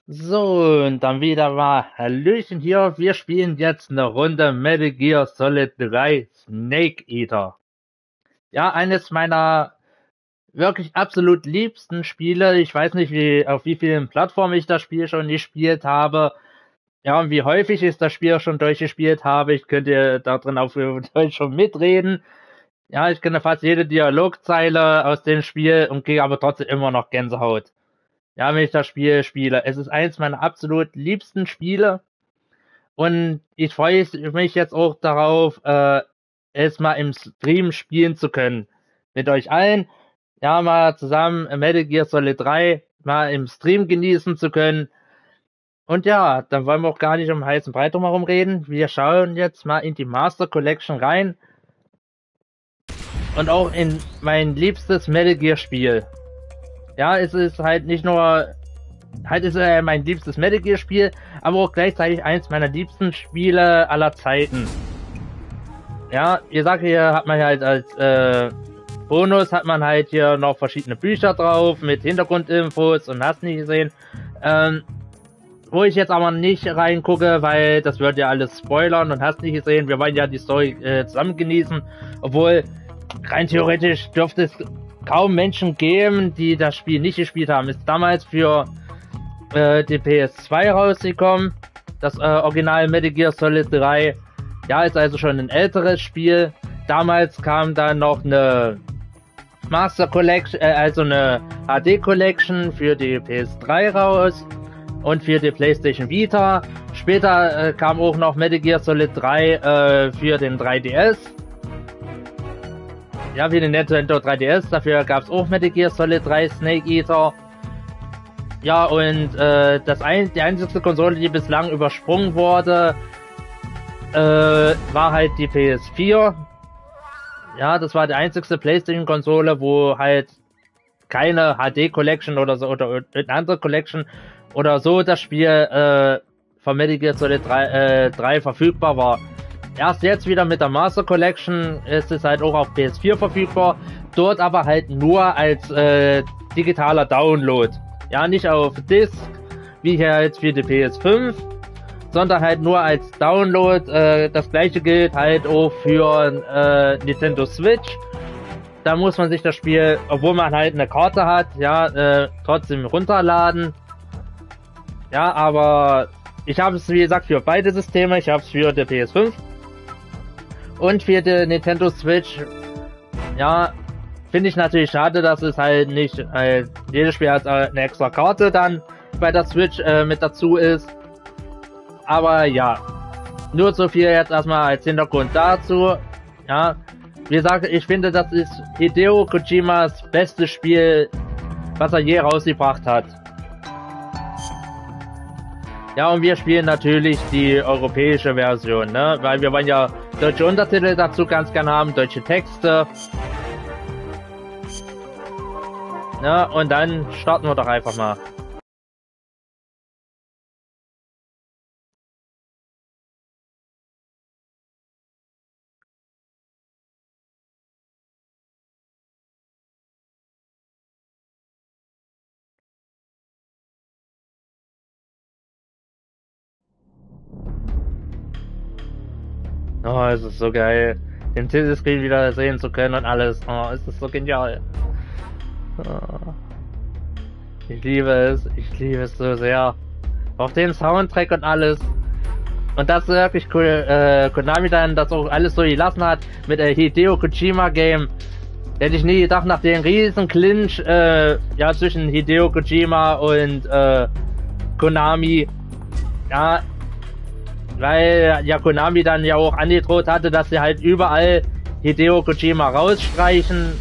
So, und dann wieder mal Hallöchen hier. Wir spielen jetzt eine Runde Metal Gear Solid 3 Snake Eater. Ja, eines meiner wirklich absolut liebsten Spiele. Ich weiß nicht, auf wie vielen Plattformen ich das Spiel schon gespielt habe. Ja, und wie häufig ich das Spiel schon durchgespielt habe. Ich könnte da drin auf Deutsch schon mitreden. Ja, ich kenne fast jede Dialogzeile aus dem Spiel und kriege aber trotzdem immer noch Gänsehaut. Ja, wenn ich das Spiel spiele. Es ist eins meiner absolut liebsten Spiele und ich freue mich jetzt auch darauf, es mal im Stream spielen zu können. Mit euch allen. Ja, mal zusammen Metal Gear Solid 3 mal im Stream genießen zu können. Und ja, dann wollen wir auch gar nicht um heißen Brei drumherum reden. Wir schauen jetzt mal in die Master Collection rein und auch in mein liebstes Metal Gear Spiel. Ja, es ist halt nicht nur halt ist mein liebstes Metal Gear Spiel, aber auch gleichzeitig eins meiner liebsten Spiele aller Zeiten. Ja, wie gesagt, hier hat man halt als Bonus hat man halt hier noch verschiedene Bücher drauf mit Hintergrundinfos und hast nicht gesehen. Wo ich jetzt aber nicht reingucke, weil das wird ja alles spoilern und hast nicht gesehen. Wir wollen ja die Story zusammen genießen, obwohl rein theoretisch dürfte es kaum Menschen geben, die das Spiel nicht gespielt haben. Ist damals für die PS2 rausgekommen, das Original Metal Gear Solid 3. Ja, ist also schon ein älteres Spiel. Damals kam dann noch eine Master Collection, also eine HD Collection für die PS3 raus und für die PlayStation Vita. Später kam auch noch Metal Gear Solid 3 für den 3DS. Ja, für den Nintendo 3DS. Dafür gab es auch Metal Gear Solid 3 Snake Eater. Ja, und die einzige Konsole, die bislang übersprungen wurde, war halt die PS4. Ja, das war die einzigste PlayStation-Konsole, wo halt keine HD-Collection oder so oder eine andere Collection oder so das Spiel von Metal Gear Solid 3 verfügbar war. Erst jetzt wieder mit der Master Collection ist es halt auch auf PS4 verfügbar, dort aber halt nur als digitaler Download. Ja, nicht auf Disc, wie hier jetzt für die PS5, sondern halt nur als Download. Das gleiche gilt halt auch für Nintendo Switch. Da muss man sich das Spiel, obwohl man halt eine Karte hat, ja, trotzdem runterladen. Ja, aber ich habe es wie gesagt für beide Systeme. Ich habe es für die PS5 und für die Nintendo Switch. Ja, finde ich natürlich schade, dass es halt nicht jedes Spiel hat eine extra Karte dann bei der Switch mit dazu ist. Aber ja, nur so viel jetzt erstmal als Hintergrund dazu. Ja, wie gesagt, ich finde, das ist Hideo Kojimas bestes Spiel, was er je rausgebracht hat. Ja, und wir spielen natürlich die europäische Version, ne? Weil wir wollen ja deutsche Untertitel dazu ganz gerne haben, deutsche Texte. Ne? Und dann starten wir doch einfach mal. Oh, es ist so geil, den Titelscreen wieder sehen zu können und alles. Oh, es ist so genial. Oh, ich liebe es so sehr. Auch den Soundtrack und alles. Und das ist wirklich cool, Konami dann das auch alles so gelassen hat mit der Hideo Kojima Game. Hätte ich nie gedacht, nach dem riesen Clinch ja, zwischen Hideo Kojima und Konami. Ja, weil ja Konami dann ja auch angedroht hatte, dass sie halt überall Hideo Kojima rausstreichen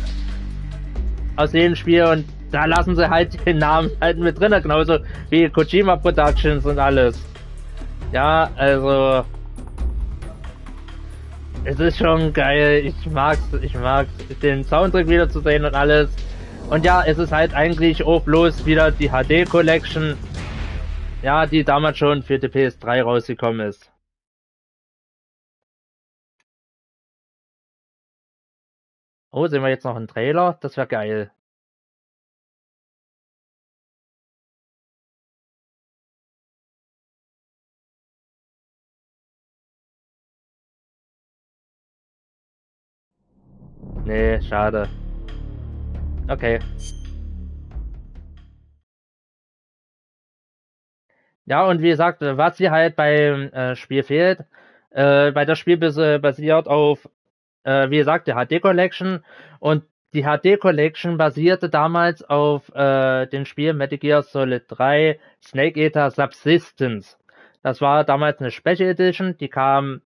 aus jedem Spiel und da lassen sie halt den Namen halt mit drin, genauso wie Kojima Productions und alles. Ja, also es ist schon geil, ich mag's, den Soundtrack wieder zu sehen und alles. Und ja, es ist halt eigentlich auch bloß wieder die HD Collection, ja, die damals schon für die PS3 rausgekommen ist. Oh, sehen wir jetzt noch einen Trailer? Das wäre geil. Nee, schade. Okay. Ja, und wie gesagt, was hier halt beim Spiel fehlt, weil das Spiel basiert auf, wie gesagt, der HD Collection, und die HD Collection basierte damals auf dem Spiel Metal Gear Solid 3 Snake Eater Subsistence. Das war damals eine Special Edition, die kam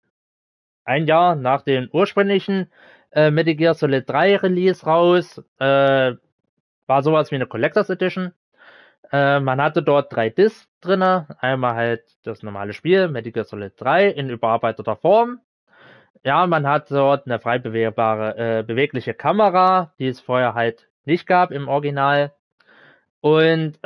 ein Jahr nach dem ursprünglichen Metal Gear Solid 3 Release raus. War sowas wie eine Collectors Edition. Man hatte dort 3 Discs drinne. Einmal halt das normale Spiel, Metal Gear Solid 3 in überarbeiteter Form. Ja, man hat dort eine frei bewegliche Kamera, die es vorher halt nicht gab im Original. Und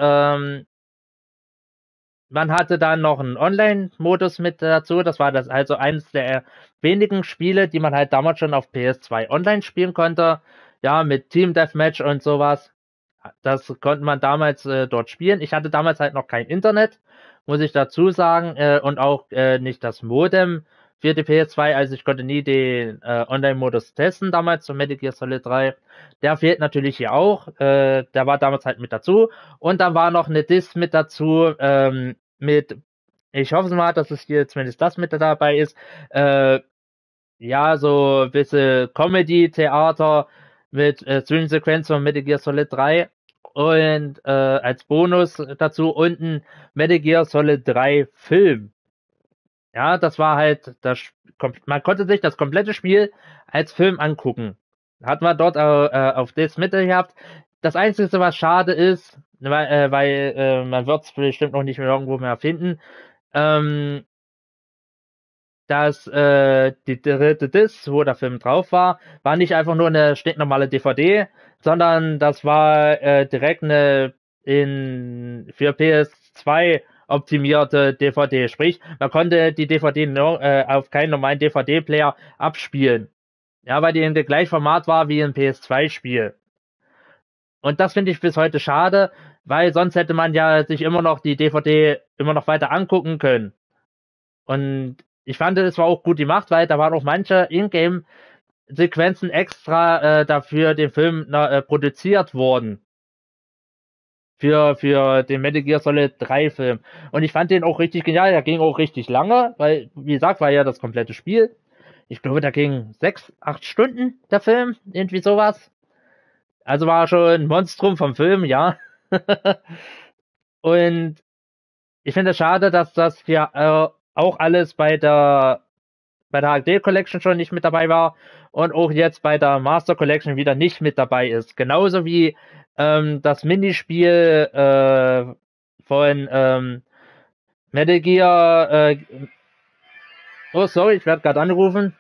man hatte dann noch einen Online-Modus mit dazu. Das war das also eines der wenigen Spiele, die man halt damals schon auf PS2 online spielen konnte. Ja, mit Team Deathmatch und sowas. Das konnte man damals dort spielen. Ich hatte damals halt noch kein Internet, muss ich dazu sagen, und auch nicht das Modem für die PS2. Also ich konnte nie den Online-Modus testen damals zum Metal Gear Solid 3. Der fehlt natürlich hier auch. Der war damals halt mit dazu. Und dann war noch eine Disc mit dazu, mit, ich hoffe mal, dass es hier zumindest das mit dabei ist, ja, so ein bisschen Comedy-Theater mit Zwischensequenzen von Metal Gear Solid 3 und als Bonus dazu unten Metal Gear Solid 3 Film. Ja, das war halt, man konnte sich das komplette Spiel als Film angucken. Hat man dort auf das Mittel gehabt. Das Einzige, was schade ist, weil man wird es bestimmt noch nicht mehr irgendwo mehr finden, ähm, dass die dritte Disc, wo der Film drauf war nicht einfach nur eine stinknormale DVD, sondern das war direkt eine für PS2 optimierte DVD. Sprich, man konnte die DVD nur, auf keinen normalen DVD-Player abspielen. Ja, weil die in dem gleichen Format war wie ein PS2-Spiel. Und das finde ich bis heute schade, weil sonst hätte man ja sich immer noch die DVD immer noch weiter angucken können. Und ich fand, es war auch gut gemacht, weil da waren auch manche Ingame-Sequenzen extra dafür den Film produziert worden. Für den Metal Gear Solid 3 Film. Und ich fand den auch richtig genial. Der ging auch richtig lange, weil, wie gesagt, war ja das komplette Spiel. Ich glaube, da ging 6, 8 Stunden der Film. Irgendwie sowas. Also war schon ein Monstrum vom Film, ja. Und ich finde es schade, dass das hier auch alles bei der HD Collection schon nicht mit dabei war und auch jetzt bei der Master Collection wieder nicht mit dabei ist. Genauso wie das Minispiel von Metal Gear. Oh, sorry, ich werde gerade angerufen.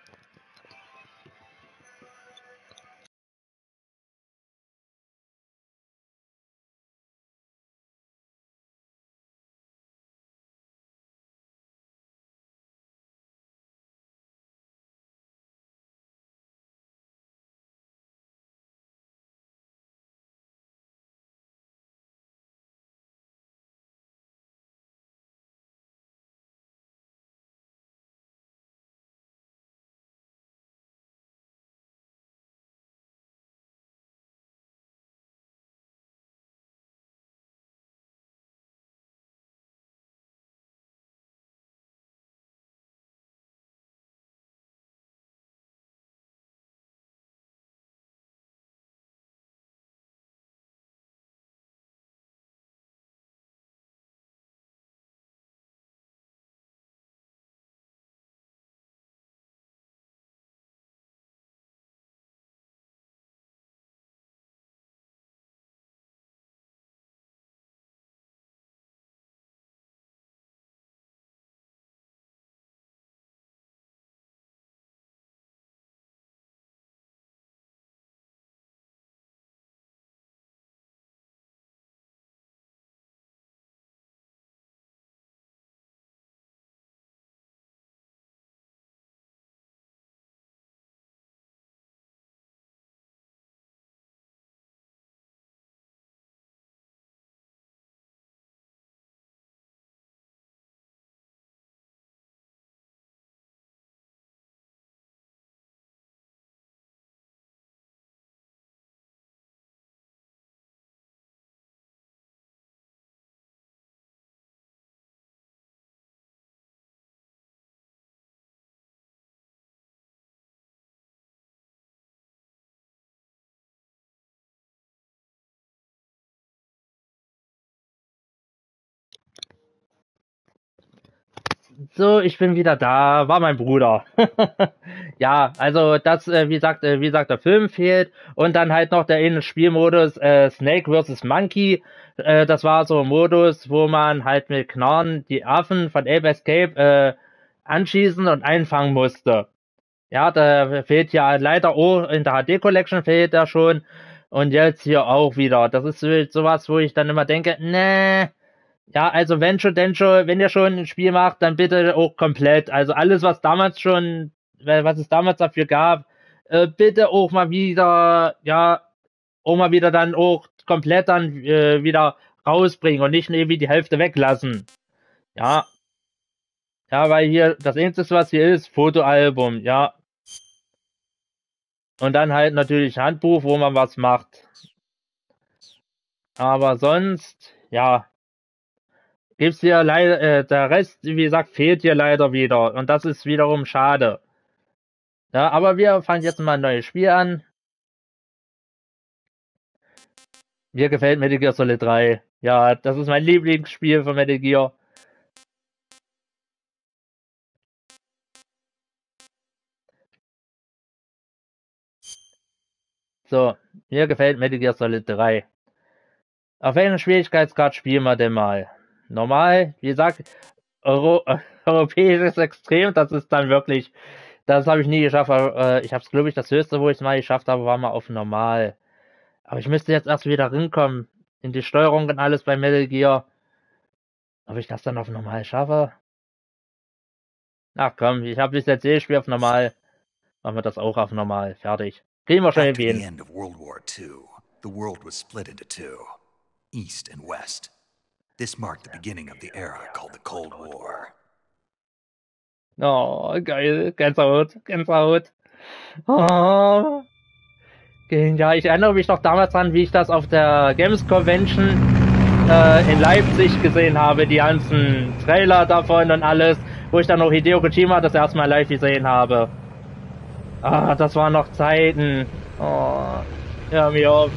So, ich bin wieder da, war mein Bruder. Ja, also das, wie gesagt, der Film fehlt und dann halt noch der eine Spielmodus Snake vs. Monkey. Das war so ein Modus, wo man halt mit Knarren die Affen von Ape Escape anschießen und einfangen musste. Ja, da fehlt ja leider auch in der HD Collection fehlt er schon und jetzt hier auch wieder. Das ist sowas, wo ich dann immer denke, nee. Ja, also wenn schon, denn schon, wenn ihr schon ein Spiel macht, dann bitte auch komplett. Also alles, was damals schon, was es damals dafür gab, bitte auch mal wieder, ja, auch mal wieder dann auch komplett dann wieder rausbringen und nicht irgendwie die Hälfte weglassen. Ja, ja, weil hier das Einzige, was hier ist, Fotoalbum, ja. Und dann halt natürlich Handbuch, wo man was macht. Aber sonst, ja, gibt's hier leider, der Rest, wie gesagt, fehlt hier leider wieder. Und das ist wiederum schade. Ja, aber wir fangen jetzt mal ein neues Spiel an. Mir gefällt Metal Gear Solid 3. Ja, das ist mein Lieblingsspiel von Metal Gear. So, mir gefällt Metal Gear Solid 3. Auf welchem Schwierigkeitsgrad spielen wir denn mal? Normal, wie gesagt, europäisches Extrem, das ist dann wirklich, das habe ich nie geschafft. Ich habe es, glaube ich, das höchste, wo ich es mal geschafft habe, war mal auf normal. Aber ich müsste jetzt erst wieder rinkommen in die Steuerung und alles bei Metal Gear. Ob ich das dann auf normal schaffe? Ach komm, ich habe bis jetzt eh Spiel auf normal. Machen wir das auch auf normal. Fertig. Kriegen wir schon After irgendwie the hin. end of World War II, the world was split into two, East and West. This marked the beginning of the era called the Cold War. Oh, geil. Gänsehaut. Gänsehaut. Oh. Ja, ich erinnere mich noch damals dran, wie ich das auf der Games Convention in Leipzig gesehen habe, die ganzen Trailer davon und alles, wo ich dann noch Hideo Kojima das erste Mal live gesehen habe. Ah, das waren noch Zeiten. Oh, hör mir auf.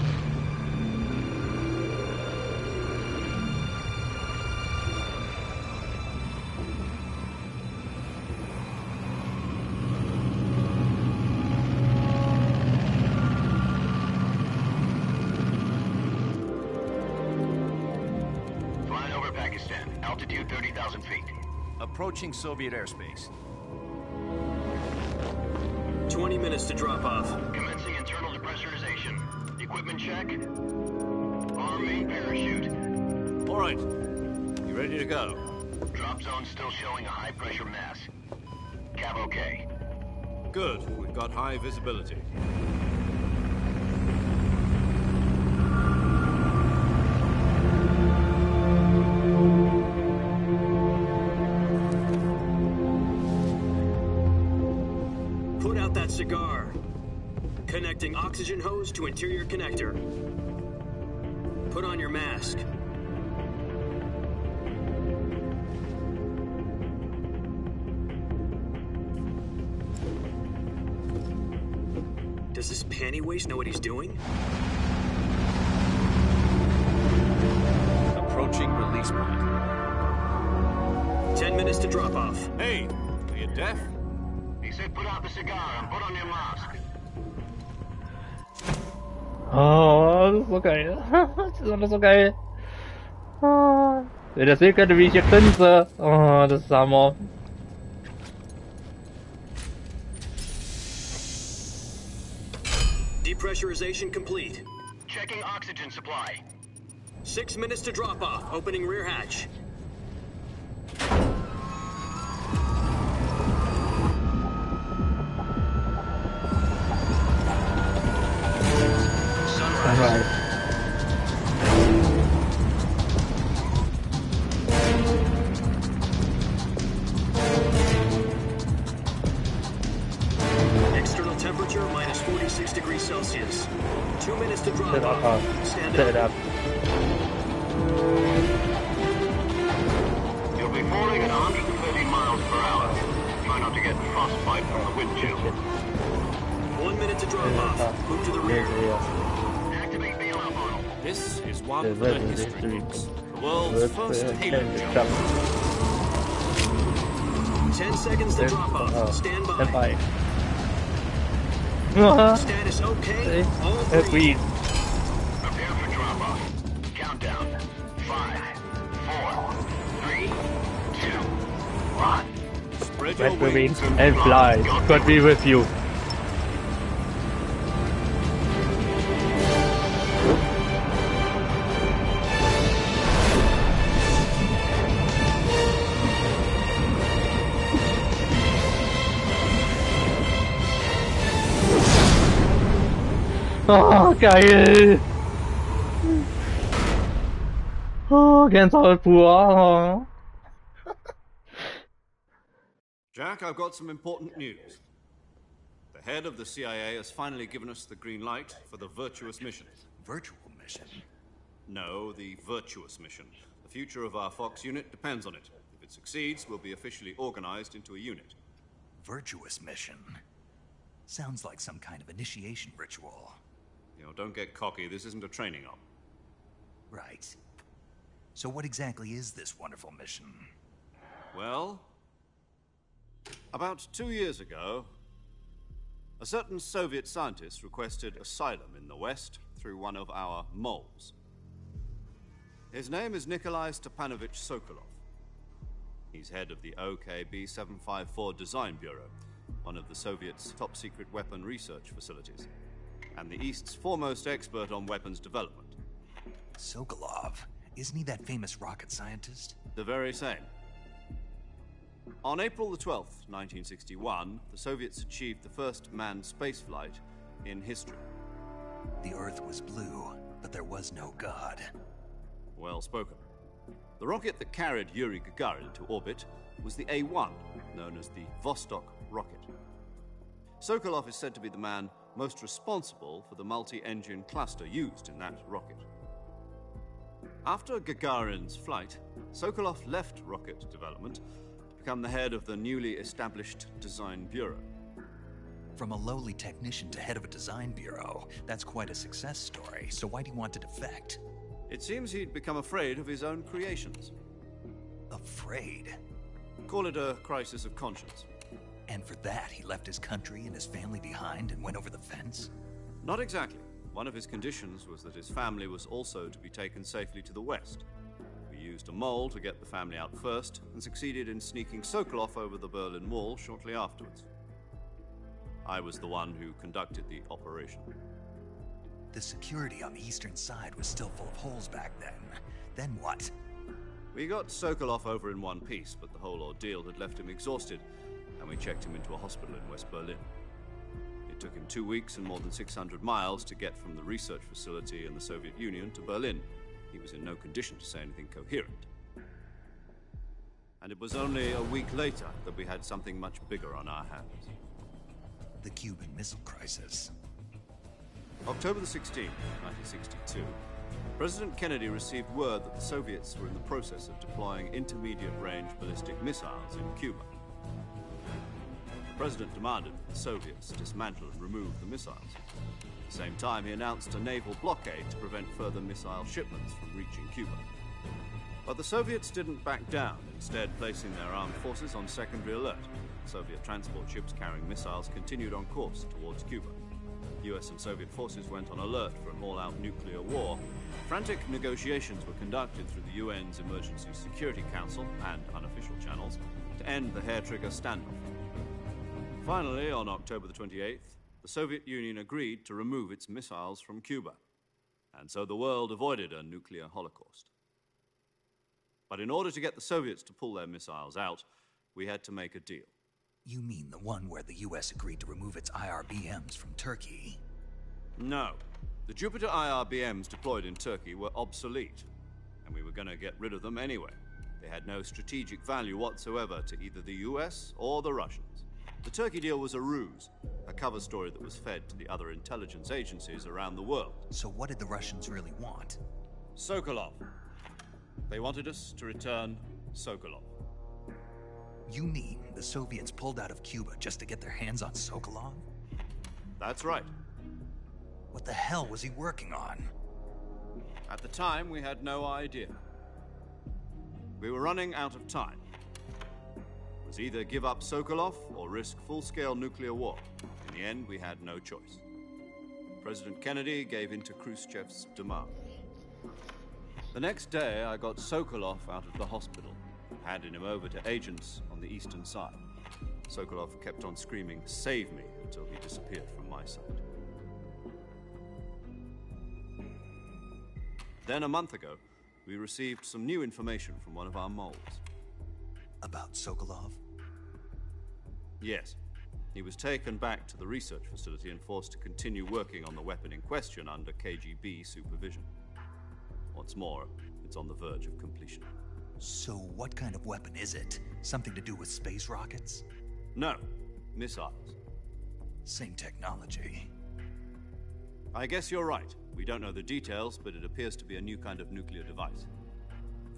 Flying over Pakistan, altitude 30,000 feet. Approaching Soviet airspace. 20 minutes to drop off. Commencing internal depressurization. Equipment check. Arm main parachute. All right. You ready to go? Drop zone still showing a high pressure mass. Cav okay. Good. We've got high visibility. Put out that cigar. Connecting oxygen hose to interior connector. Put on your mask. Does this panty waste know what he's doing? Approaching release point. 10 minutes to drop off. Hey, are you deaf? He said put out the cigar and put on your mask. Oh, das ist so geil. Das ist alles so geil. Oh. Wenn ihr sehen könnte, wie ich hier grinse. Oh, das ist Hammer. Depressurization complete. Checking oxygen supply. 6 minutes to drop off. Opening rear hatch. Alright. External temperature minus 46 degrees Celsius. 2 minutes to drop Set off. up. Stand Set it up. up. You'll be falling at 130 miles per hour. Try not to get frostbite from the wind chill. 1 minute to drop off. Move to the rear. Activate bailout model. This is one for the history books. The world's Wird first Halo jump. 10 seconds to drop off. Stand by. Stand by. Status okay. All green. Green. Prepare for drop-off. Countdown. 5, 4, 3, 2, 1. Spread your Spread the wings wings and fly. God be with you. Oh, geil! Oh, Gänsehaut pur. Oh. Jack, I've got some important news. The head of the CIA has finally given us the green light for the virtuous mission. Virtual mission? No, the virtuous mission. The future of our Fox unit depends on it. If it succeeds, we'll be officially organized into a unit. Virtuous mission? Sounds like some kind of initiation ritual. You know, don't get cocky. This isn't a training op. Right. So what exactly is this wonderful mission? Well, about 2 years ago, a certain Soviet scientist requested asylum in the West through one of our moles. His name is Nikolai Stepanovich Sokolov. He's head of the OKB-754 Design Bureau, one of the Soviets' top-secret weapon research facilities, and the East's foremost expert on weapons development. Sokolov? Isn't he that famous rocket scientist? The very same. On April the 12th, 1961, the Soviets achieved the first manned spaceflight in history. The Earth was blue, but there was no God. Well spoken. The rocket that carried Yuri Gagarin to orbit was the A-1, known as the Vostok rocket. Sokolov is said to be the man most responsible for the multi-engine cluster used in that rocket. After Gagarin's flight, Sokolov left rocket development to become the head of the newly established Design Bureau. From a lowly technician to head of a design bureau, that's quite a success story. So why do you want to defect? It seems he'd become afraid of his own creations. Afraid? Call it a crisis of conscience. And for that, he left his country and his family behind and went over the fence? Not exactly. One of his conditions was that his family was also to be taken safely to the West. We used a mole to get the family out first and succeeded in sneaking Sokolov over the Berlin Wall shortly afterwards. I was the one who conducted the operation. The security on the eastern side was still full of holes back then. Then what? We got Sokolov over in one piece, but the whole ordeal had left him exhausted, and we checked him into a hospital in West Berlin. It took him 2 weeks and more than 600 miles to get from the research facility in the Soviet Union to Berlin. He was in no condition to say anything coherent. And it was only a week later that we had something much bigger on our hands. The Cuban Missile Crisis. October the 16th, 1962, President Kennedy received word that the Soviets were in the process of deploying intermediate-range ballistic missiles in Cuba. The President demanded that the Soviets dismantle and remove the missiles. At the same time, he announced a naval blockade to prevent further missile shipments from reaching Cuba. But the Soviets didn't back down, instead placing their armed forces on secondary alert. Soviet transport ships carrying missiles continued on course towards Cuba. US and Soviet forces went on alert for an all-out nuclear war. Frantic negotiations were conducted through the UN's Emergency Security Council and unofficial channels to end the hair-trigger standoff. Finally, on October the 28th, the Soviet Union agreed to remove its missiles from Cuba. And so the world avoided a nuclear holocaust. But in order to get the Soviets to pull their missiles out, we had to make a deal. You mean the one where the US agreed to remove its IRBMs from Turkey? No. The Jupiter IRBMs deployed in Turkey were obsolete, and we were going to get rid of them anyway. They had no strategic value whatsoever to either the US or the Russians. The Turkey deal was a ruse, a cover story that was fed to the other intelligence agencies around the world. So what did the Russians really want? Sokolov. They wanted us to return Sokolov. You mean the Soviets pulled out of Cuba just to get their hands on Sokolov? That's right. What the hell was he working on? At the time, we had no idea. We were running out of time. It was either give up Sokolov or risk full-scale nuclear war. In the end, we had no choice. President Kennedy gave in to Khrushchev's demand. The next day, I got Sokolov out of the hospital, handed him over to agents on the eastern side. Sokolov kept on screaming, "Save me," until he disappeared from my sight. Then a month ago, we received some new information from one of our moles. About Sokolov? Yes. He was taken back to the research facility and forced to continue working on the weapon in question under KGB supervision. What's more, it's on the verge of completion. So what kind of weapon is it? Something to do with space rockets? No, missiles. Same technology. I guess you're right. We don't know the details, but it appears to be a new kind of nuclear device.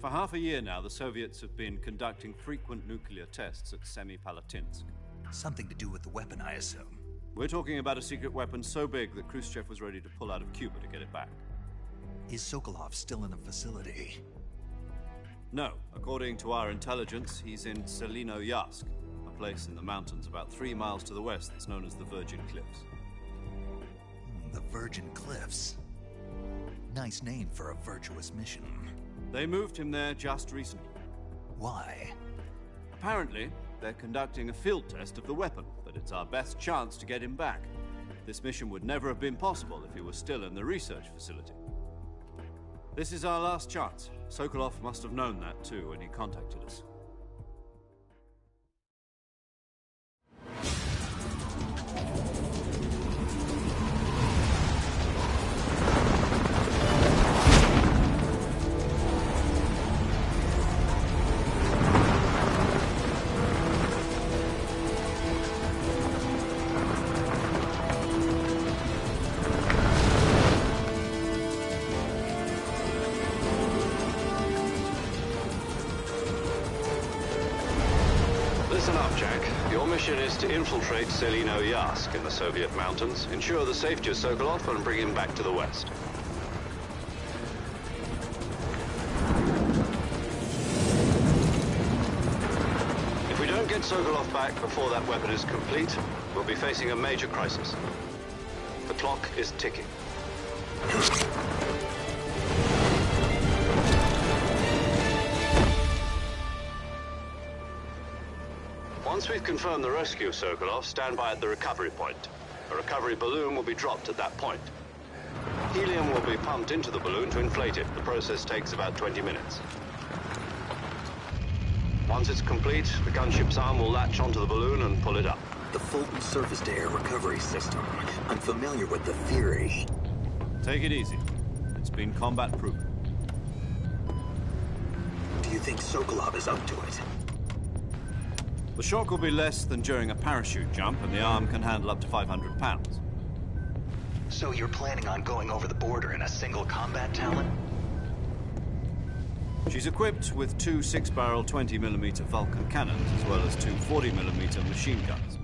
For half a year now, the Soviets have been conducting frequent nuclear tests at Semipalatinsk. Something to do with the weapon, I assume. We're talking about a secret weapon so big that Khrushchev was ready to pull out of Cuba to get it back. Is Sokolov still in the facility? No. According to our intelligence, he's in Selino-Yarsk, a place in the mountains about 3 miles to the west that's known as the Virgin Cliffs. The Virgin Cliffs. Nice name for a virtuous mission. They moved him there just recently. Why? Apparently, they're conducting a field test of the weapon, but it's our best chance to get him back. This mission would never have been possible if he was still in the research facility. This is our last chance. Sokolov must have known that too when he contacted us. Listen up, Jack. Your mission is to infiltrate Selino-Yarsk in the Soviet mountains, ensure the safety of Sokolov, and bring him back to the West. If we don't get Sokolov back before that weapon is complete, we'll be facing a major crisis. The clock is ticking. Once we've confirmed the rescue of Sokolov, stand by at the recovery point. A recovery balloon will be dropped at that point. Helium will be pumped into the balloon to inflate it. The process takes about 20 minutes. Once it's complete, the gunship's arm will latch onto the balloon and pull it up. The Fulton surface-to-air recovery system. I'm familiar with the theory. Take it easy. It's been combat-proven. Do you think Sokolov is up to it? The shock will be less than during a parachute jump, and the arm can handle up to 500 pounds. So you're planning on going over the border in a single combat Talon? She's equipped with 2 6-barrel 20mm Vulcan cannons, as well as 2 40mm machine guns.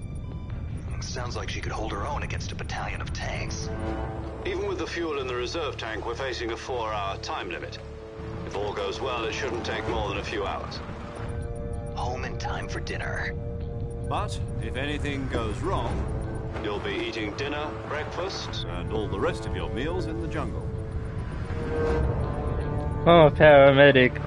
Sounds like she could hold her own against a battalion of tanks. Even with the fuel in the reserve tank, we're facing a 4-hour time limit. If all goes well, it shouldn't take more than a few hours. Home in time for dinner. But if anything goes wrong, You'll be eating dinner, breakfast, and all the rest of your meals in the jungle. Oh, paramedic.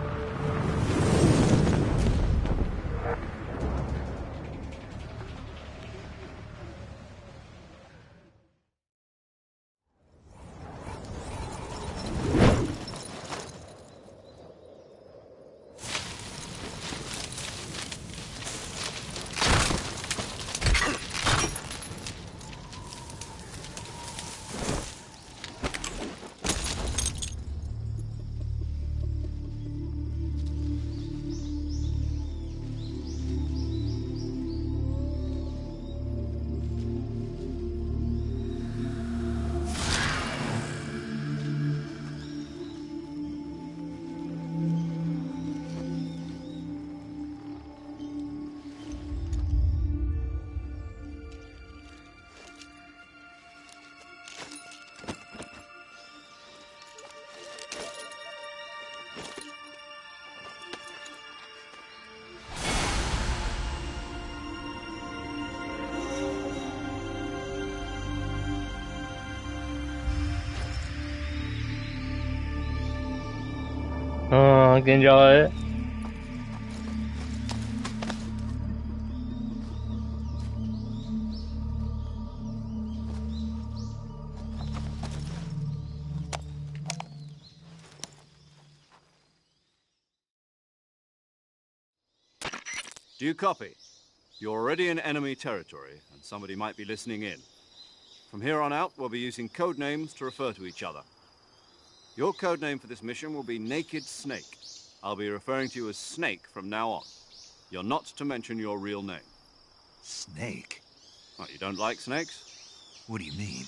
Oh, genial. Do you copy? You're already in enemy territory, and somebody might be listening in. From here on out, we'll be using code names to refer to each other. Your code name for this mission will be Naked Snake. I'll be referring to you as Snake from now on. You're not to mention your real name. Snake? Oh, you don't like snakes? What do you mean?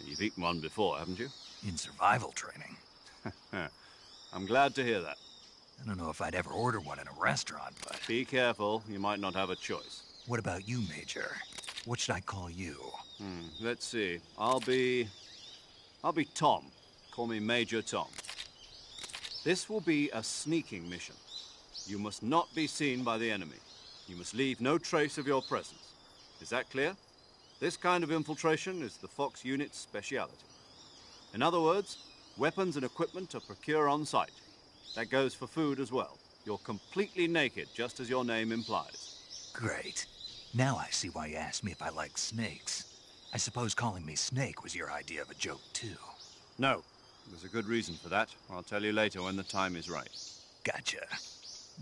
You've eaten one before, haven't you? In survival training? I'm glad to hear that. I don't know if I'd ever order one in a restaurant, but... Be careful, you might not have a choice. What about you, Major? What should I call you? Let's see. I'll be Tom. Call me Major Tom. This will be a sneaking mission. You must not be seen by the enemy. You must leave no trace of your presence. Is that clear? This kind of infiltration is the Fox unit's speciality. In other words, weapons and equipment are procured on site. That goes for food as well. You're completely naked, just as your name implies. Great. Now I see why you asked me if I like snakes. I suppose calling me Snake was your idea of a joke, too. No. There's a good reason for that. I'll tell you later when the time is right. Gotcha.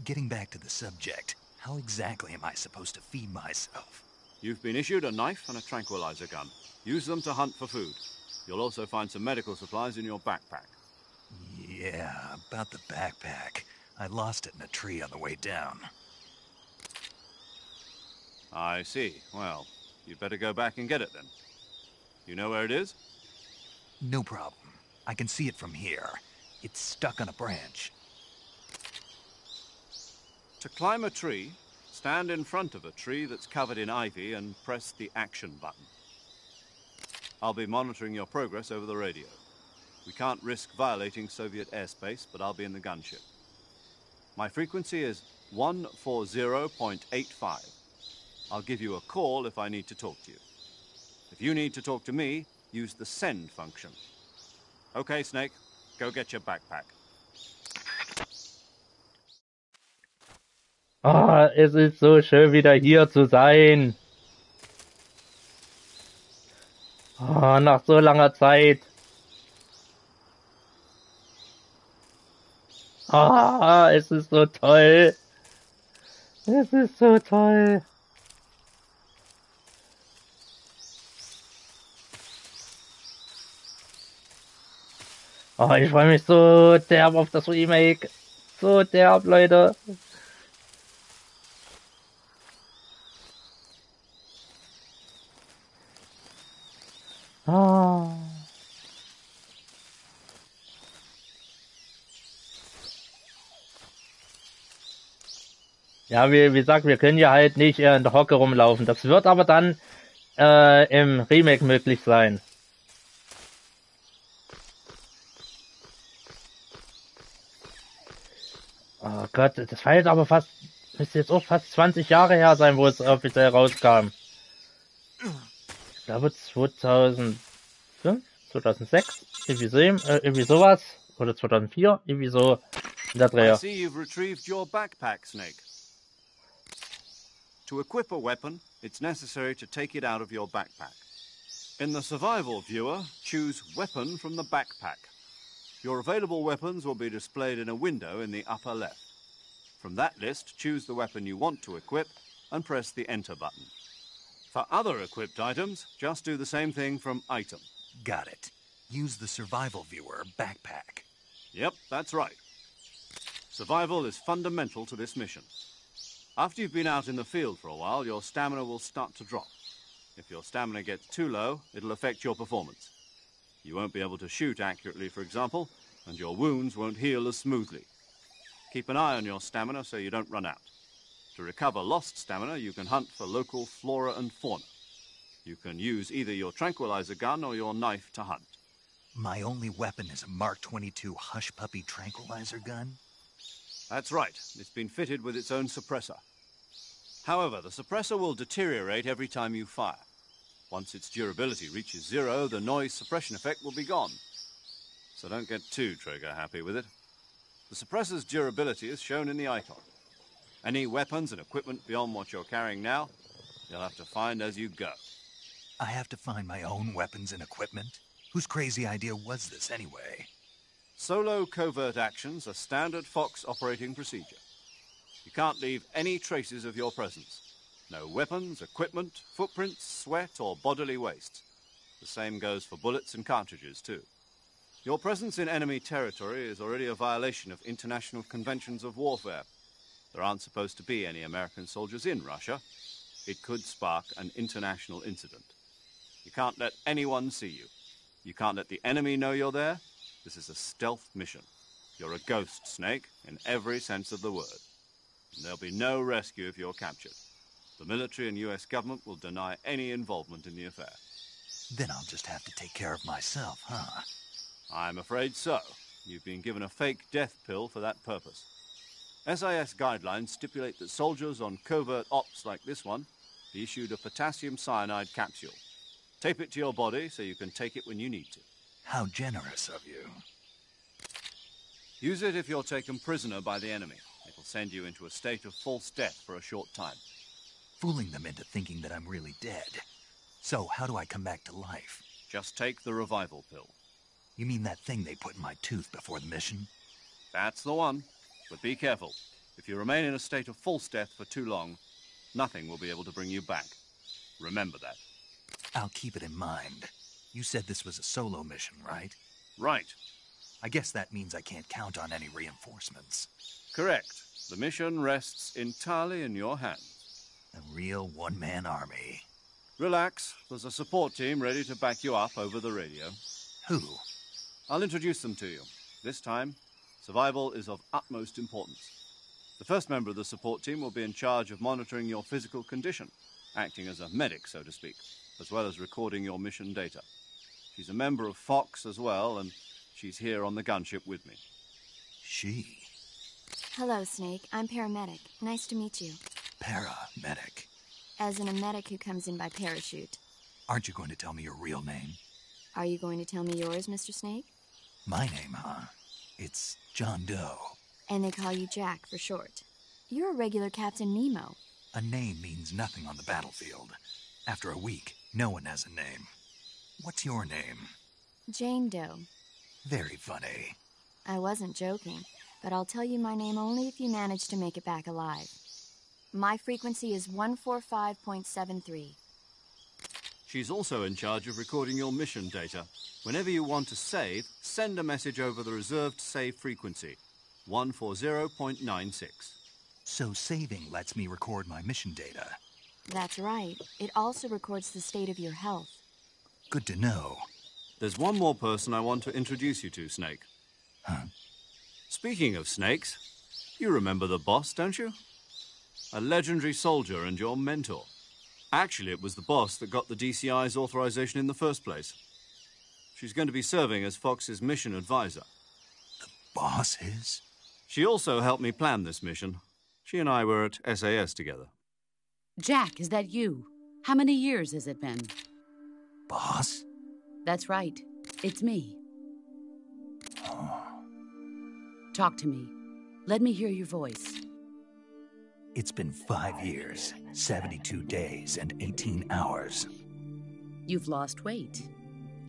Getting back to the subject, how exactly am I supposed to feed myself? You've been issued a knife and a tranquilizer gun. Use them to hunt for food. You'll also find some medical supplies in your backpack. Yeah, about the backpack. I lost it in a tree on the way down. I see. Well, you'd better go back and get it then. You know where it is? No problem. I can see it from here. It's stuck on a branch. To climb a tree, stand in front of a tree that's covered in ivy and press the action button. I'll be monitoring your progress over the radio. We can't risk violating Soviet airspace, but I'll be in the gunship. My frequency is 140.85. I'll give you a call if I need to talk to you. If you need to talk to me, use the send function. Okay, Snake, go get your backpack. Ah, es ist so schön, wieder hier zu sein. Ah, nach so langer Zeit. Ah, es ist so toll. Es ist so toll. Oh, ich freue mich so derb auf das Remake. So derb, Leute. Ah. Ja, wie gesagt, wir können ja halt nicht in der Hocke rumlaufen. Das wird aber dann im Remake möglich sein. Oh Gott, das war jetzt aber fast, müsste jetzt auch fast 20 Jahre her sein, wo es offiziell rauskam. Ich glaube 2005, 2006, irgendwie sowas. Oder 2004, irgendwie so in der Dreh. I see you've retrieved your backpack, Snake. To equip a weapon, it's necessary to take it out of your backpack. In the survival viewer, choose Weapon from the backpack. Your available weapons will be displayed in a window in the upper left. From that list, choose the weapon you want to equip and press the Enter button. For other equipped items, just do the same thing from Item. Got it. Use the survival viewer backpack. Yep, that's right. Survival is fundamental to this mission. After you've been out in the field for a while, your stamina will start to drop. If your stamina gets too low, it'll affect your performance. You won't be able to shoot accurately, for example, and your wounds won't heal as smoothly. Keep an eye on your stamina so you don't run out. To recover lost stamina, you can hunt for local flora and fauna. You can use either your tranquilizer gun or your knife to hunt. My only weapon is a Mark 22 Hush Puppy tranquilizer gun? That's right. It's been fitted with its own suppressor. However, the suppressor will deteriorate every time you fire. Once its durability reaches 0, the noise suppression effect will be gone. So don't get too trigger happy with it. The suppressor's durability is shown in the icon. Any weapons and equipment beyond what you're carrying now, you'll have to find as you go. I have to find my own weapons and equipment? Whose crazy idea was this anyway? Solo covert actions are standard Fox operating procedure. You can't leave any traces of your presence. No weapons, equipment, footprints, sweat, or bodily waste. The same goes for bullets and cartridges, too. Your presence in enemy territory is already a violation of international conventions of warfare. There aren't supposed to be any American soldiers in Russia. It could spark an international incident. You can't let anyone see you. You can't let the enemy know you're there. This is a stealth mission. You're a ghost, Snake, in every sense of the word. And there'll be no rescue if you're captured. The military and US government will deny any involvement in the affair. Then I'll just have to take care of myself, huh? I'm afraid so. You've been given a fake death pill for that purpose. SIS guidelines stipulate that soldiers on covert ops like this one be issued a potassium cyanide capsule. Tape it to your body so you can take it when you need to. How generous of you. Use it if you're taken prisoner by the enemy. It'll send you into a state of false death for a short time. Fooling them into thinking that I'm really dead. So, how do I come back to life? Just take the revival pill. You mean that thing they put in my tooth before the mission? That's the one. But be careful. If you remain in a state of false death for too long, nothing will be able to bring you back. Remember that. I'll keep it in mind. You said this was a solo mission, right? Right. I guess that means I can't count on any reinforcements. Correct. The mission rests entirely in your hands. A real one-man army. Relax. There's a support team ready to back you up over the radio. Who? I'll introduce them to you. This time, survival is of utmost importance. The first member of the support team will be in charge of monitoring your physical condition, acting as a medic, so to speak, as well as recording your mission data. She's a member of Fox as well, and she's here on the gunship with me. She? Hello, Snake. I'm paramedic. Nice to meet you. Paramedic? As in a medic who comes in by parachute. Aren't you going to tell me your real name? Are you going to tell me yours, Mr. Snake? My name, huh? It's John Doe. And they call you Jack for short. You're a regular Captain Nemo. A name means nothing on the battlefield. After a week, no one has a name. What's your name? Jane Doe. Very funny. I wasn't joking, but I'll tell you my name only if you manage to make it back alive. My frequency is 145.73. She's also in charge of recording your mission data. Whenever you want to save, send a message over the reserved save frequency, 140.96. So saving lets me record my mission data. That's right. It also records the state of your health. Good to know. There's one more person I want to introduce you to, Snake. Huh? Speaking of snakes, you remember the boss, don't you? A legendary soldier and your mentor. Actually, it was the boss that got the DCI's authorization in the first place. She's going to be serving as Fox's mission advisor. The boss is? She also helped me plan this mission. She and I were at SAS together. Jack, is that you? How many years has it been? Boss? That's right. It's me. Oh. Talk to me. Let me hear your voice. It's been 5 years, 72 days, and 18 hours. You've lost weight.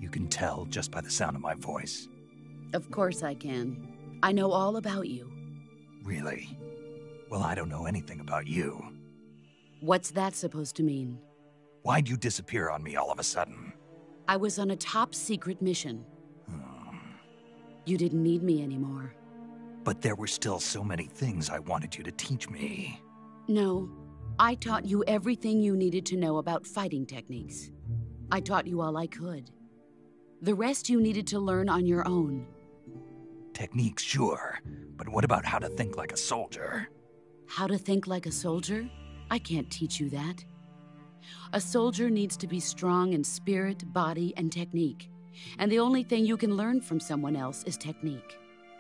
You can tell just by the sound of my voice. Of course I can. I know all about you. Really? Well, I don't know anything about you. What's that supposed to mean? Why'd you disappear on me all of a sudden? I was on a top-secret mission. You didn't need me anymore. But there were still so many things I wanted you to teach me. No, I taught you everything you needed to know about fighting techniques. I taught you all I could. The rest you needed to learn on your own. Techniques, sure. But what about how to think like a soldier? How to think like a soldier? I can't teach you that. A soldier needs to be strong in spirit, body, and technique. And the only thing you can learn from someone else is technique.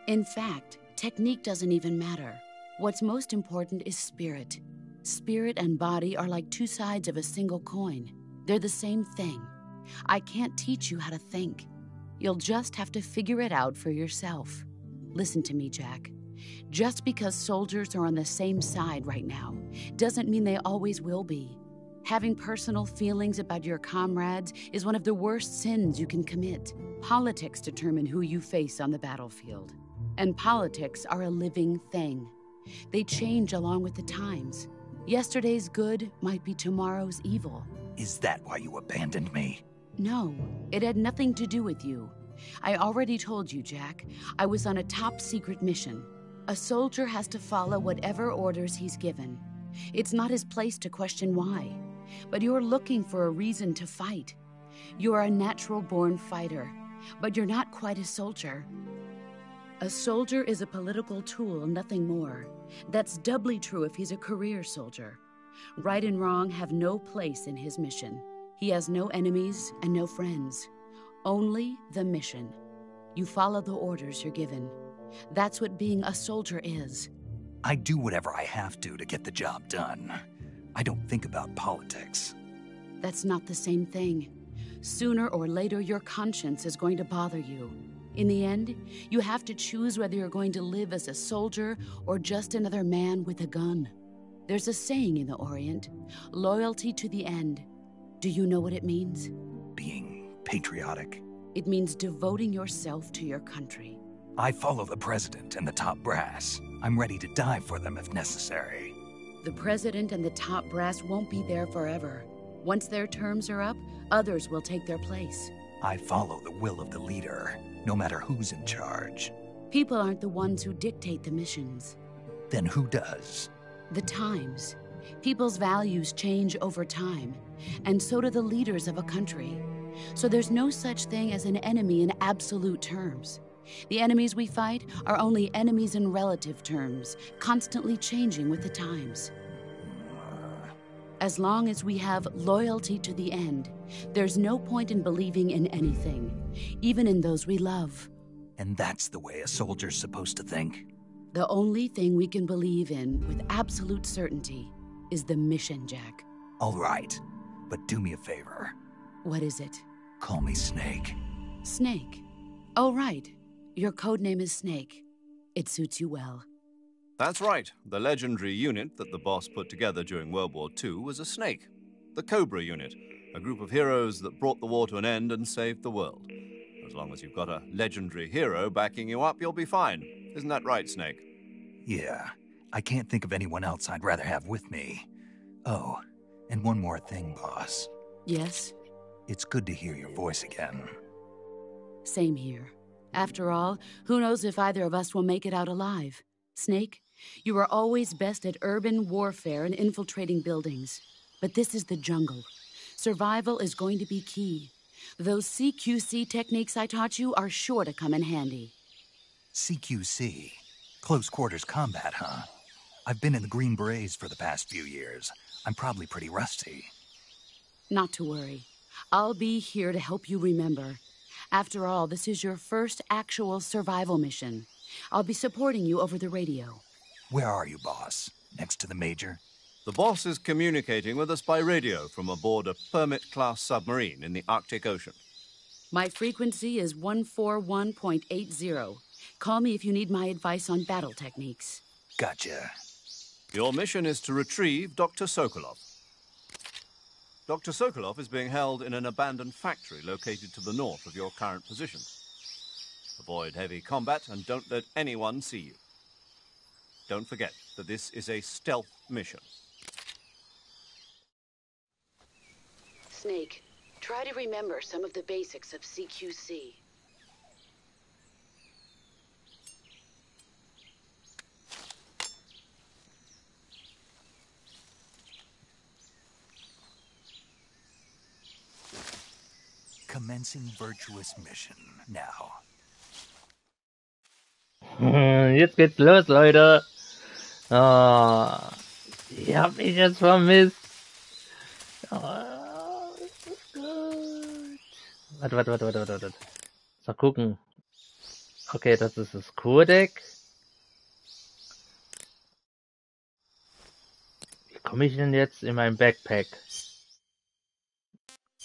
In fact, technique doesn't even matter. What's most important is spirit. Spirit and body are like two sides of a single coin. They're the same thing. I can't teach you how to think. You'll just have to figure it out for yourself. Listen to me, Jack. Just because soldiers are on the same side right now doesn't mean they always will be. Having personal feelings about your comrades is one of the worst sins you can commit. Politics determine who you face on the battlefield. And politics are a living thing. They change along with the times. Yesterday's good might be tomorrow's evil. Is that why you abandoned me? No, it had nothing to do with you. I already told you, Jack. I was on a top-secret mission. A soldier has to follow whatever orders he's given. It's not his place to question why. But you're looking for a reason to fight. You're a natural-born fighter, but you're not quite a soldier. A soldier is a political tool, nothing more. That's doubly true if he's a career soldier. Right and wrong have no place in his mission. He has no enemies and no friends. Only the mission. You follow the orders you're given. That's what being a soldier is. I do whatever I have to get the job done. I don't think about politics. That's not the same thing. Sooner or later, your conscience is going to bother you. In the end, you have to choose whether you're going to live as a soldier or just another man with a gun. There's a saying in the Orient, loyalty to the end. Do you know what it means? Being patriotic. It means devoting yourself to your country. I follow the president and the top brass. I'm ready to die for them if necessary. The president and the top brass won't be there forever. Once their terms are up, others will take their place. I follow the will of the leader, no matter who's in charge. People aren't the ones who dictate the missions. Then who does? The times. People's values change over time, and so do the leaders of a country. So there's no such thing as an enemy in absolute terms. The enemies we fight are only enemies in relative terms, constantly changing with the times. As long as we have loyalty to the end, there's no point in believing in anything, even in those we love. And that's the way a soldier's supposed to think? The only thing we can believe in with absolute certainty is the mission, Jack. All right, but do me a favor. What is it? Call me Snake. Snake? Oh, right. Your code name is Snake. It suits you well. That's right. The legendary unit that the boss put together during World War II was a snake. The Cobra unit, a group of heroes that brought the war to an end and saved the world. As long as you've got a legendary hero backing you up, you'll be fine. Isn't that right, Snake? Yeah. I can't think of anyone else I'd rather have with me. Oh, and one more thing, boss. Yes? It's good to hear your voice again. Same here. After all, who knows if either of us will make it out alive? Snake, you are always best at urban warfare and infiltrating buildings. But this is the jungle. Survival is going to be key. Those CQC techniques I taught you are sure to come in handy. CQC? Close quarters combat, huh? I've been in the Green Berets for the past few years. I'm probably pretty rusty. Not to worry. I'll be here to help you remember. After all, this is your first actual survival mission. I'll be supporting you over the radio. Where are you, boss? Next to the Major? The boss is communicating with us by radio from aboard a Permit-class submarine in the Arctic Ocean. My frequency is 141.80. Call me if you need my advice on battle techniques. Gotcha. Your mission is to retrieve Dr. Sokolov. Dr. Sokolov is being held in an abandoned factory located to the north of your current position. Avoid heavy combat and don't let anyone see you. Don't forget that this is a stealth mission. Snake, try to remember some of the basics of CQC. Commencing virtuous mission now. Jetzt geht's los, Leute. Oh, ich hab mich jetzt vermisst. Oh, das ist gut. Warte. Mal gucken. Okay, das ist das Codec. Wie komme ich denn jetzt in mein Backpack?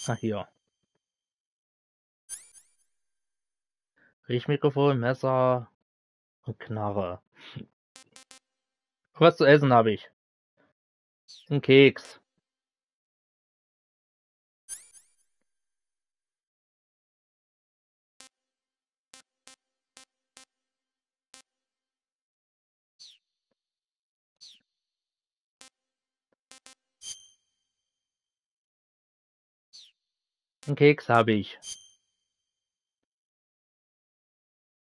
Ach, hier. Riechmikrofon, Messer und Knarre. Was zu essen habe ich? Ein Keks. Ein Keks habe ich.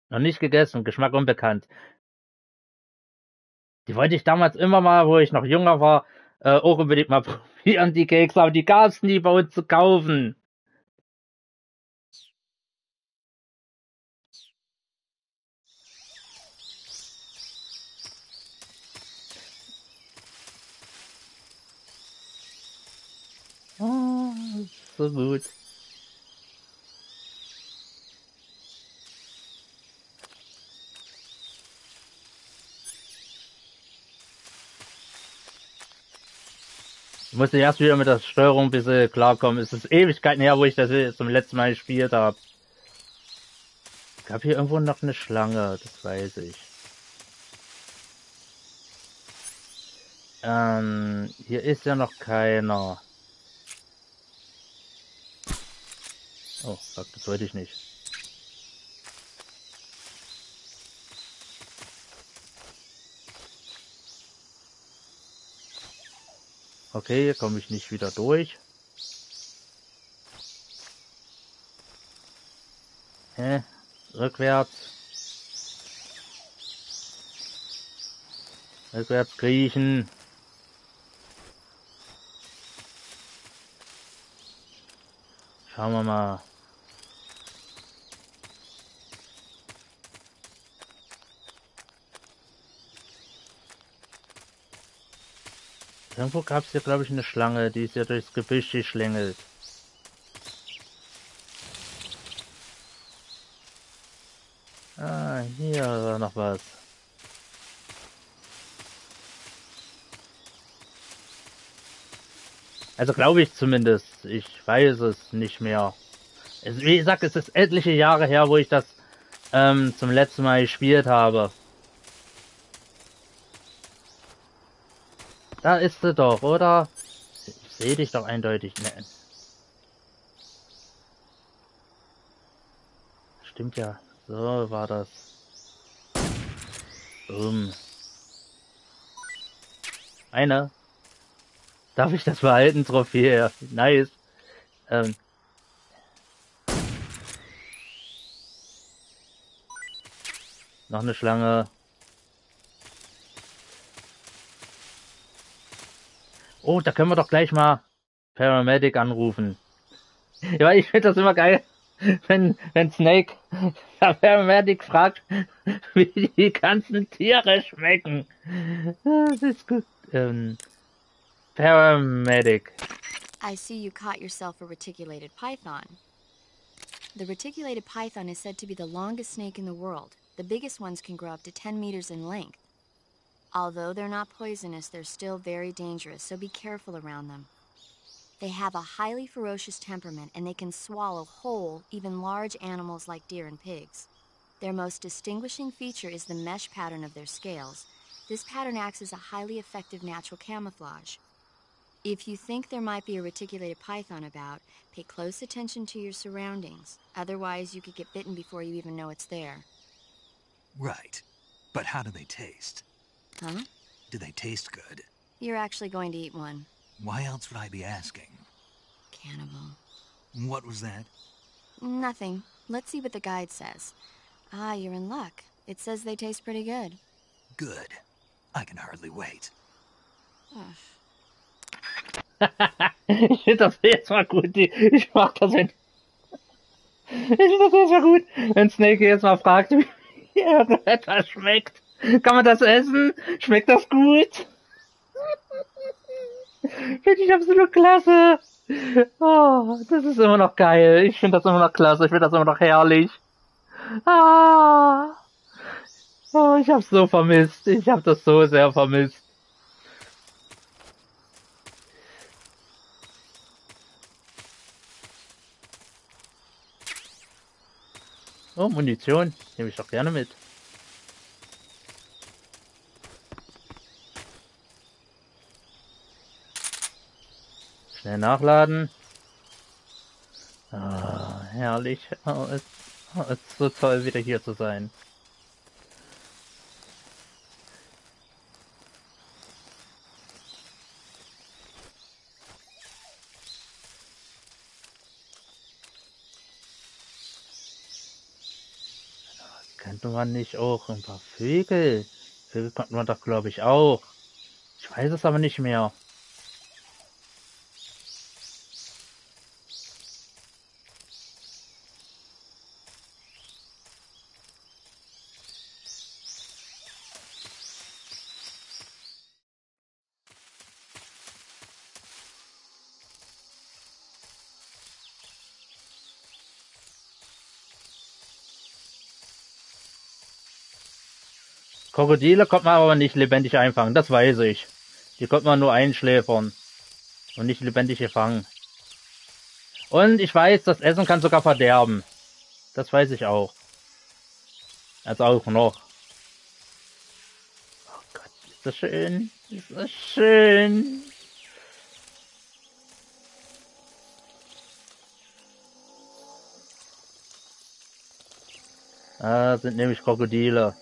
Noch nicht gegessen, Geschmack unbekannt. Die wollte ich damals immer mal, wo ich noch jünger war, auch unbedingt mal probieren, die Kekse, aber die gab es nie bei uns zu kaufen. Oh, so gut. Ich musste erst wieder mit der Steuerung ein bisschen klarkommen. Es ist Ewigkeiten her, wo ich das zum letzten Mal gespielt habe. Es gab hier irgendwo noch eine Schlange, das weiß ich. Hier ist ja noch keiner. Oh, fuck, das wollte ich nicht. Okay, hier komme ich nicht wieder durch. Rückwärts. Rückwärts kriechen. Schauen wir mal. Irgendwo gab es hier, glaube ich, eine Schlange, die ist ja durchs Gebüsch geschlängelt. Ah, hier war noch was. Also glaube ich zumindest. Ich weiß es nicht mehr. Wie gesagt, es ist etliche Jahre her, wo ich das zum letzten Mal gespielt habe. Da ist sie doch, oder? Ich sehe dich doch eindeutig. Nee. Stimmt ja. So war das. Boom. Eine. Darf ich das behalten, Trophäe? Nice. Noch eine Schlange. Oh, da können wir doch gleich mal Paramedic anrufen. Ja, ich finde das immer geil, wenn Snake Paramedic fragt, wie die ganzen Tiere schmecken. Das ist gut. Paramedic. I see you caught yourself a reticulated python. The reticulated python is said to be the longest snake in the world. The biggest ones can grow up to 10 meters in length. Although they're not poisonous, they're still very dangerous, so be careful around them. They have a highly ferocious temperament, and they can swallow whole, even large animals like deer and pigs. Their most distinguishing feature is the mesh pattern of their scales. This pattern acts as a highly effective natural camouflage. If you think there might be a reticulated python about, pay close attention to your surroundings. Otherwise, you could get bitten before you even know it's there. Right. But how do they taste? Huh? Do they taste good? You're actually going to eat one. Why else would I be asking? Cannibal. What was that? Nothing. Let's see what the guide says. Ah, you're in luck. It says they taste pretty good. Good. I can hardly wait. Ich finde das jetzt mal gut. Ich mach das, wenn. Ich finde das jetzt mal gut, wenn Snake jetzt mal fragt, wie etwas schmeckt. Kann man das essen? Schmeckt das gut? Finde ich absolut klasse. Oh, das ist immer noch geil. Ich finde das immer noch klasse. Ich finde das immer noch herrlich. Ah. Oh, ich hab's so vermisst. Ich hab das so sehr vermisst. Oh, Munition. Nehme ich doch gerne mit. Schnell nachladen. Ah, herrlich. Es ist so toll, wieder hier zu sein. Könnte man nicht auch ein paar Vögel? Vögel konnte man doch, glaube ich, auch. Ich weiß es aber nicht mehr. Krokodile konnte man aber nicht lebendig einfangen, das weiß ich. Die konnte man nur einschläfern und nicht lebendig gefangen. Und ich weiß, das Essen kann sogar verderben. Das weiß ich auch. Also auch noch. Oh Gott, ist das schön. Ist das schön. Ah, sind nämlich Krokodile.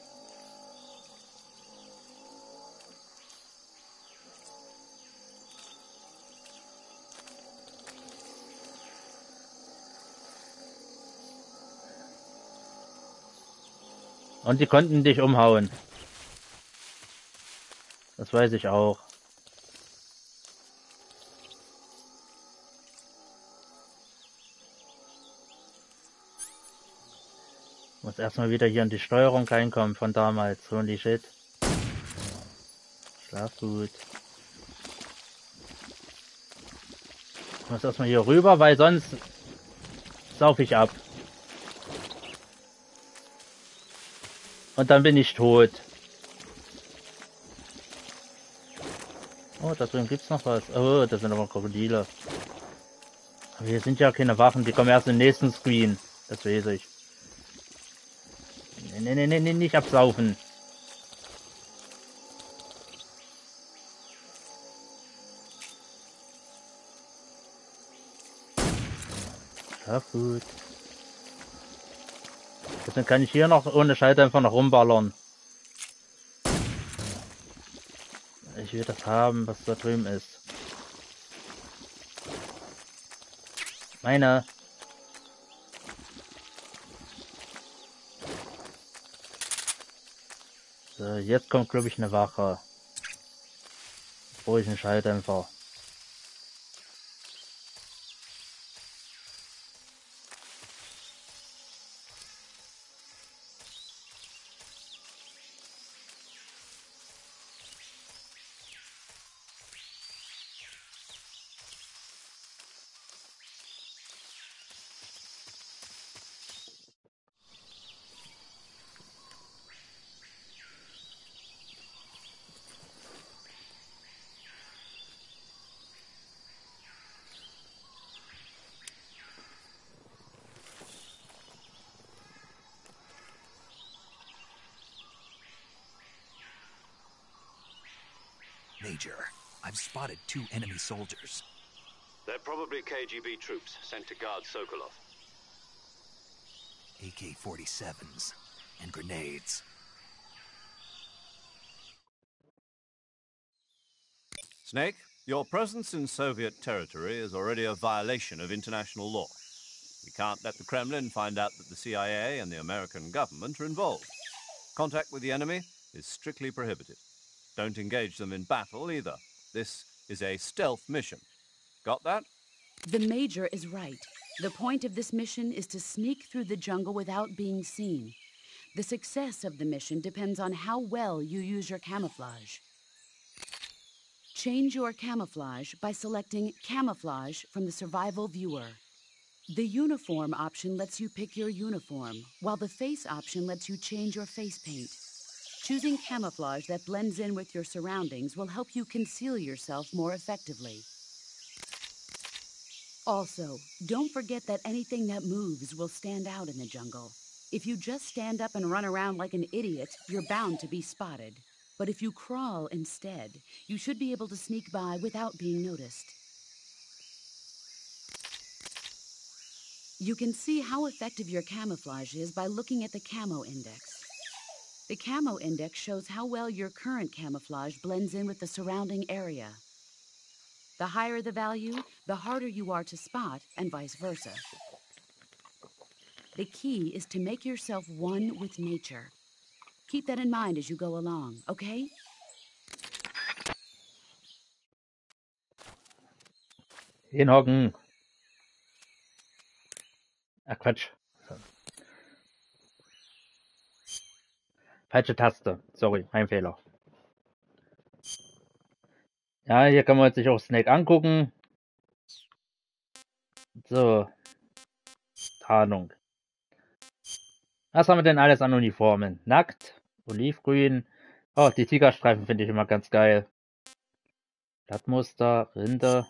Und die konnten dich umhauen. Das weiß ich auch. Muss erstmal wieder hier in die Steuerung reinkommen von damals. Holy shit. Schlaf gut. Muss erstmal hier rüber, weil sonst sauf ich ab. Und dann bin ich tot. Oh, da drüben gibt's noch was. Oh, das sind aber Krokodile. Aber hier sind ja keine Wachen, die kommen erst im nächsten Screen. Das weiß ich. Nee, nicht absaufen. Ja, gut. Deswegen kann ich hier noch ohne Schalter einfach noch rumballern. Ich will das haben, was da drüben ist. Meine. So, jetzt kommt, glaube ich, eine Wache. Brauche ich einen Schalldämpfer. Major, I've spotted 2 enemy soldiers. They're probably KGB troops sent to guard Sokolov. AK-47s and grenades. Snake, your presence in Soviet territory is already a violation of international law. We can't let the Kremlin find out that the CIA and the American government are involved. Contact with the enemy is strictly prohibited. Don't engage them in battle either. This is a stealth mission. Got that? The Major is right. The point of this mission is to sneak through the jungle without being seen. The success of the mission depends on how well you use your camouflage. Change your camouflage by selecting Camouflage from the Survival Viewer. The Uniform option lets you pick your uniform, while the Face option lets you change your face paint. Choosing camouflage that blends in with your surroundings will help you conceal yourself more effectively. Also, don't forget that anything that moves will stand out in the jungle. If you just stand up and run around like an idiot, you're bound to be spotted. But if you crawl instead, you should be able to sneak by without being noticed. You can see how effective your camouflage is by looking at the camo index. The camo index shows how well your current camouflage blends in with the surrounding area. The higher the value, the harder you are to spot, and vice versa. The key is to make yourself one with nature. Keep that in mind as you go along, okay? Hinhocken. Ach, Quatsch. Falsche Taste. Sorry, mein Fehler. Ja, hier kann man sich auch Snake angucken. So. Tarnung. Was haben wir denn alles an Uniformen? Nackt, olivgrün. Oh, die Tigerstreifen finde ich immer ganz geil. Blattmuster, Rinde.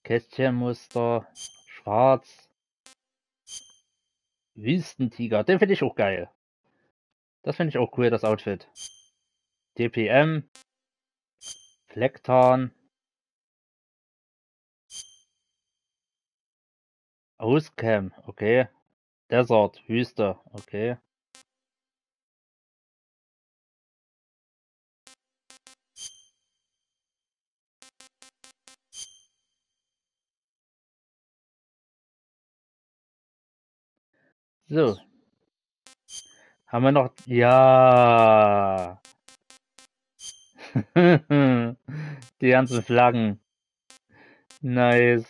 Kästchenmuster, schwarz. Wüstentiger, den finde ich auch geil. Das finde ich auch cool, das Outfit. DPM. Flecktarn. Auscam, okay. Desert, Wüste, okay. So. Haben wir noch... Ja. Die ganzen Flaggen. Nice.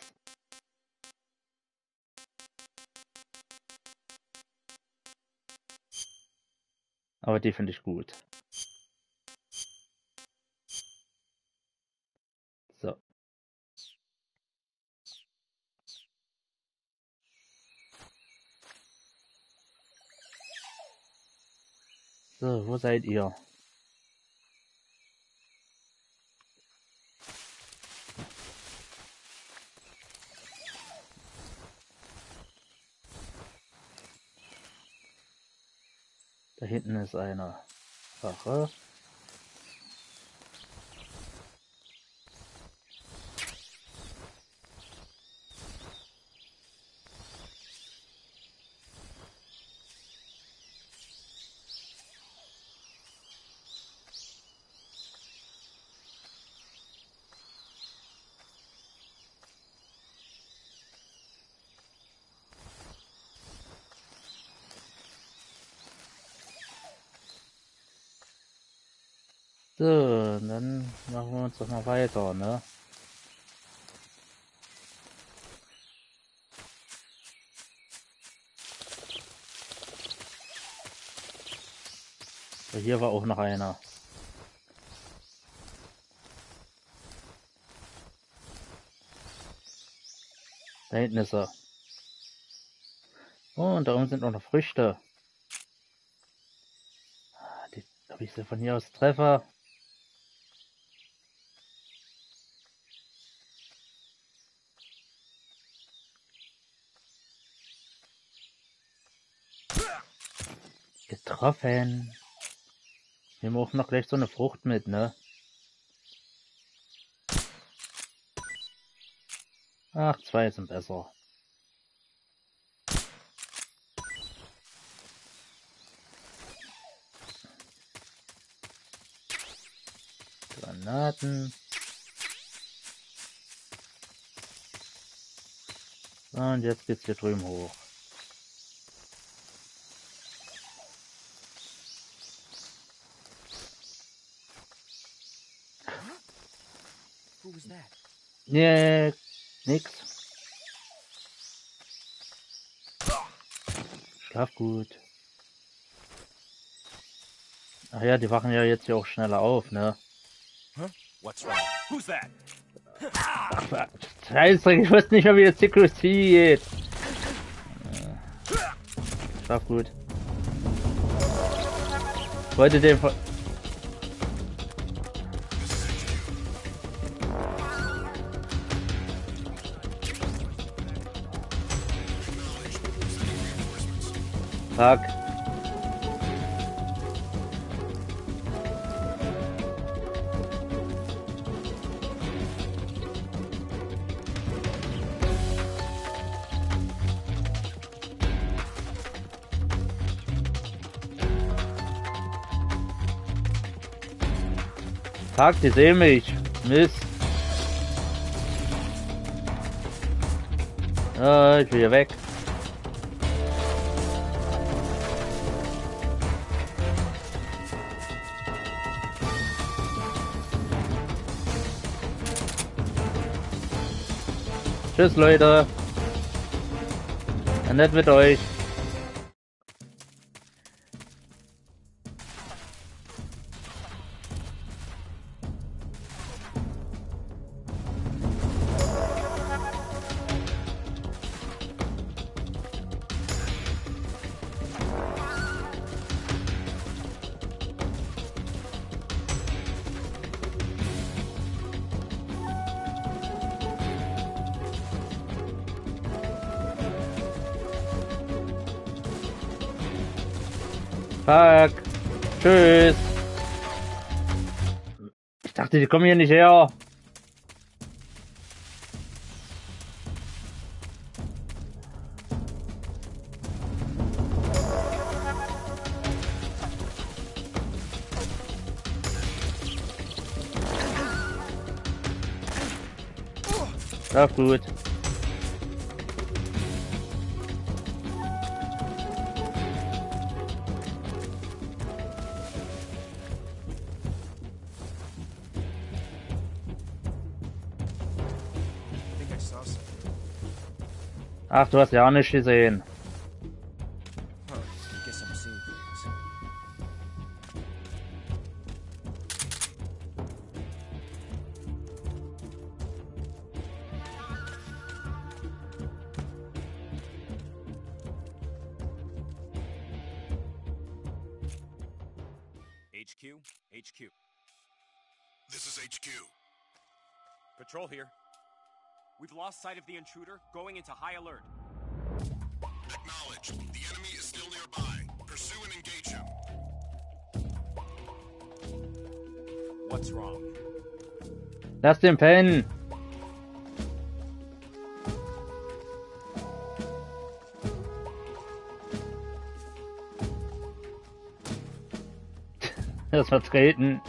Aber die finde ich gut. So. So, wo seid ihr? Da hinten ist einer. Wache. So, dann machen wir uns doch mal weiter, ne? So, hier war auch noch einer. Da hinten ist er. Oh, und da oben sind auch noch Früchte. Ob ich sie von hier aus treffe? Getroffen. Wir machen noch gleich so eine Frucht mit, ne? Ach, 2 sind besser. Granaten. Und jetzt geht's hier drüben hoch. Nee, nix. Schlaf gut. Ach ja, die wachen ja jetzt hier auch schneller auf, ne? Ach, Scheißdreck, ich wusste nicht mehr, wie der Zyklus geht. Schlaf gut. Ich wollte den... Fuck. Fuck, die sehen mich. Mist. Ich will hier weg. Tschüss, Leute. Nett mit euch. Fuck. Tschüss. Ich dachte, die kommen hier nicht her. Ja, gut. Ach, du hast ja auch nicht gesehen. HQ. This is HQ. Patrol here. We've lost sight of the intruder, going into high alert. Acknowledged. The enemy is still nearby. Pursue and engage him. What's wrong? Lass den pennen. Das vertreten.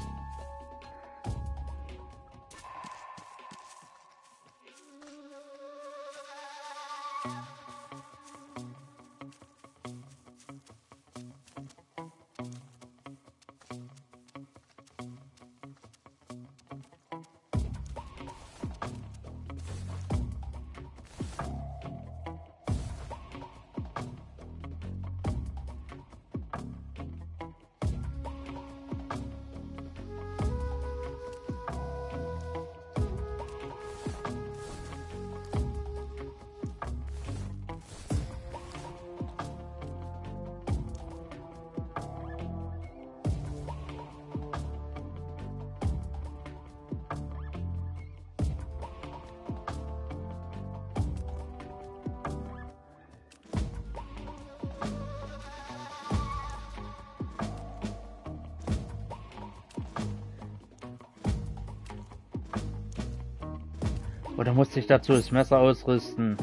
Oder musste ich dazu das Messer ausrüsten?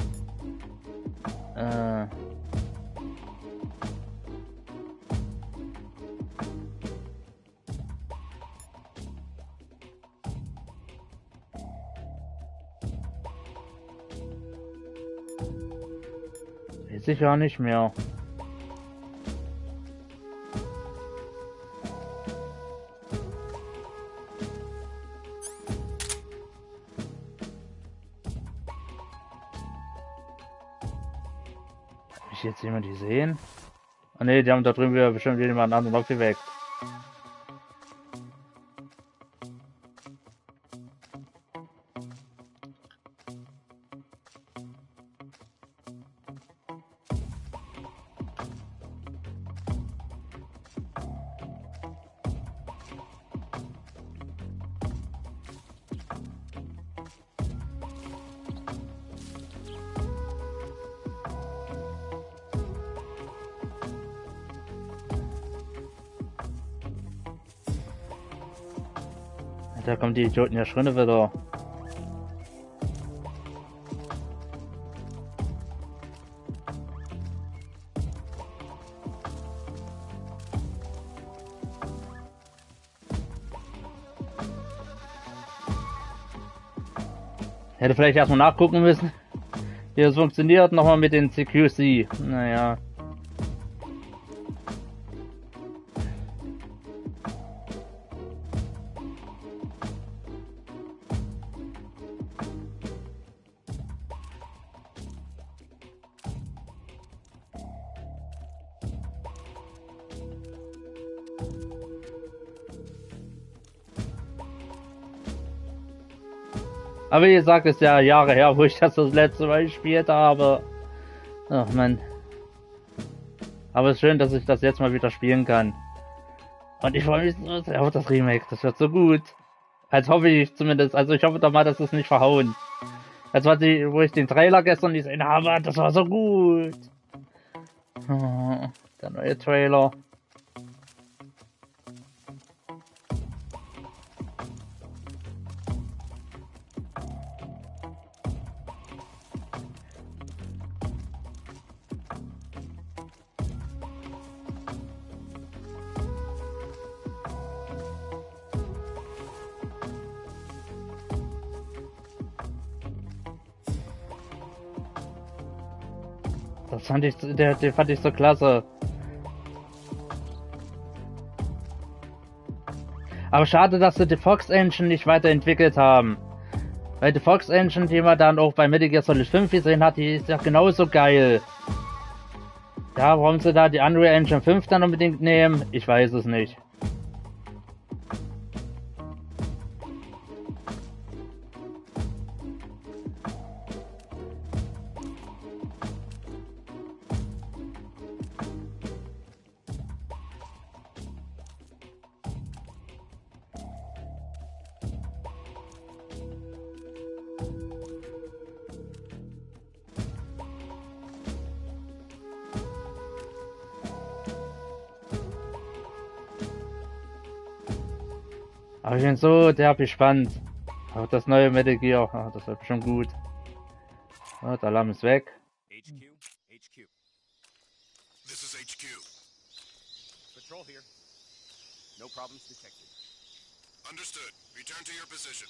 Weiß ich ja nicht mehr. Jetzt jemand die sehen? Ah ne, die haben da drüben wieder bestimmt jemand anderen aufgeweckt. Da kommen die Idioten ja schon wieder. Hätte vielleicht erstmal nachgucken müssen, wie das funktioniert, nochmal mit den CQC. Naja. Aber wie gesagt, ist ja Jahre her, wo ich das letzte Mal gespielt habe. Ach man. Aber es ist schön, dass ich das jetzt mal wieder spielen kann. Und ich freue mich so sehr auf das Remake. Das wird so gut. Als hoffe ich zumindest. Also ich hoffe doch mal, dass es nicht verhauen. Als wo ich den Trailer gestern gesehen habe, das war so gut. Oh, der neue Trailer. Das fand ich, den fand ich so klasse. Aber schade, dass sie die Fox Engine nicht weiterentwickelt haben. Weil die Fox Engine, die man dann auch bei Metal Gear Solid 5 gesehen hat, die ist ja genauso geil. Ja, warum sie da die Unreal Engine 5 dann unbedingt nehmen, ich weiß es nicht. Aber ich bin so derb gespannt. Auch das neue Metal Gear, oh, das wird schon gut. Oh, der Alarm ist weg. HQ. This is HQ. Patrol here. No problems detected. Understood. Return to your position.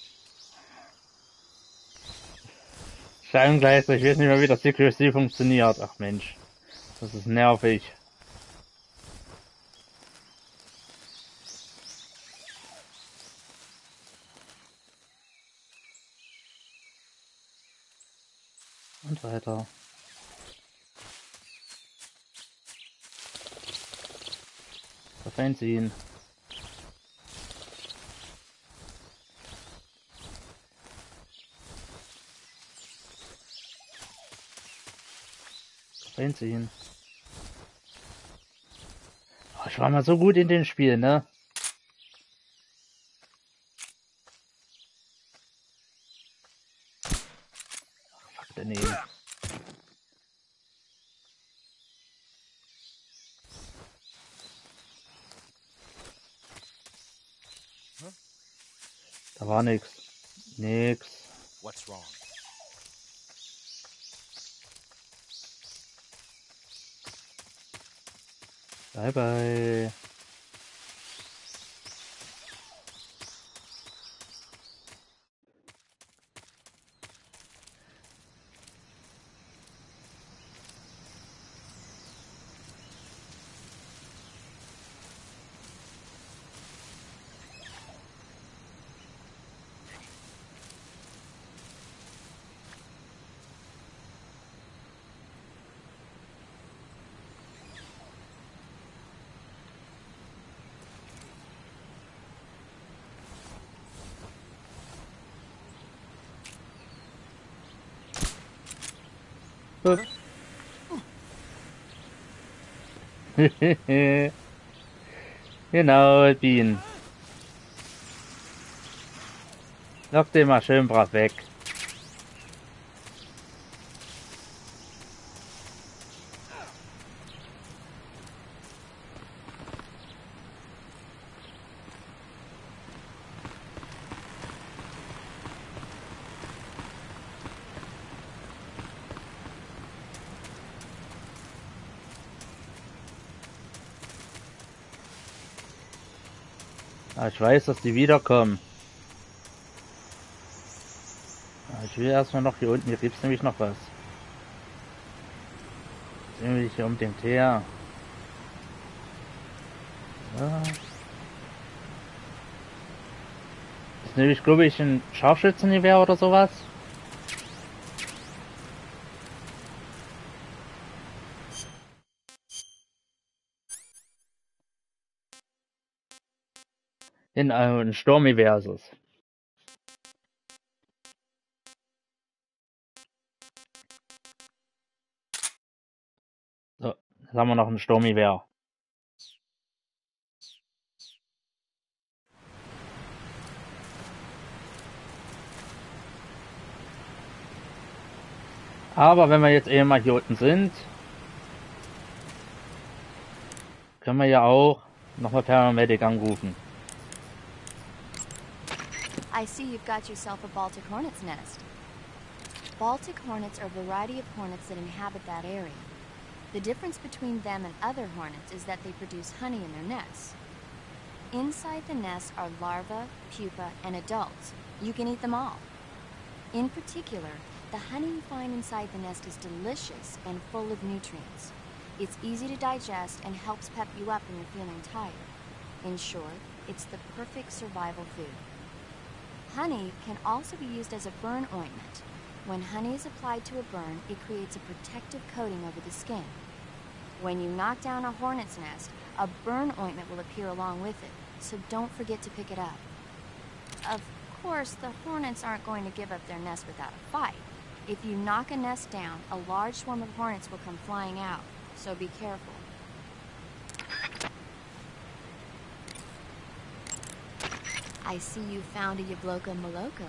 Scheibengleise, ich weiß nicht mehr, wie das CQC funktioniert. Ach Mensch, das ist nervig. Und weiter. Auf einziehen. Einziehen. Oh, ich war mal so gut in den Spielen, ne? Ach, fuck daneben. Da war nix. Nix. What's wrong? Bye bye. Genau, Bean. Lock den mal schön brav weg. Ah, ich weiß, dass die wiederkommen. Ah, ich Ich will erstmal noch hier unten, hier gibt's nämlich noch was. Nämlich hier unbedingt her. Ja. Das ist nämlich, glaube ich, ein Scharfschützengewehr oder sowas. Ein Sturmgewehr ist es. So, jetzt haben wir noch ein Sturmgewehr. Aber wenn wir jetzt eh mal hier unten sind, können wir ja auch nochmal Paramedic anrufen. I see you've got yourself a Baltic hornet's nest. Baltic hornets are a variety of hornets that inhabit that area. The difference between them and other hornets is that they produce honey in their nests. Inside the nests are larvae, pupa, and adults. You can eat them all. In particular, the honey you find inside the nest is delicious and full of nutrients. It's easy to digest and helps pep you up when you're feeling tired. In short, it's the perfect survival food. Honey can also be used as a burn ointment. When honey is applied to a burn, it creates a protective coating over the skin. When you knock down a hornet's nest, a burn ointment will appear along with it, so don't forget to pick it up. Of course, the hornets aren't going to give up their nest without a fight. If you knock a nest down, a large swarm of hornets will come flying out, so be careful. I see you found a Yabloko Moloko.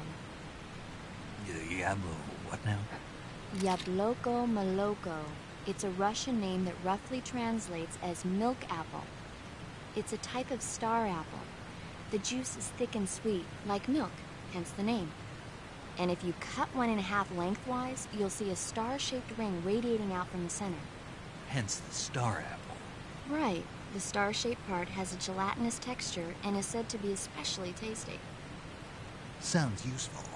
What now? Yabloko Moloko. It's a Russian name that roughly translates as milk apple. It's a type of star apple. The juice is thick and sweet, like milk, hence the name. And if you cut one in half lengthwise, you'll see a star-shaped ring radiating out from the center. Hence the star apple. Right. The star-shaped part has a gelatinous texture and is said to be especially tasty. Sounds useful.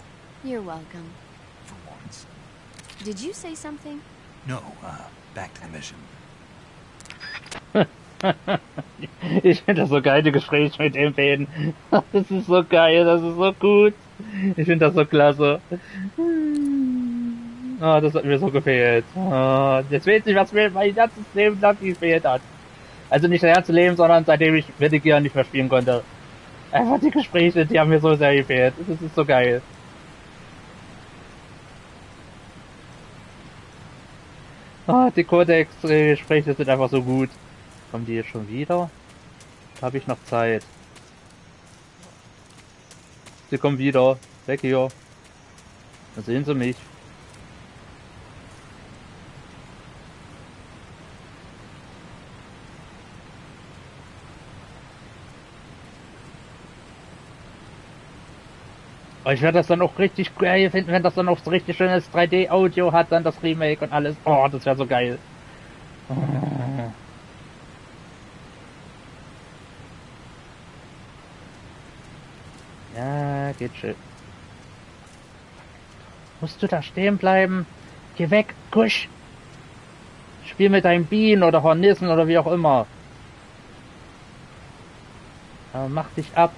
You're welcome. For once. Did you say something? No, back to the mission. Ich finde das so geil, die Gespräche mit den beiden. Das ist so geil, das ist so gut. Ich finde das so klasse. Oh, das hat mir so gefehlt. Oh, jetzt weiß ich, was mir mein ganzes Leben lang gefehlt hat. Also nicht das ganze Leben, sondern seitdem ich Metal Gear nicht mehr spielen konnte. Einfach die Gespräche, die haben mir so sehr gefehlt. Das ist so geil. Oh, die Codex-Gespräche sind einfach so gut. Kommen die jetzt schon wieder? Da habe ich noch Zeit. Sie kommen wieder. Weg hier. Da sehen sie mich. Aber ich werde das dann auch richtig geil finden, wenn das dann auch so richtig schönes 3D-Audio hat, dann das Remake und alles. Oh, das wäre so geil. Oh. Ja, geht schön. Musst du da stehen bleiben? Geh weg, Kusch! Spiel mit deinen Bienen oder Hornissen oder wie auch immer. Aber mach dich ab.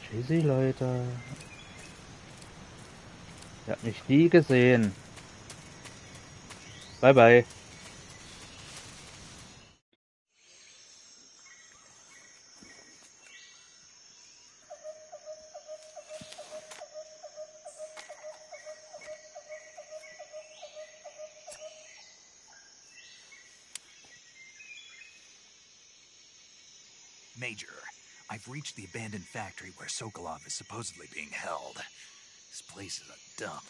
Tschüssi, Leute. Ihr habt mich nie gesehen. Bye, bye. Major, I've reached the abandoned factory where Sokolov is supposedly being held. This place is a dump.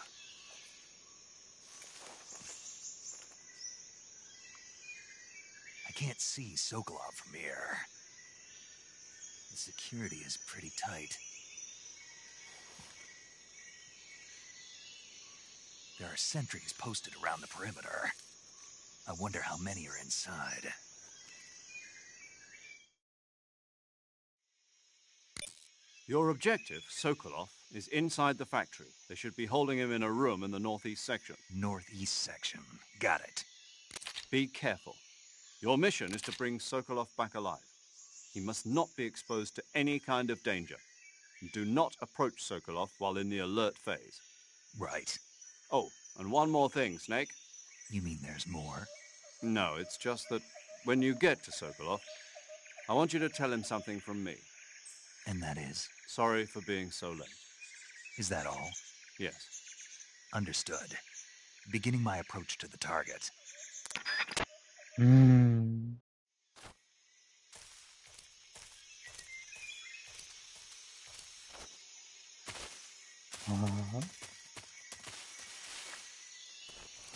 I can't see Sokolov from here. The security is pretty tight. There are sentries posted around the perimeter. I wonder how many are inside. Your objective, Sokolov, is inside the factory. They should be holding him in a room in the northeast section. Northeast section. Got it. Be careful. Your mission is to bring Sokolov back alive. He must not be exposed to any kind of danger. Do not approach Sokolov while in the alert phase. Right. Oh, and one more thing, Snake. You mean there's more? No, it's just that when you get to Sokolov, I want you to tell him something from me. And that is? Sorry for being so late. Is that all? Yes. Understood. Beginning my approach to the target.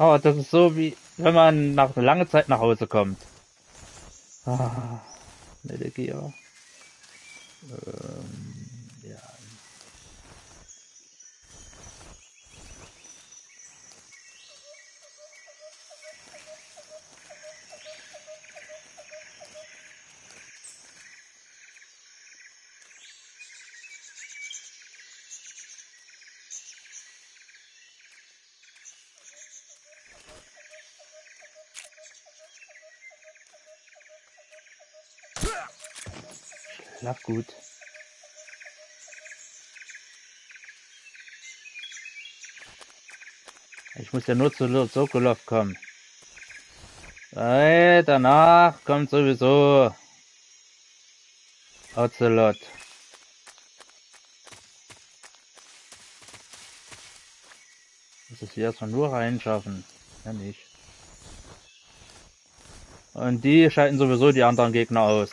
Oh, das ist so wie, wenn man nach einer langen Zeit nach Hause kommt. Ah, Metal Gear. Ja. Schlaf gut. Ich muss ja nur zu Sokolov kommen. Danach kommt sowieso Ocelot. Muss es hier erstmal nur reinschaffen. Ja nicht. Und die schalten sowieso die anderen Gegner aus.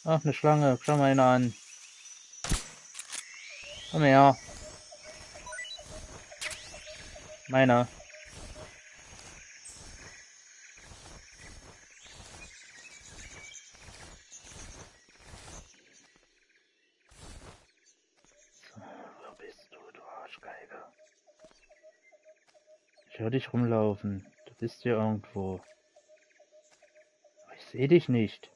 Ach, eine Schlange. Schau mal eine an. Komm her. Meiner. So, wo bist du, du Arschgeige? Ich höre dich rumlaufen. Du bist hier irgendwo. Aber ich sehe dich nicht.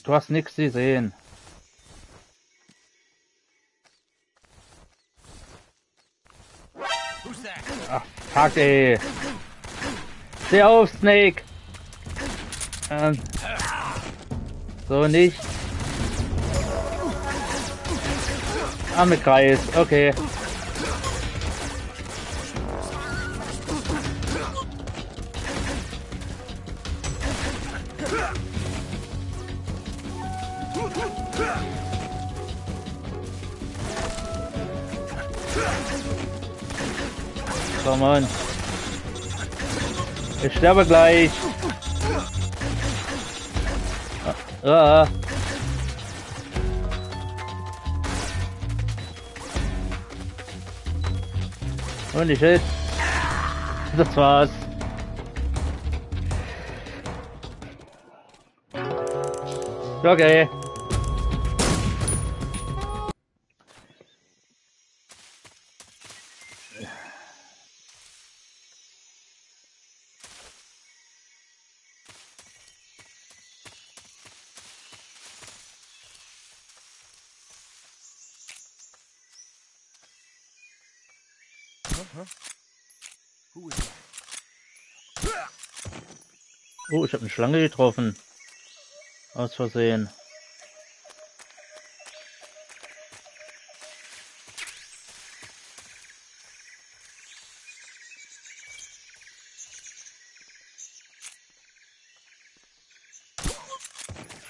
Du hast nichts gesehen. Ach, fuck, ey. Steh auf, Snake. So nicht. Arme Kreis, okay. Komm on. Ich sterbe gleich. Ah. Und ich Shit. Das war's. Okay. Oh, ich habe eine Schlange getroffen. Aus Versehen.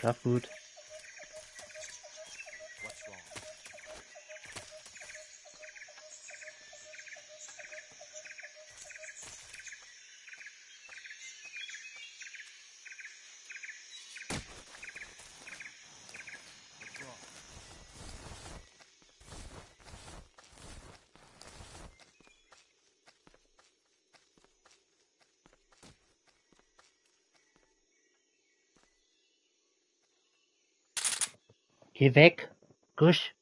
Schlaf gut. Geh weg. Gusch.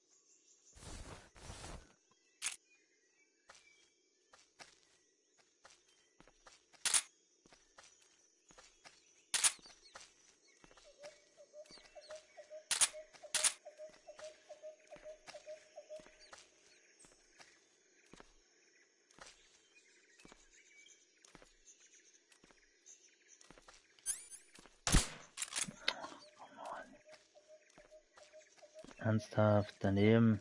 Ernsthaft, daneben.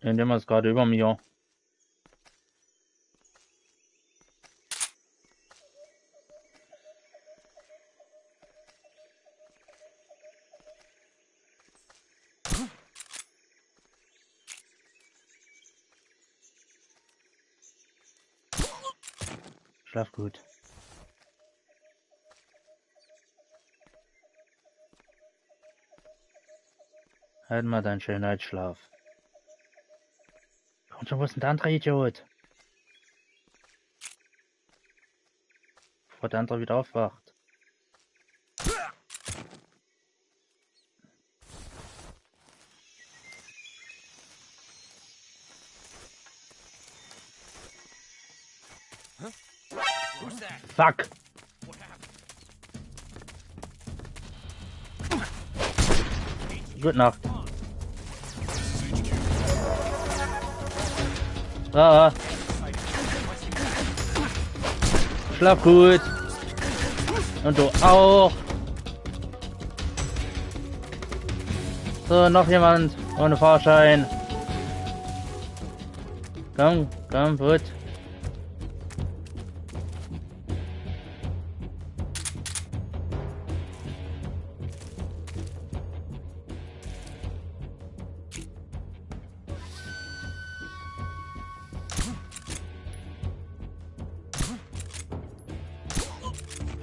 Irgendjemand ist gerade über mir. Schlaf gut. Halt mal deinen Schönheitsschlaf. Komm schon, wo ist denn der andere Idiot? Bevor der andere wieder aufwacht. Fuck! Gute Nacht. Ah. Schlaf gut. Und du auch. So, noch jemand ohne Fahrschein. Komm, komm, gut.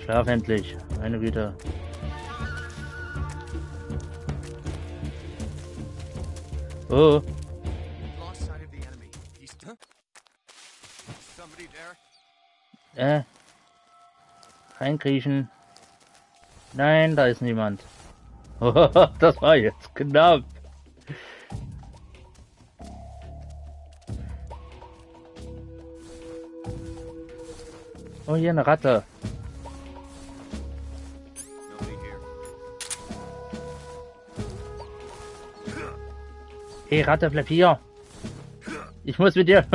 Schlaf endlich, meine Güte. Oh. Reinkriechen. Nein, da ist niemand. Das war jetzt knapp. Oh, hier eine Ratte. Hey Ratte, bleib hier. Ich muss mit dir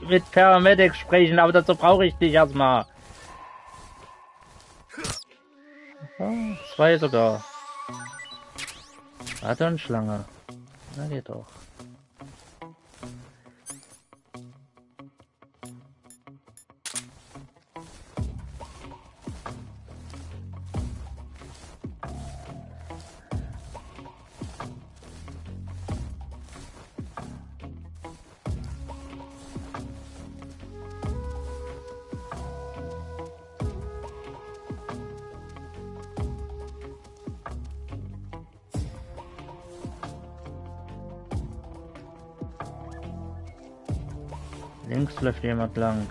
mit Paramedic sprechen, aber dazu brauche ich dich erstmal. Oh, 2 sogar. Ratte und Schlange. Na geht doch. Links läuft jemand lang.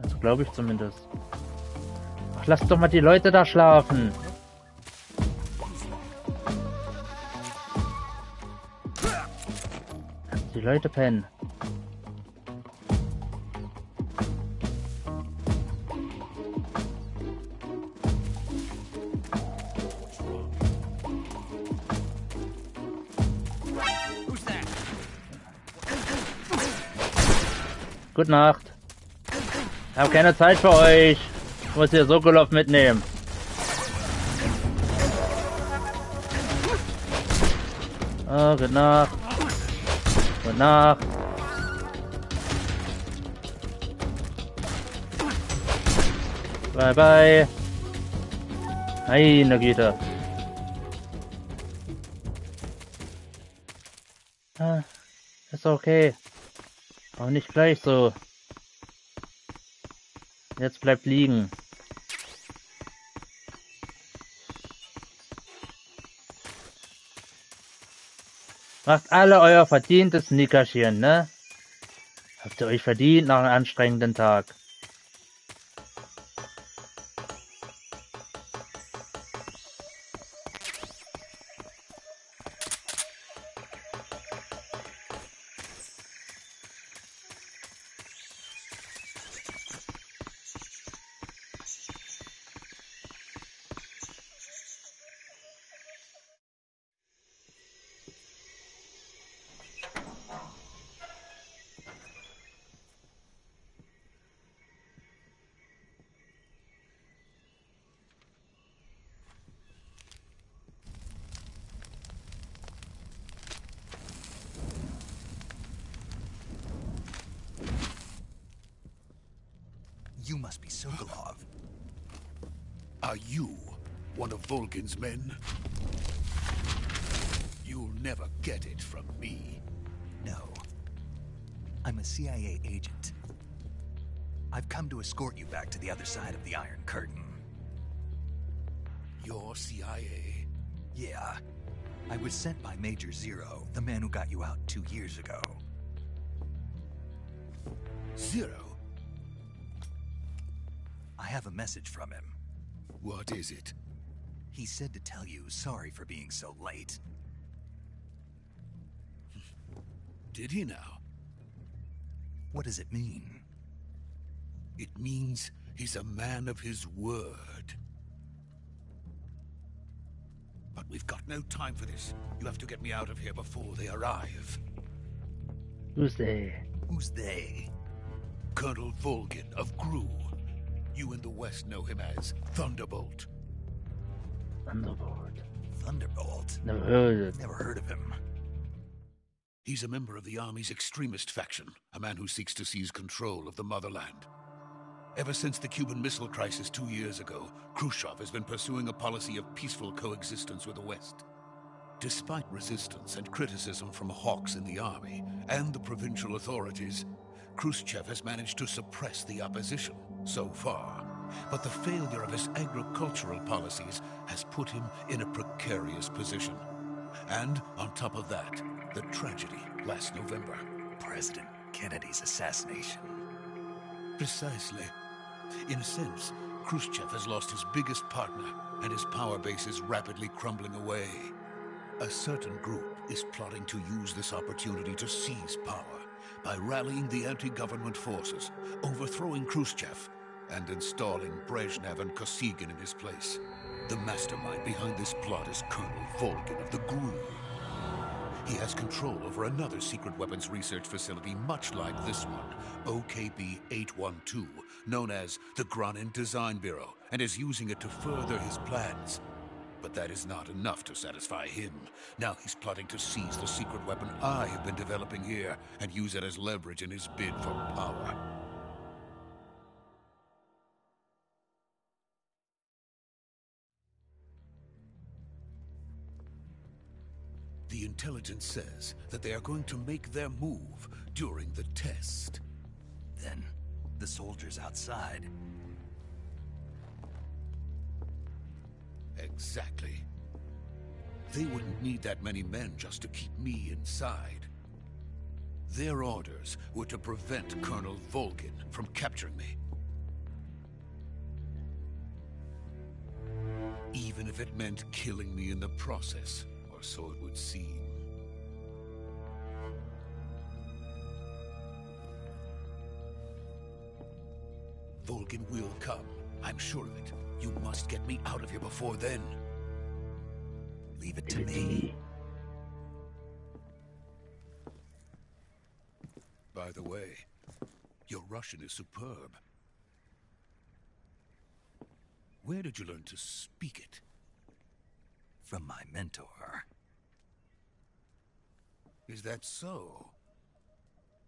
Also glaube ich zumindest. Ach, lass doch mal die Leute da schlafen. Lass die Leute pennen. Gute Nacht. Ich habe keine Zeit für euch. Ich muss hier Sokolov mitnehmen. Oh, gute Nacht. Gute Nacht. Bye bye. Meine Güte. Ah, ist okay. Auch nicht gleich so. Jetzt bleibt liegen. Macht alle euer verdientes Nickerchen, ne? Habt ihr euch verdient nach einem anstrengenden Tag. You must be Sokolov. Are you one of Volgin's men? You'll never get it from me. No. I'm a CIA agent. I've come to escort you back to the other side of the Iron Curtain. You're CIA? Yeah. I was sent by Major Zero, the man who got you out 2 years ago. Zero? I have a message from him. What is it? He said to tell you sorry for being so late. Did he now? What does it mean? It means he's a man of his word. But we've got no time for this. You have to get me out of here before they arrive. Who's they? Who's they? Colonel Volgin of GRU. You in the West know him as Thunderbolt. Thunderbolt. Thunderbolt? Never heard of it. Never heard of him. He's a member of the Army's extremist faction, a man who seeks to seize control of the motherland. Ever since the Cuban Missile Crisis 2 years ago, Khrushchev has been pursuing a policy of peaceful coexistence with the West. Despite resistance and criticism from hawks in the army and the provincial authorities, Khrushchev has managed to suppress the opposition so far. But the failure of his agricultural policies has put him in a precarious position. And on top of that, the tragedy last November. President Kennedy's assassination. Precisely. In a sense, Khrushchev has lost his biggest partner, and his power base is rapidly crumbling away. A certain group is plotting to use this opportunity to seize power by rallying the anti-government forces, overthrowing Khrushchev, and installing Brezhnev and Kosygin in his place. The mastermind behind this plot is Colonel Volgin of the GRU. He has control over another secret weapons research facility much like this one, OKB-812, known as the Granin Design Bureau, and is using it to further his plans. But that is not enough to satisfy him. Now he's plotting to seize the secret weapon I have been developing here and use it as leverage in his bid for power. The intelligence says that they are going to make their move during the test. Then, the soldiers outside. Exactly. They wouldn't need that many men just to keep me inside. Their orders were to prevent Colonel Volgin from capturing me. Even if it meant killing me in the process, or so it would seem. Volgin will come. I'm sure of it. You must get me out of here before then. Leave it to me. By the way, your Russian is superb. Where did you learn to speak it? From my mentor. Is that so?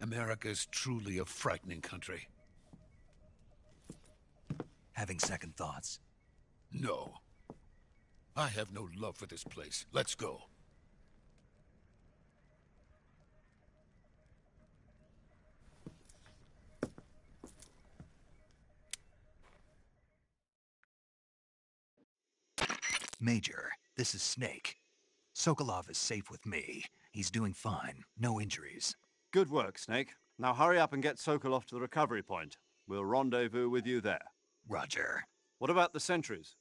America is truly a frightening country. Having second thoughts? No. I have no love for this place. Let's go. Major, this is Snake. Sokolov is safe with me. He's doing fine. No injuries. Good work, Snake. Now hurry up and get Sokolov to the recovery point. We'll rendezvous with you there. Roger. What about the sentries?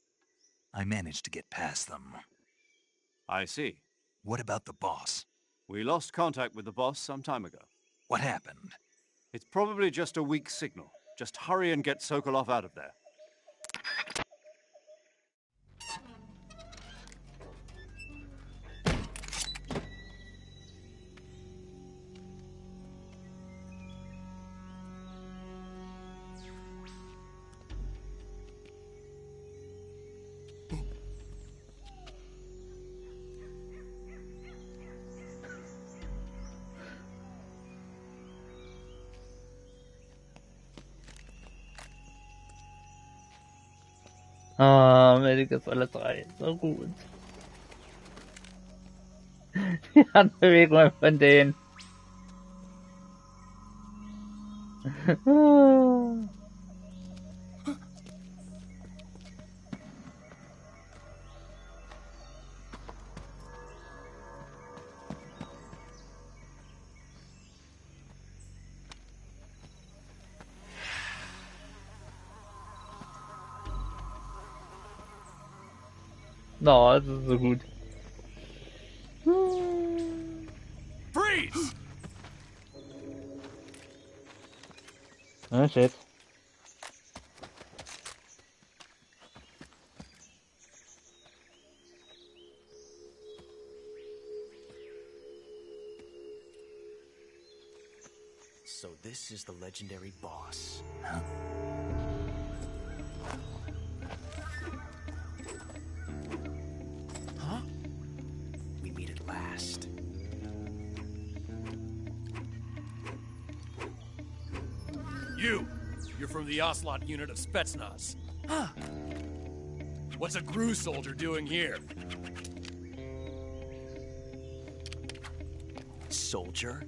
I managed to get past them. I see. What about the boss? We lost contact with the boss some time ago. What happened? It's probably just a weak signal. Just hurry and get Sokolov out of there. Medic ist alle drei. So gut. Die Handbewegungen von denen. No, das ist so gut. Freeze! Oh shit. So this is the legendary boss. Huh? Huh? We meet at last. You're from the Ocelot unit of Spetsnaz. Huh. What's a GRU soldier doing here? Soldier?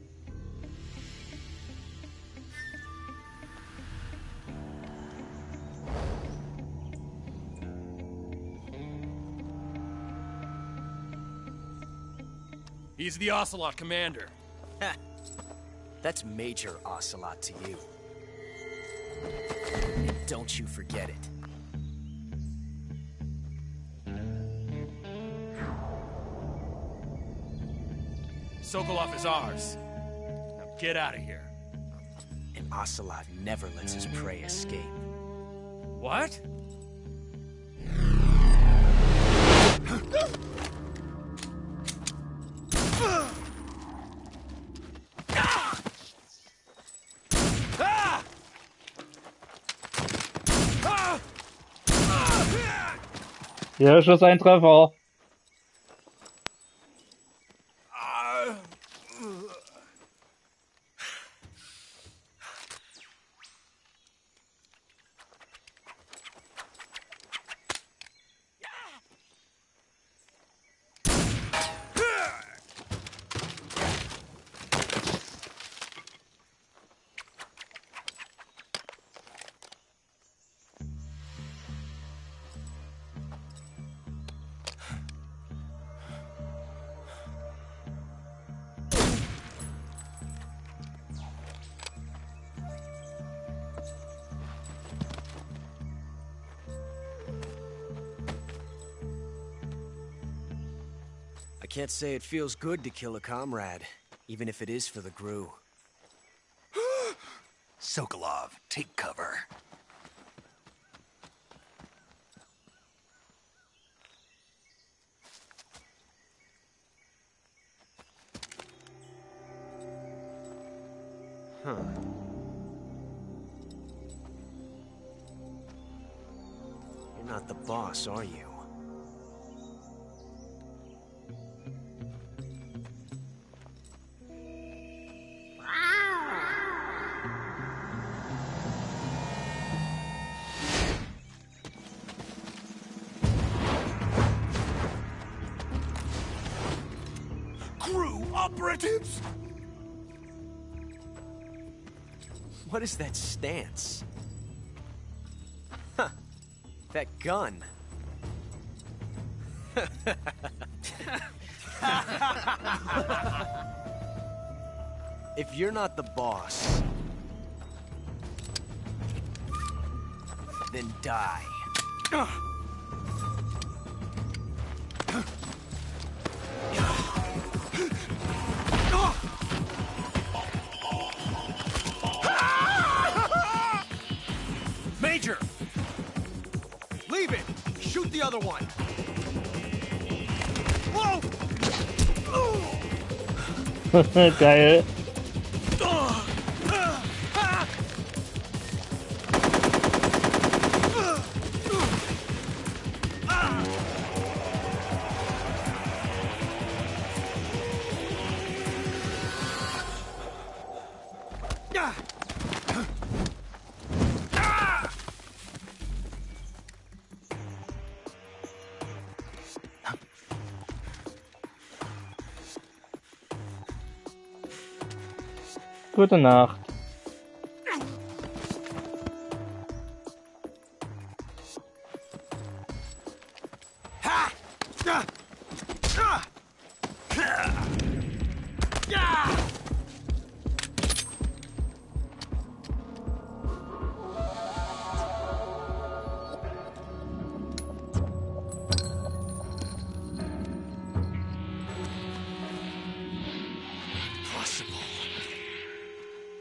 He's the Ocelot commander. Ha! That's Major Ocelot to you. And don't you forget it. Sokolov is ours. Now get out of here. And Ocelot never lets his prey escape. What? Hier ist schon ein Treffer. I can't say it feels good to kill a comrade, even if it is for the GRU. Sokolov, take cover. Huh. You're not the boss, are you? operatives! What is that stance? Huh. That gun. If you're not the boss, then die. Major! Leave it! Shoot the other one! Whoa! Geil. Gute Nacht.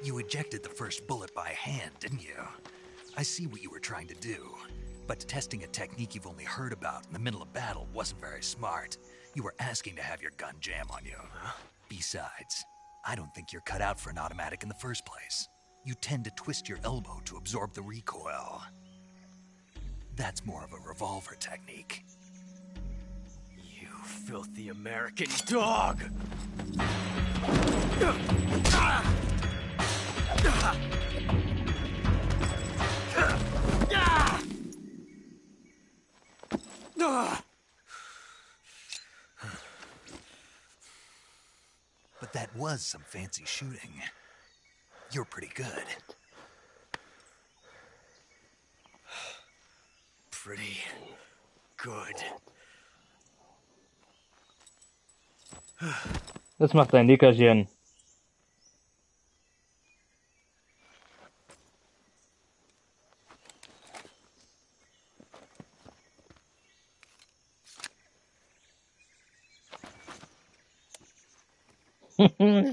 You ejected the first bullet by hand, didn't you? I see what you were trying to do, but testing a technique you've only heard about in the middle of battle wasn't very smart. You were asking to have your gun jam on you. Besides, I don't think you're cut out for an automatic in the first place. You tend to twist your elbow to absorb the recoil. That's more of a revolver technique. You filthy American dog! But that was some fancy shooting. You're pretty good. Pretty good. Das macht ein Nickerchen.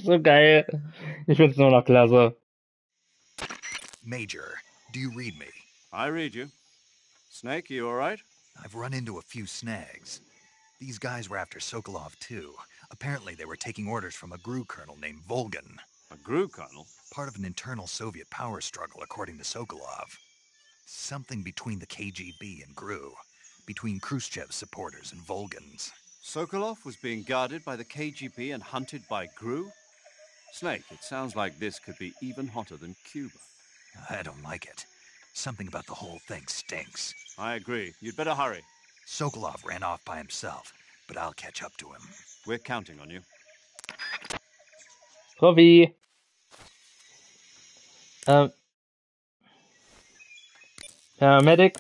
So geil. Ich find's nur noch klasse. Major, do you read me? I read you. Snake, you all right? I've run into a few snags. These guys were after Sokolov too. Apparently they were taking orders from a GRU colonel named Volgan. A GRU colonel? Part of an internal Soviet power struggle, according to Sokolov. Something between the KGB and GRU. Between Khrushchev's supporters and Volgan's. Sokolov was being guarded by the KGB and hunted by GRU? Snake, it sounds like this could be even hotter than Cuba. I don't like it. Something about the whole thing stinks. I agree. You'd better hurry. Sokolov ran off by himself, but I'll catch up to him. We're counting on you. Robbie. Medic.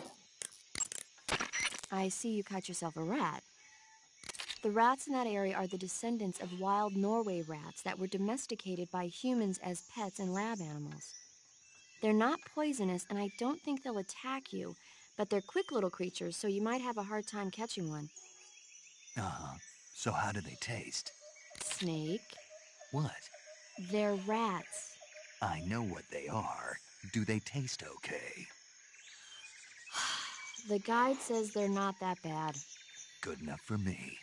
I see you caught yourself a rat. The rats in that area are the descendants of wild Norway rats that were domesticated by humans as pets and lab animals. They're not poisonous, and I don't think they'll attack you, but they're quick little creatures, so you might have a hard time catching one. Uh-huh. So how do they taste? Snake? What? They're rats. I know what they are. Do they taste okay? The guide says they're not that bad. Good enough for me.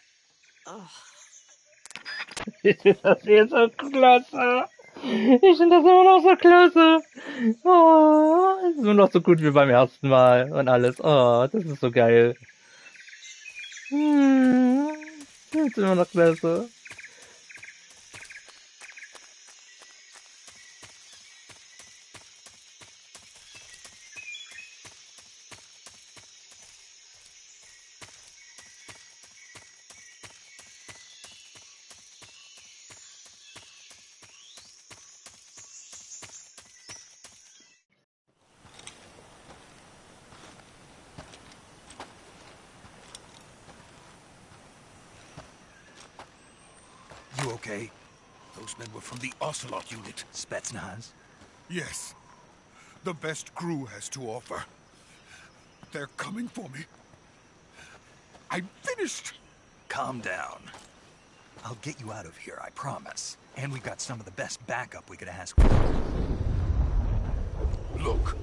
Ugh. Ich finde das hier so klasse. Ich finde das immer noch so klasse. Oh, ist nur noch so gut wie beim ersten Mal und alles. Oh, das ist so geil. Das ist immer noch klasse. okay? Those men were from the Ocelot unit. Spetsnaz? Yes. The best crew has to offer. They're coming for me. I'm finished! Calm down. I'll get you out of here, I promise. And we've got some of the best backup we could ask for. Look.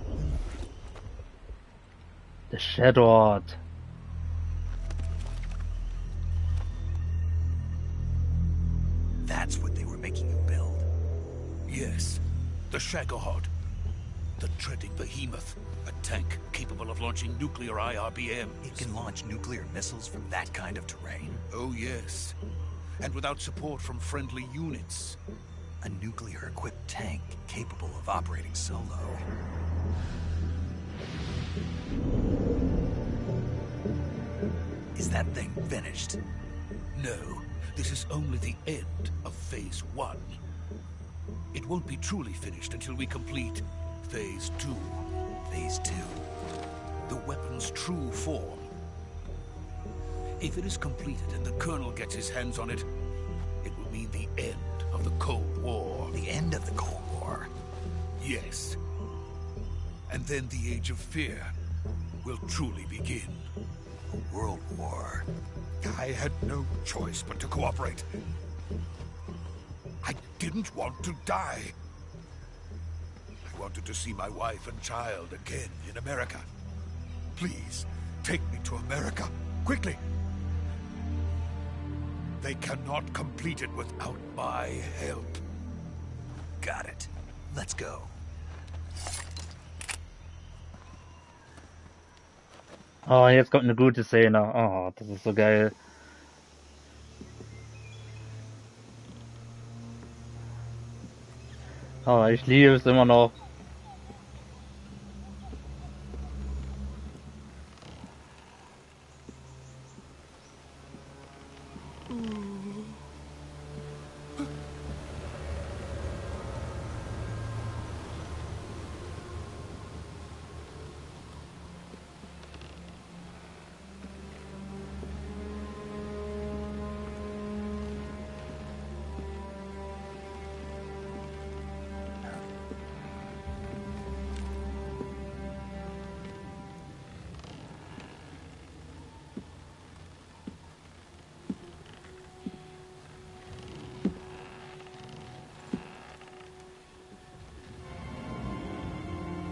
The Shadow. That's what they were making you build. Yes. The Shagohod. The treading behemoth. A tank capable of launching nuclear IRBMs. It can launch nuclear missiles from that kind of terrain? Oh, yes. And without support from friendly units. A nuclear-equipped tank capable of operating solo. Is that thing finished? No. This is only the end of Phase 1. It won't be truly finished until we complete Phase 2. Phase 2? The weapon's true form. If it is completed and the Colonel gets his hands on it, it will mean the end of the Cold War. The end of the Cold War? Yes. And then the Age of Fear will truly begin. A world war. I had no choice but to cooperate. I didn't want to die. I wanted to see my wife and child again in America. Please, take me to America, quickly. They cannot complete it without my help. Got it. Let's go. Oh, jetzt kommt eine gute Szene. Oh, das ist so geil. Oh, ich liebe es immer noch.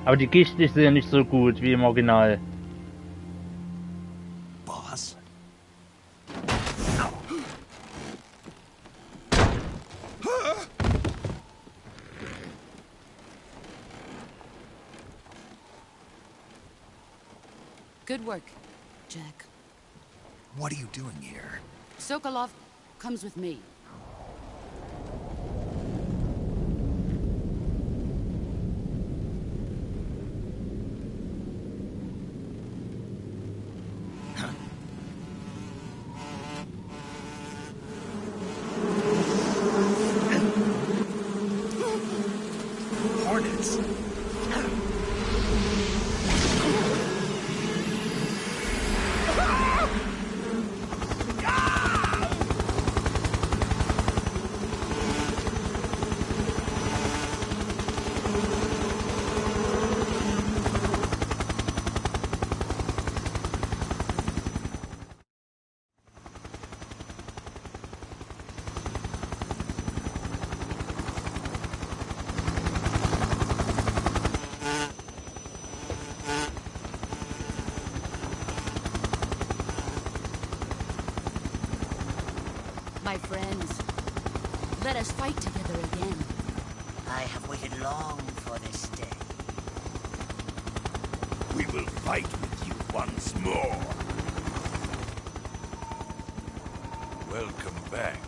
Aber die Geschichte ist ja nicht so gut wie im Original. Boss? Good work, Jack. What are you doing here? Sokolov comes with me. Hornets? My friends, let us fight together again. I have waited long for this day. We will fight with you once more. Welcome back,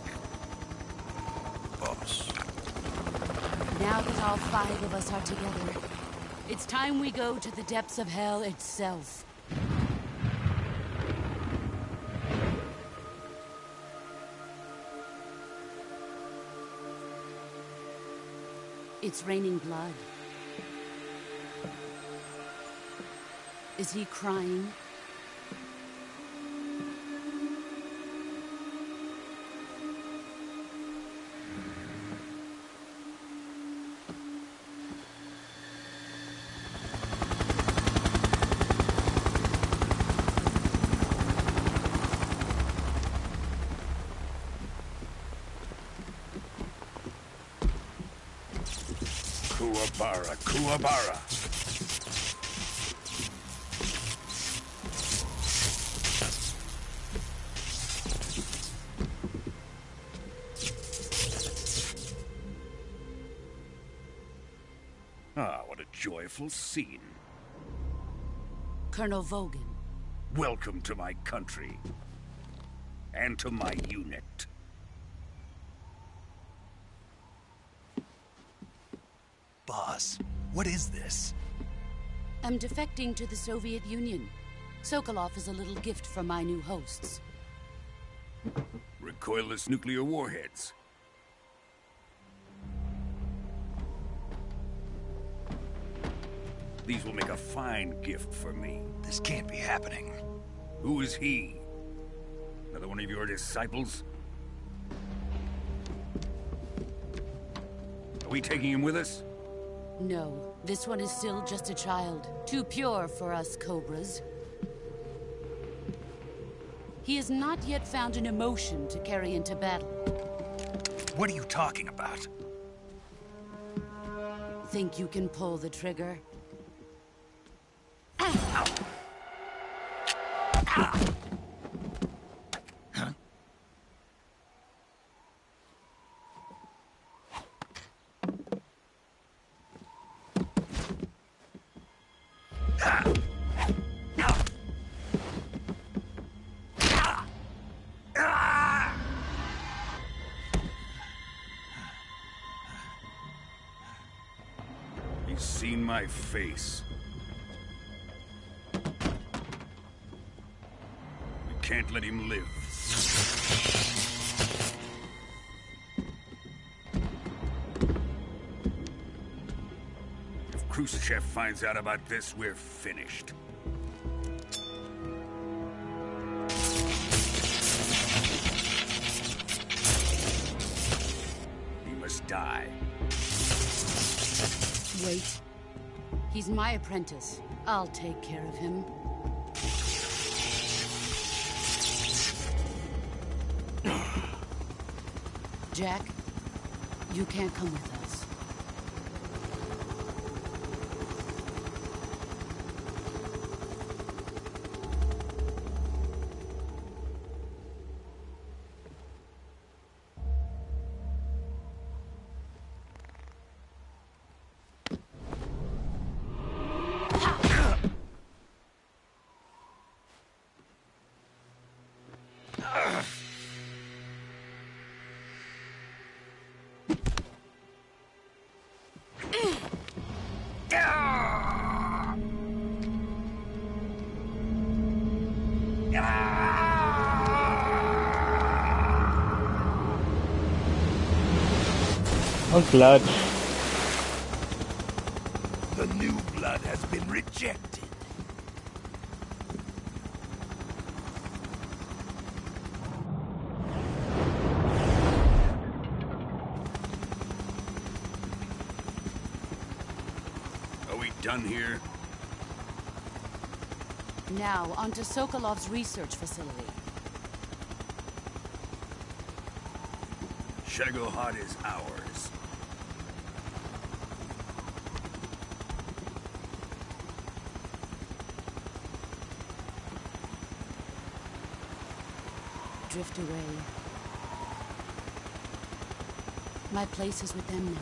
boss. Now that all 5 of us are together, it's time we go to the depths of hell itself. It's raining blood. Is he crying? Kuwabara, Kuwabara. Ah, what a joyful scene. Colonel Vogan. Welcome to my country. And to my unit. Boss, what is this? I'm defecting to the Soviet Union. Sokolov is a little gift from my new hosts. Recoilless nuclear warheads. These will make a fine gift for me. This can't be happening. Who is he? Another one of your disciples? Are we taking him with us? No, this one is still just a child. Too pure for us Cobras. He has not yet found an emotion to carry into battle. What are you talking about? Think you can pull the trigger? He's seen my face. We can't let him live. If Khrushchev finds out about this, we're finished. He must die. Wait. He's my apprentice. I'll take care of him. Jack, you can't come with us. Und Klatsch. The new blood has been rejected. Are we done here? Now, onto Sokolov's research facility. Shagohod is ours. Drift away. My place is with them now.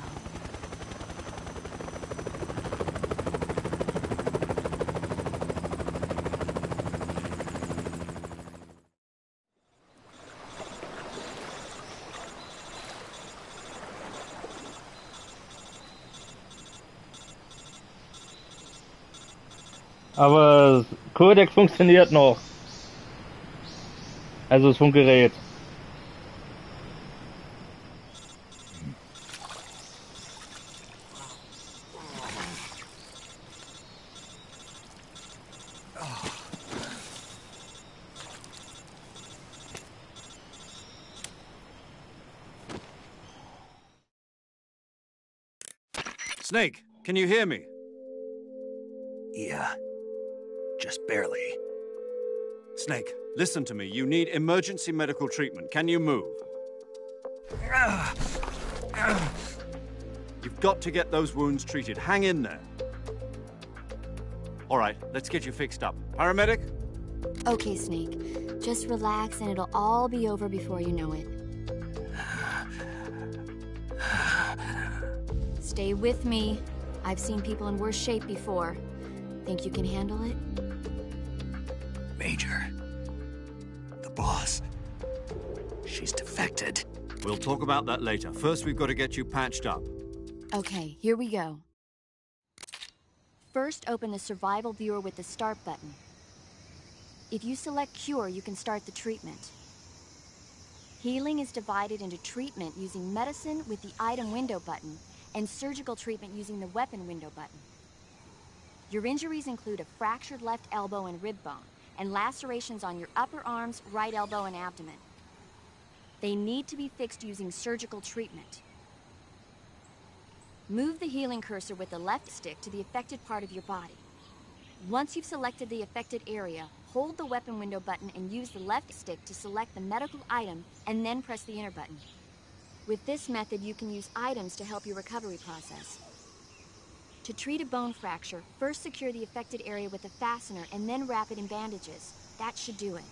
Aber Codec funktioniert noch. Also das Funkgerät. Snake, can you hear me? Yeah. Just barely. Snake, listen to me. You need emergency medical treatment. Can you move? You've got to get those wounds treated. Hang in there. All right, let's get you fixed up. Paramedic? Okay, Snake. Just relax and it'll all be over before you know it. Stay with me. I've seen people in worse shape before. Think you can handle it? Major. The boss. She's defected. We'll talk about that later. First, we've got to get you patched up. Okay, here we go. First, open the survival viewer with the start button. If you select cure, you can start the treatment. Healing is divided into treatment using medicine with the item window button and surgical treatment using the weapon window button. Your injuries include a fractured left elbow and rib bone, and lacerations on your upper arms, right elbow, and abdomen. They need to be fixed using surgical treatment. Move the healing cursor with the left stick to the affected part of your body. Once you've selected the affected area, hold the weapon window button and use the left stick to select the medical item, and then press the enter button. With this method, you can use items to help your recovery process. To treat a bone fracture, first secure the affected area with a fastener and then wrap it in bandages. That should do it.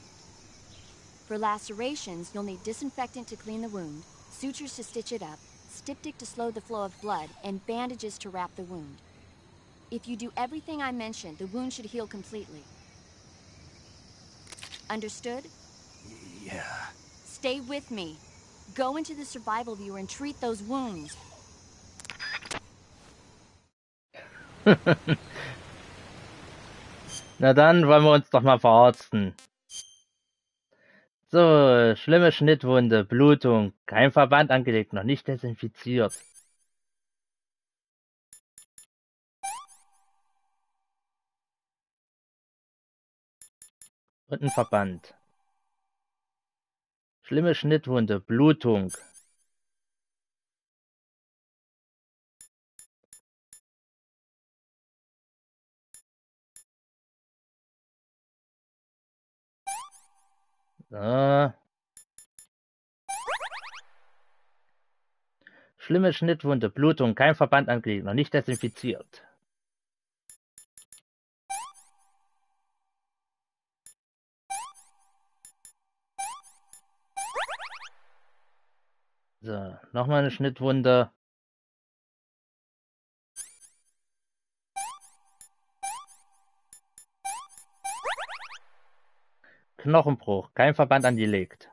For lacerations, you'll need disinfectant to clean the wound, sutures to stitch it up, styptic to slow the flow of blood, and bandages to wrap the wound. If you do everything I mentioned, the wound should heal completely. Understood? Yeah. Stay with me. Go into the survival viewer and treat those wounds. Na dann wollen wir uns doch mal verarzten. So, schlimme Schnittwunde, Blutung, kein Verband angelegt, noch nicht desinfiziert. Und ein Verband. Schlimme Schnittwunde, Blutung. So. Schlimme Schnittwunde, Blutung, kein Verband angelegt, noch nicht desinfiziert. So, nochmal eine Schnittwunde. Knochenbruch, kein Verband angelegt.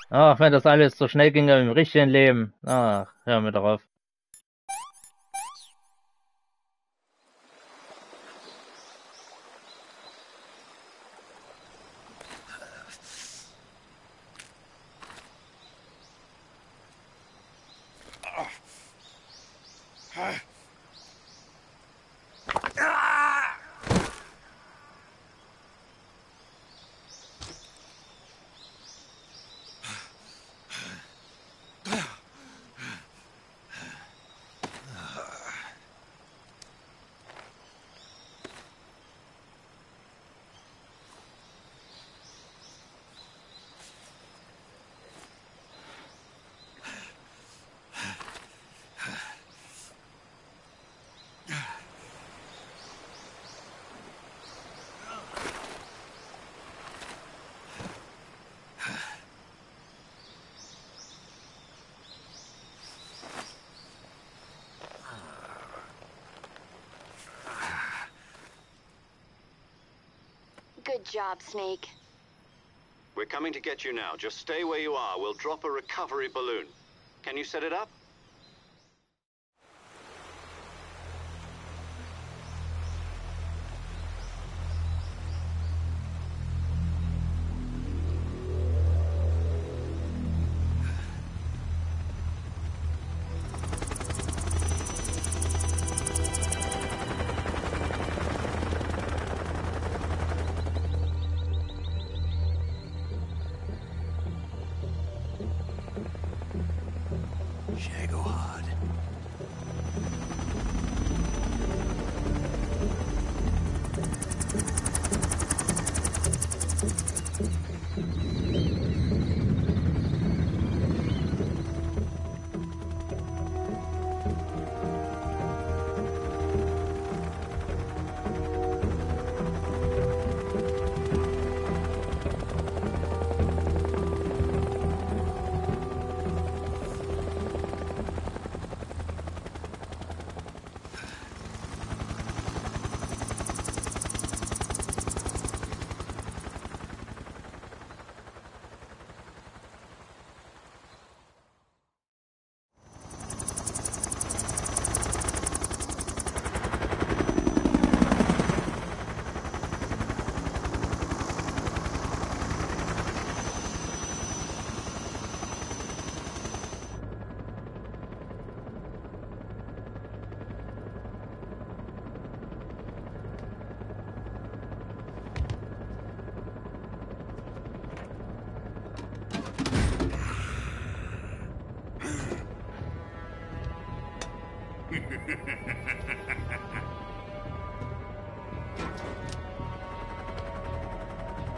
Ach, wenn das alles so schnell ginge im richtigen Leben. Ach, hör mir drauf. Good job, Snake. We're coming to get you now. Just stay where you are. We'll drop a recovery balloon. Can you set it up? Shame.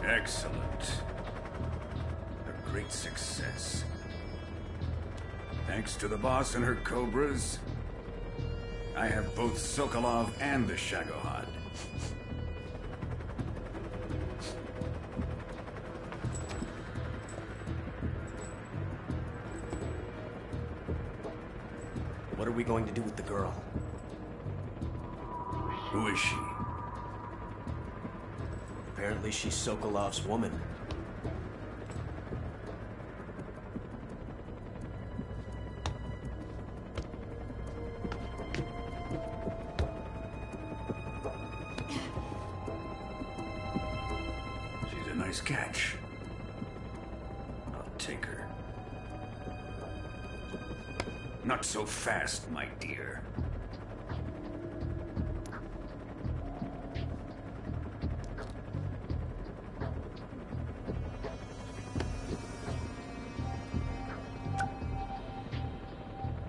Excellent. A great success. Thanks to the boss and her cobras, I have both Sokolov and the Shagohod. What are we going to do with the girl? Who is she? Apparently she's Sokolov's woman. She's a nice catch. I'll take her. Not so fast, my dear.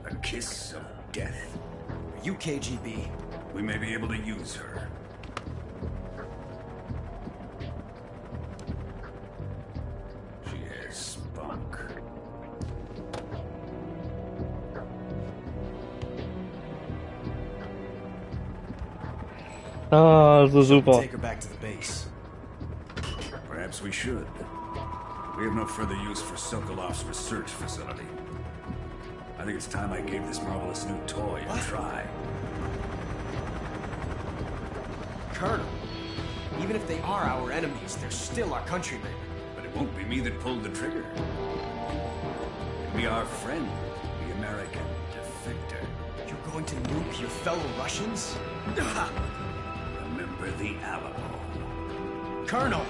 A kiss of death. Are you KGB? We may be able to use her. She has spunk. Ah, so super. Take her back to the base. Perhaps we should. We have no further use for Sokolov's research facility. I think it's time I gave this marvelous new toy a try. Colonel, even if they are our enemies, they're still our countrymen. But it won't be me that pulled the trigger. It'll be our friend, the American defector. You're going to nuke your fellow Russians? Remember the Alamo. Colonel!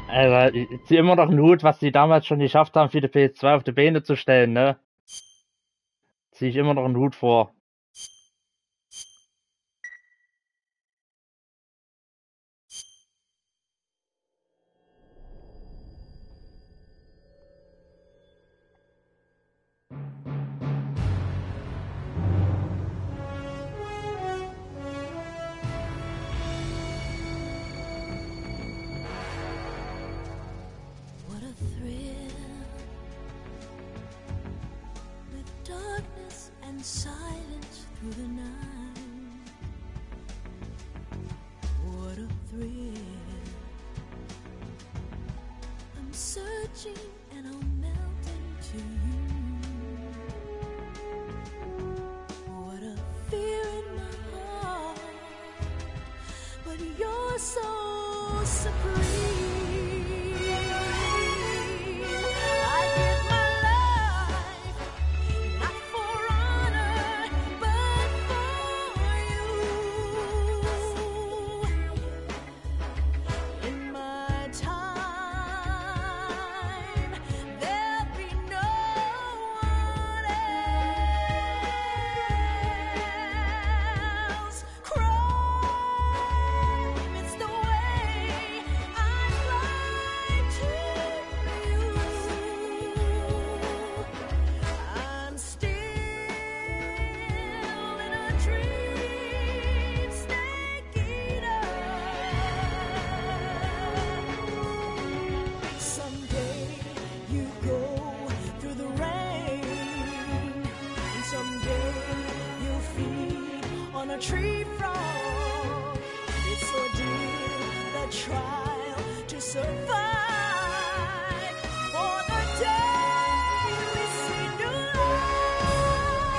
Also, ich ziehe immer noch einen Hut, was die damals schon geschafft haben, für die PS2 auf die Beine zu stellen, ne? Ziehe ich immer noch einen Hut vor. Silence through the night. What a thrill. I'm searching and I'll melt into you. What a fear in my heart. But you're so supreme. A tree frog, it's ordeal, the trial to survive. For the day we see new light.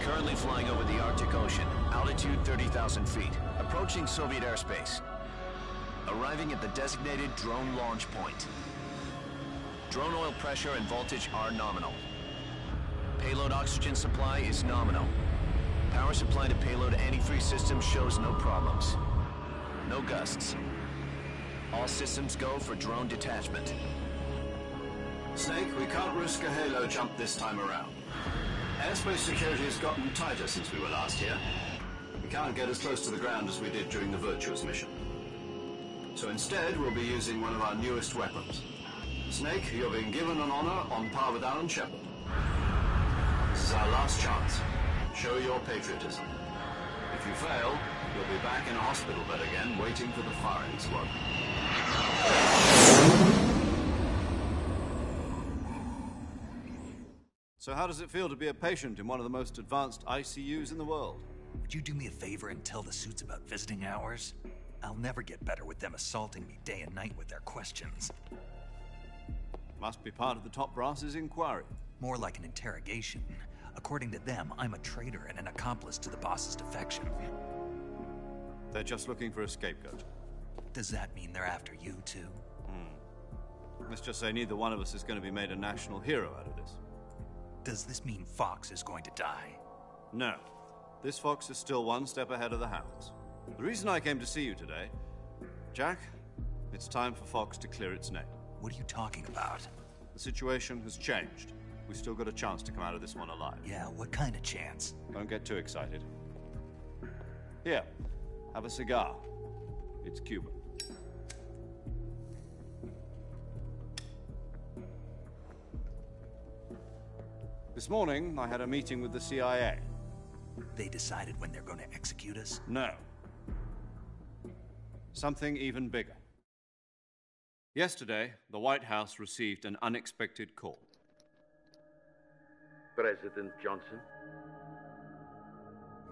Currently flying over the Arctic Ocean, altitude 30,000 feet, approaching Soviet airspace. Arriving at the designated drone launch point. Drone oil pressure and voltage are nominal. Payload oxygen supply is nominal. Power supply to payload antifreeze system shows no problems. No gusts. All systems go for drone detachment. Snake, we can't risk a halo jump this time around. Airspace security has gotten tighter since we were last here. We can't get as close to the ground as we did during the Virtuous mission. So instead, we'll be using one of our newest weapons. Snake, you're being given an honor on par with Alan Shepard. This is our last chance. Show your patriotism. If you fail, you'll be back in a hospital bed again, waiting for the firing squad. So how does it feel to be a patient in one of the most advanced ICUs in the world? Would you do me a favor and tell the suits about visiting hours? I'll never get better with them assaulting me day and night with their questions. Must be part of the top brass's inquiry. More like an interrogation. According to them, I'm a traitor and an accomplice to the boss's defection. They're just looking for a scapegoat. Does that mean they're after you, too? Let's just say neither one of us is going to be made a national hero out of this. Does this mean Fox is going to die? No. This Fox is still one step ahead of the hounds. The reason I came to see you today... Jack, it's time for Fox to clear its name. What are you talking about? The situation has changed. We've still got a chance to come out of this one alive. Yeah, what kind of chance? Don't get too excited. Here, have a cigar. It's Cuban. This morning, I had a meeting with the CIA. They decided when they're going to execute us? No. Something even bigger. Yesterday, the White House received an unexpected call. President Johnson?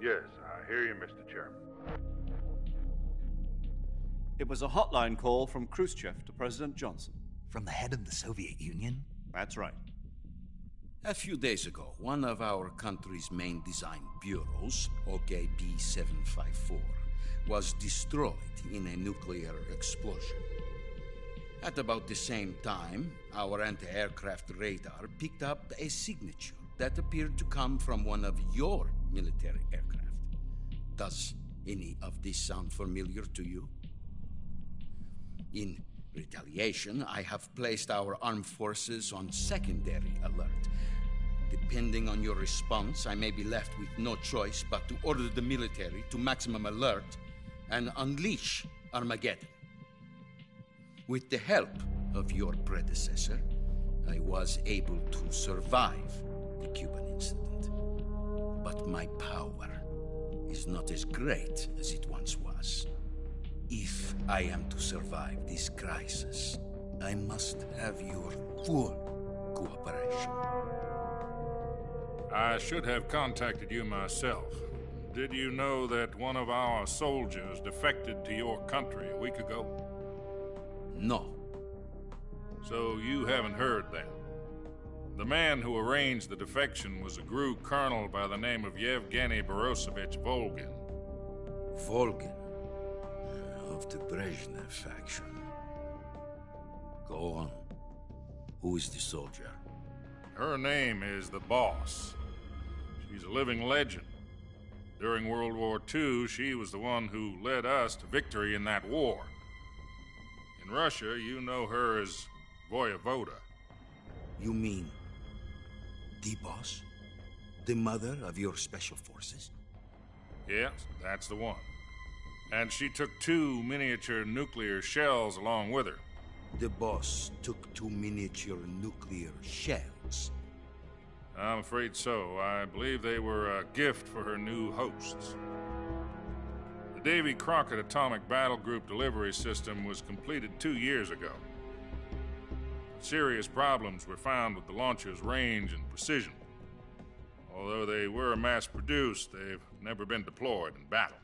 Yes, I hear you, Mr. Chairman. It was a hotline call from Khrushchev to President Johnson. From the head of the Soviet Union? That's right. A few days ago, one of our country's main design bureaus, OKB 754, was destroyed in a nuclear explosion. At about the same time, our anti-aircraft radar picked up a signature that appeared to come from one of your military aircraft. Does any of this sound familiar to you? In retaliation, I have placed our armed forces on secondary alert. Depending on your response, I may be left with no choice but to order the military to maximum alert and unleash Armageddon. With the help of your predecessor, I was able to survive the Cuban incident. But my power is not as great as it once was. If I am to survive this crisis, I must have your full cooperation. I should have contacted you myself. Did you know that one of our soldiers defected to your country a week ago? No. So you haven't heard then. The man who arranged the defection was a GRU colonel by the name of Yevgeny Borosovich Volgin. Volgin? Of the Brezhnev faction. Go on. Who is the soldier? Her name is the Boss. She's a living legend. During World War II, she was the one who led us to victory in that war. In Russia, you know her as Voyevoda. You mean the Boss? The mother of your special forces? Yes, that's the one. And she took 2 miniature nuclear shells along with her. The Boss took 2 miniature nuclear shells? I'm afraid so. I believe they were a gift for her new hosts. The Davy Crockett Atomic Battle Group delivery system was completed 2 years ago. Serious problems were found with the launcher's range and precision. Although they were mass-produced, they've never been deployed in battle.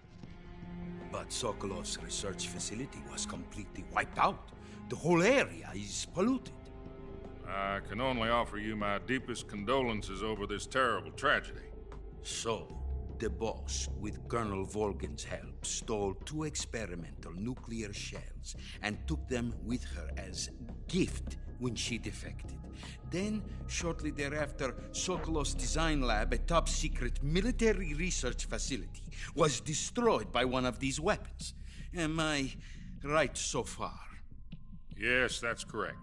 But Sokolov's research facility was completely wiped out. The whole area is polluted. I can only offer you my deepest condolences over this terrible tragedy. So, the boss, with Colonel Volgin's help, stole 2 experimental nuclear shells and took them with her as gift when she defected. Then, shortly thereafter, Sokolov's design lab, a top-secret military research facility, was destroyed by one of these weapons. Am I right so far? Yes, that's correct.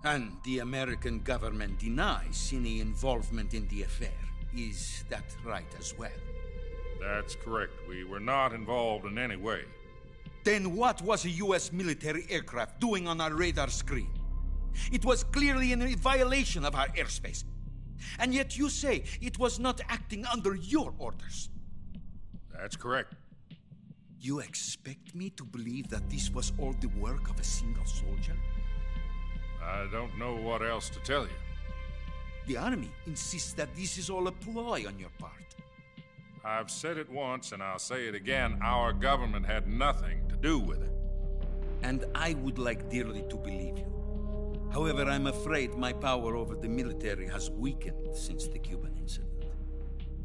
And the American government denies any involvement in the affair. Is that right as well? That's correct. We were not involved in any way. Then what was a U.S. military aircraft doing on our radar screen? It was clearly in violation of our airspace. And yet you say it was not acting under your orders. That's correct. You expect me to believe that this was all the work of a single soldier? I don't know what else to tell you. The Army insists that this is all a ploy on your part. I've said it once, and I'll say it again. Our government had nothing to do with it. And I would like dearly to believe you. However, I'm afraid my power over the military has weakened since the Cuban incident.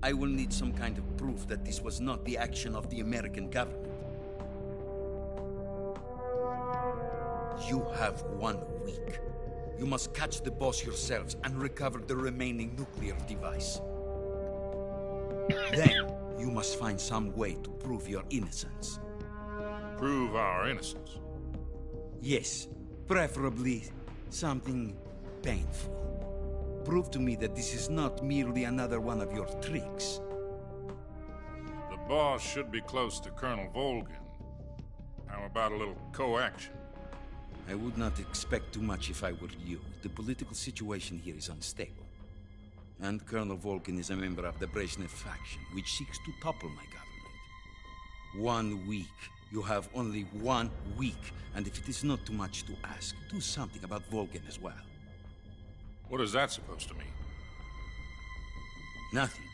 I will need some kind of proof that this was not the action of the American government. You have 1 week. You must catch the boss yourselves and recover the remaining nuclear device. Then, you must find some way to prove your innocence. Prove our innocence? Yes, preferably something painful. Prove to me that this is not merely another one of your tricks. The boss should be close to Colonel Volgin. How about a little coaction? I would not expect too much if I were you. The political situation here is unstable. And Colonel Volgin is a member of the Brezhnev faction, which seeks to topple my government. 1 week. You have only 1 week. And if it is not too much to ask, do something about Volgin as well. What is that supposed to mean? Nothing.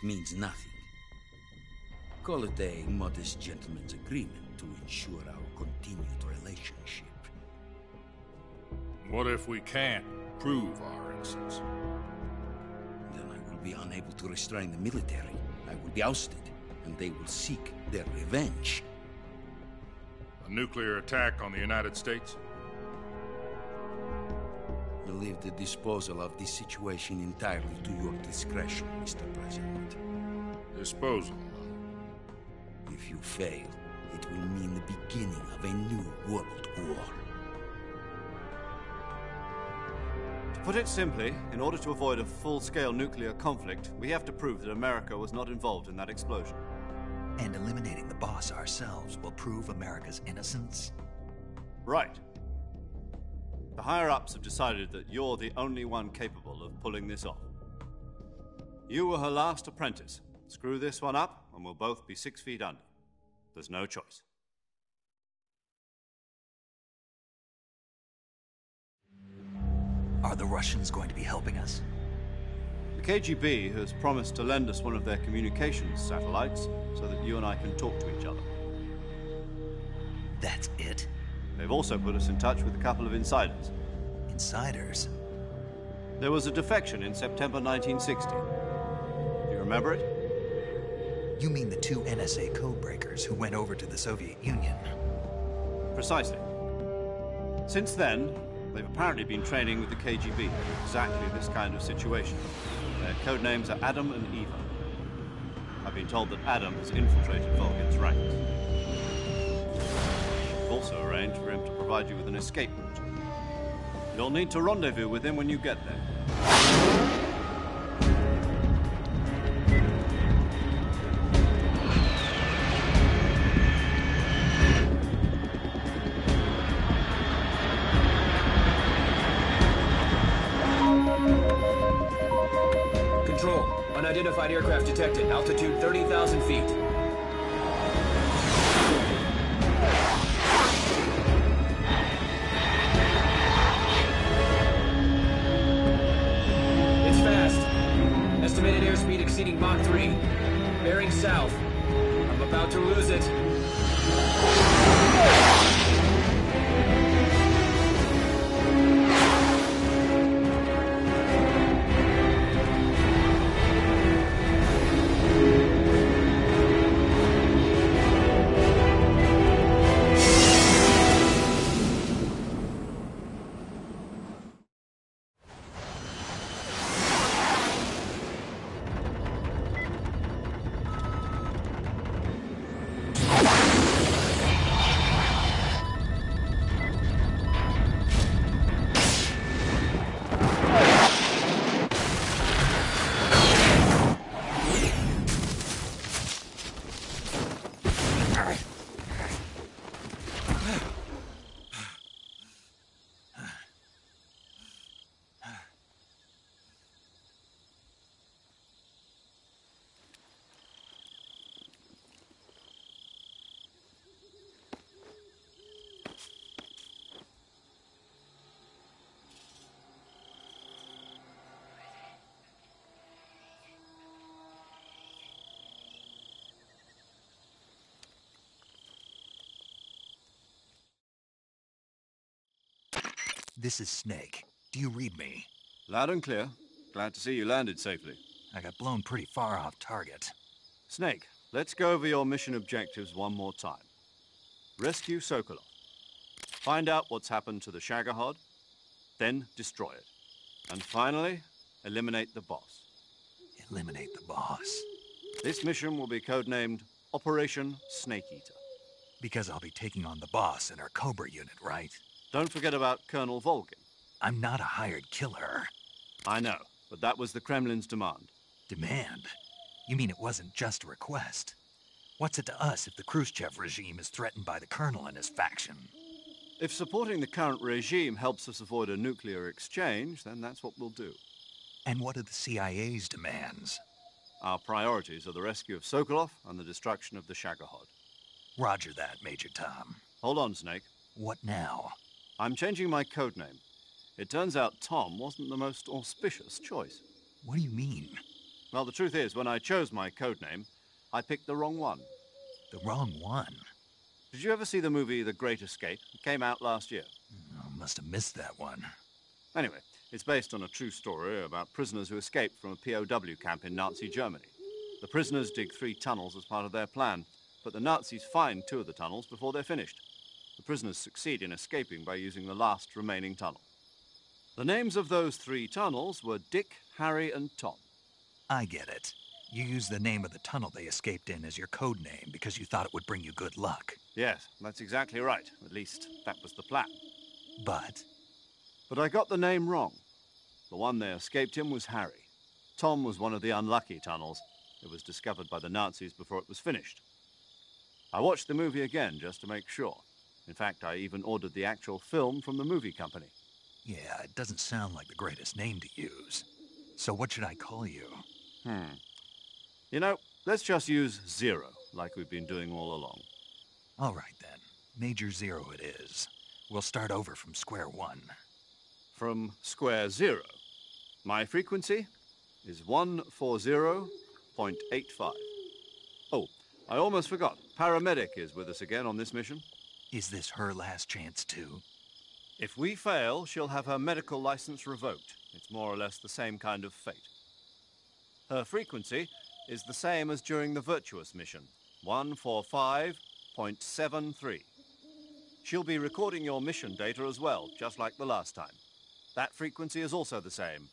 It means nothing. Call it a modest gentleman's agreement to ensure our continued relationship. What if we can't prove our innocence? Then I will be unable to restrain the military. I will be ousted, and they will seek their revenge. A nuclear attack on the United States? I leave the disposal of this situation entirely to your discretion, Mr. President. Disposal? If you fail, it will mean the beginning of a new world war. To put it simply, in order to avoid a full-scale nuclear conflict, we have to prove that America was not involved in that explosion. And eliminating the boss ourselves will prove America's innocence? Right. The higher-ups have decided that you're the only one capable of pulling this off. You were her last apprentice. Screw this one up, and we'll both be 6 feet under. There's no choice. Are the Russians going to be helping us? The KGB has promised to lend us one of their communications satellites so that you and I can talk to each other. That's it? They've also put us in touch with a couple of insiders. Insiders? There was a defection in September 1960. Do you remember it? You mean the 2 NSA codebreakers who went over to the Soviet Union? Precisely. Since then, they've apparently been training with the KGB in exactly this kind of situation. Their code names are Adam and Eva. I've been told that Adam has infiltrated Volgin's ranks. We've also arranged for him to provide you with an escape route. You'll need to rendezvous with him when you get there. Control. Unidentified aircraft detected. Altitude 30,000 feet. It's fast. Estimated airspeed exceeding Mach 3. Bearing south. I'm about to lose it. This is Snake. Do you read me? Loud and clear. Glad to see you landed safely. I got blown pretty far off target. Snake, let's go over your mission objectives one more time. Rescue Sokolov. Find out what's happened to the Shagohod, then destroy it. And finally, eliminate the boss. Eliminate the boss. This mission will be codenamed Operation Snake Eater. Because I'll be taking on the boss in our Cobra unit, right? Don't forget about Colonel Volgin. I'm not a hired killer. I know, but that was the Kremlin's demand. Demand? You mean it wasn't just a request? What's it to us if the Khrushchev regime is threatened by the Colonel and his faction? If supporting the current regime helps us avoid a nuclear exchange, then that's what we'll do. And what are the CIA's demands? Our priorities are the rescue of Sokolov and the destruction of the Shagohod. Roger that, Major Tom. Hold on, Snake. What now? I'm changing my codename. It turns out Tom wasn't the most auspicious choice. What do you mean? Well, the truth is, when I chose my codename, I picked the wrong one. The wrong one? Did you ever see the movie The Great Escape? It came out last year. I must have missed that one. Anyway, it's based on a true story about prisoners who escaped from a POW camp in Nazi Germany. The prisoners dig 3 tunnels as part of their plan, but the Nazis find 2 of the tunnels before they're finished. The prisoners succeed in escaping by using the last remaining tunnel. The names of those 3 tunnels were Dick, Harry, and Tom. I get it. You used the name of the tunnel they escaped in as your code name because you thought it would bring you good luck. Yes, that's exactly right. At least, that was the plan. But I got the name wrong. The one they escaped in was Harry. Tom was one of the unlucky tunnels. It was discovered by the Nazis before it was finished. I watched the movie again just to make sure. In fact, I even ordered the actual film from the movie company. yeah, it doesn't sound like the greatest name to use. So what should I call you? You know, let's just use Zero, like we've been doing all along. All right, then. Major Zero it is. We'll start over from square one. From square 0. My frequency is 140.85. Oh, I almost forgot. Paramedic is with us again on this mission. Is this her last chance, too? If we fail, she'll have her medical license revoked. It's more or less the same kind of fate. Her frequency is the same as during the Virtuous mission, 145.73. She'll be recording your mission data as well, just like the last time. That frequency is also the same,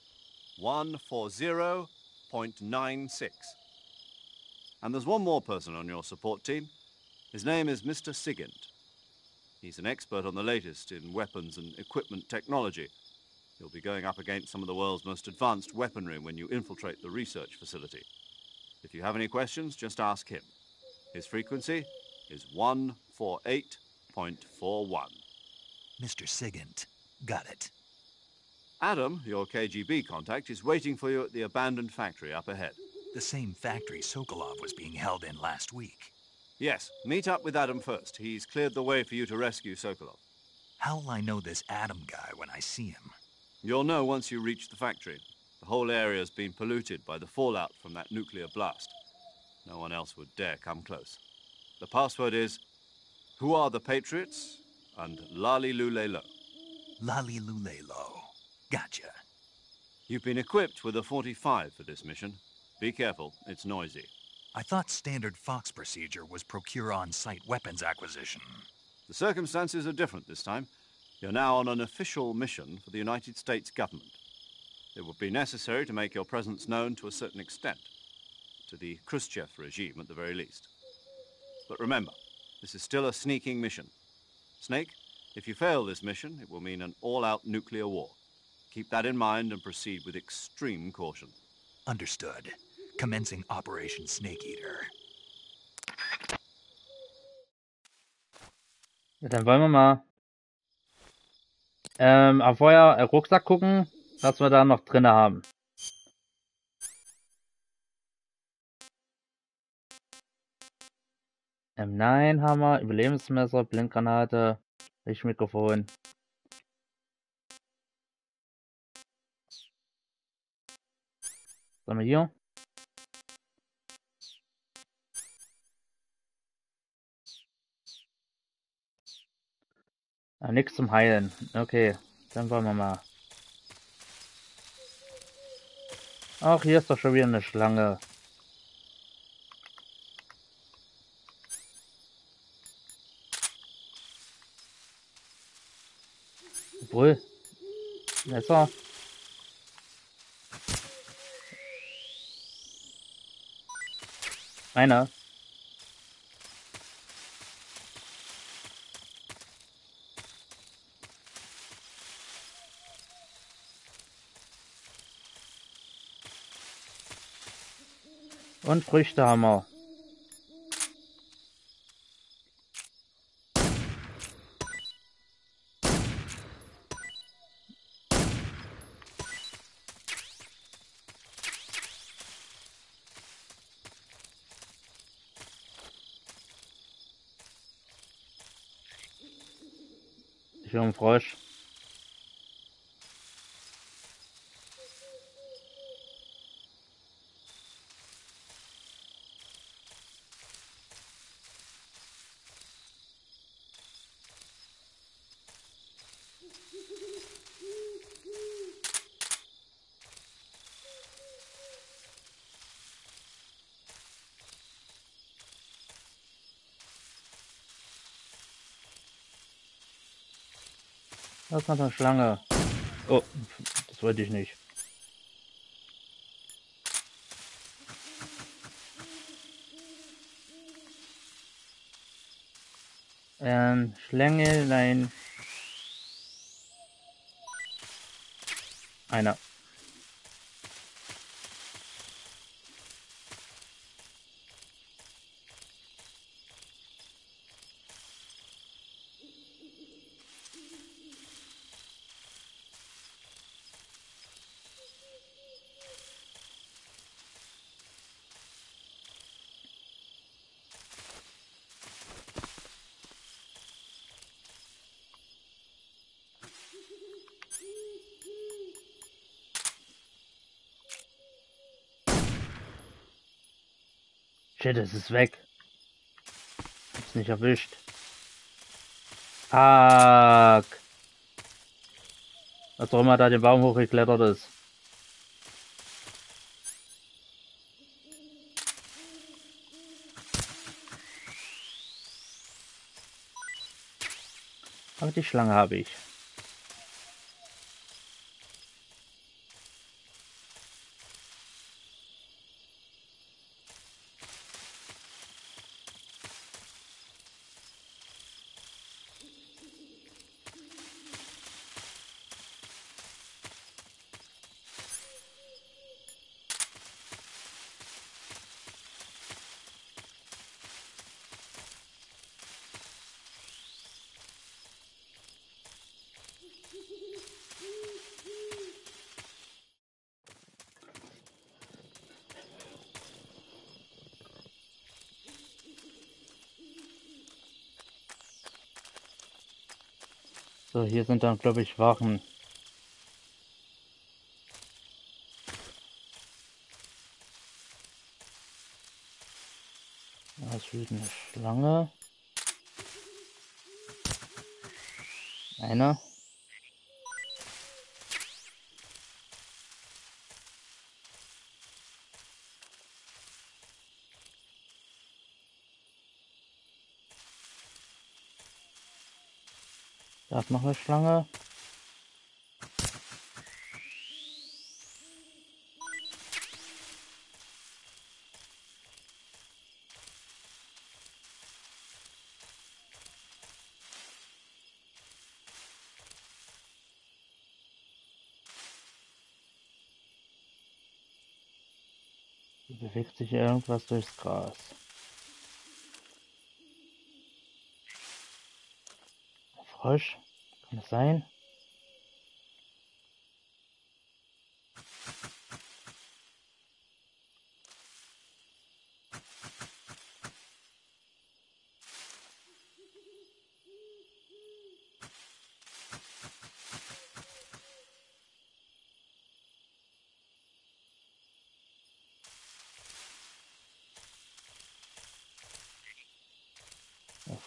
140.96. And there's one more person on your support team. His name is Mr. Sigint. He's an expert on the latest in weapons and equipment technology. You'll be going up against some of the world's most advanced weaponry when you infiltrate the research facility. If you have any questions, just ask him. His frequency is 148.41. Mr. Sigint. Got it. Adam, your KGB contact, is waiting for you at the abandoned factory up ahead. The same factory Sokolov was being held in last week. Yes, meet up with Adam first. He's cleared the way for you to rescue Sokolov. How'll I know this Adam guy when I see him? You'll know once you reach the factory. The whole area's been polluted by the fallout from that nuclear blast. No one else would dare come close. The password is, "Who are the Patriots?" and Lali Lulelo. Lali Lulelo. Gotcha. You've been equipped with a 45 for this mission. Be careful, it's noisy. I thought standard Fox procedure was procure on-site weapons acquisition. The circumstances are different this time. You're now on an official mission for the United States government. It would be necessary to make your presence known to a certain extent. To the Khrushchev regime, at the very least. But remember, this is still a sneaking mission. Snake, if you fail this mission, it will mean an all-out nuclear war. Keep that in mind and proceed with extreme caution. Understood. Commencing Operation Snake Eater. Dann wollen wir mal vorher Rucksack gucken, was wir da noch drin haben. M9 haben wir, Überlebensmesser, Blindgranate, Richtmikrofon. Was haben wir hier? Nichts zum Heilen. Okay. Dann wollen wir mal. Ach, hier ist doch schon wieder eine Schlange. Obwohl. Messer. Einer. Und Früchte haben wir. Ich höre einen Frosch. Da ist noch eine Schlange. Oh, das wollte ich nicht. Schlängelein. Einer. Shit, es ist weg. Hab's nicht erwischt. Fuck. Was auch immer da den Baum hochgeklettert ist. Aber die Schlange habe ich. So, hier sind dann, glaube ich, Wachen. Da ist wieder eine Schlange. Einer. Da ist noch eine Schlange. Hier bewegt sich irgendwas durchs Gras. Ein Frosch? Kann es sein?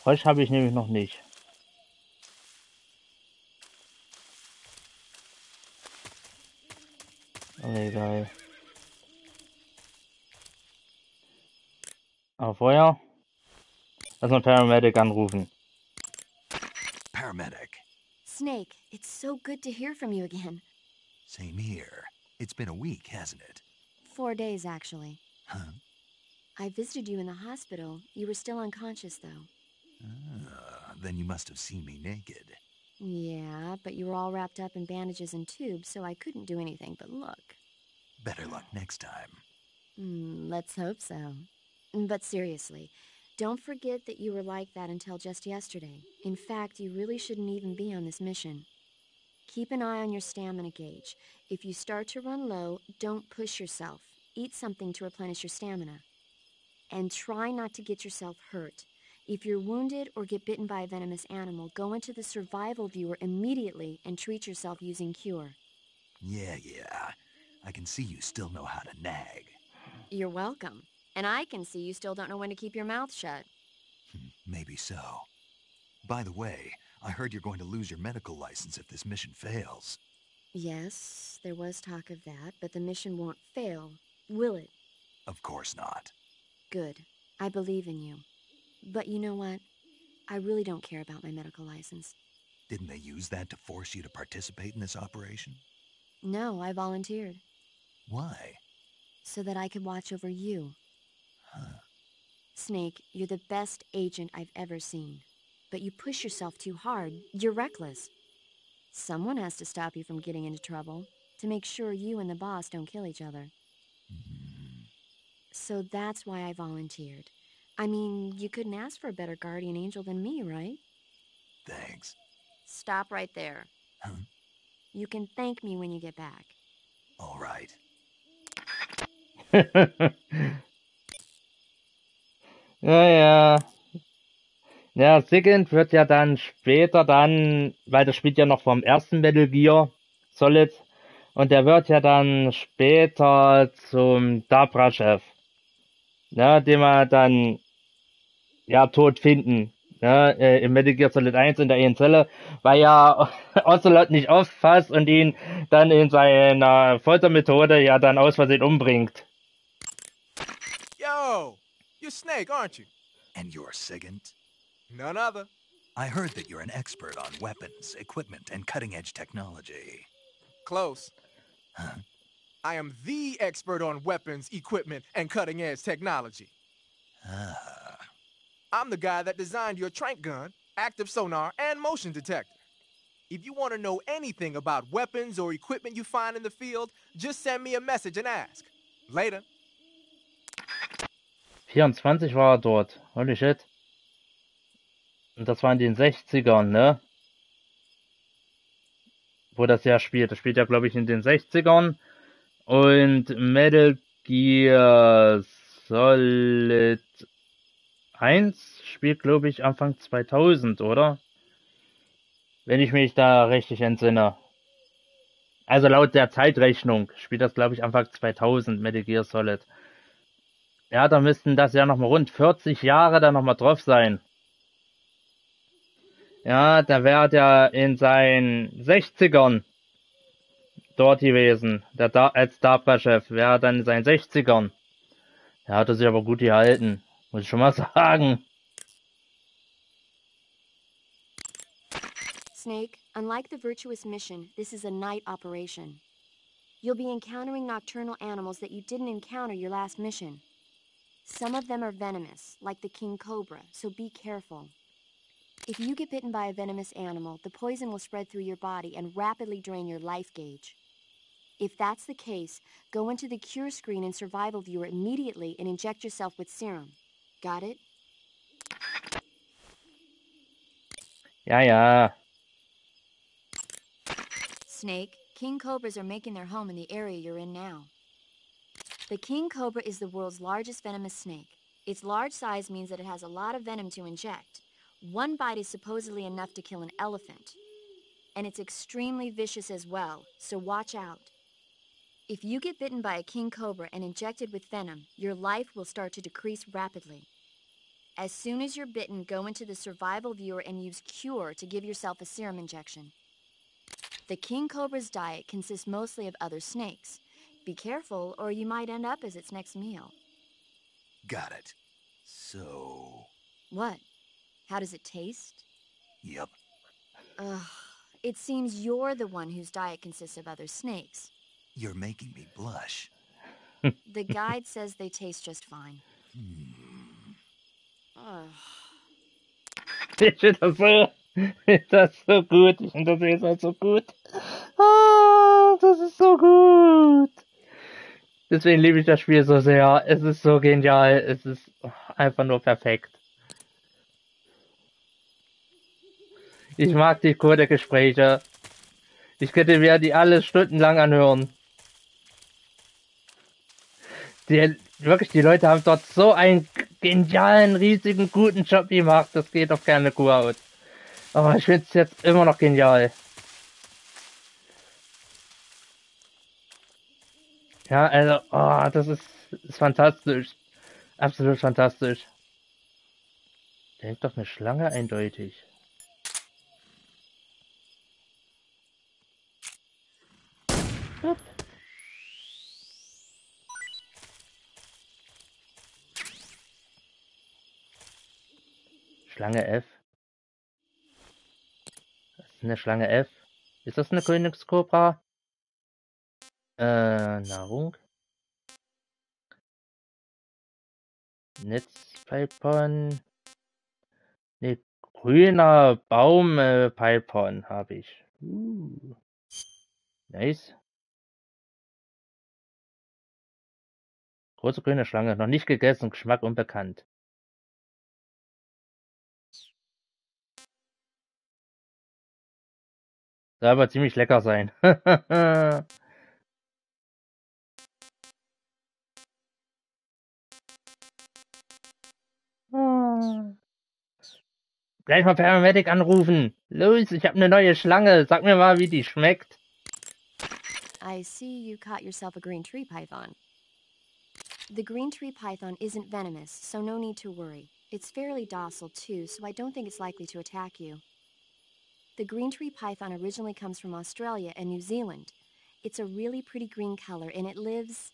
Frosch habe ich nämlich noch nicht. Aber egal. Aber vorher lass mal Paramedic anrufen. Paramedic. Snake, it's so good to hear from you again. Same here. It's been a week, hasn't it? 4 days, actually. Huh? I visited you in the hospital. You were still unconscious, though. Then you must have seen me naked. Yeah, but you were all wrapped up in bandages and tubes, so I couldn't do anything but look. Better luck next time. Let's hope so. But seriously, don't forget that you were like that until just yesterday. In fact, you really shouldn't even be on this mission. Keep an eye on your stamina gauge. If you start to run low, don't push yourself. Eat something to replenish your stamina. And try not to get yourself hurt. If you're wounded or get bitten by a venomous animal, go into the survival viewer immediately and treat yourself using Cure. Yeah. I can see you still know how to nag. You're welcome. And I can see you still don't know when to keep your mouth shut. Maybe so. By the way, I heard you're going to lose your medical license if this mission fails. Yes, there was talk of that, but the mission won't fail, will it? Of course not. Good. I believe in you. But you know what? I really don't care about my medical license. Didn't they use that to force you to participate in this operation? No, I volunteered. Why? So that I could watch over you. Huh. Snake, you're the best agent I've ever seen. But you push yourself too hard. You're reckless. Someone has to stop you from getting into trouble, to make sure you and the boss don't kill each other. So that's why I volunteered. I mean, you couldn't ask for a better guardian angel than me, right? Thanks. Stop right there. Huh? You can thank me when you get back. All right. Ja. Ja, Second wird ja dann später weil das spielt ja noch vom ersten Metal Gear Solid, und der wird ja dann später zum Dabra-Chef, ja, den wir dann ja tot finden, ja, im Metal Gear Solid 1 in der einen Zelle, weil ja Ocelot nicht aufpasst und ihn dann in seiner Foltermethode ja dann aus Versehen umbringt. Yo, you're Snake, aren't you? And you're Sigint? None other. I heard that you're an expert on weapons, equipment, and cutting-edge technology. Close. Huh? I am the expert on weapons, equipment, and cutting-edge technology. Ah. I'm the guy that designed your trank gun, active sonar, and motion detector. If you want to know anything about weapons or equipment you find in the field, just send me a message and ask. Later. 24 war er dort. Holy shit. Und das war in den 60ern, ne? Wo das ja spielt. Das spielt ja, glaube ich, in den 60ern. Und Metal Gear Solid 1 spielt, glaube ich, Anfang 2000, oder? Wenn ich mich da richtig entsinne. Also laut der Zeitrechnung spielt das, glaube ich, Anfang 2000, Metal Gear Solid. Ja, da müssten das ja nochmal rund 40 Jahre da nochmal drauf sein. Ja, da wäre der in seinen 60ern dort gewesen. Als Dabra-Chef wäre dann in seinen 60ern. Der hat sich aber gut gehalten, muss ich schon mal sagen. Snake, unlike the Virtuous mission, this is a night operation. You'll be encountering nocturnal animals that you didn't encounter your last mission. Some of them are venomous, like the king cobra, so be careful. If you get bitten by a venomous animal, the poison will spread through your body and rapidly drain your life gauge. If that's the case, go into the cure screen and survival viewer immediately and inject yourself with serum. Got it? Ja. Snake, king cobras are making their home in the area you're in now. The king cobra is the world's largest venomous snake. Its large size means that it has a lot of venom to inject. One bite is supposedly enough to kill an elephant. And it's extremely vicious as well, so watch out. If you get bitten by a king cobra and injected with venom, your life will start to decrease rapidly. As soon as you're bitten, go into the survival viewer and use Cure to give yourself a serum injection. The king cobra's diet consists mostly of other snakes. Be careful, or you might end up as its next meal. Got it. So... What? How does it taste? Yep. Ugh. It seems you're the one whose diet consists of other snakes. You're making me blush. The guide says they taste just fine. Ugh. Ich finde das so gut. Ich finde das Wesen so gut. Ah, das ist so gut. Deswegen liebe ich das Spiel so sehr. Es ist so genial. Es ist einfach nur perfekt. Ich mag die Codec-Gespräche. Ich könnte mir die alle stundenlang anhören. Wirklich, die Leute haben dort so einen genialen, riesigen, guten Job gemacht. Das geht auf keine Kuhhaut. Aber ich finde es jetzt immer noch genial. Ja, also, oh, das ist fantastisch. Absolut fantastisch. Da hängt doch eine Schlange eindeutig. Upp. Schlange F. Was ist eine Schlange F? Ist das eine Königskobra? Nahrung. Netzpython. Ne, grüner Baumpython habe ich. Nice. Große grüne Schlange, noch nicht gegessen, Geschmack unbekannt. Soll aber ziemlich lecker sein. Gleich mal Paramedic anrufen. Los, ich habe eine neue Schlange. Sag mir mal, wie die schmeckt. I see you caught yourself a green tree python. The green tree python isn't venomous, so no need to worry. It's fairly docile too, so I don't think it's likely to attack you. The green tree python originally comes from Australia and New Zealand. It's a really pretty green color, and it lives...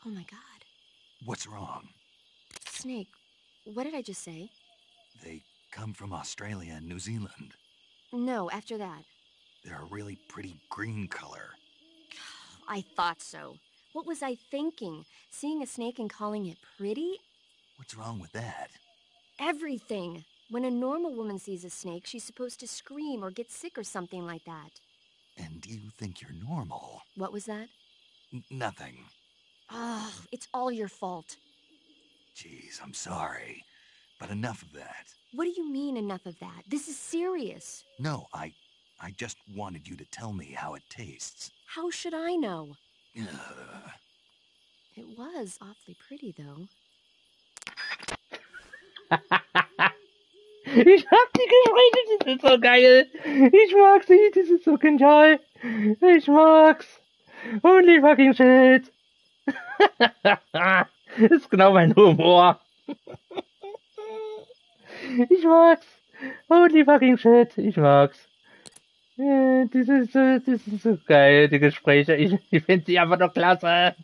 Oh my god. What's wrong? Snake, what did I just say? They come from Australia and New Zealand. No, after that. They're a really pretty green color. I thought so. What was I thinking? Seeing a snake and calling it pretty? What's wrong with that? Everything. When a normal woman sees a snake, she's supposed to scream or get sick or something like that. And you think you're normal? What was that? Nothing. Oh, it's all your fault. Jeez, I'm sorry. But enough of that. What do you mean, enough of that? This is serious. No, I just wanted you to tell me how it tastes. How should I know? It was awfully pretty, though. Ich mag die Gespräche, die sind so geil. Ich mag sie, die sind so genial. Ich mag's. Holy fucking shit. Ist genau mein Humor. Ich mag's. Holy fucking shit. Ich mag's. Die sind so geil, die Gespräche. Ich finde sie einfach nur klasse.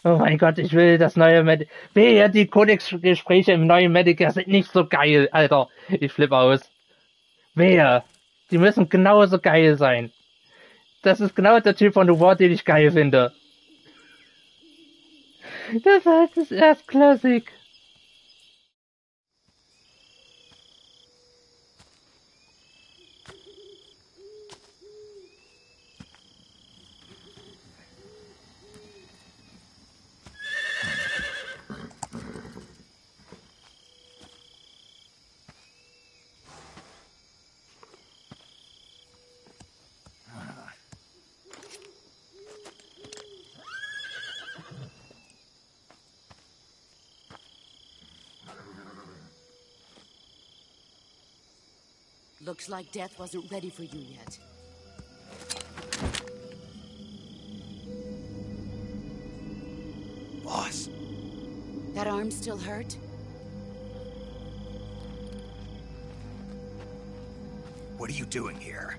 Oh mein Gott, ich will das neue Wehe, die Codex-Gespräche im neuen Medicare sind nicht so geil, Alter. Ich flippe aus. Wehe. Die müssen genauso geil sein. Das ist genau der Typ von Humor, den ich geil finde. Das heißt, es ist erstklassig. Looks like death wasn't ready for you yet. Boss. That arm still hurt? What are you doing here?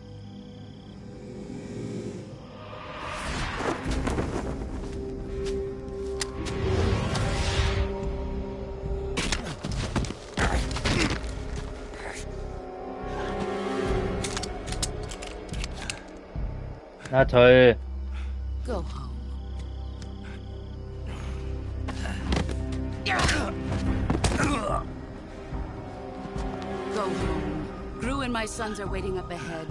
Na toll. Go home. Go home. Gru and my sons are waiting up ahead.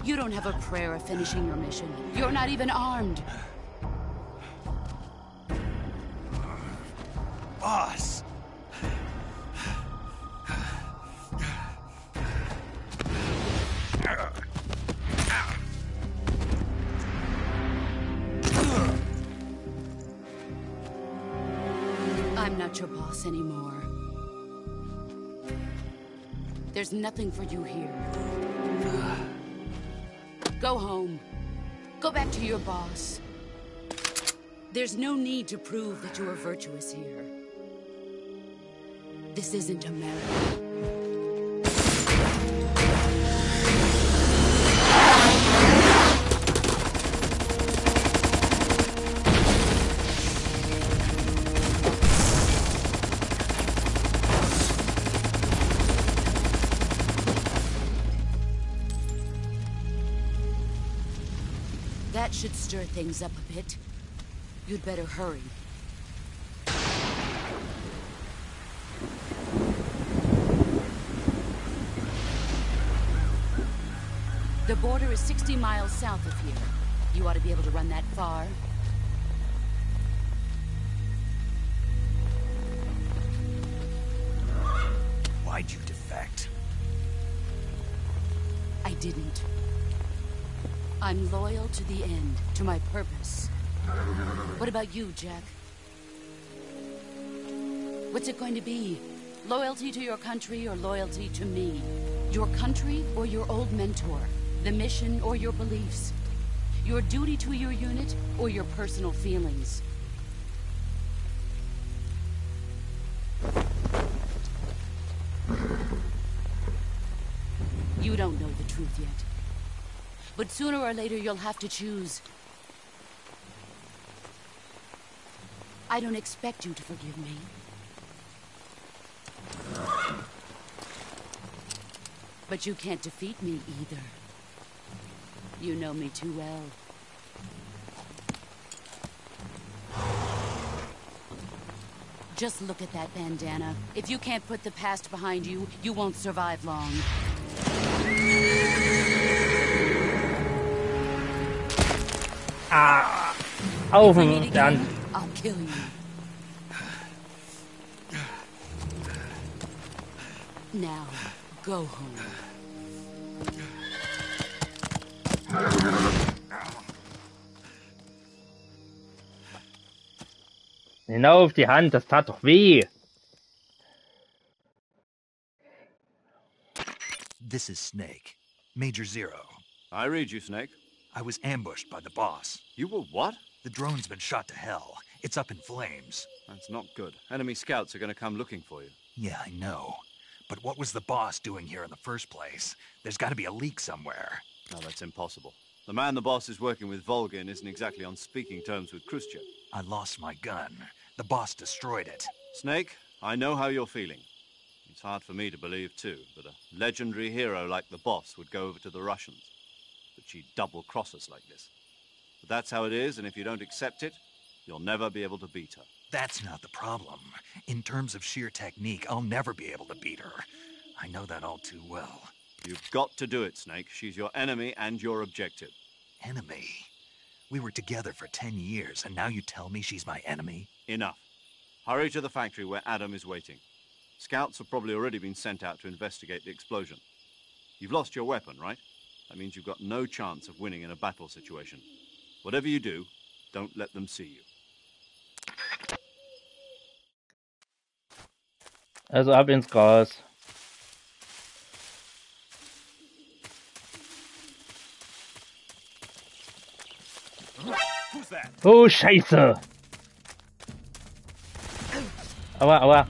You don't have a prayer of finishing your mission. You're not even armed. Boss! I'm not your boss anymore. There's nothing for you here. Go home. Go back to your boss. There's no need to prove that you are virtuous here. This isn't America. That should stir things up a bit. You'd better hurry. The border is 60 miles south of here. You ought to be able to run that far. Why'd you defect? I didn't. I'm loyal to the end, to my purpose. What about you, Jack? What's it going to be? Loyalty to your country or loyalty to me? Your country or your old mentor? The mission or your beliefs? Your duty to your unit or your personal feelings? You don't know the truth yet. But sooner or later you'll have to choose. I don't expect you to forgive me. But you can't defeat me either. You know me too well. Just look at that bandana. If you can't put the past behind you, you won't survive long. Ah, auf den Stand. I'll kill you. Now, go home. Genau auf die Hand, das tat doch weh. This is Snake. Major Zero. I read you, Snake. I was ambushed by the boss. You were what? The drone's been shot to hell. It's up in flames. That's not good. Enemy scouts are going to come looking for you. Yeah, I know. But what was the boss doing here in the first place? There's got to be a leak somewhere. No, that's impossible. The man the boss is working with, Volgin, isn't exactly on speaking terms with Khrushchev. I lost my gun. The boss destroyed it. Snake, I know how you're feeling. It's hard for me to believe, too, that a legendary hero like the boss would go over to the Russians. That she'd double-cross us like this. But that's how it is, and if you don't accept it, you'll never be able to beat her. That's not the problem. In terms of sheer technique, I'll never be able to beat her. I know that all too well. You've got to do it, Snake. She's your enemy and your objective. Enemy? We were together for 10 years, and now you tell me she's my enemy? Enough. Hurry to the factory where Adam is waiting. Scouts have probably already been sent out to investigate the explosion. You've lost your weapon, right? That means you've got no chance of winning in a battle situation. Whatever you do, don't let them see you. Also ab ins Gras. Oh, Scheiße! Aua, aua.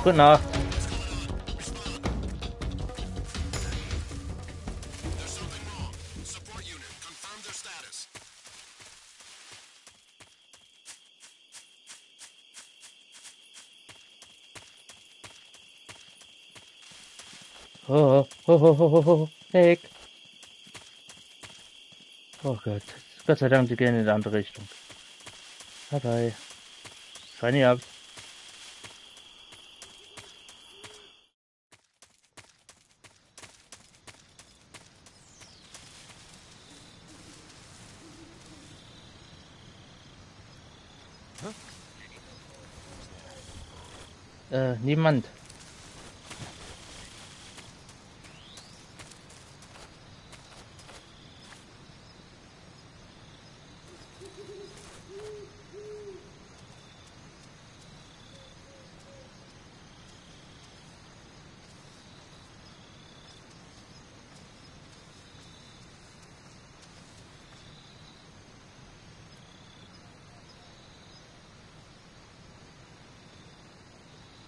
Gute Nacht. Oh, oh, oh, oh, oh, oh, weg. Oh Gott. Gott sei Dank, die gehen in die andere Richtung. Bye bye. Shiny ab. Niemand.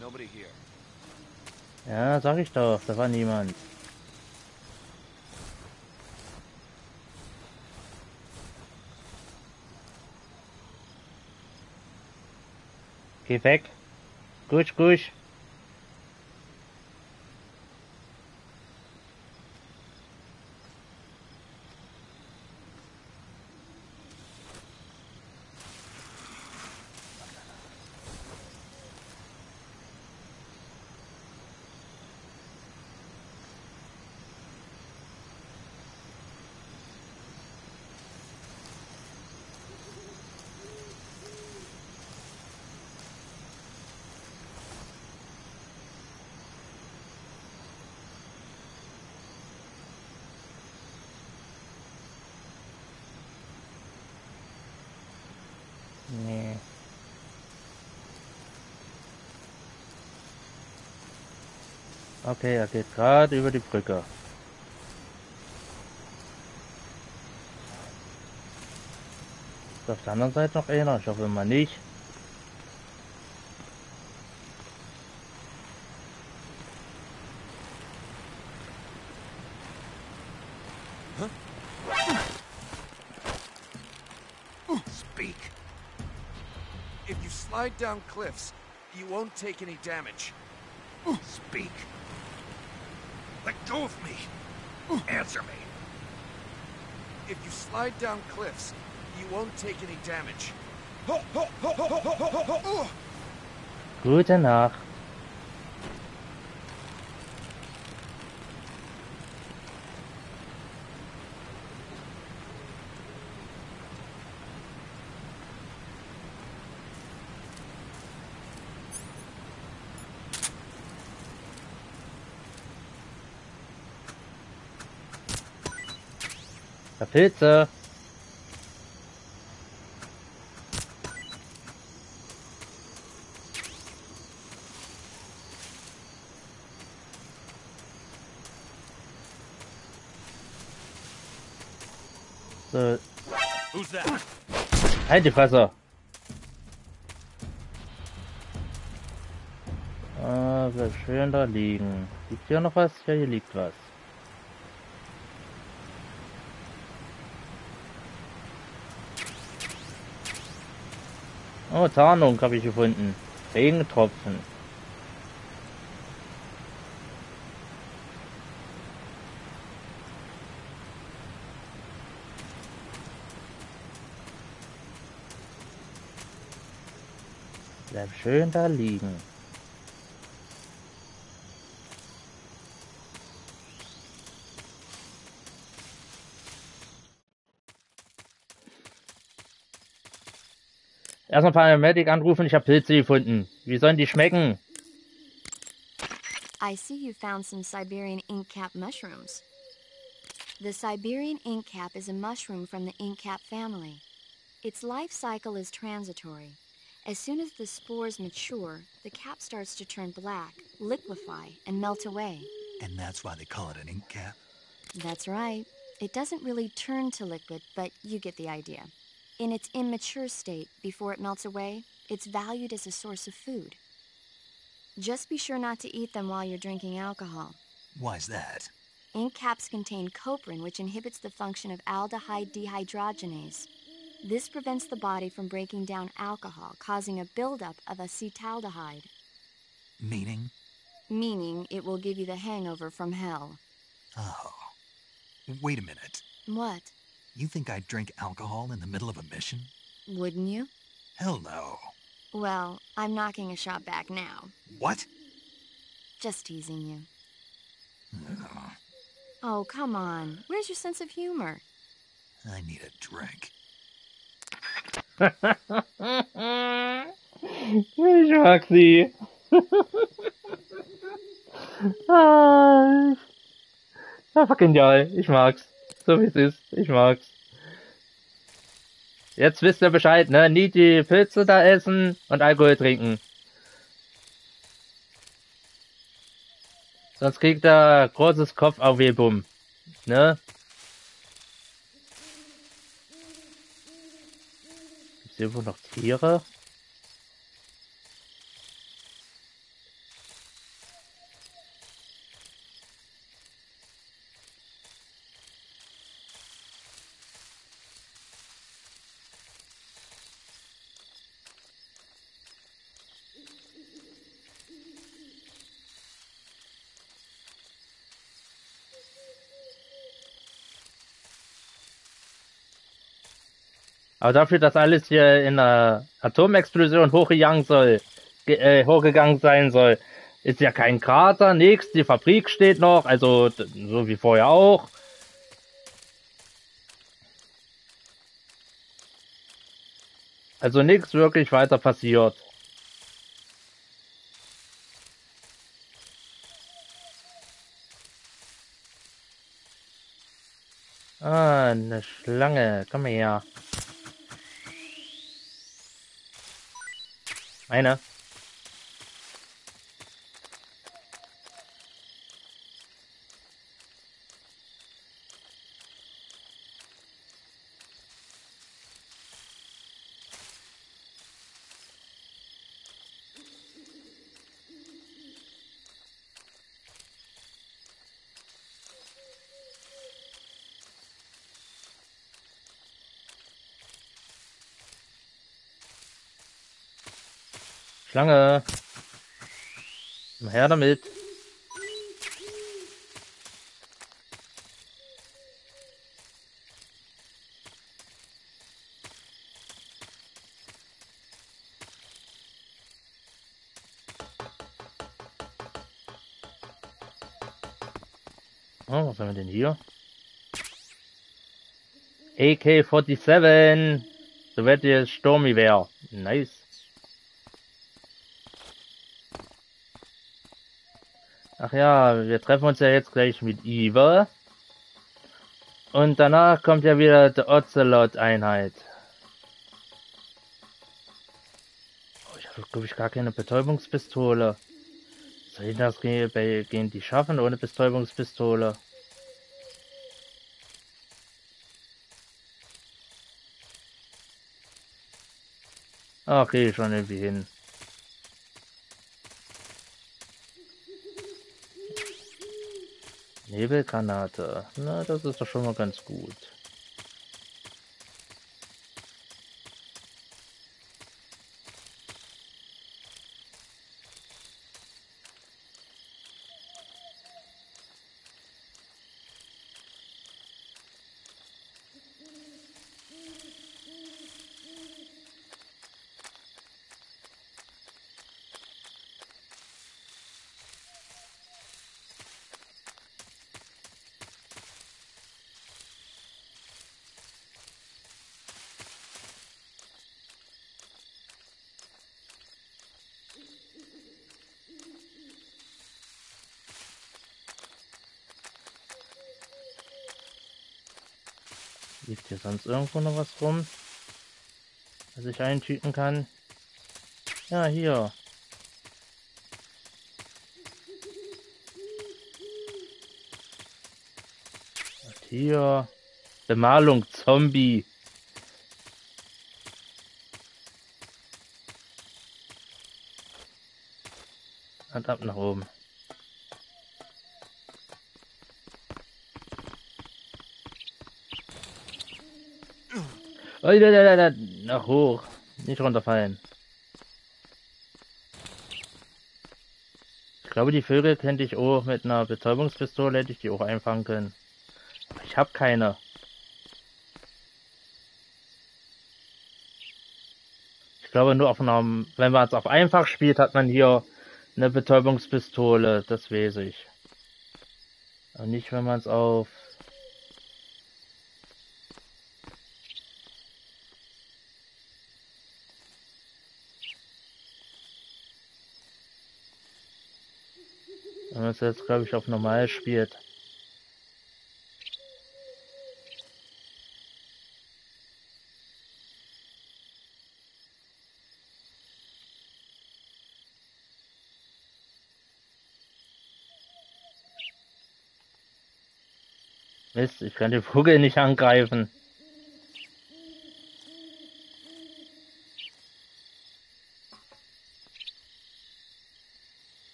Nobody here. Ja, sag ich doch, da war niemand. Geh weg. Gusch, gusch. Nee. Okay, er geht gerade über die Brücke. Ist auf der anderen Seite noch einer? Ich hoffe mal nicht. Speak. If you slide down cliffs, you won't take any damage. Speak. Let go of me. Answer me. If you slide down cliffs, you won't take any damage. Gute Nacht. Der Pilze. So. Halt die Fresse. Bleibt schön da liegen. Liegt hier noch was? Ja, hier liegt was. Oh, Tarnung habe ich gefunden. Regentropfen. Bleib schön da liegen. Erstmal Paramedic anrufen, ich habe Pilze gefunden. Wie sollen die schmecken? I see you found some Siberian ink cap mushrooms. The Siberian ink cap is a mushroom from the ink cap family. Its life cycle is transitory. As soon as the spores mature, the cap starts to turn black, liquefy, and melt away. And that's why they call it an ink cap? That's right. It doesn't really turn to liquid, but you get the idea. In its immature state, before it melts away, it's valued as a source of food. Just be sure not to eat them while you're drinking alcohol. Why's that? Ink caps contain coprin, which inhibits the function of aldehyde dehydrogenase. This prevents the body from breaking down alcohol, causing a buildup of acetaldehyde. Meaning? Meaning it will give you the hangover from hell. Oh. Wait a minute. What? You think I'd drink alcohol in the middle of a mission? Wouldn't you? Hell no. Well, I'm knocking a shot back now. What? Just teasing you. Oh, come on. Where's your sense of humor? I need a drink. Ich mag sie. Ah, einfach genial. Ich mag's. So wie es ist. Ich mag's. Jetzt wisst ihr Bescheid, ne? Nie die Pilze da essen und Alkohol trinken. Sonst kriegt er großes Kopfaufhebung. Ne? Gibt's hier wohl noch Tiere? Aber dafür, dass alles hier in einer Atomexplosion hochgegangen sein soll, ist ja kein Krater, nix, die Fabrik steht noch, also so wie vorher auch. Also nichts wirklich weiter passiert. Ah, eine Schlange, komm mal her. Eine. Schlange. Mal her damit. Oh, was haben wir denn hier? AK-47. So wird jetzt Sturmgewehr. Nice. Ach ja, wir treffen uns ja jetzt gleich mit Eva. Und danach kommt ja wieder die Ocelot-Einheit. Oh, ich habe, glaube ich, gar keine Betäubungspistole. Soll ich das gegen die schaffen ohne Betäubungspistole? Ach, okay, schon irgendwie hin. Nebelgranate. Na, das ist doch schon mal ganz gut. Liegt hier sonst irgendwo noch was rum, was ich eintüten kann? Ja, hier. Und hier. Bemalung Zombie. Und ab nach oben. Oh, nach hoch. Nicht runterfallen. Ich Ich glaube, die Vögel könnte ich auch mit einer Betäubungspistole, hätte ich die auch einfangen können. Aber ich habe keine. Ich glaube, nur auf einer, wenn man es auf einfach spielt, hat man hier eine Betäubungspistole, das weiß ich. Aber nicht, wenn man es auf... Wenn man es jetzt, glaube ich, auf normal spielt. Mist, ich kann den Vogel nicht angreifen.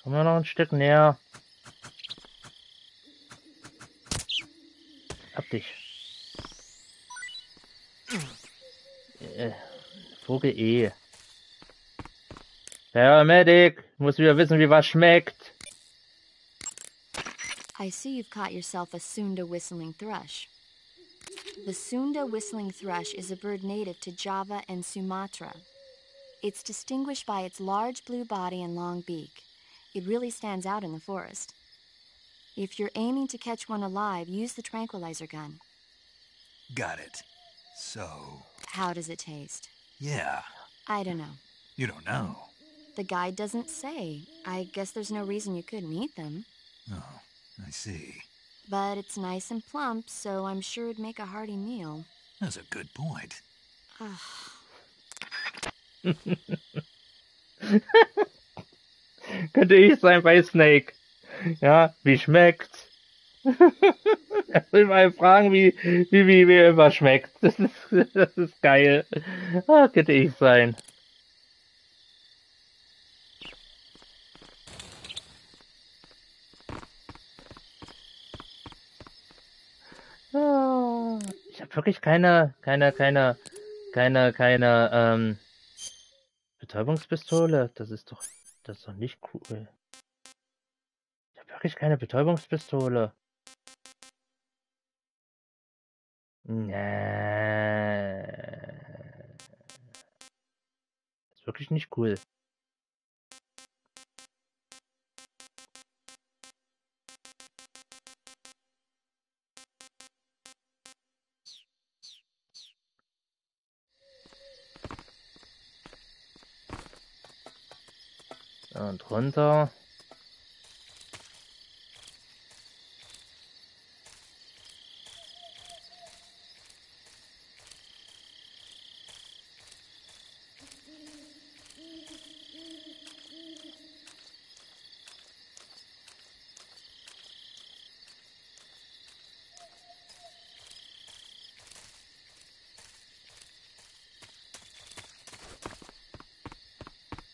Kommen wir noch ein Stück näher. Hab dich. Vogel eh. Paramedic, muss wieder wissen, wie was schmeckt. I see you've caught yourself a Sunda whistling thrush. The Sunda whistling thrush is a bird native to Java and Sumatra. It's distinguished by its large blue body and long beak. It really stands out in the forest. If you're aiming to catch one alive, use the tranquilizer gun. Got it. So... How does it taste? Yeah. I don't know. You don't know? The guide doesn't say. I guess there's no reason you couldn't eat them. Oh, I see. But it's nice and plump, so I'm sure it'd make a hearty meal. That's a good point. Könnte ich sein bei Snake. Ja, wie schmeckt's? Er will mal fragen, wie was schmeckt. Das ist geil. Ah, könnte ich sein. Ah, ich habe wirklich keine Betäubungspistole. Das ist doch nicht cool. Ich habe wirklich keine Betäubungspistole. Nee. Ist wirklich nicht cool. Und runter.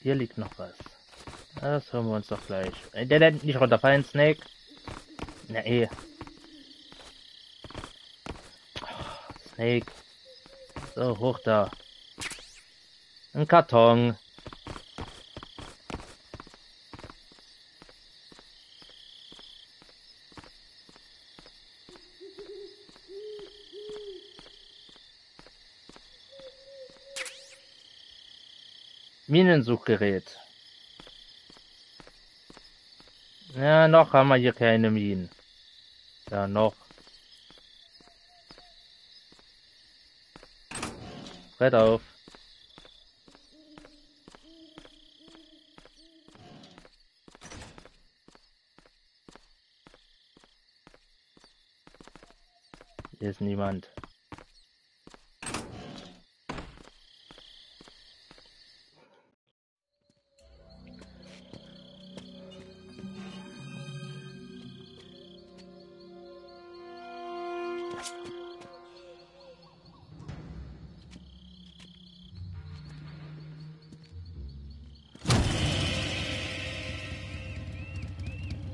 Hier liegt noch was. Das hören wir uns doch gleich. Der nicht runterfallen, Snake. Na eh. Oh, Snake. So, hoch da. Ein Karton. Minensuchgerät. Ja, noch haben wir hier keine Minen. Ja, noch. Brett auf. Hier ist niemand.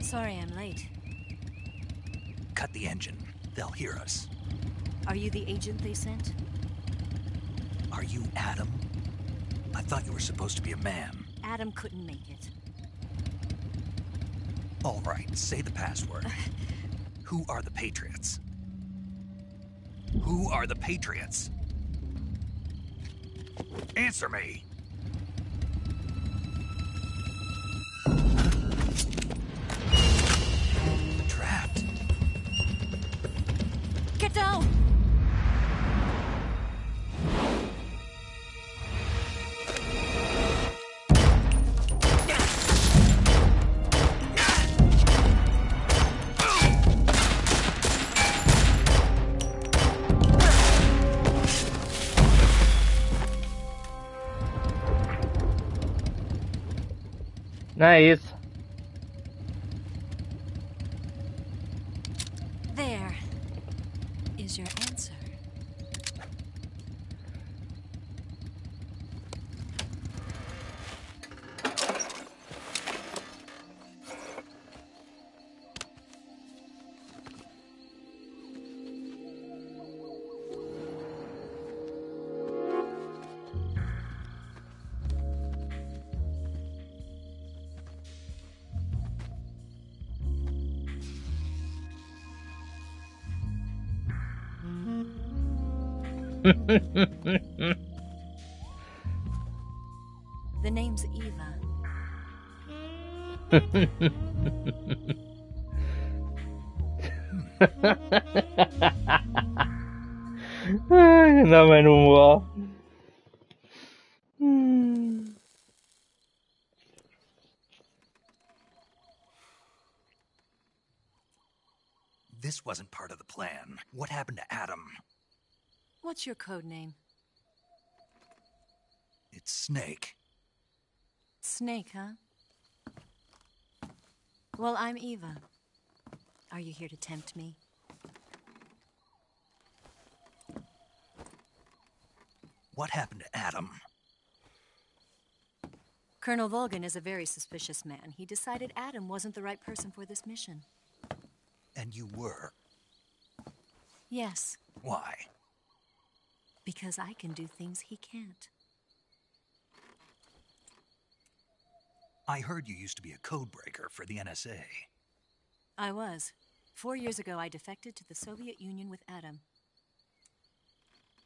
Sorry I'm late. Cut the engine. They'll hear us. Are you the agent they sent? Are you Adam? I thought you were supposed to be a man. Adam couldn't make it. All right, say the password. Who are the Patriots? Who are the Patriots? Answer me! Trapped. Get down! Nice. There is your answer. The name's Eva. Na, mein Humor. This wasn't part of the plan. What happened to Adam? What's your code name? It's Snake. Snake, huh? Well, I'm Eva. Are you here to tempt me? What happened to Adam? Colonel Volgan is a very suspicious man. He decided Adam wasn't the right person for this mission. And you were? Yes. Why? Because I can do things he can't. I heard you used to be a codebreaker for the NSA. I was. 4 years ago, I defected to the Soviet Union with Adam.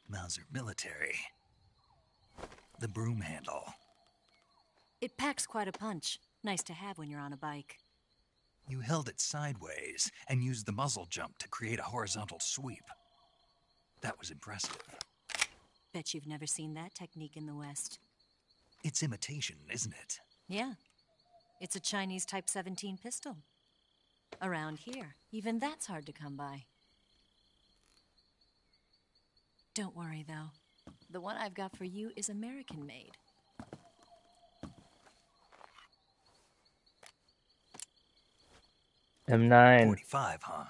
Mauser military. The broom handle. It packs quite a punch. Nice to have when you're on a bike. You held it sideways and used the muzzle jump to create a horizontal sweep. That was impressive. Bet you've never seen that technique in the West. It's imitation, isn't it? Yeah. It's a Chinese Type 17 pistol. Around here, even that's hard to come by. Don't worry, though. The one I've got for you is American-made. M9. 45, huh?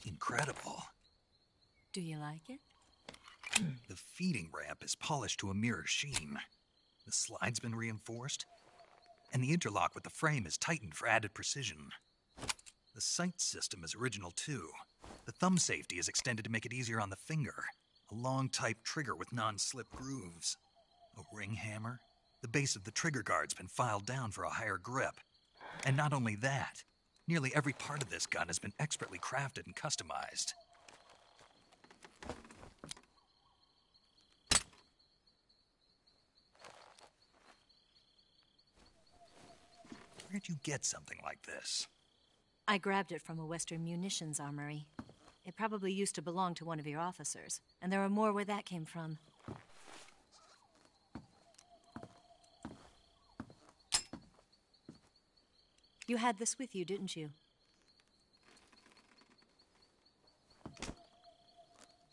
Incredible. Do you like it? The feeding ramp is polished to a mirror sheen. The slide's been reinforced, and the interlock with the frame is tightened for added precision. The sight system is original too. The thumb safety is extended to make it easier on the finger. A long type trigger with non-slip grooves. A ring hammer. The base of the trigger guard's been filed down for a higher grip. And not only that, nearly every part of this gun has been expertly crafted and customized. Where'd you get something like this? I grabbed it from a Western munitions armory. It probably used to belong to one of your officers, and there are more where that came from. You had this with you, didn't you?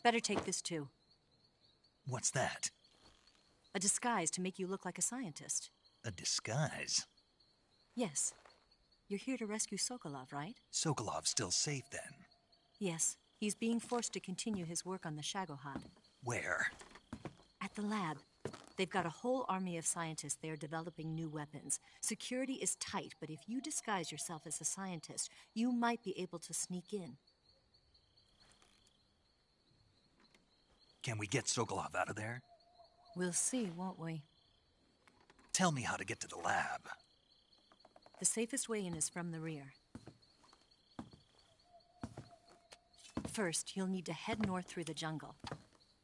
Better take this too. What's that? A disguise to make you look like a scientist. A disguise? Yes. You're here to rescue Sokolov, right? Sokolov's still safe then? Yes. He's being forced to continue his work on the Shagohod. Where? At the lab. They've got a whole army of scientists there developing new weapons. Security is tight, but if you disguise yourself as a scientist, you might be able to sneak in. Can we get Sokolov out of there? We'll see, won't we? Tell me how to get to the lab. The safest way in is from the rear. First, you'll need to head north through the jungle.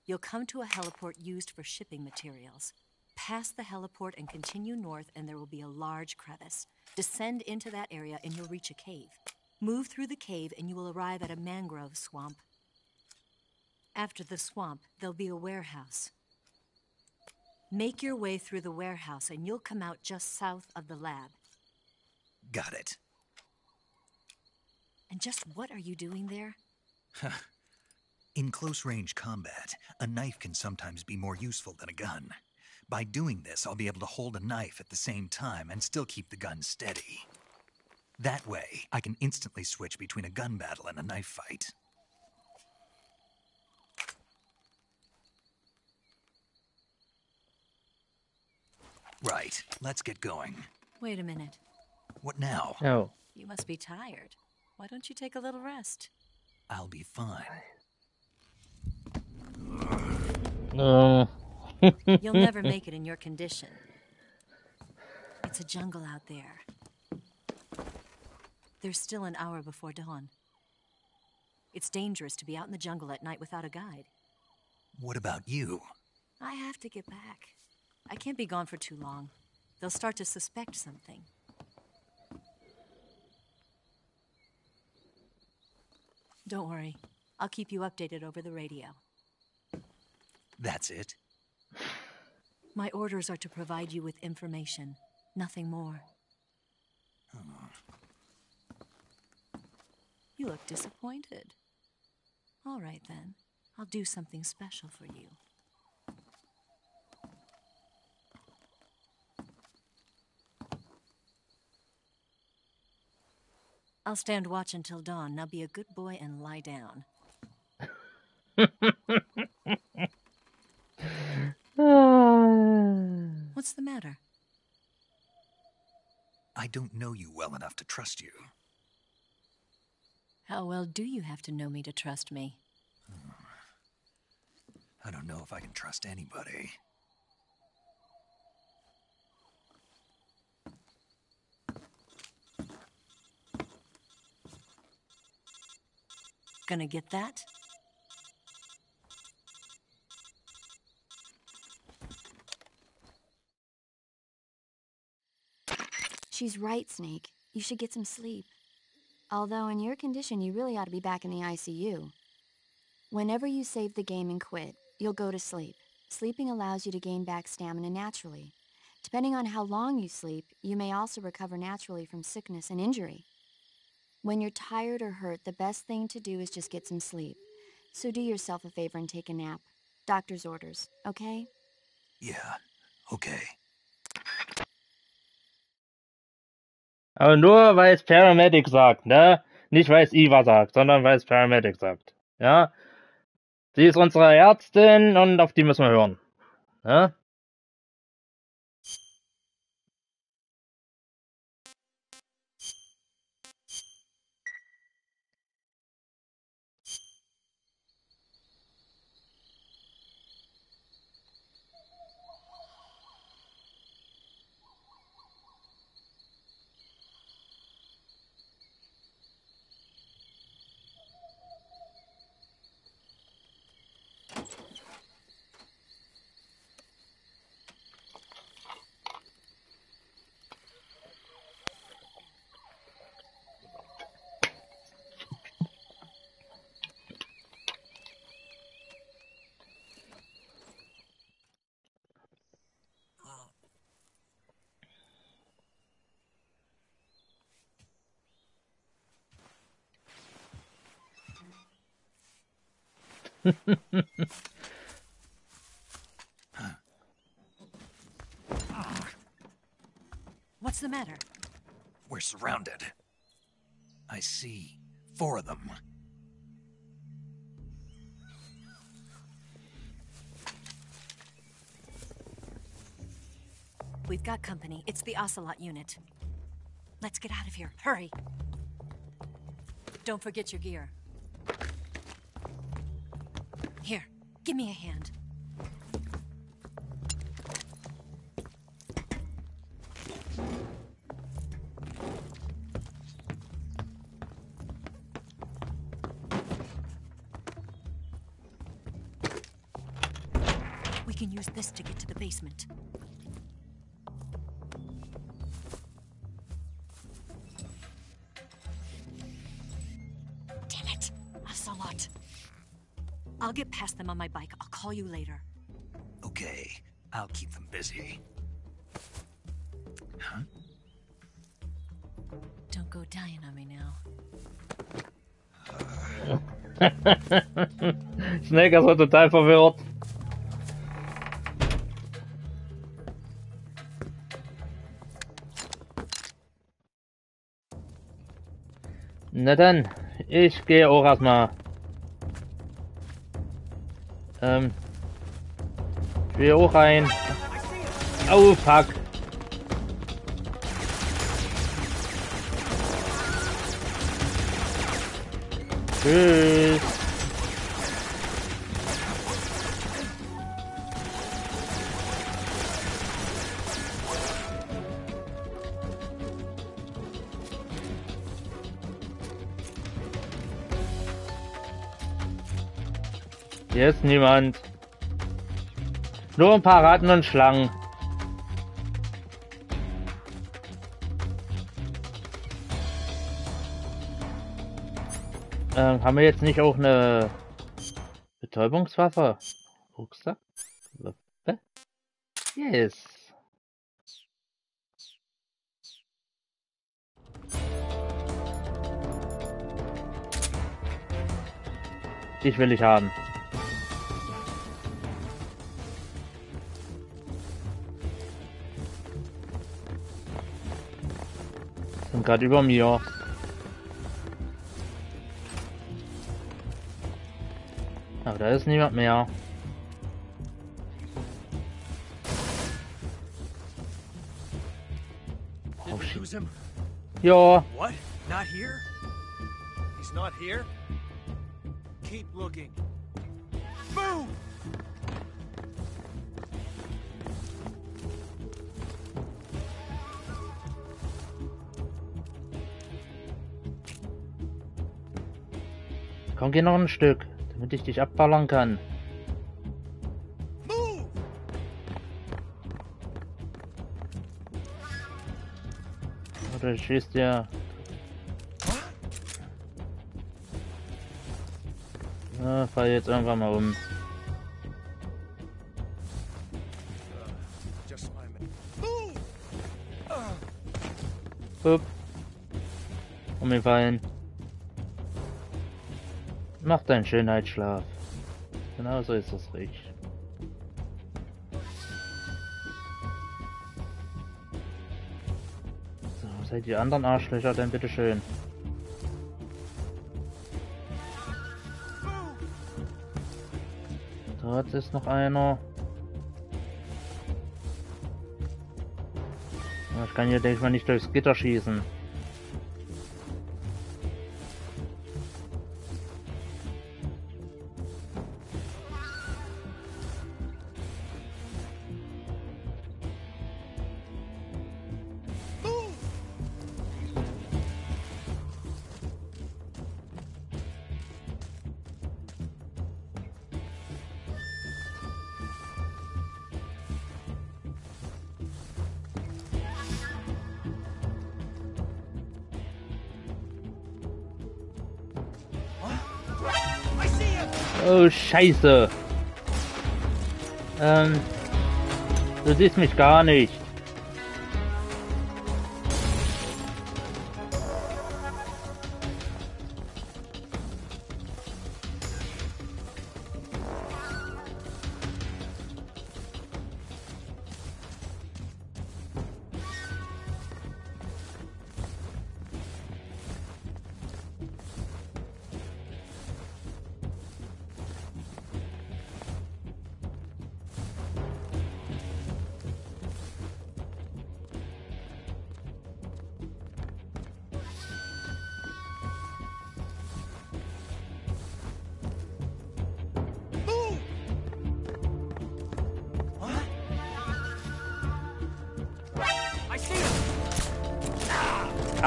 You'll come to a heliport used for shipping materials. Pass the heliport and continue north, and there will be a large crevice. Descend into that area, and you'll reach a cave. Move through the cave, and you will arrive at a mangrove swamp. After the swamp, there'll be a warehouse. Make your way through the warehouse, and you'll come out just south of the lab. Got it. And just what are you doing there? In close-range combat, a knife can sometimes be more useful than a gun. By doing this, I'll be able to hold a knife at the same time and still keep the gun steady. That way, I can instantly switch between a gun battle and a knife fight. Right, let's get going. Wait a minute. What now? Oh. You must be tired. Why don't you take a little rest? I'll be fine. No. You'll never make it in your condition. It's a jungle out there. There's still an hour before dawn. It's dangerous to be out in the jungle at night without a guide. What about you? I have to get back. I can't be gone for too long. They'll start to suspect something. Don't worry. I'll keep you updated over the radio. That's it? My orders are to provide you with information. Nothing more. You look disappointed. All right, then. I'll do something special for you. I'll stand watch until dawn. Now be a good boy and lie down. What's the matter? I don't know you well enough to trust you. How well do you have to know me to trust me? I don't know if I can trust anybody. Gonna get that? She's right, Snake. You should get some sleep. Although in your condition, you really ought to be back in the ICU. Whenever you save the game and quit, you'll go to sleep. Sleeping allows you to gain back stamina naturally. Depending on how long you sleep, you may also recover naturally from sickness and injury. When you're tired or hurt, the best thing to do is just get some sleep. So do yourself a favor and take a nap. Doctor's orders, okay? Yeah, okay. Aber nur, weil es Paramedic sagt, ne? Nicht, weil es Eva sagt, sondern weil es Paramedic sagt. Ja? Sie ist unsere Ärztin und auf die müssen wir hören. Ne? What's the matter? We're surrounded. I see 4 of them. We've got company. It's the Ocelot unit. Let's get out of here. Hurry. Don't forget your gear. Here, give me a hand. We can use this to get to the basement. Damn it! Ocelot. I'll get past them on my bike. I'll call you later. Okay, I'll keep them busy. Huh? Don't go dying on me now. Snake ist total verwirrt. Na dann, ich gehe auch erstmal. Ich will auch rein. Oh, fuck. Tschüss. Hier ist niemand. Nur ein paar Ratten und Schlangen. Haben wir jetzt nicht auch eine Betäubungswaffe? Rucksack? Waffe? Yes. Dich will ich haben. Sind gerade über mir. Aber da ist niemand mehr. Oh shit. Ja. What? Not here? He's not here? Keep looking. Move! Komm, geh noch ein Stück, damit ich dich abballern kann. Oder du schießt ja. Na, fall jetzt irgendwann mal um. Hup. Umgefallen. Mach deinen Schönheitsschlaf. Genau so ist das richtig. So, wo seid die anderen Arschlöcher denn bitteschön? Dort ist noch einer. Ich kann hier, denke ich mal, nicht durchs Gitter schießen. Oh, Scheiße. Du siehst mich gar nicht.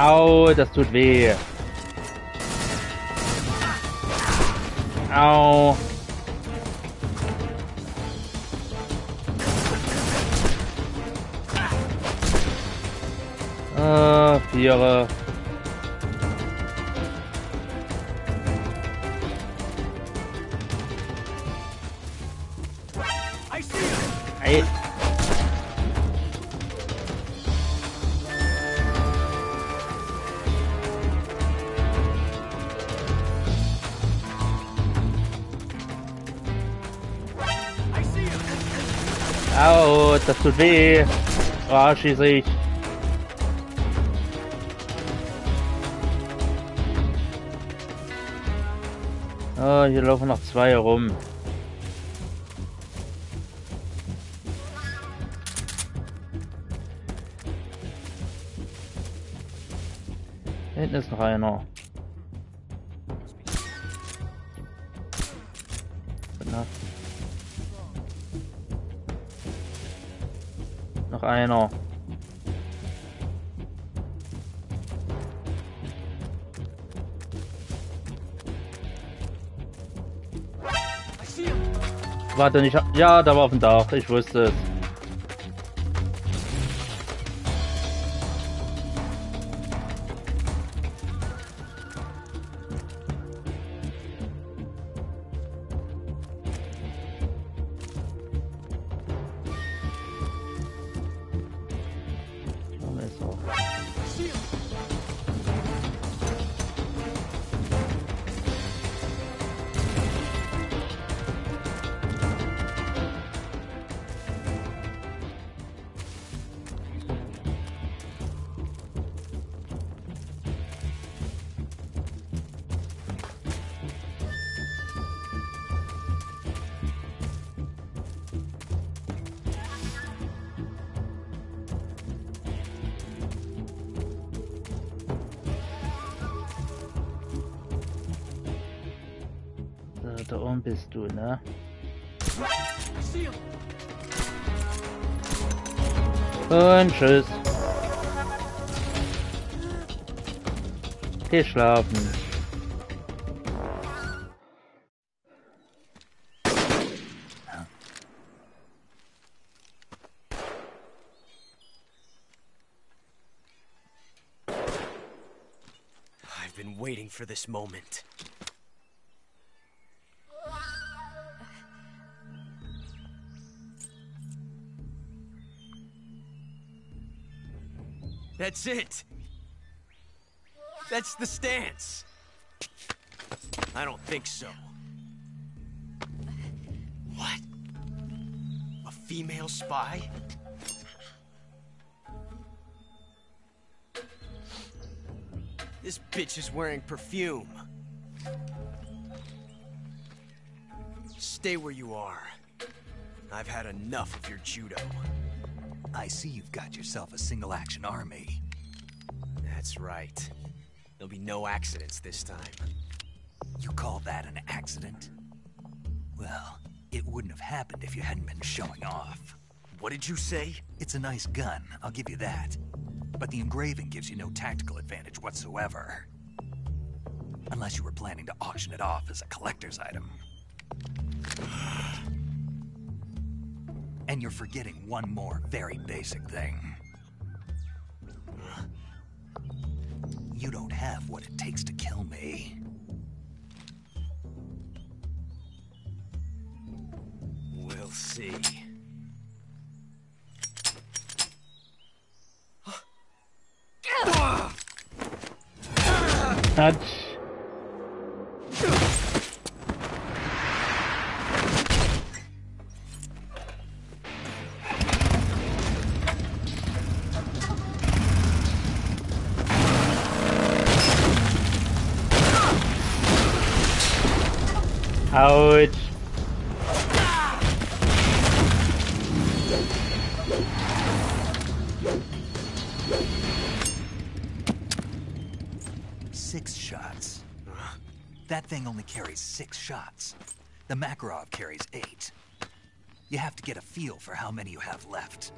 Au, das tut weh. Au. Viere. Ey. Au, das tut weh. Oh, schieße ich. Oh, hier laufen noch zwei rum. Hinten ist noch einer. Na. Noch einer. Warte nicht. Ja, da war auf dem Dach. Ich wusste es. Da oben bist du, ne? Und tschüss. Geh schlafen. I've been waiting for this moment. That's it. That's the stance. I don't think so. What? A female spy? This bitch is wearing perfume. Stay where you are. I've had enough of your judo. I see you've got yourself a single-action army. That's right. There'll be no accidents this time. You call that an accident? Well, it wouldn't have happened if you hadn't been showing off. What did you say? It's a nice gun, I'll give you that. But the engraving gives you no tactical advantage whatsoever. Unless you were planning to auction it off as a collector's item. And you're forgetting one more very basic thing. You don't have what it takes to kill me. We'll see. Touch. Ouch. Six shots. That thing only carries 6 shots. The Makarov carries 8. You have to get a feel for how many you have left.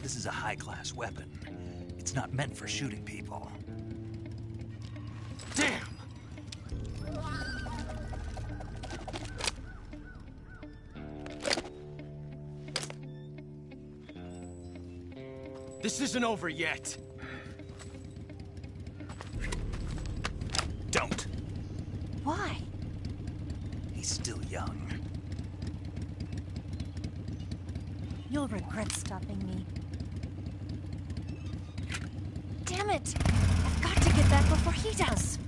This is a high-class weapon. It's not meant for shooting people. Damn! This isn't over yet. Don't. Why? He's still young. You'll regret stopping me. Damn it! I've got to get back before he does.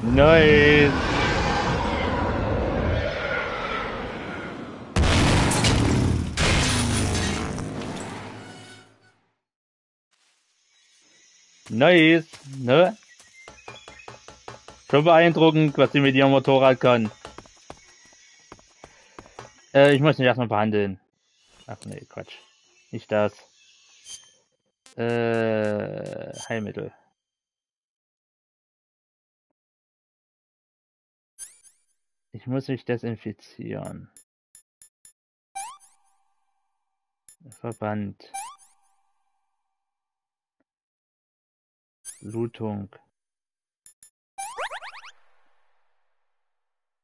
Nice. Nice, ne? Schon beeindruckend, was sie mit ihrem Motorrad kann. Ich muss mich erstmal behandeln. Ach nee, Quatsch. Nicht das. Heilmittel. Ich muss mich desinfizieren. Verband. Blutung.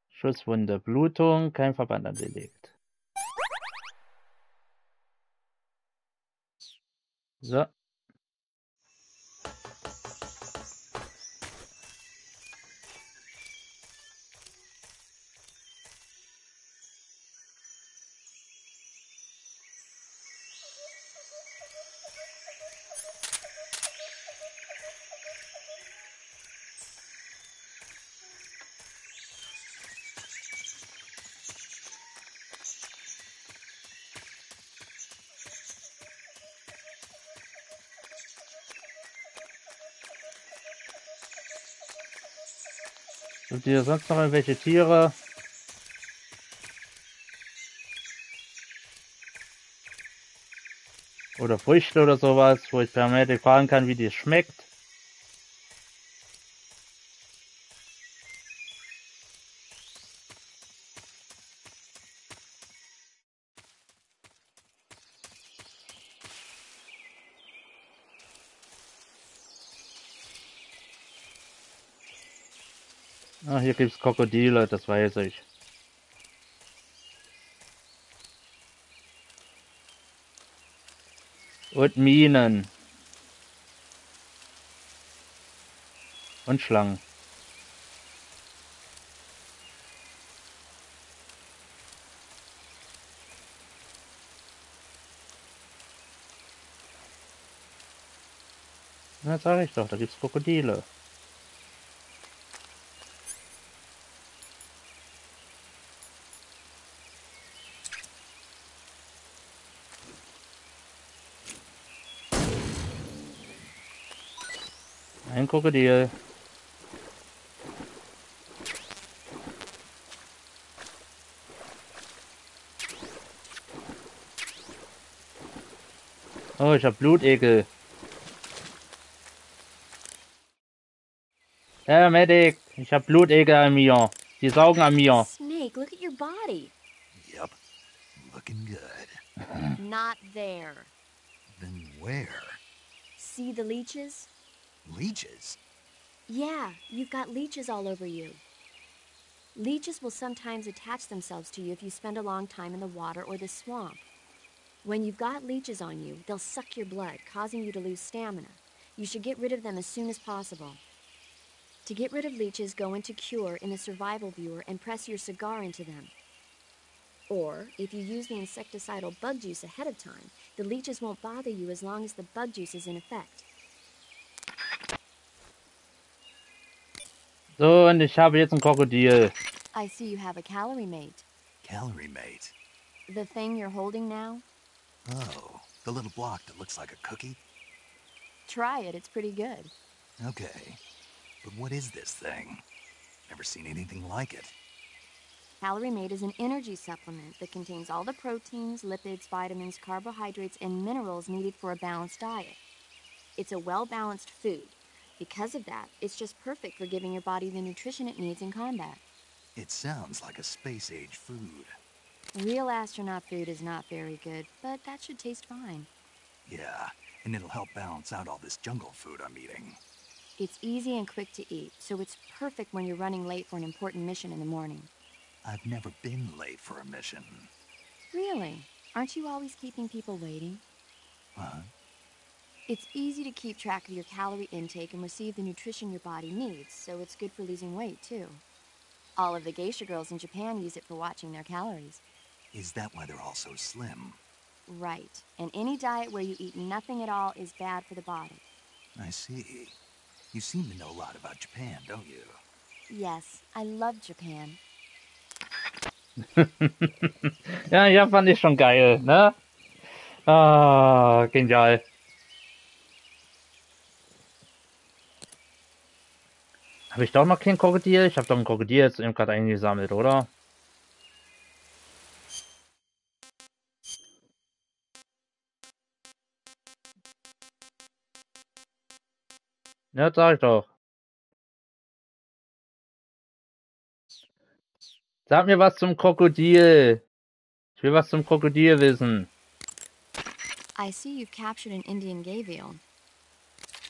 Schusswunde. Blutung. Kein Verband angelegt. So. Sind hier sonst noch irgendwelche Tiere? Oder Früchte oder sowas, wo ich permanent fragen kann, wie die schmeckt? Ah, hier gibt's Krokodile, das weiß ich. Und Minen. Und Schlangen. Na, sag ich doch, da gibt's Krokodile. Ein Krokodil. Oh, ich hab Blutegel. Medic, ich hab Blutegel an mir. Die saugen an mir. Snake, look at your body. Yep. Looking good. Not there. Then where? See the leeches? Leeches? Yeah, you've got leeches all over you. Leeches will sometimes attach themselves to you if you spend a long time in the water or the swamp. When you've got leeches on you, they'll suck your blood, causing you to lose stamina. You should get rid of them as soon as possible. To get rid of leeches, go into Cure in the survival viewer and press your cigar into them. Or, if you use the insecticidal bug juice ahead of time, the leeches won't bother you as long as the bug juice is in effect. So, und ich habe jetzt ein Krokodil. I see you have a calorie mate. Calorie mate? The thing you're holding now? Oh, the little block that looks like a cookie? Try it, it's pretty good. Okay. But what is this thing? Never seen anything like it. Calorie Mate is an energy supplement that contains all the proteins, lipids, vitamins, carbohydrates, and minerals needed for a balanced diet. It's a well-balanced food. Because of that, it's just perfect for giving your body the nutrition it needs in combat. It sounds like a space-age food. Real astronaut food is not very good, but that should taste fine. Yeah, and it'll help balance out all this jungle food I'm eating. It's easy and quick to eat, so it's perfect when you're running late for an important mission in the morning. I've never been late for a mission. Really? Aren't you always keeping people waiting? Huh? It's easy to keep track of your calorie intake and receive the nutrition your body needs, so it's good for losing weight, too. All of the geisha girls in Japan use it for watching their calories. Is that why they're all so slim? Right. And any diet where you eat nothing at all is bad for the body. I see. You seem to know a lot about Japan, don't you? Yes, I love Japan. Ja, ja, fand ich schon geil, ne? Ah, genial. Habe ich doch noch kein Krokodil? Ich habe doch ein Krokodil jetzt eben gerade eingesammelt, oder? Ja, sag ich doch. Sag mir was zum Krokodil. Ich will was zum Krokodil wissen. I see you've captured an Indian gavial.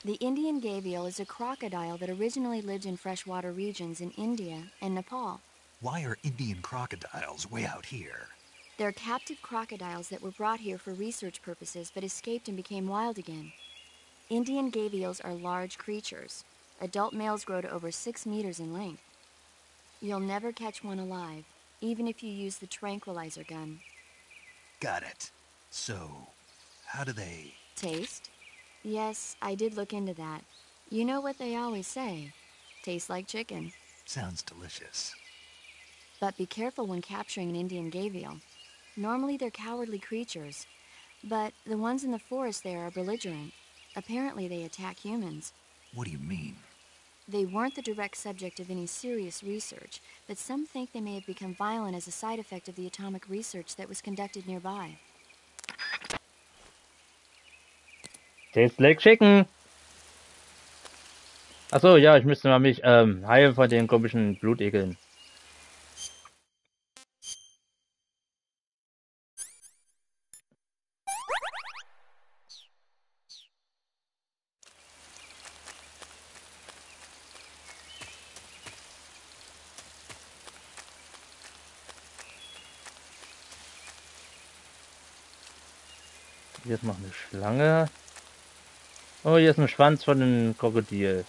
The Indian gavial is a crocodile that originally lived in freshwater regions in India and Nepal. Why are Indian crocodiles way out here? They're captive crocodiles that were brought here for research purposes but escaped and became wild again. Indian gavials are large creatures. Adult males grow to over 6 meters in length. You'll never catch one alive, even if you use the tranquilizer gun. Got it. So, how do they... Taste? Yes, I did look into that. You know what they always say. Tastes like chicken. Sounds delicious. But be careful when capturing an Indian gavial. Normally they're cowardly creatures, but the ones in the forest there are belligerent. Apparently they attack humans. What do you mean? They weren't the direct subject of any serious research, but some think they may have become violent as a side effect of the atomic research that was conducted nearby. Tastes like chicken. Achso, ja, ich müsste mal mich heilen von den komischen Blutekeln. Hier ist noch eine Schlange. Oh, hier ist ein Schwanz von einem Krokodil.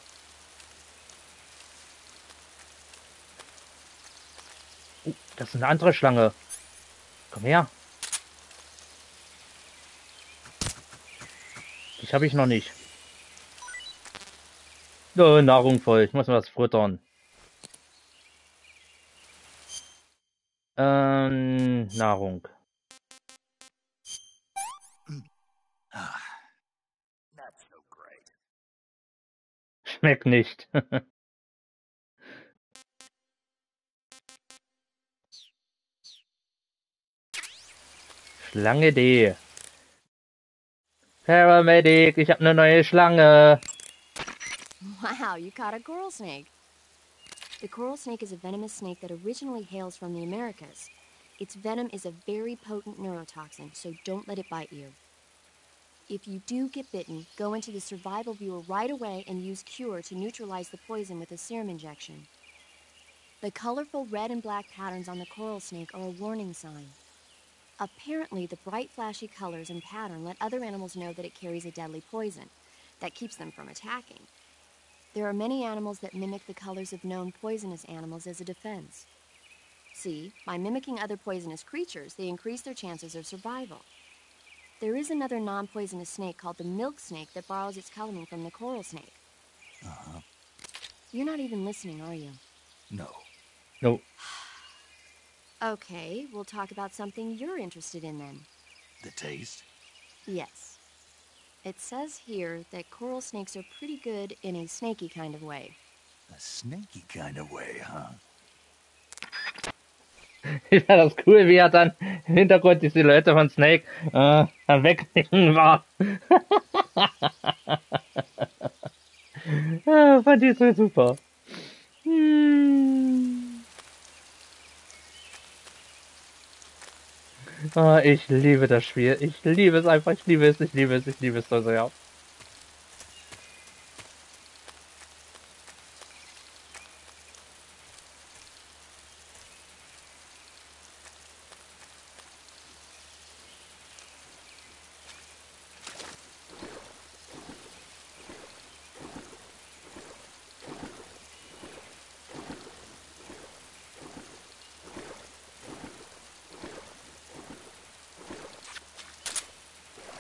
Das ist eine andere Schlange. Komm her. Dich habe ich noch nicht. Oh, Nahrung voll. Ich muss was futtern. Nahrung. Not so great. Schmeckt nicht. Schlange D. Paramedic, ich habe eine neue Schlange. Wow, you caught a coral snake. The coral snake is a venomous snake that originally hails from the Americas. Its venom is a very potent neurotoxin, so don't let it bite you. If you do get bitten, go into the survival viewer right away and use Cure to neutralize the poison with a serum injection. The colorful red and black patterns on the coral snake are a warning sign. Apparently, the bright flashy colors and pattern let other animals know that it carries a deadly poison that keeps them from attacking. There are many animals that mimic the colors of known poisonous animals as a defense. See, by mimicking other poisonous creatures, they increase their chances of survival. There is another non-poisonous snake called the milk snake that borrows its coloring from the coral snake. Uh-huh. You're not even listening, are you? No. Nope. Okay, we'll talk about something you're interested in then. The taste? Yes. It says here that coral snakes are pretty good in a snaky kind of way. A snaky kind of way, huh? Ich fand das cool, wie er dann im Hintergrund die Silhouette von Snake am Wegnehmen war. Ja, fand ich so super. Ah, ich liebe das Spiel. Ich liebe es einfach. Ich liebe es, ich liebe es, ich liebe es so sehr.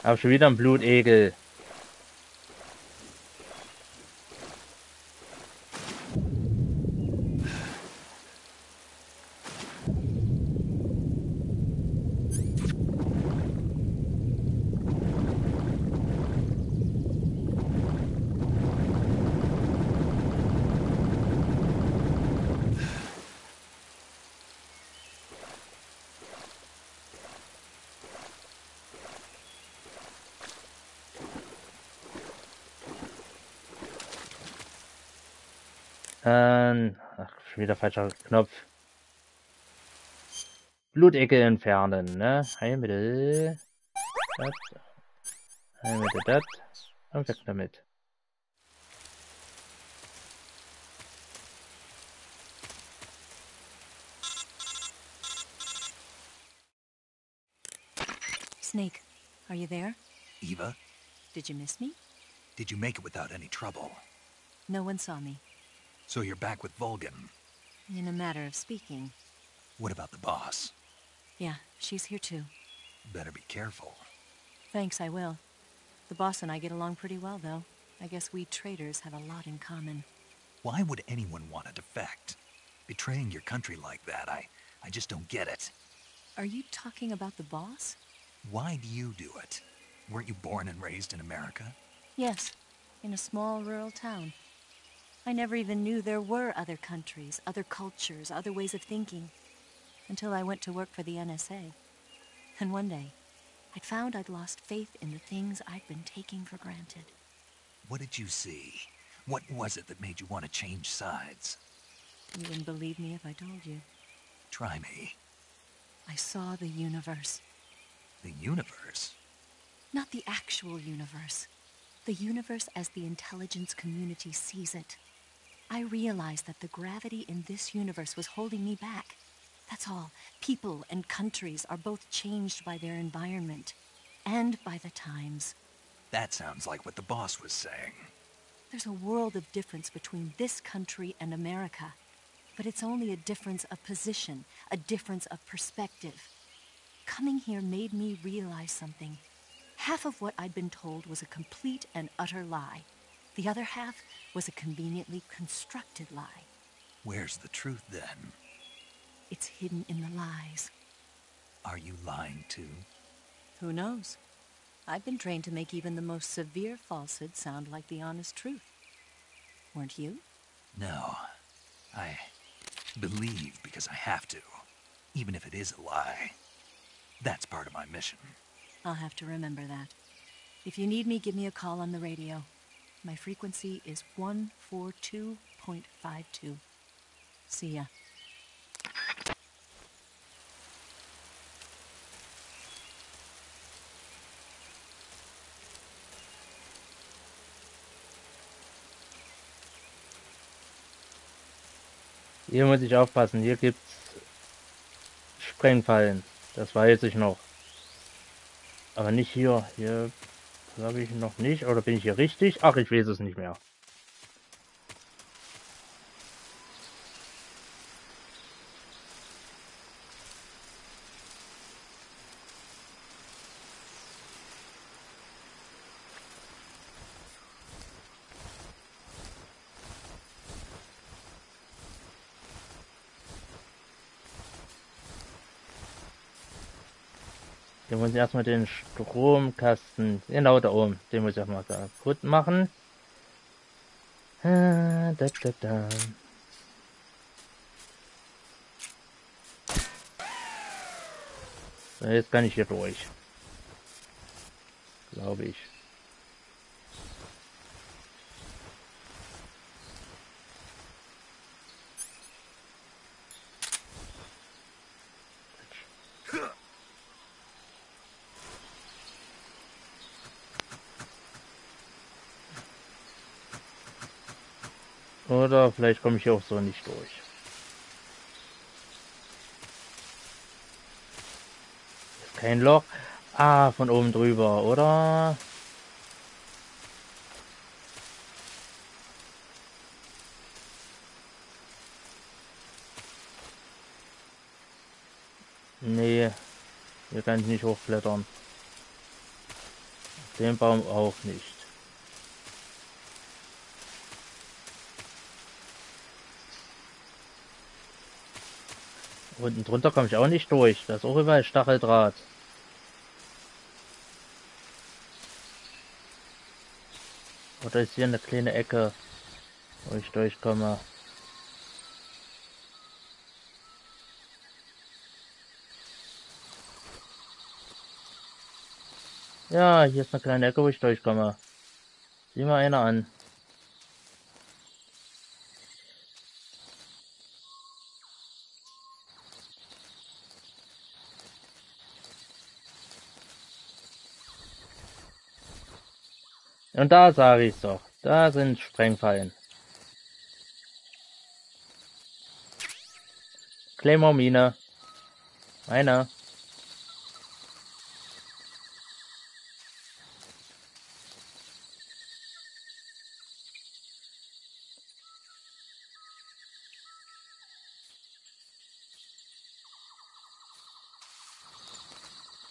Aber schon wieder ein Blutegel. Ach, schon wieder falscher Knopf. Blutegel entfernen, ne? Heilmittel. Das. Heilmittel, das. Und weg damit. Snake, are you there? Eva, Did you miss me? did you make it without any trouble? No one saw me. So you're back with Vulcan. In a matter of speaking. What about the boss? Yeah, she's here too. Better be careful. Thanks, I will. The boss and I get along pretty well, though. I guess we traders have a lot in common. Why would anyone want to defect? Betraying your country like that, I just don't get it. Are you talking about the boss? Why do you do it? Weren't you born and raised in America? Yes, in a small rural town. I never even knew there were other countries, other cultures, other ways of thinking, until I went to work for the NSA. And one day, I'd found I'd lost faith in the things I'd been taking for granted. What did you see? What was it that made you want to change sides? You wouldn't believe me if I told you. Try me. I saw the universe. The universe? Not the actual universe. The universe as the intelligence community sees it. I realized that the gravity in this universe was holding me back. That's all. People and countries are both changed by their environment and by the times. That sounds like what the boss was saying. There's a world of difference between this country and America, but it's only a difference of position, a difference of perspective. Coming here made me realize something. Half of what I'd been told was a complete and utter lie. The other half was a conveniently constructed lie. Where's the truth, then? It's hidden in the lies. Are you lying, too? Who knows? I've been trained to make even the most severe falsehood sound like the honest truth. Weren't you? No. I believe because I have to, even if it is a lie. That's part of my mission. I'll have to remember that. If you need me, give me a call on the radio. My frequency is 142.52. See ya. Hier muss ich aufpassen. Hier gibt's Sprengfallen. Das weiß ich noch. Aber nicht hier. Hier glaube ich noch nicht. Oder bin ich hier richtig? Ach, ich weiß es nicht mehr. Hier muss ich erstmal den Stromkasten, genau da oben, den muss ich erstmal kaputt machen. So, jetzt kann ich hier durch. Glaube ich. Oder vielleicht komme ich hier auch so nicht durch. Ist kein Loch. Ah, von oben drüber, oder? Nee, hier kann ich nicht hochklettern. Den Baum auch nicht. Unten drunter komme ich auch nicht durch. Da ist auch überall Stacheldraht. Oder ist hier eine kleine Ecke, wo ich durchkomme? Ja, hier ist eine kleine Ecke, wo ich durchkomme. Sieh mal einer an. Und da sage ich's doch. Da sind Sprengfallen. Claymore-Mine. Eine.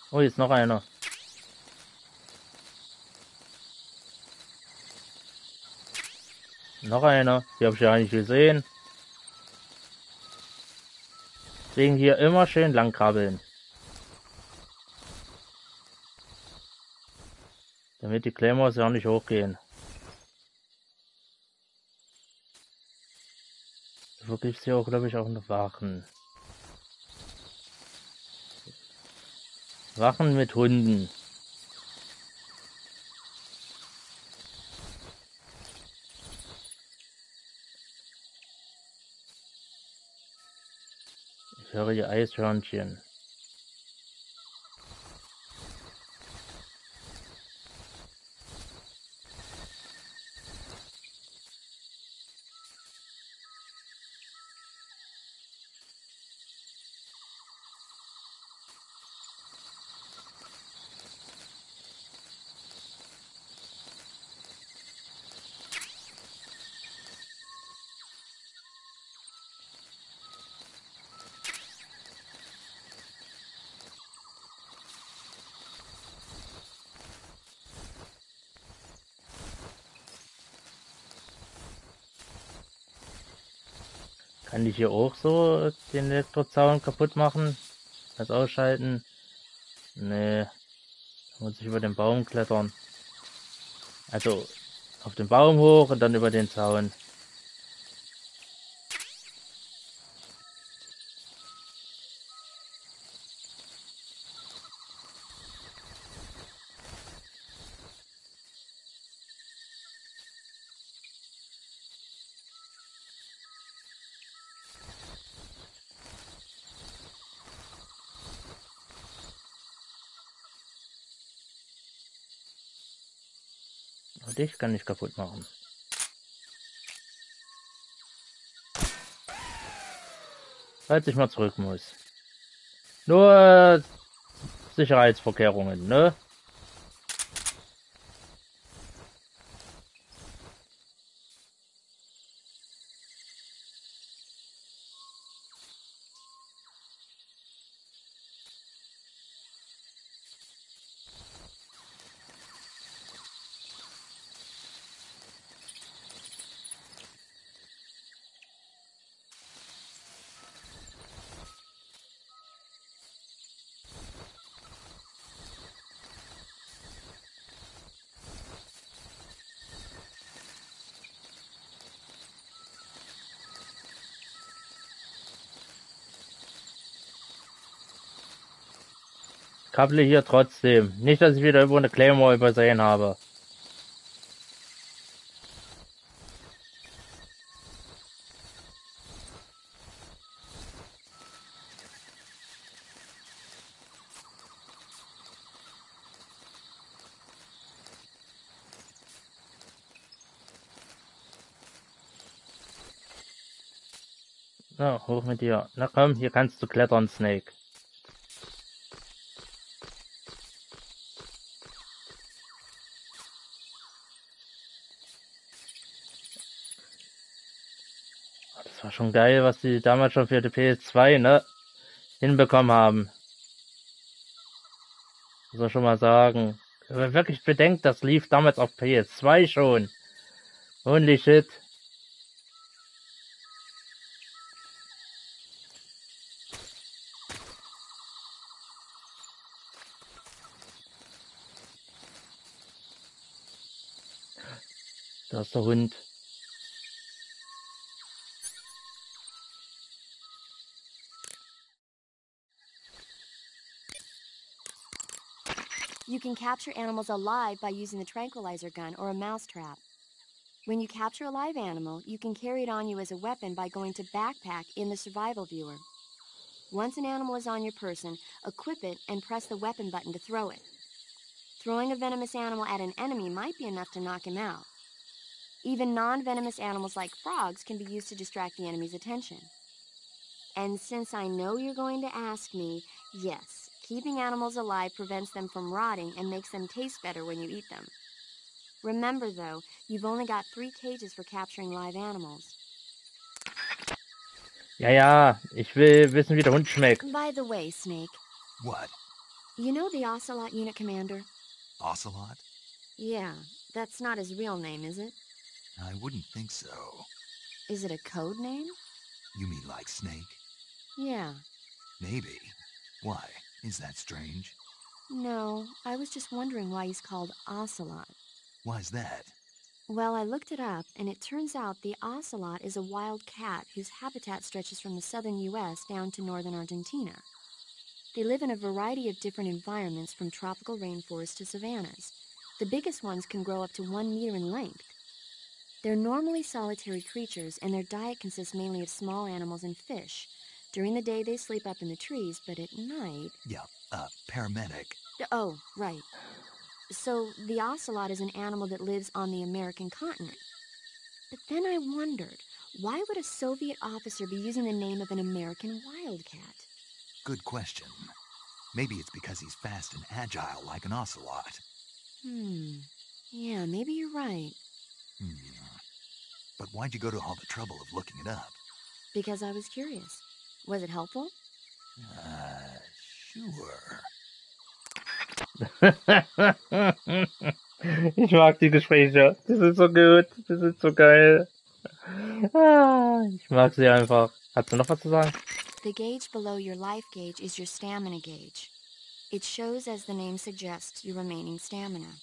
Oh, hier ist noch einer. Noch einer. Die habe ich ja nicht gesehen. Deswegen hier immer schön lang krabbeln. Damit die Claymores ja nicht hochgehen. Wo gibt es hier auch, glaube ich, auch noch Wachen. Wachen mit Hunden. Ich höre hier Eishörnchen. Kann ich hier auch so den Elektrozaun kaputt machen? Das ausschalten? Nee, da muss ich über den Baum klettern. Also auf den Baum hoch und dann über den Zaun. Und dich kann ich kaputt machen. Falls ich mal zurück muss. Nur Sicherheitsvorkehrungen, ne? Kabble hier trotzdem. Nicht, dass ich wieder irgendwo eine Claymore übersehen habe. So, hoch mit dir. Na komm, hier kannst du klettern, Snake. Das war schon geil, was die damals schon für die PS2, ne, hinbekommen haben. Muss ich schon mal sagen. Wenn man wirklich bedenkt, das lief damals auf PS2 schon. Holy shit. Da ist der Hund. You can capture animals alive by using the tranquilizer gun or a mousetrap. When you capture a live animal, you can carry it on you as a weapon by going to Backpack in the survival viewer. Once an animal is on your person, equip it and press the weapon button to throw it. Throwing a venomous animal at an enemy might be enough to knock him out. Even non-venomous animals like frogs can be used to distract the enemy's attention. And since I know you're going to ask me, yes, keeping animals alive prevents them from rotting and makes them taste better when you eat them. Remember, though, you've only got 3 cages for capturing live animals. Ja, ja, ich will wissen, wie der Hund schmeckt. By the way, Snake. What? You know the Ocelot unit commander? Ocelot? Yeah, that's not his real name, is it? I wouldn't think so. Is it a code name? You mean like Snake? Yeah. Maybe. Why? Is that strange? No, I was just wondering why he's called Ocelot. Why's that? Well, I looked it up, and it turns out the ocelot is a wild cat whose habitat stretches from the southern U.S. down to northern Argentina. They live in a variety of different environments, from tropical rainforests to savannas. The biggest ones can grow up to 1 meter in length. They're normally solitary creatures, and their diet consists mainly of small animals and fish. During the day, they sleep up in the trees, but at night... Yeah, paramedic. Oh, right. So, the ocelot is an animal that lives on the American continent. But then I wondered, why would a Soviet officer be using the name of an American wildcat? Good question. Maybe it's because he's fast and agile like an ocelot. Yeah, maybe you're right. But why'd you go to all the trouble of looking it up? Because I was curious. Was it helpful? Sure. Ich mag die Gespräche. Das ist so gut. Das ist so geil. Ich mag sie einfach. Hast du noch was zu sagen? The gauge below your life gauge is your stamina gauge. It shows, as the name suggests, your remaining stamina.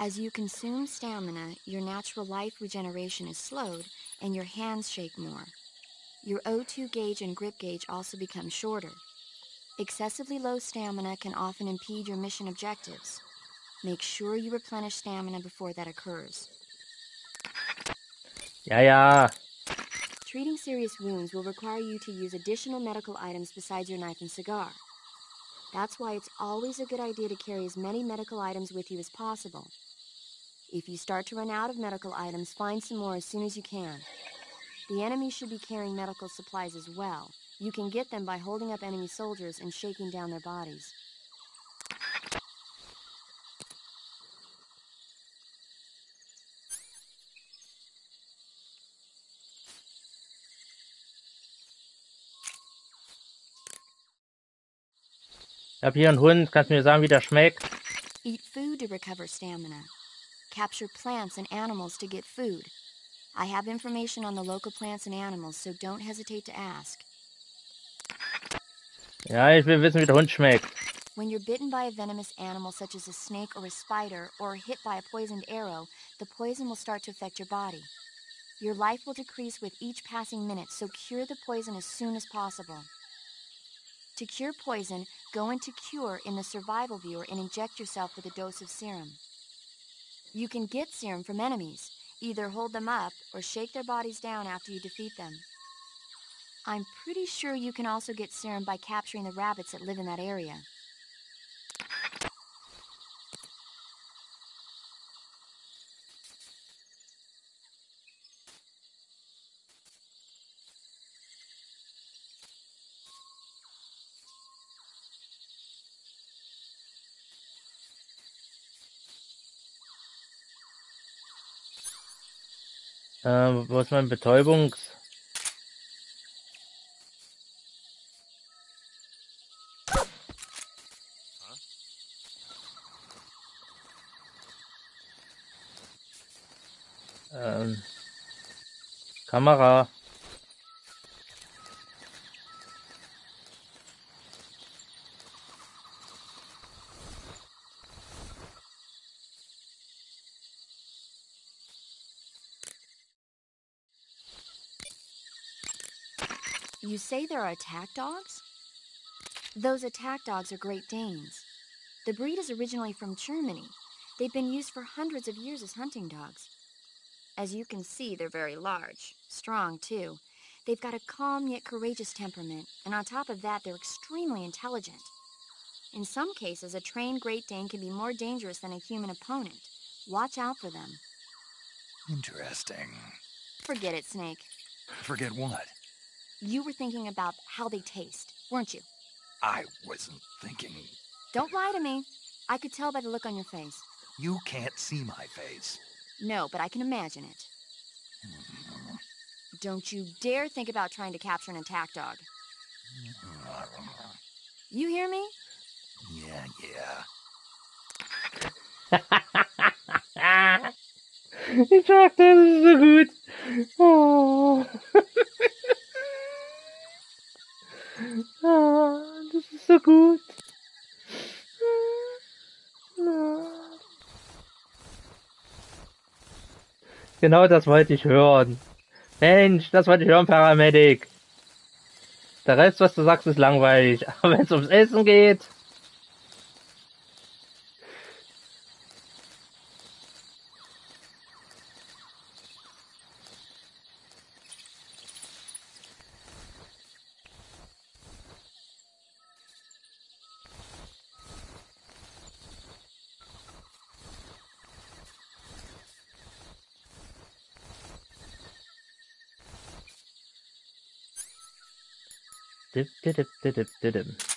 As you consume stamina, your natural life regeneration is slowed and your hands shake more. Your O2 gauge and grip gauge also become shorter. Excessively low stamina can often impede your mission objectives. Make sure you replenish stamina before that occurs. Ja, ja. Treating serious wounds will require you to use additional medical items besides your knife and cigar. That's why it's always a good idea to carry as many medical items with you as possible. If you start to run out of medical items, find some more as soon as you can. The enemy should be carrying medical supplies as well. You can get them by holding up enemy soldiers and shaking down their bodies. Ich hab hier einen Hund. Kannst du mir sagen, wie der schmeckt? Eat food to recover stamina. Capture plants and animals to get food. I have information on the local plants and animals, so don't hesitate to ask. Ja, ich will wissen, wie der Hund schmeckt. When you're bitten by a venomous animal such as a snake or a spider, or hit by a poisoned arrow, the poison will start to affect your body. Your life will decrease with each passing minute, so cure the poison as soon as possible. To cure poison, go into Cure in the survival viewer and inject yourself with a dose of serum. You can get serum from enemies. Either hold them up or shake their bodies down after you defeat them. I'm pretty sure you can also get serum by capturing the rabbits that live in that area. Wo ist mein Betäubungs... Kamera. You say there are attack dogs? Those attack dogs are Great Danes. The breed is originally from Germany. They've been used for hundreds of years as hunting dogs. As you can see, they're very large, strong too. They've got a calm yet courageous temperament, and on top of that, they're extremely intelligent. In some cases, a trained Great Dane can be more dangerous than a human opponent. Watch out for them. Interesting. Forget it, Snake. Forget what? You were thinking about how they taste, weren't you? I wasn't thinking... Don't lie to me. I could tell by the look on your face. You can't see my face. No, but I can imagine it. Don't you dare think about trying to capture an attack dog. You hear me? Yeah. Ich dachte, das ist so gut. Oh. Oh, das ist so gut. Genau das wollte ich hören. Mensch, das wollte ich hören, Paramedic. Der Rest, was du sagst, ist langweilig. Aber wenn es ums Essen geht...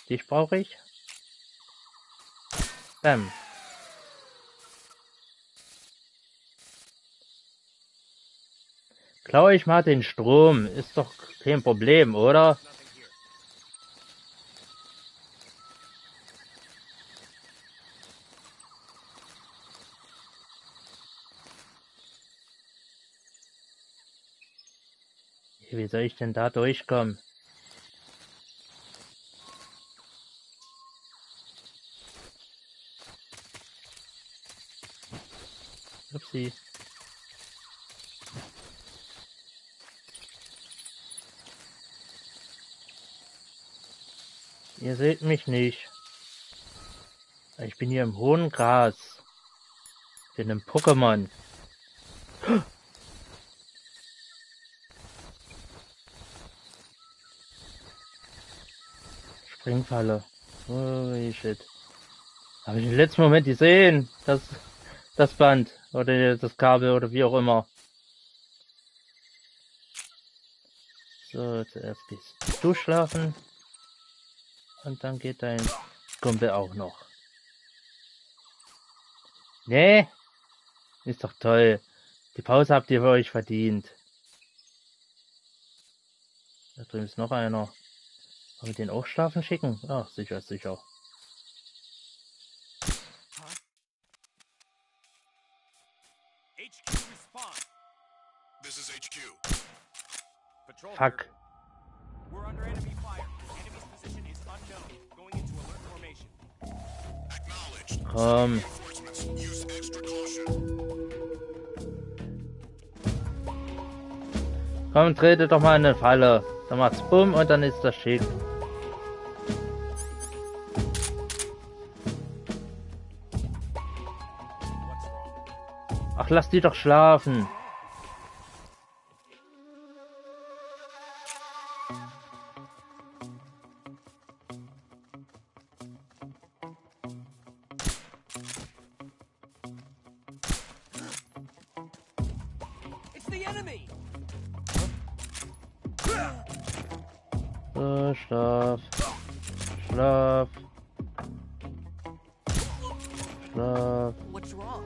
Dich brauche ich. Bam. Klaue ich mal den Strom. Ist doch kein Problem, oder? Wie soll ich denn da durchkommen? Upsi. Ihr seht mich nicht. Ich bin hier im hohen Gras. Ich bin ein Pokémon. Springfalle. Oh shit. Habe ich im letzten Moment gesehen, das Band oder das Kabel oder wie auch immer. So, zuerst gehst du schlafen und dann geht dein Kumpel auch noch. Nee, ist doch toll. Die Pause habt ihr für euch verdient. Da drüben ist noch einer. Wollen wir den auch schlafen schicken? Ach, sicher, sicher. HQ response. This is HQ. Patrol. Fuck. We're under enemy fire. Enemy's position is unknown. Going into alert formation. Acknowledged. Komm. Reinforcements. Use extra caution. Komm, trete doch mal in eine Falle. Dann macht's bumm und dann ist das schick. Ach, lass die doch schlafen. It's the enemy. So, schlaf. Schlaf. Schlaf. What's wrong?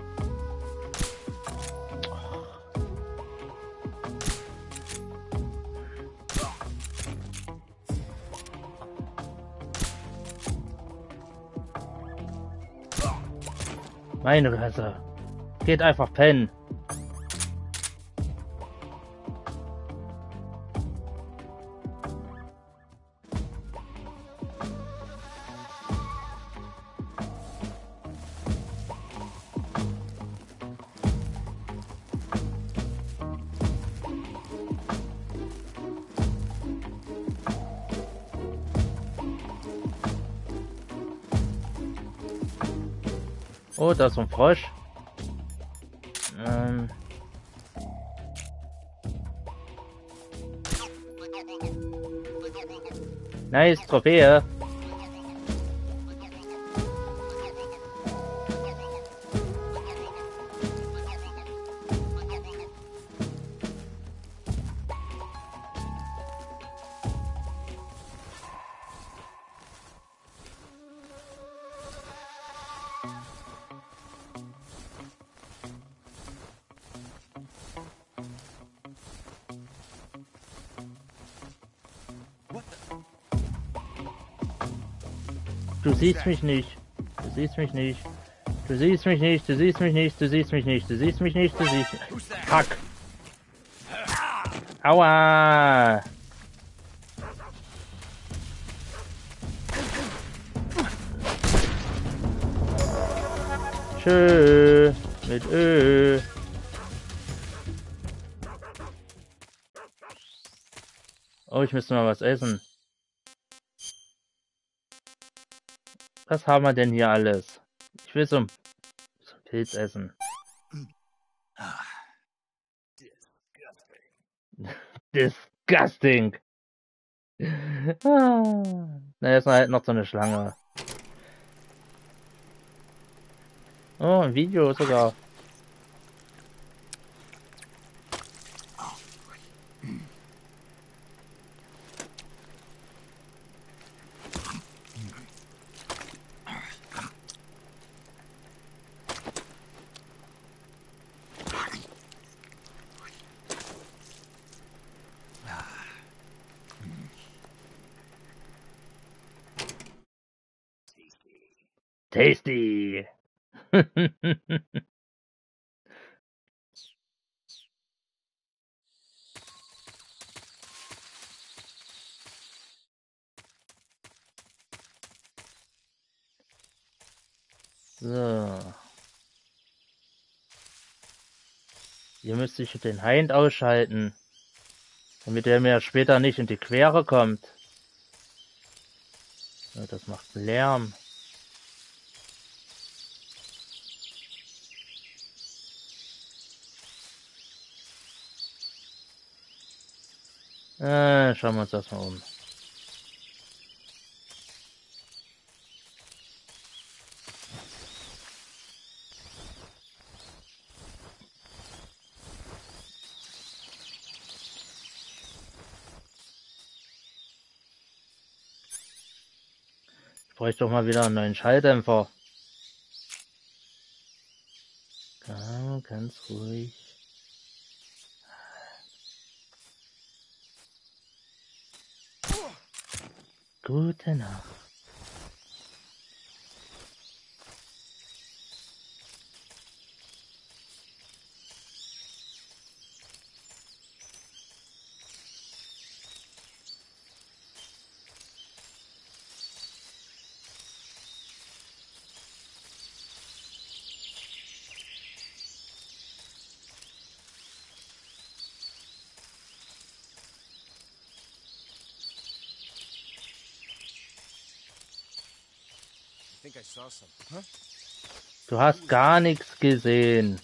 Meine Fresse. Geht einfach pennen. Oh, da ist ein Frosch. Nice, Trophäe. Du siehst mich nicht. Du siehst mich nicht. Du siehst mich nicht. Du siehst mich nicht. Du siehst mich nicht. Du siehst mich nicht. Du siehst mich. Fuck. Aua. Tschö. Mit Ö. Oh, ich müsste mal was essen. Was haben wir denn hier alles? Ich will so ein Pilz essen. Disgusting. Na, jetzt halt noch so eine Schlange. Oh, ein Video sogar. Tasty. So. Hier müsste ich den Hind ausschalten, damit er mir später nicht in die Quere kommt. Ja, das macht Lärm. Schauen wir uns das mal um. Ich bräuchte doch mal wieder einen neuen Schalldämpfer. Ja, ganz ruhig. Gute Nacht. I think I saw something. Huh? Du hast gar nichts gesehen.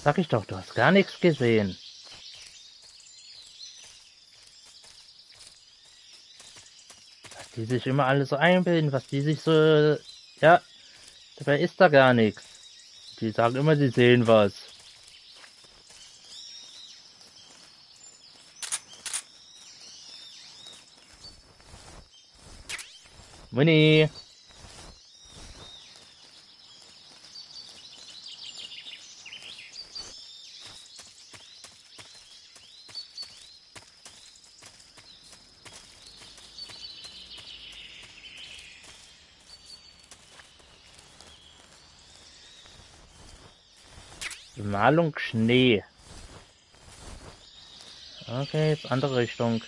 Sag ich doch, du hast gar nichts gesehen. Was die sich immer alle so einbilden, was die sich so... Ja, dabei ist da gar nichts. Die sagen immer, sie sehen was. Muni. Bemalung Schnee. Okay, jetzt andere Richtung.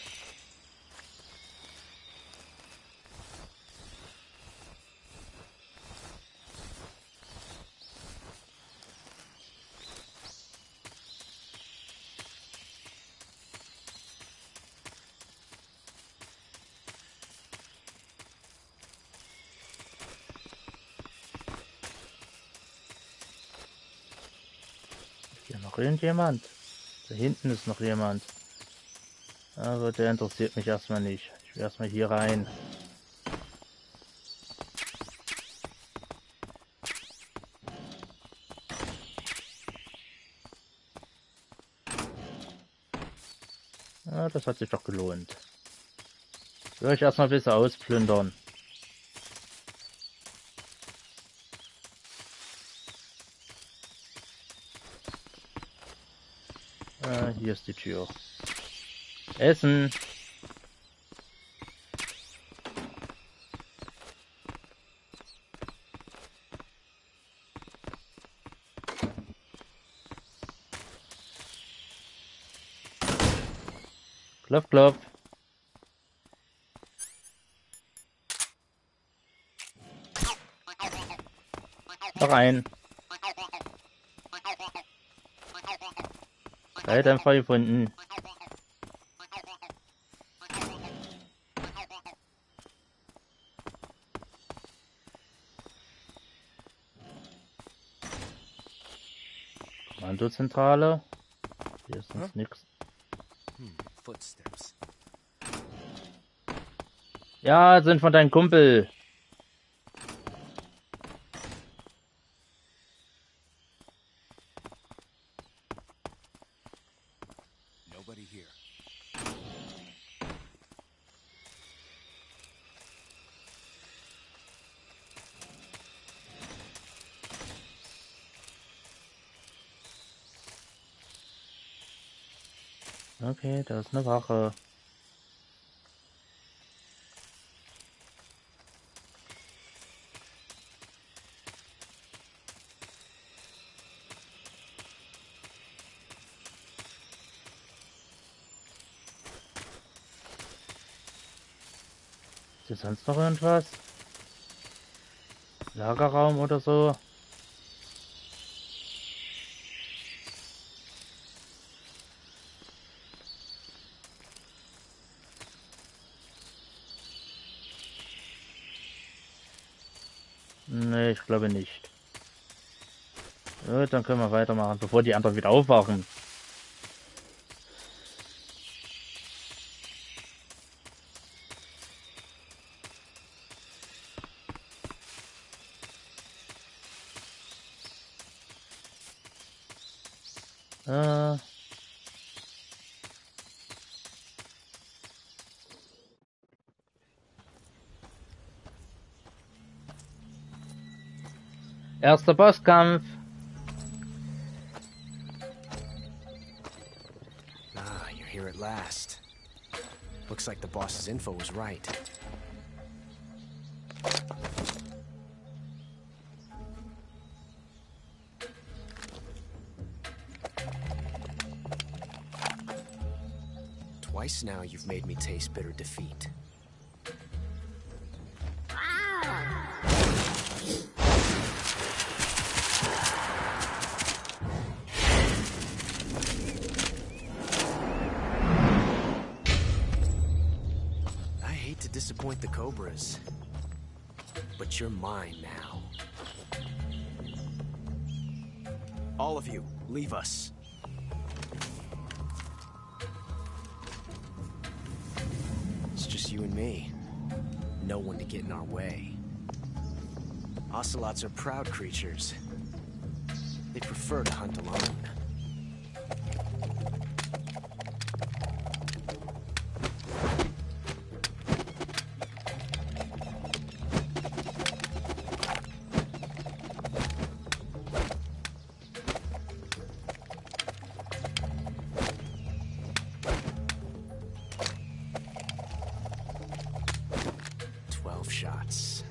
Hier noch irgendjemand? Da hinten ist noch jemand. Aber der interessiert mich erstmal nicht. Ich will erstmal hier rein. Ja, das hat sich doch gelohnt. Ich will euch erstmal ein bisschen ausplündern. Hier ist die Tür. Essen! Klopf, klopf. Noch ein. Dämpfer gefunden. Kommandozentrale. Hier ist sonst nichts. Footsteps. Ja, sind von deinem Kumpel. Nobody here. Okay, da ist eine Wache. Ist hier sonst noch irgendwas? Lagerraum oder so? Nee, ich glaube nicht. Gut, dann können wir weitermachen, bevor die anderen wieder aufwachen. Erster Bosskampf. Ah, you're here at last. Looks like the boss's info was right. Twice now you've made me taste bitter defeat. Disappoint the Cobras, but you're mine now. All of you, leave us. It's just you and me. No one to get in our way. Ocelots are proud creatures. They prefer to hunt alone. Shots.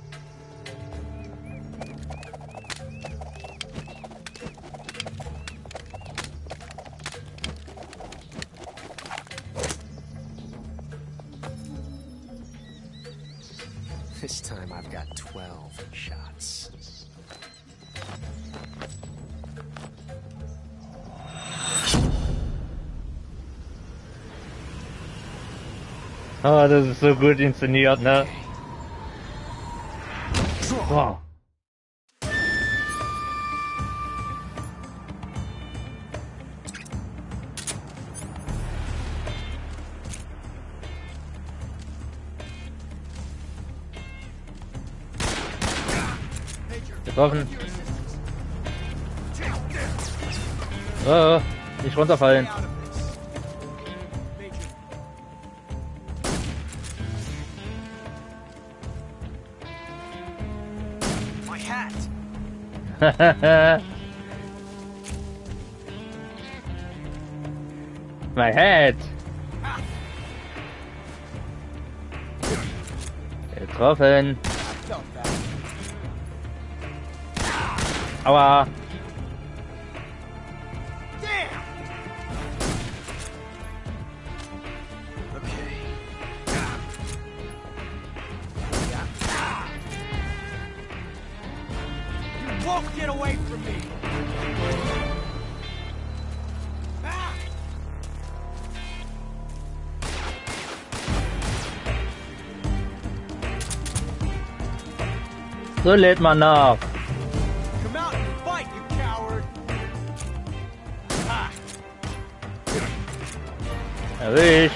This time I've got 12 shots. Oh, das ist so gut inszeniert, ne? Wow. Getroffen. Oh, nicht runterfallen. My hat. My head. Getroffen. Aua. Won't get away from me. So lädt man nach. Come out and fight, you coward. Erwischt.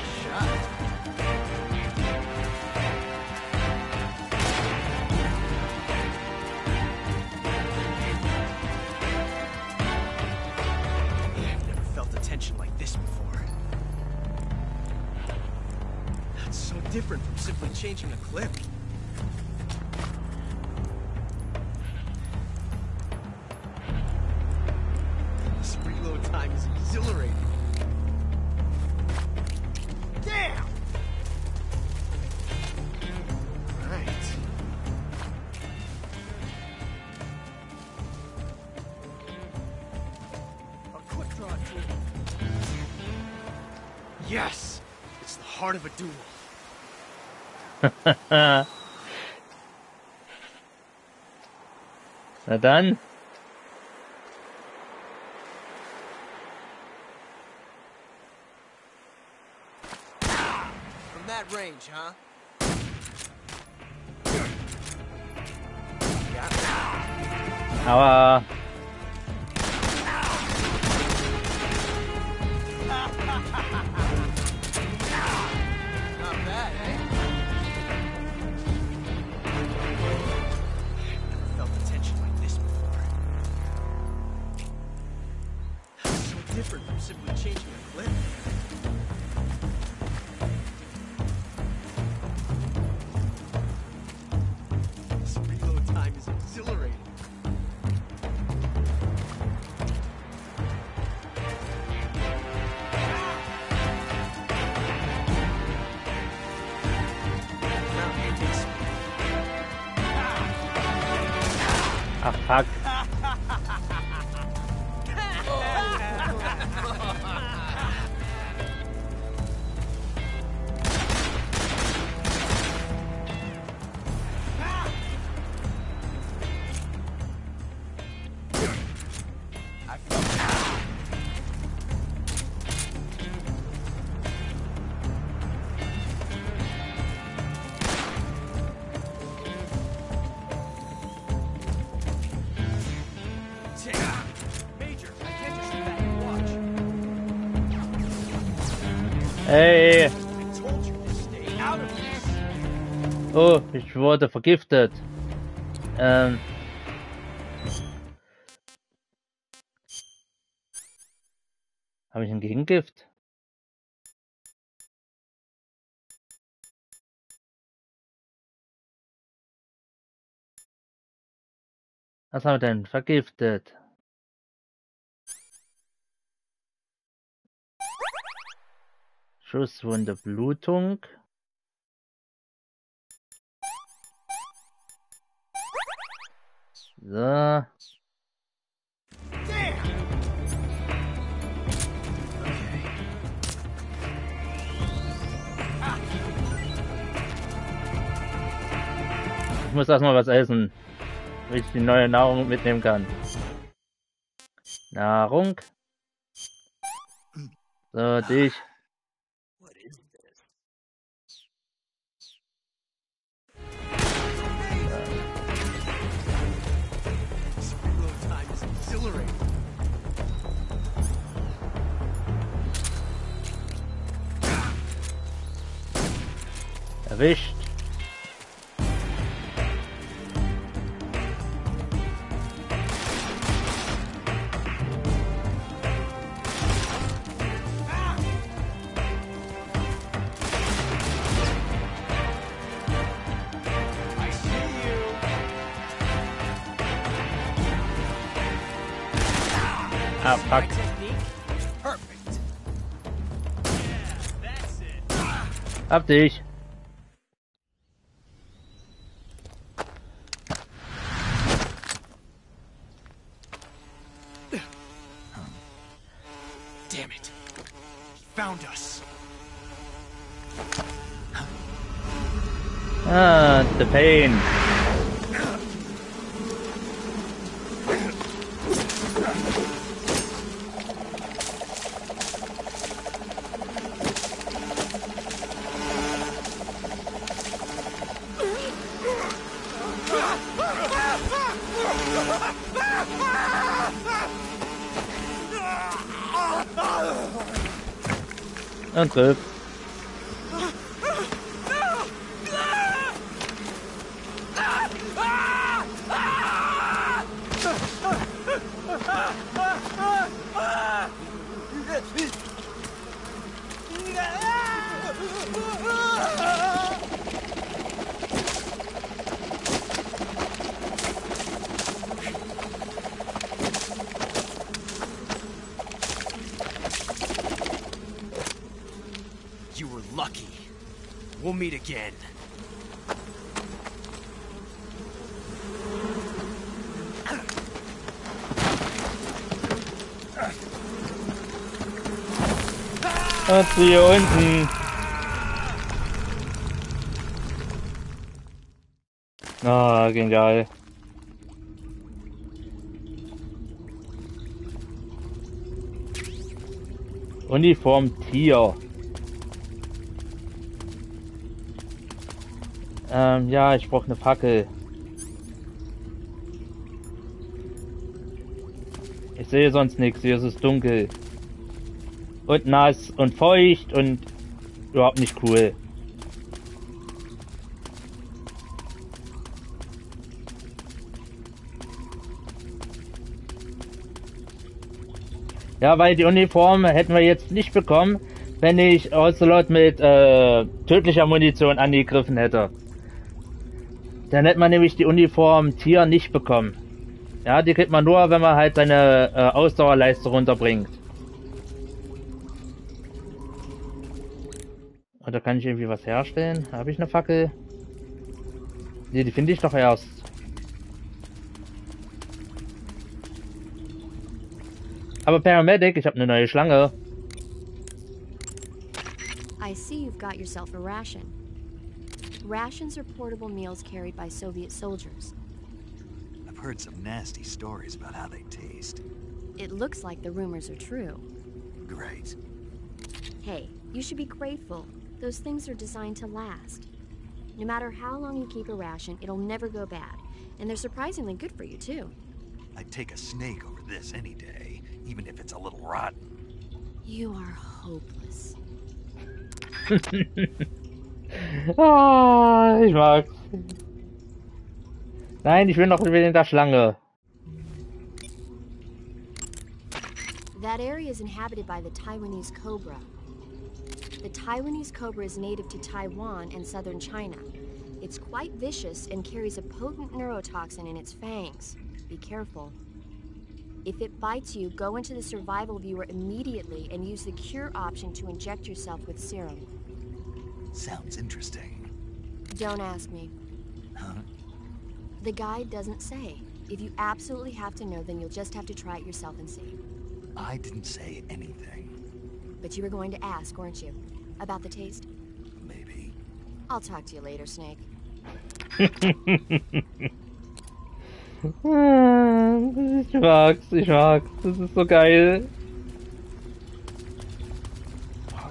I've never felt a tension like this before. That's so different from simply changing a clip. This reload time is exhilarating. Damn! Right. A quick draw tool. Yes! It's the heart of a duel. Na dann. From that range, huh? Aua. Not bad, eh? Never felt a tension like this before. That's so different from simply changing a clip. This reload time is exhilarating. Ach, fuck. Major, I can't just sit back and watch. Hey. I told you to stay out of this. Oh, ich wurde vergiftet. Habe ich ein Gegengift? Was haben wir denn vergiftet? Schusswunde, Blutung. So. muss erstmal was essen, damit ich die neue Nahrung mitnehmen kann. Nahrung. So, dich. Erwischt. Ah, fuck. Hab dich. Damn it. He found us. Ah, the pain. Und trifft. You were lucky. We'll meet again. Und hier unten. Ah, genial. Uniform Tier. Ja, ich brauche eine Fackel. Ich sehe sonst nichts, hier ist es dunkel. Und nass und feucht und überhaupt nicht cool. Ja, weil die Uniform hätten wir jetzt nicht bekommen, wenn ich Ocelot mit tödlicher Munition angegriffen hätte. Dann hätte man nämlich die Uniform Tier nicht bekommen. Ja, die kriegt man nur, wenn man halt seine Ausdauerleiste runterbringt. Und da kann ich irgendwie was herstellen. Habe ich eine Fackel? Ne, die finde ich doch erst. Aber Paramedic, ich habe eine neue Schlange. I see you've got yourself a ration. Rations are portable meals carried by Soviet soldiers. I've heard some nasty stories about how they taste. It looks like the rumors are true. Great. Hey, you should be grateful. Those things are designed to last. No matter how long you keep a ration, it'll never go bad. And they're surprisingly good for you, too. I'd take a snake over this any day, even if it's a little rotten. You are hopeless. Ah, ich mag's. Nein, ich will noch wieder in der Schlange. That area is inhabited by the Taiwanese cobra. The Taiwanese cobra is native to Taiwan and southern China. It's quite vicious and carries a potent neurotoxin in its fangs. Be careful. If it bites you, go into the survival viewer immediately and use the cure option to inject yourself with serum. Sounds interesting. Don't ask me. Huh? The guide doesn't say. If you absolutely have to know, then you'll just have to try it yourself and see. I didn't say anything. But you were going to ask, weren't you? About the taste? Maybe. I'll talk to you later, Snake. Ich mag's, ich mag's. Das ist so geil.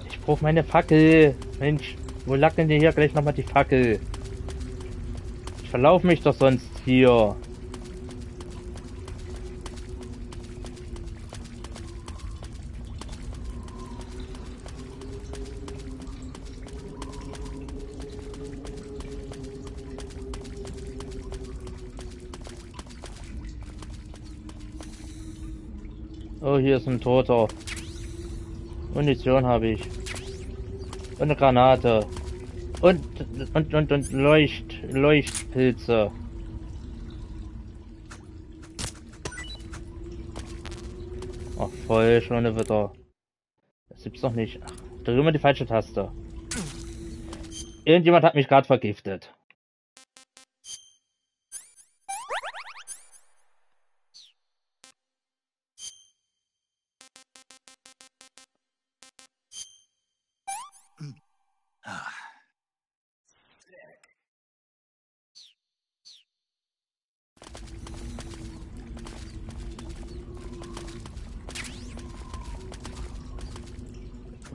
Ich brauche meine Fackel. Mensch, wo lag denn hier gleich nochmal die Fackel? Ich verlaufe mich doch sonst hier. Oh, hier ist ein Toter. Munition habe ich. Und eine Granate. Und Leuchtpilze. Ach, voll, schon wieder. Das gibt's doch nicht. Ach, drück immer die falsche Taste. Irgendjemand hat mich gerade vergiftet.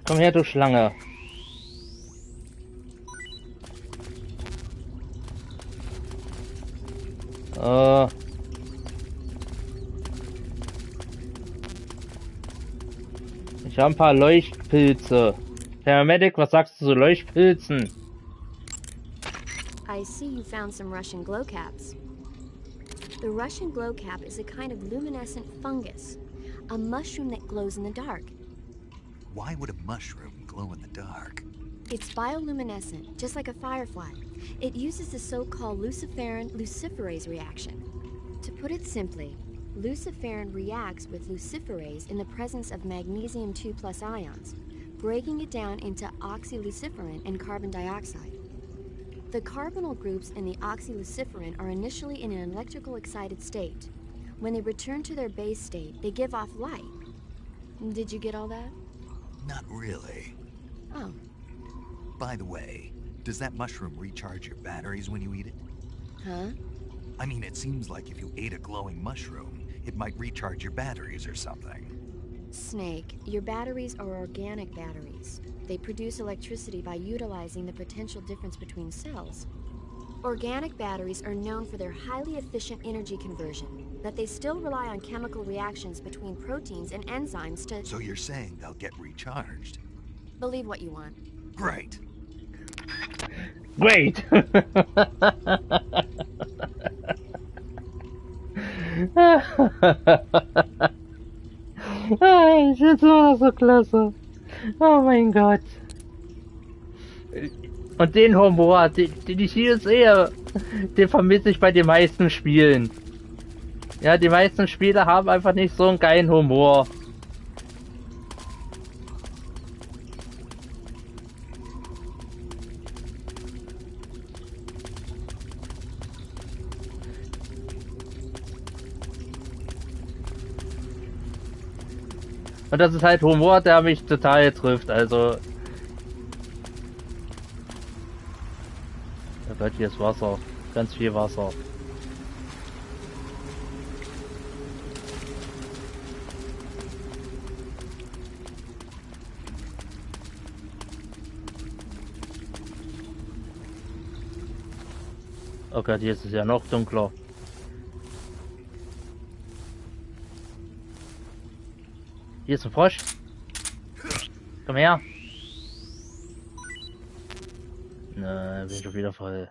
Komm her, du Schlange. Ich habe ein paar Leuchtpilze. Paramedic, was sagst du zu Leuchtpilzen? I see you found some Russian glowcaps. The Russian glowcap is a kind of luminescent fungus, a mushroom that glows in the dark. Why would a mushroom glow in the dark? It's bioluminescent, just like a firefly. It uses the so-called luciferin luciferase reaction. To put it simply, luciferin reacts with luciferase in the presence of magnesium 2+ ions, breaking it down into oxyluciferin and carbon dioxide. The carbonyl groups in the oxyluciferin are initially in an electrical excited state. When they return to their base state, they give off light. Did you get all that? Not really. Oh. By the way, does that mushroom recharge your batteries when you eat it? Huh? I mean, it seems like if you ate a glowing mushroom, it might recharge your batteries or something. Snake, your batteries are organic batteries. They produce electricity by utilizing the potential difference between cells. Organic batteries are known for their highly efficient energy conversion, but they still rely on chemical reactions between proteins and enzymes to... So you're saying they'll get recharged? Believe what you want. Great. Great! Ich find's immer noch so klasse. Oh mein Gott. Und den Humor, den ich hier sehe, den vermisse ich bei den meisten Spielen. Ja, die meisten Spiele haben einfach nicht so einen geilen Humor. Und das ist halt Humor, der mich total trifft, also... Oh Gott, hier ist Wasser. Ganz viel Wasser. Oh Gott, hier ist es ja noch dunkler. Hier ist ein Frosch. Komm her. Na, bin schon wieder voll.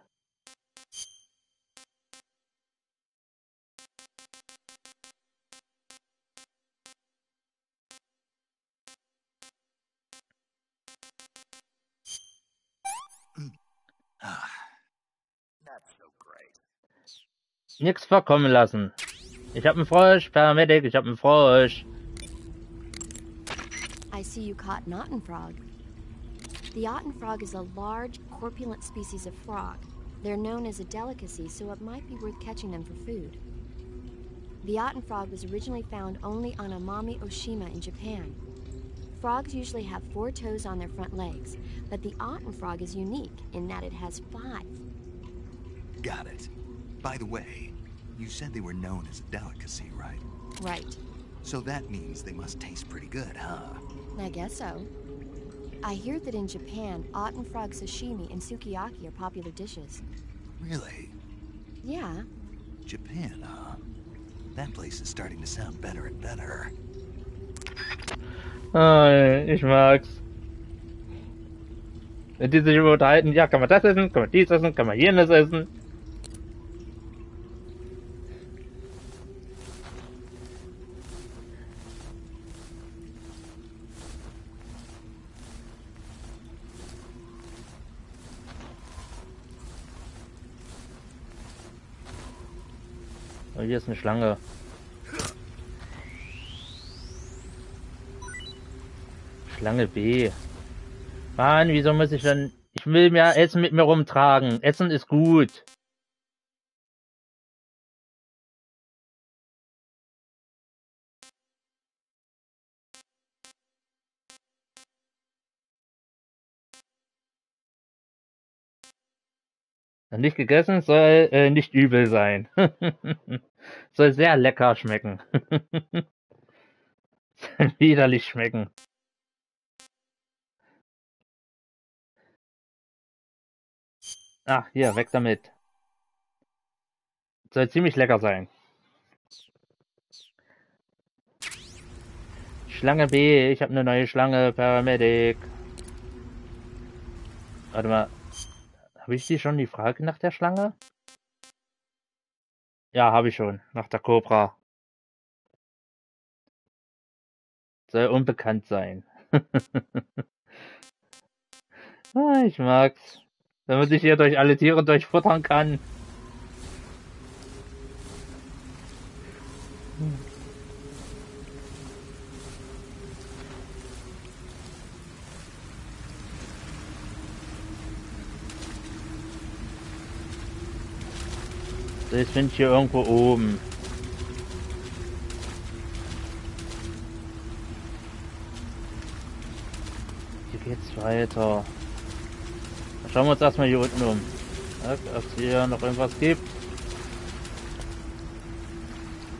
Nichts vorkommen lassen. Ich hab einen Frosch, Paramedic, ich hab einen Frosch. I see you caught an otten frog. The otten frog is a large, corpulent species of frog. They're known as a delicacy, so it might be worth catching them for food. The otten frog was originally found only on Amami Oshima in Japan. Frogs usually have 4 toes on their front legs, but the otten frog is unique in that it has 5. Got it. By the way, you said they were known as a delicacy, right? Right. So that means they must taste pretty good, huh? I guess so. I hear that in Japan, otten frog sashimi and sukiyaki are popular dishes. Really? Yeah. Japan, huh? That place is starting to sound better and better. Ich mag's. Wenn die sich über unterhalten, ja, kann man das essen, kann man dies essen, kann man jenes essen. Oh, hier ist eine Schlange. Schlange B. Mann, wieso muss ich dann... Ich will mehr Essen mit mir rumtragen. Essen ist gut. Nicht gegessen soll nicht übel sein. Soll sehr lecker schmecken. Soll widerlich schmecken. Ach, hier, weg damit. Soll ziemlich lecker sein. Schlange B, ich habe eine neue Schlange, Paramedic. Warte mal. Habe ich die schon die Frage nach der Schlange? Ja, habe ich schon. Nach der Cobra. Soll unbekannt sein. Ah, ich mag's. Wenn man sich hier durch alle Tiere durchfuttern kann. So, jetzt bin ich hier irgendwo oben. Hier geht's weiter. Dann schauen wir uns erstmal hier unten um. Ob es hier noch irgendwas gibt.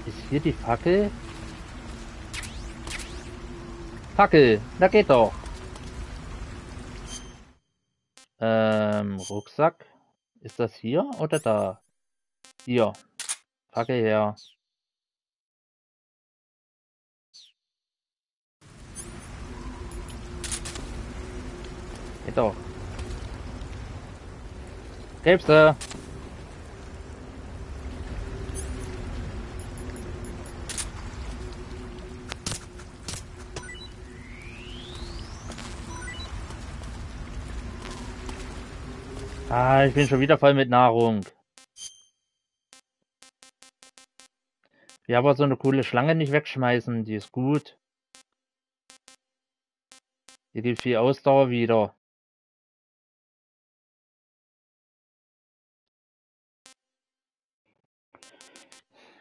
Ist hier die Fackel? Fackel, da geht doch. Rucksack. Ist das hier oder da? Hier. Fackel her. Geht doch. Krebse. Ah, ich bin schon wieder voll mit Nahrung. Ja, aber so eine coole Schlange nicht wegschmeißen, die ist gut. Die gibt viel Ausdauer wieder.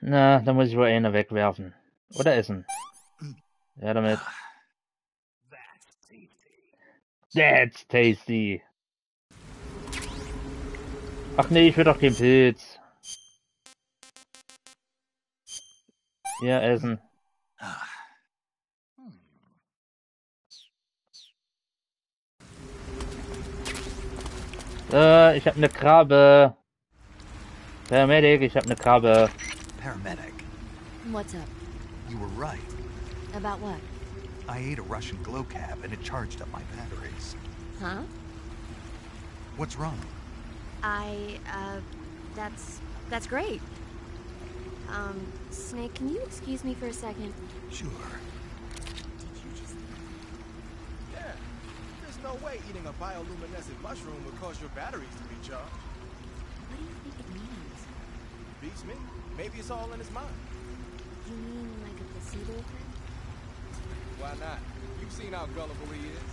Na, da muss ich wohl eine wegwerfen. Oder essen. Ja, damit. That's tasty. Ach nee, ich will doch keinen Pilz. Ja, essen. Ich hab eine Krabbe. Paramedic, ich hab eine Krabbe. Paramedic. What's up? You were right. About what? I ate a Russian glow cap and it charged up my batteries. Huh? What's wrong? That's great. Snake, can you excuse me for a second? Sure. Yeah, there's no way eating a bioluminescent mushroom would cause your batteries to be charged. What do you think it means? Beats me. Maybe it's all in his mind. You mean like a placebo effect? Why not? You've seen how gullible he is.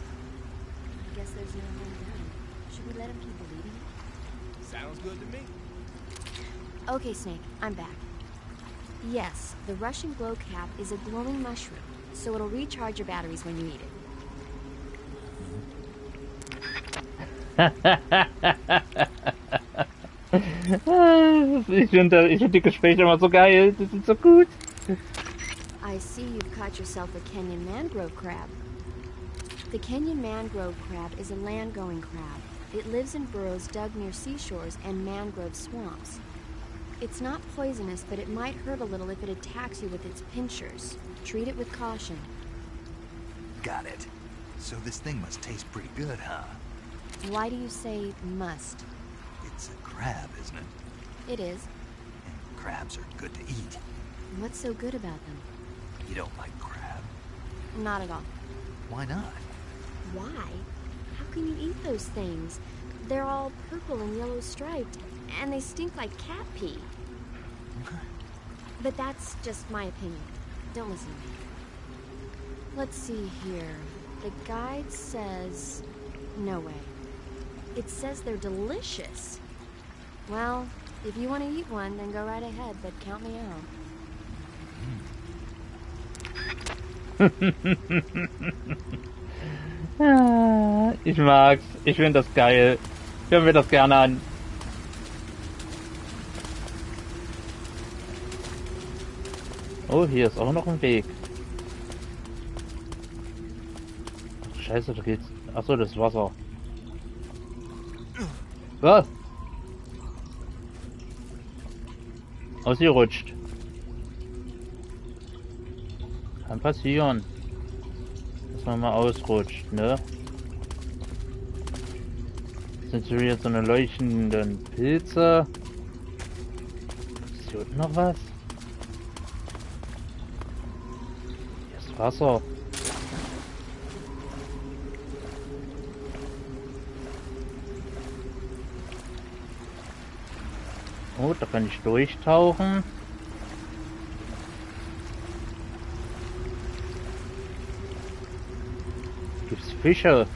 I guess there's no harm done. Should we let him keep believing it? Sounds good to me. Okay, Snake, I'm back. Yes, the Russian glow cap is a glowing mushroom, so it'll recharge your batteries when you eat it. Ich finde die Gespräche immer so geil. Die sind so gut. I see you've caught yourself a Kenyan mangrove crab. The Kenyan mangrove crab is a land-going crab. It lives in burrows dug near seashores and mangrove swamps. It's not poisonous, but it might hurt a little if it attacks you with its pincers. Treat it with caution. Got it. So this thing must taste pretty good, huh? Why do you say must? It's a crab, isn't it? It is. And crabs are good to eat. What's so good about them? You don't like crab? Not at all. Why not? Why? How can you eat those things? They're all purple and yellow striped, and they stink like cat pee. But that's just my opinion. Don't listen to me. Let's see here. The guide says... No way. It says they're delicious. Well, if you want to eat one, then go right ahead, but count me out. Ich mag's. Ich finde das geil. Ich höre mir das gerne an. Oh, hier ist auch noch ein Weg. Ach, Scheiße, da geht's. Achso, das ist Wasser. Was? Ausgerutscht. Kann passieren. Dass man mal ausrutscht, ne? Sind hier jetzt so eine leuchtenden Pilze? Ist hier unten noch was? Hier ist Wasser. Oh, da kann ich durchtauchen. Gibt's Fische?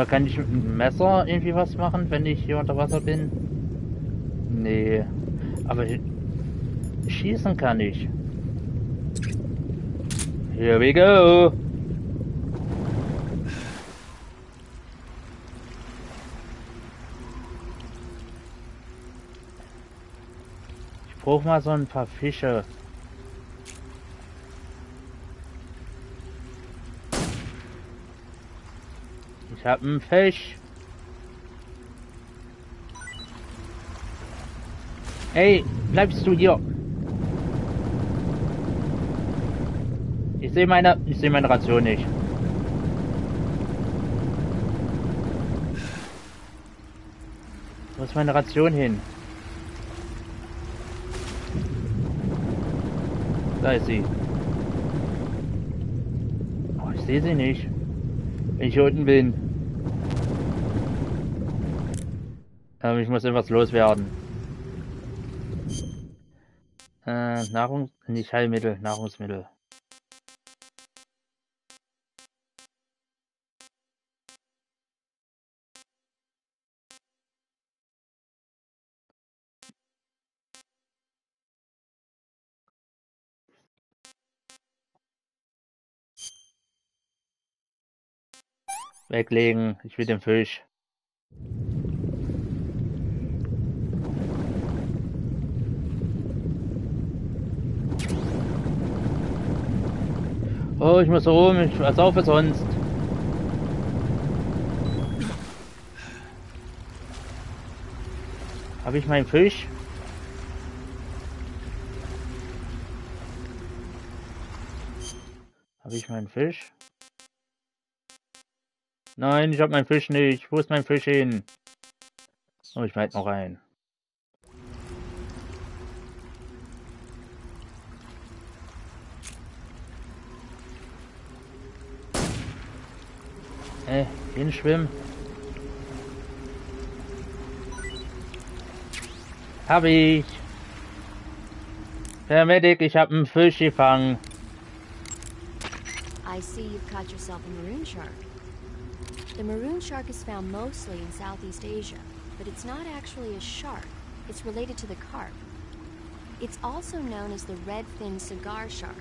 Kann ich mit dem Messer irgendwie was machen, wenn ich hier unter Wasser bin? Nee. Aber schießen kann ich. Here we go! Ich brauche mal so ein paar Fische. Ich habe einen Fisch. Ey, bleibst du hier? Ich sehe meine Ration nicht. Wo ist meine Ration hin? Da ist sie. Oh, ich sehe sie nicht. Wenn ich hier unten bin. Ich muss etwas loswerden. Nicht Heilmittel, Nahrungsmittel. Weglegen, ich will den Fisch. Oh, ich muss rum, ich versaufe sonst. Habe ich meinen Fisch? Habe ich meinen Fisch? Nein, ich habe meinen Fisch nicht. Wo ist mein Fisch hin? Oh, ich halt noch rein. Hinschwimmen. Hab ich. Herr Medic, ich habe einen Fisch gefangen. I see you've caught yourself a maroon shark. The maroon shark is found mostly in Southeast Asia, but it's not actually a shark. It's related to the carp. It's also known as the red-finned cigar shark,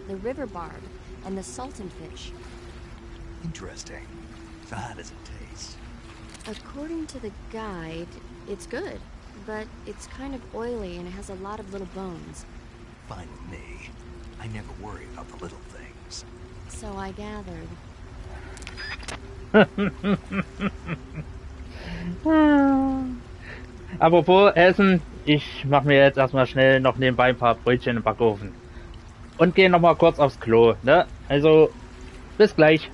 the river barb, and the sultan fish. Interesting. So how does it taste? According to the guide, it's good, but it's kind of oily and it has a lot of little bones. Fine with me. I never worry about the little things. So I gathered. Apropos Essen, ich mache mir jetzt erstmal schnell noch nebenbei ein paar Brötchen im Backofen. Und gehe nochmal kurz aufs Klo, ne? Also, bis gleich.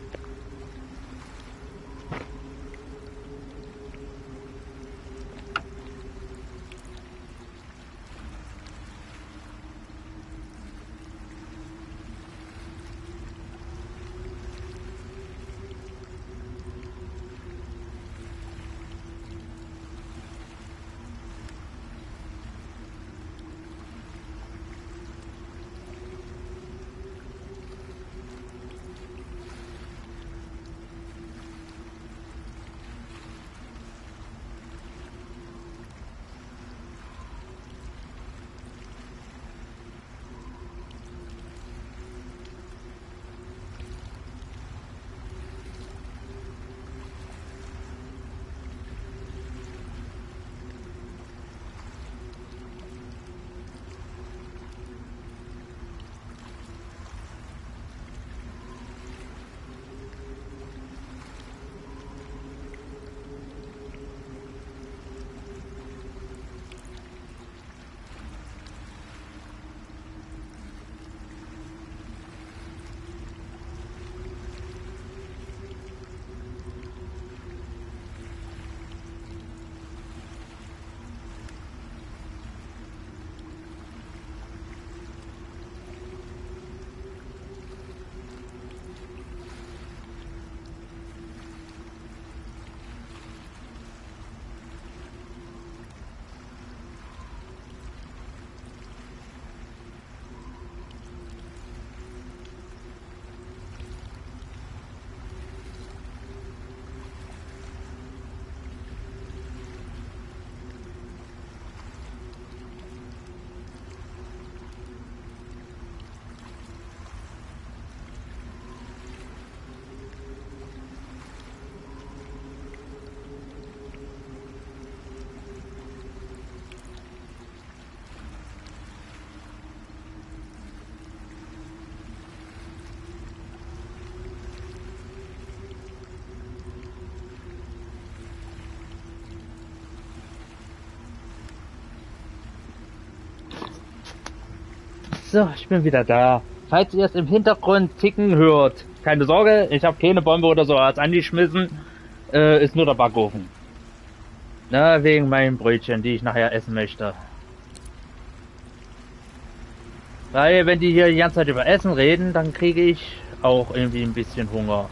So, ich bin wieder da. Falls ihr es im Hintergrund ticken hört, keine Sorge, ich habe keine Bombe oder so angeschmissen. Ist nur der Backofen. Na, wegen meinen Brötchen, die ich nachher essen möchte. Weil, wenn die hier die ganze Zeit über Essen reden, dann kriege ich auch irgendwie ein bisschen Hunger.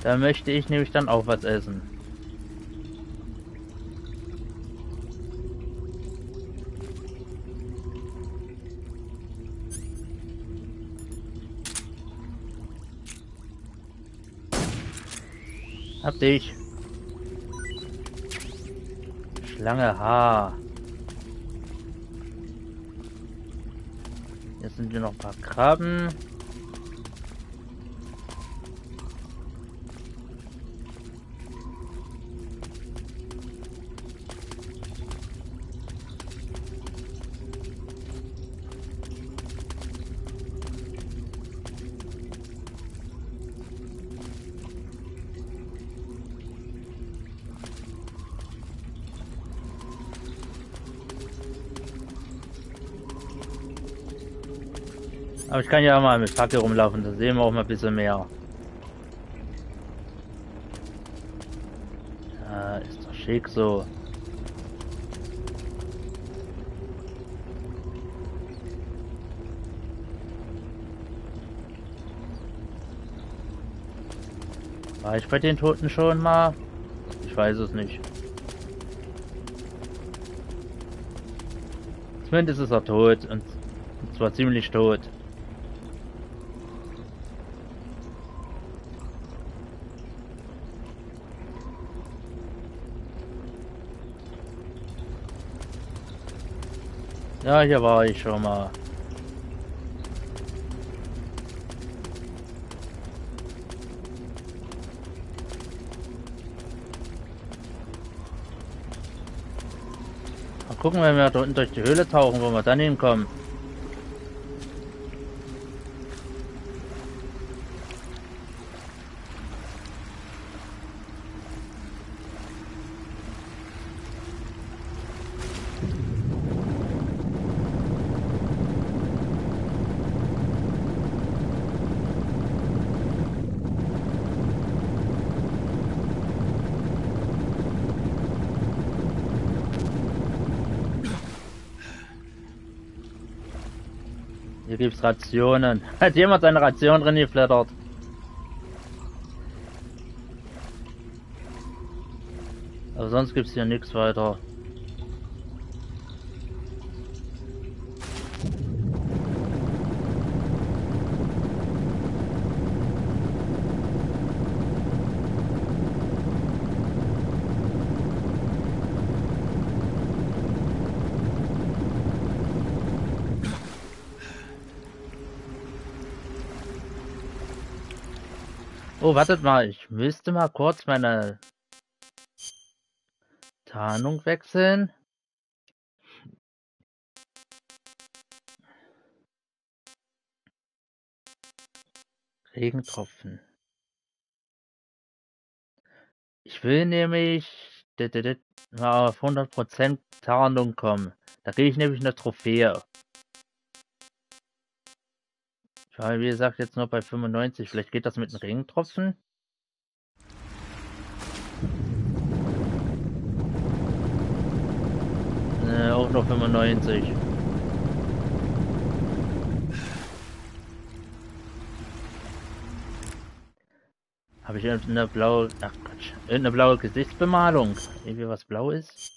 Da möchte ich nämlich dann auch was essen. Hab dich. Schlange Haar. Jetzt sind hier noch ein paar Krabben. Aber ich kann ja mal mit Fackel rumlaufen, da sehen wir auch mal ein bisschen mehr. Ja, ist doch schick so. War ich bei den Toten schon mal? Ich weiß es nicht. Zumindest ist er tot und zwar ziemlich tot. Ja, hier war ich schon mal. Mal gucken, wenn wir da unten durch die Höhle tauchen, wo wir dann hinkommen. Hier gibt's Rationen. Hat jemand seine Ration drin geflattert? Aber sonst gibt's hier nichts weiter. Oh, wartet mal, ich müsste mal kurz meine Tarnung wechseln. Regentropfen. Ich will nämlich auf 100% Tarnung kommen. Da kriege ich nämlich eine Trophäe. Ich war, wie gesagt, jetzt nur bei 95. Vielleicht geht das mit den Regentropfen. Ne, auch nur 95. Habe ich irgendeine blaue, ach Quatsch, irgendeine blaue Gesichtsbemalung? Irgendwie was blau ist?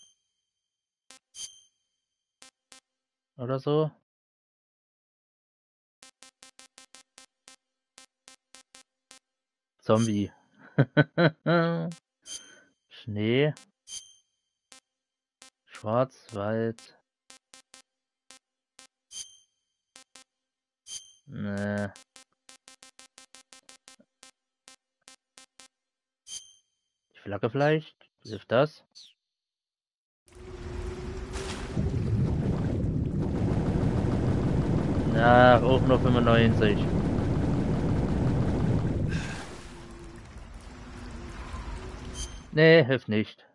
Oder so? Zombie. Schnee. Schwarzwald. Nee. Die Flagge vielleicht? Hilft das? Na, auch nur 95. Nee, hilft nicht.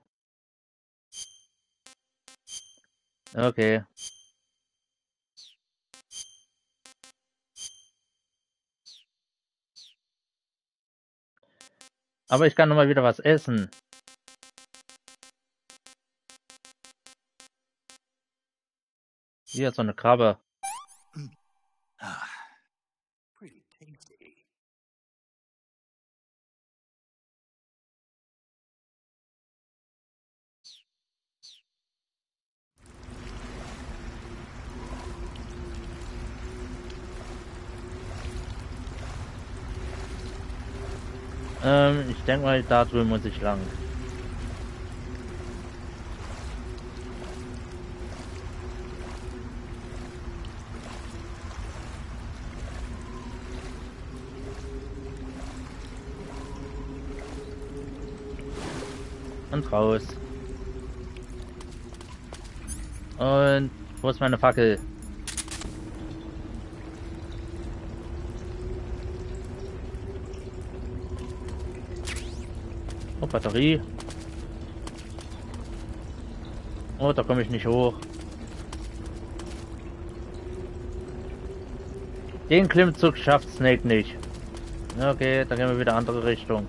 Okay. Aber ich kann noch mal wieder was essen. Hier ist so eine Krabbe. Pretty tasty. Ich denke mal, da drüben muss ich lang. Und raus. Und wo ist meine Fackel? Oh, Batterie. Oh, da komme ich nicht hoch. Den Klimmzug schafft Snake nicht. Okay, dann gehen wir wieder andere Richtung.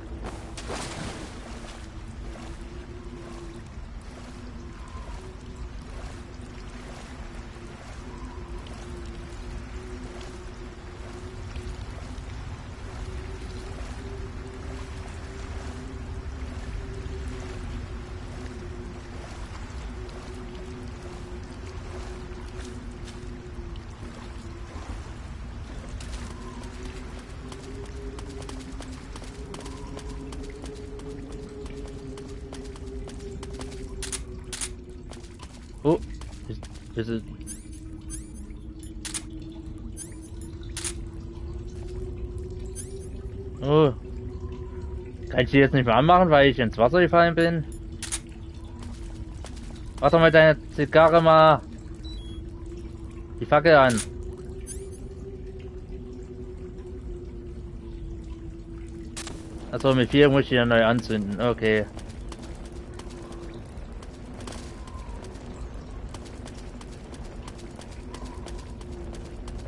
Bisschen. Oh. Kann ich die jetzt nicht mehr anmachen, weil ich ins Wasser gefallen bin? Mach doch mal deine Zigarre mal die Fackel an. Achso, mit 4 muss ich ja neu anzünden. Okay.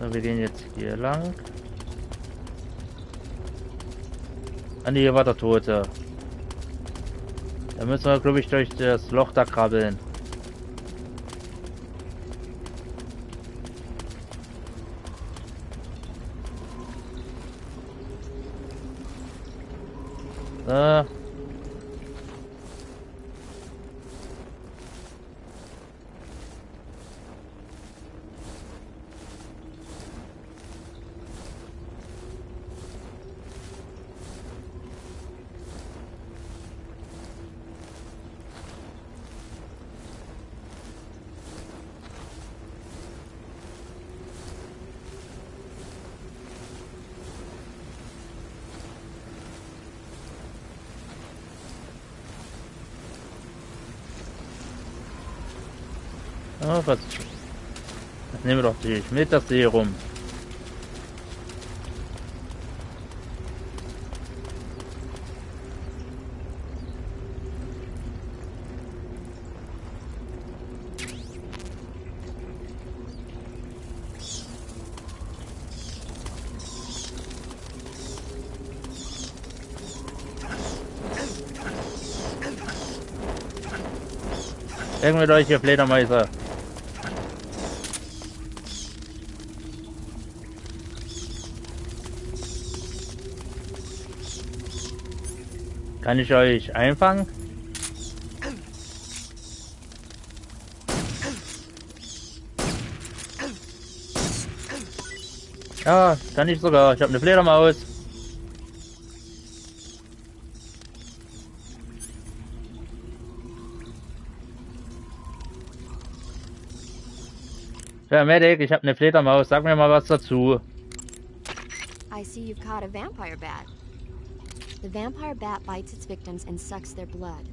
So, wir gehen jetzt hier lang. Ah ne, hier war der Tote. Da müssen wir, glaube ich, durch das Loch da krabbeln. So. Oh, was nehmen wir doch nicht mit, das Serum. Irgendwie durch hier Fledermäuse. Kann ich euch einfangen? Ja, kann ich sogar. Ich habe eine Fledermaus. Ja, Medic, ich habe eine Fledermaus. Sag mir mal was dazu. I see you've caught a vampire bat. The vampire bat bites its victims and sucks their blood.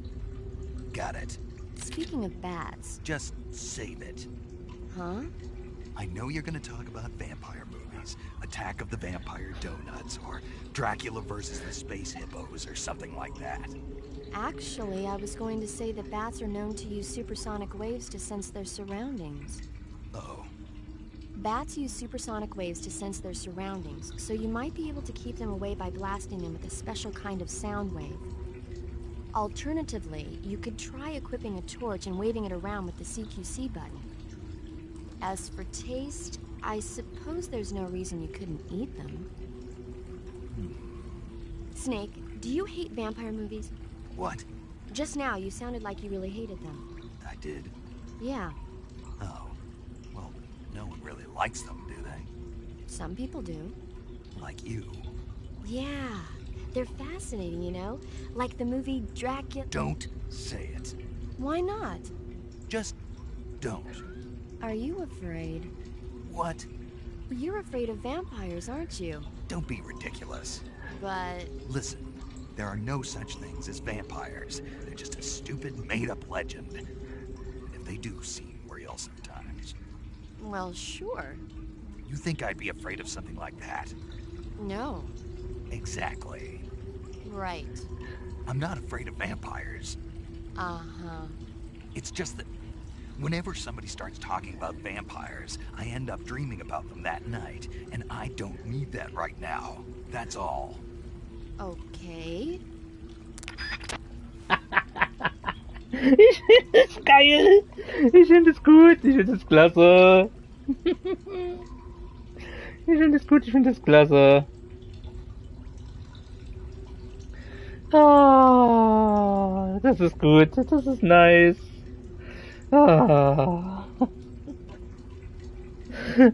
Got it. Speaking of bats... Just save it. Huh? I know you're gonna talk about vampire movies. Attack of the Vampire Donuts, or Dracula versus the Space Hippos, or something like that. Actually, I was going to say that bats are known to use supersonic waves to sense their surroundings. Oh. Bats use supersonic waves to sense their surroundings, so you might be able to keep them away by blasting them with a special kind of sound wave. Alternatively, you could try equipping a torch and waving it around with the CQC button. As for taste, I suppose there's no reason you couldn't eat them. Snake, do you hate vampire movies? What? Just now, you sounded like you really hated them. I did? Yeah. Oh. Well, no one really likes them, do they? Some people do. Like you. Yeah. They're fascinating, you know? Like the movie Dracula... Don't say it. Why not? Just don't. Are you afraid? What? You're afraid of vampires, aren't you? Don't be ridiculous. But... Listen, there are no such things as vampires. They're just a stupid, made-up legend. And they do seem real sometimes. Well, sure. You think I'd be afraid of something like that? No. Exactly. Right. I'm not afraid of vampires. Uh-huh. It's just that whenever somebody starts talking about vampires, I end up dreaming about them that night, and I don't need that right now. That's all. Okay. Ich finde es geil. Ich finde es gut. Ich finde es klasse. Ich finde es gut. Ich finde es klasse. Ah, das ist gut. Das ist nice. Ah.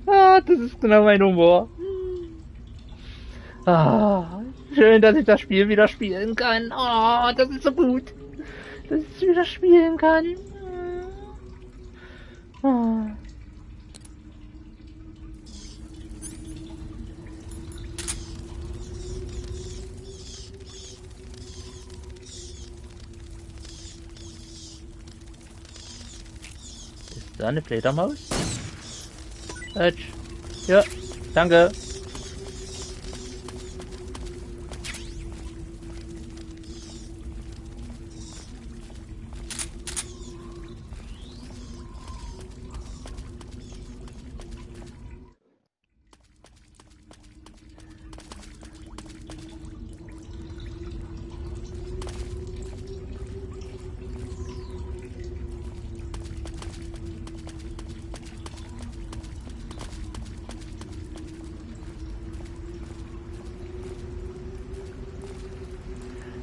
Ah, das ist genau mein Humor. Ah, schön, dass ich das Spiel wieder spielen kann. Oh, das ist so gut. Dass ich es wieder spielen kann. Ah. Da eine Fledermaus? Ja, danke.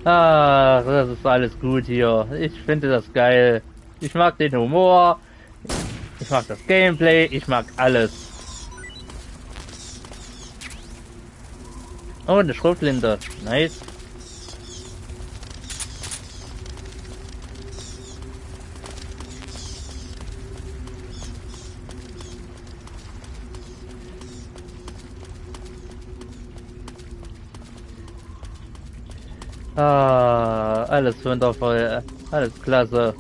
Ach, das ist alles gut hier. Ich finde das geil. Ich mag den Humor. Ich mag das Gameplay. Ich mag alles. Oh, eine Schrotflinte. Nice. Ah, alles wundervoll. Alles klasse.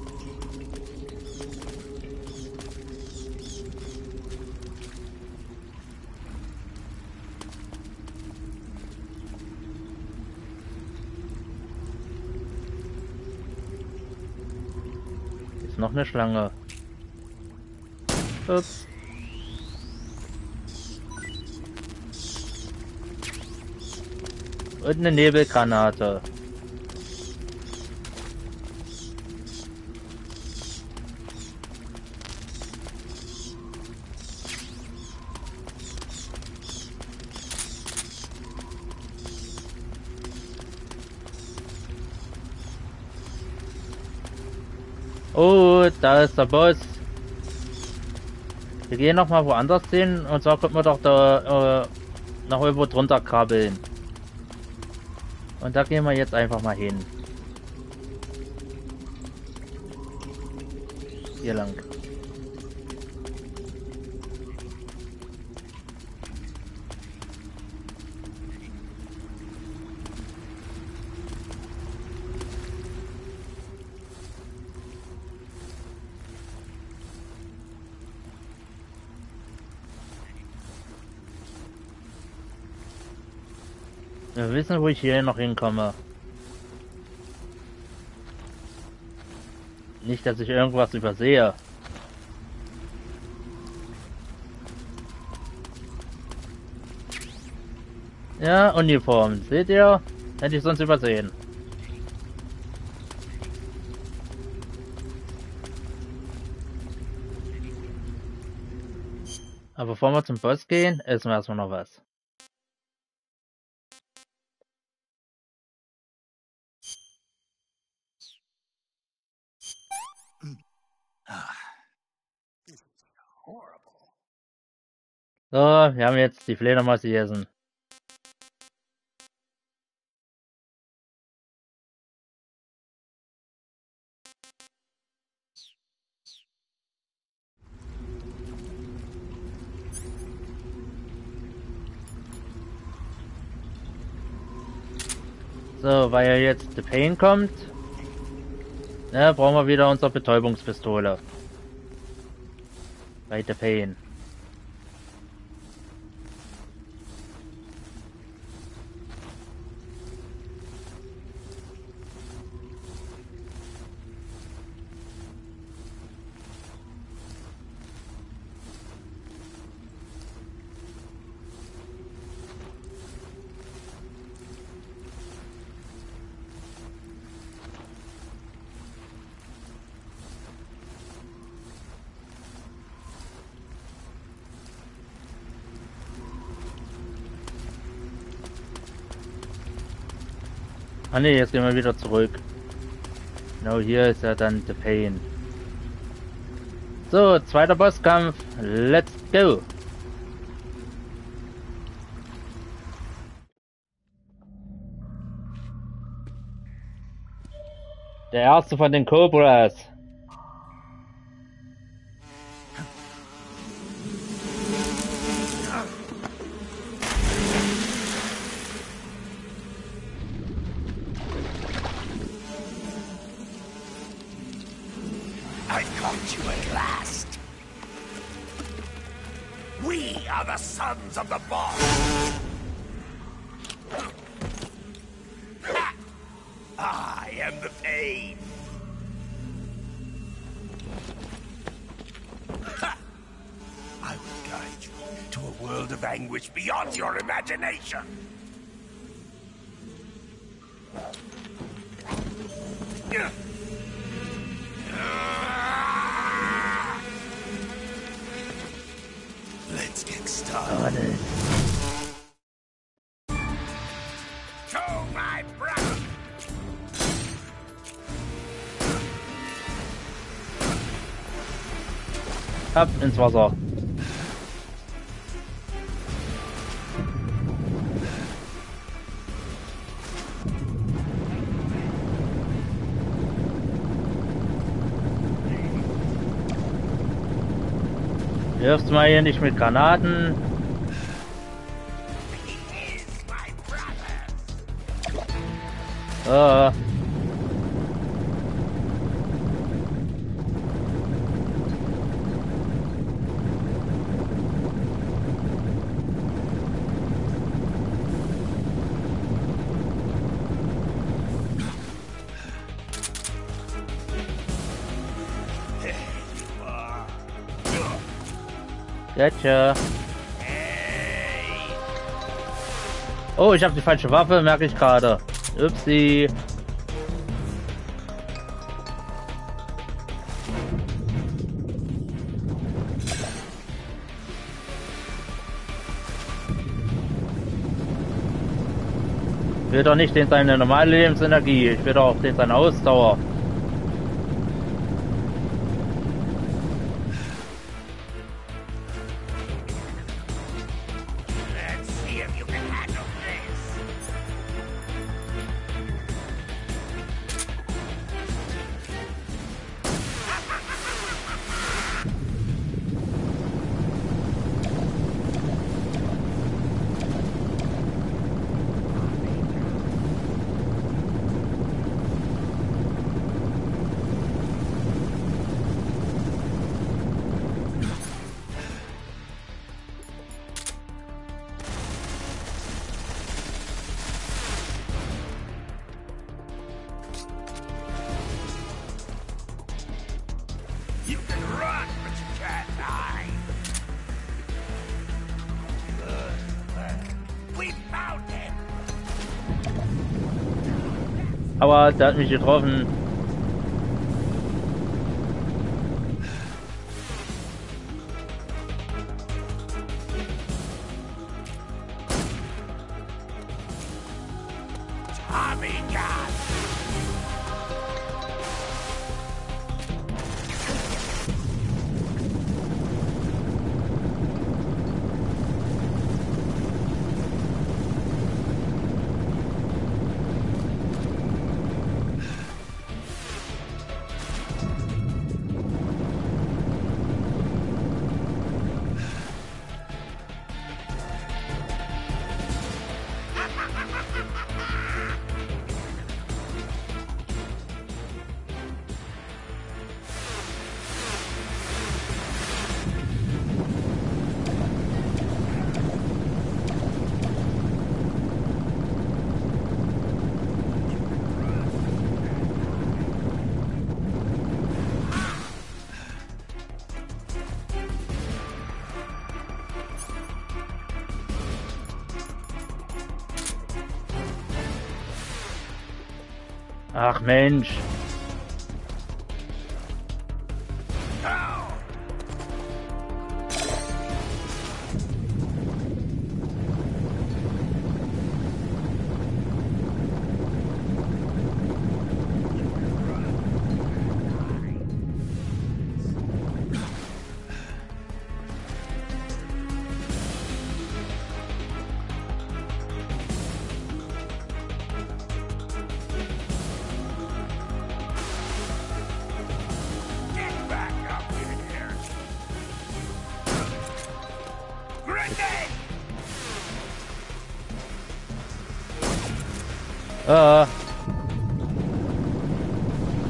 Ist noch eine Schlange. Ups. Und eine Nebelgranate. Oh, da ist der Boss. Wir gehen noch mal woanders hin und zwar könnten wir doch da noch irgendwo drunter krabbeln. Und da gehen wir jetzt einfach mal hin. Hier lang. Wir wissen, wo ich hier noch hinkomme. Nicht, dass ich irgendwas übersehe. Ja, Uniform. Seht ihr? Hätte ich sonst übersehen. Aber bevor wir zum Boss gehen, essen wir erstmal noch was. So, wir haben jetzt die Fledermaus gegessen. So, weil ja jetzt The Pain kommt, ne, brauchen wir wieder unsere Betäubungspistole. Bei The Pain. Ah ne, jetzt gehen wir wieder zurück. Genau, hier ist ja dann The Pain. So, zweiter Bosskampf. Let's go! Der erste von den Cobras. I caught you at last. are the sons of the boss! I am the pain! I will guide you to a world of anguish beyond your imagination! Let's get started. To my brother! Ab ins Wasser. Wirfst mal hier nicht mit Granaten. Gotcha. Oh, ich habe die falsche Waffe, merke ich gerade. Upsi. Ich will doch nicht den seine normale Lebensenergie, ich will doch den seine Ausdauer. Aber der hat mich getroffen. Ach Mensch.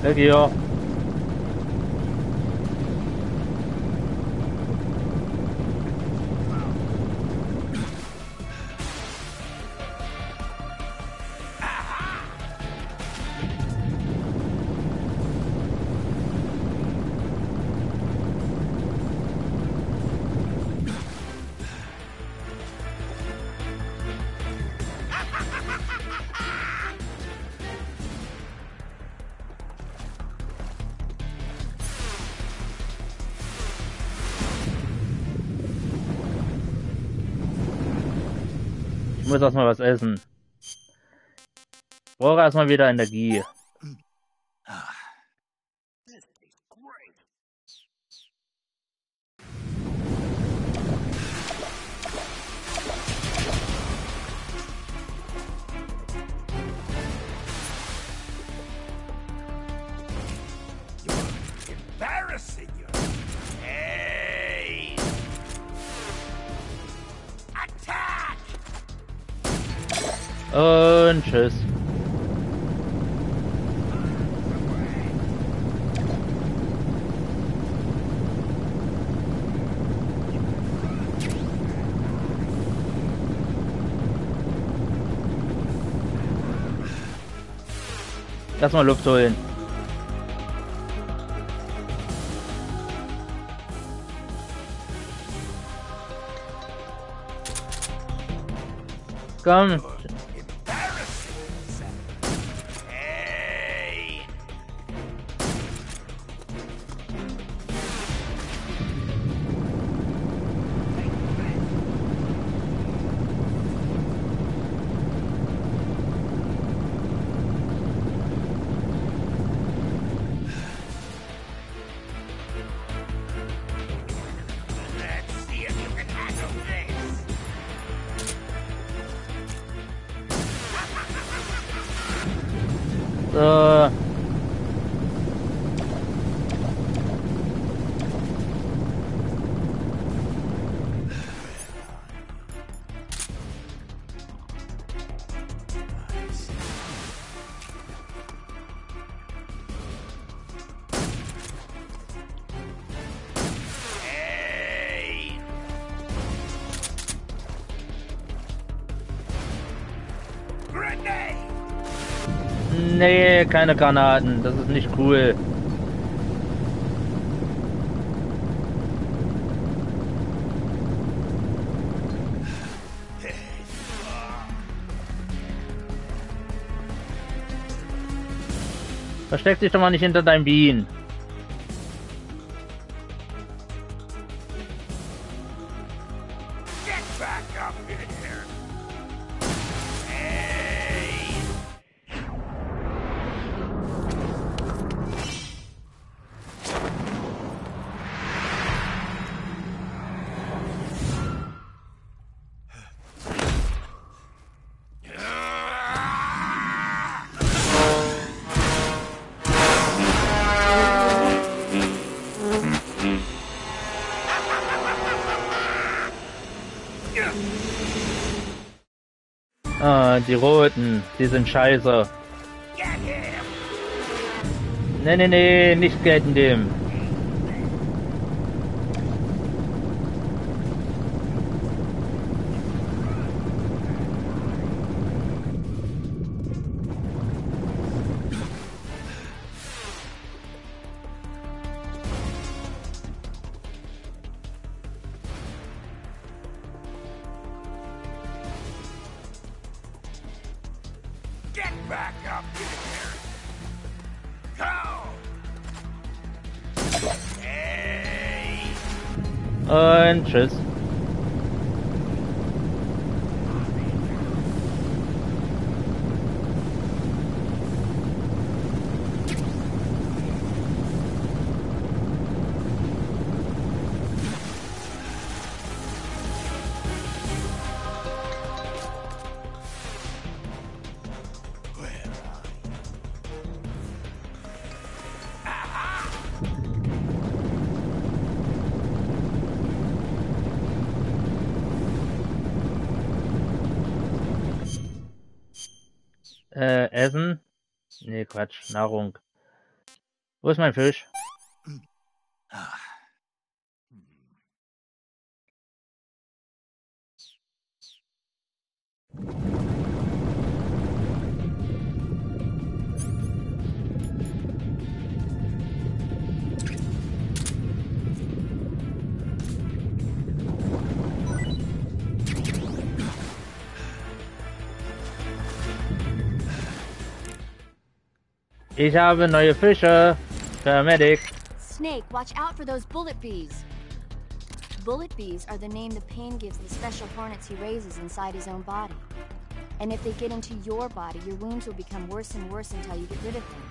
Weg hier. muss erstmal was essen. Brauche erstmal wieder Energie. Embarrassing you. Hey! Attack! Und tschüss. Lass mal Luft holen. Komm. Hey! Let's see if you can handle this. So. Hey! Grenade! Nee, keine Granaten. Das ist nicht cool. Versteck dich doch mal nicht hinter deinem Bienen. Get back up in here! Hey! Ah, die Roten. Die sind scheiße. Nee, nee, nee, nicht gelten dem. Get back up in here! Go! Hey! Und tschüss. Essen? Nee, Quatsch. Nahrung. Wo ist mein Fisch? Ich habe neue Fische. Paramedic. Snake, watch out for those bullet bees. Bullet bees are the name the pain gives the special hornets he raises inside his own body. And if they get into your body, your wounds will become worse and worse until you get rid of them.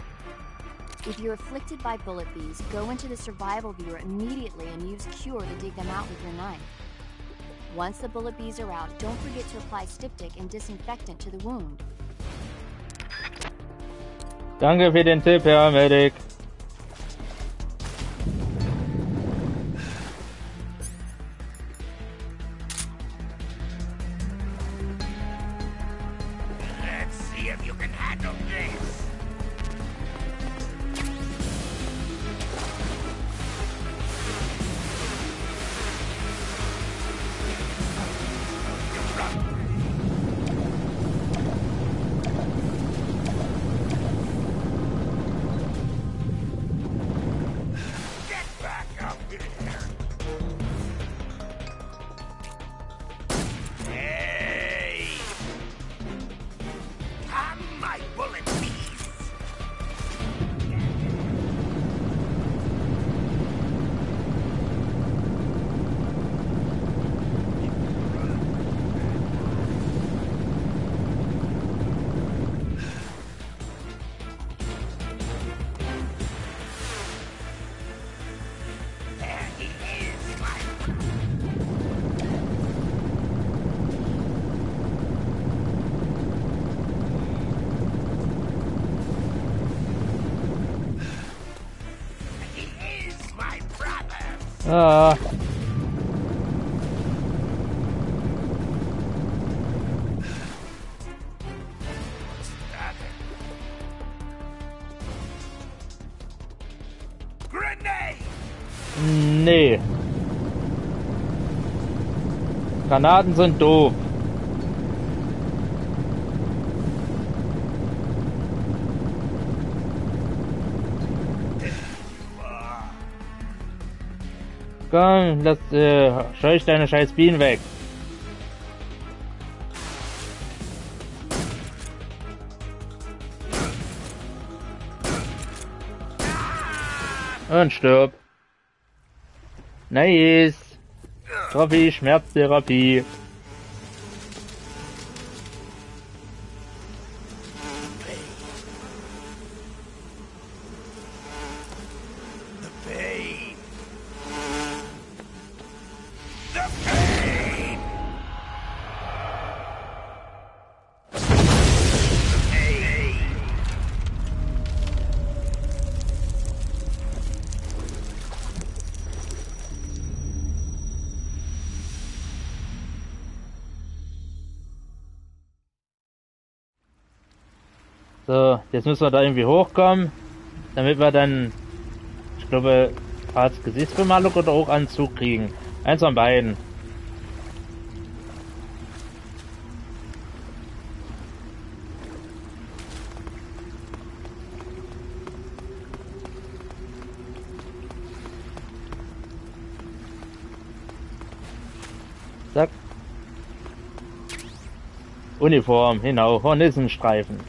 If you're afflicted by bullet bees, go into the survival viewer immediately and use Cure to dig them out with your knife. Once the bullet bees are out, don't forget to apply styptic and disinfectant to the wound. Danke für den Tipp, Herr Medic. Let's see if you can handle this. Ah. Nee. Granaten sind doof. Komm, scheuch deine scheiß Bienen weg. Und stirb. Nice. Trophy, Schmerztherapie. So, jetzt müssen wir da irgendwie hochkommen, damit wir dann, ich glaube, als Gesichtsbemalung oder auch Anzug kriegen. Eins von beiden. Zack. Uniform, genau, Hornissenstreifen.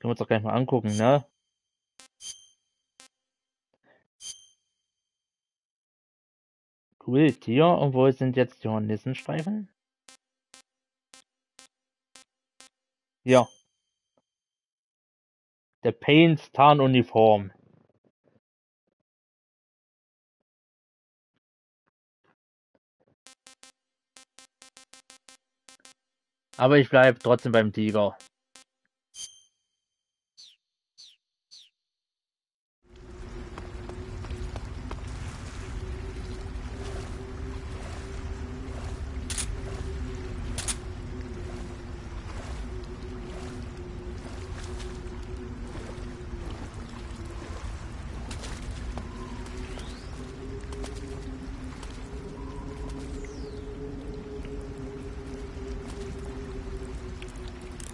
Können wir uns doch gleich mal angucken, ne? Cool, Tier. Und wo sind jetzt die Hornissenstreifen? Ja. Der Pains Tarnuniform. Aber ich bleibe trotzdem beim Tiger.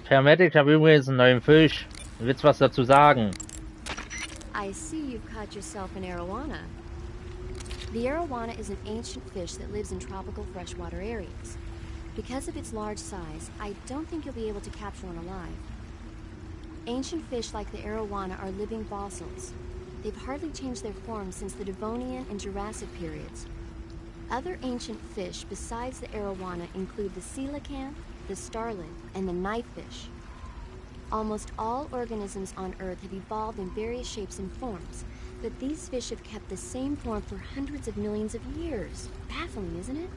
Hermetic, ich habe übrigens einen neuen Fisch. Willst du was dazu sagen? I see you've caught yourself an arowana. The arowana is an ancient fish that lives in tropical freshwater areas. Because of its large size, I don't think you'll be able to capture one alive. Ancient fish like the arowana are living fossils. They've hardly changed their form since the Devonian and Jurassic periods. Other ancient fish besides the arowana include the coelacanth, the starlet, and the knifefish. Almost all organisms on Earth have evolved in various shapes and forms, but these fish have kept the same form for hundreds of millions of years. Baffling, isn't it?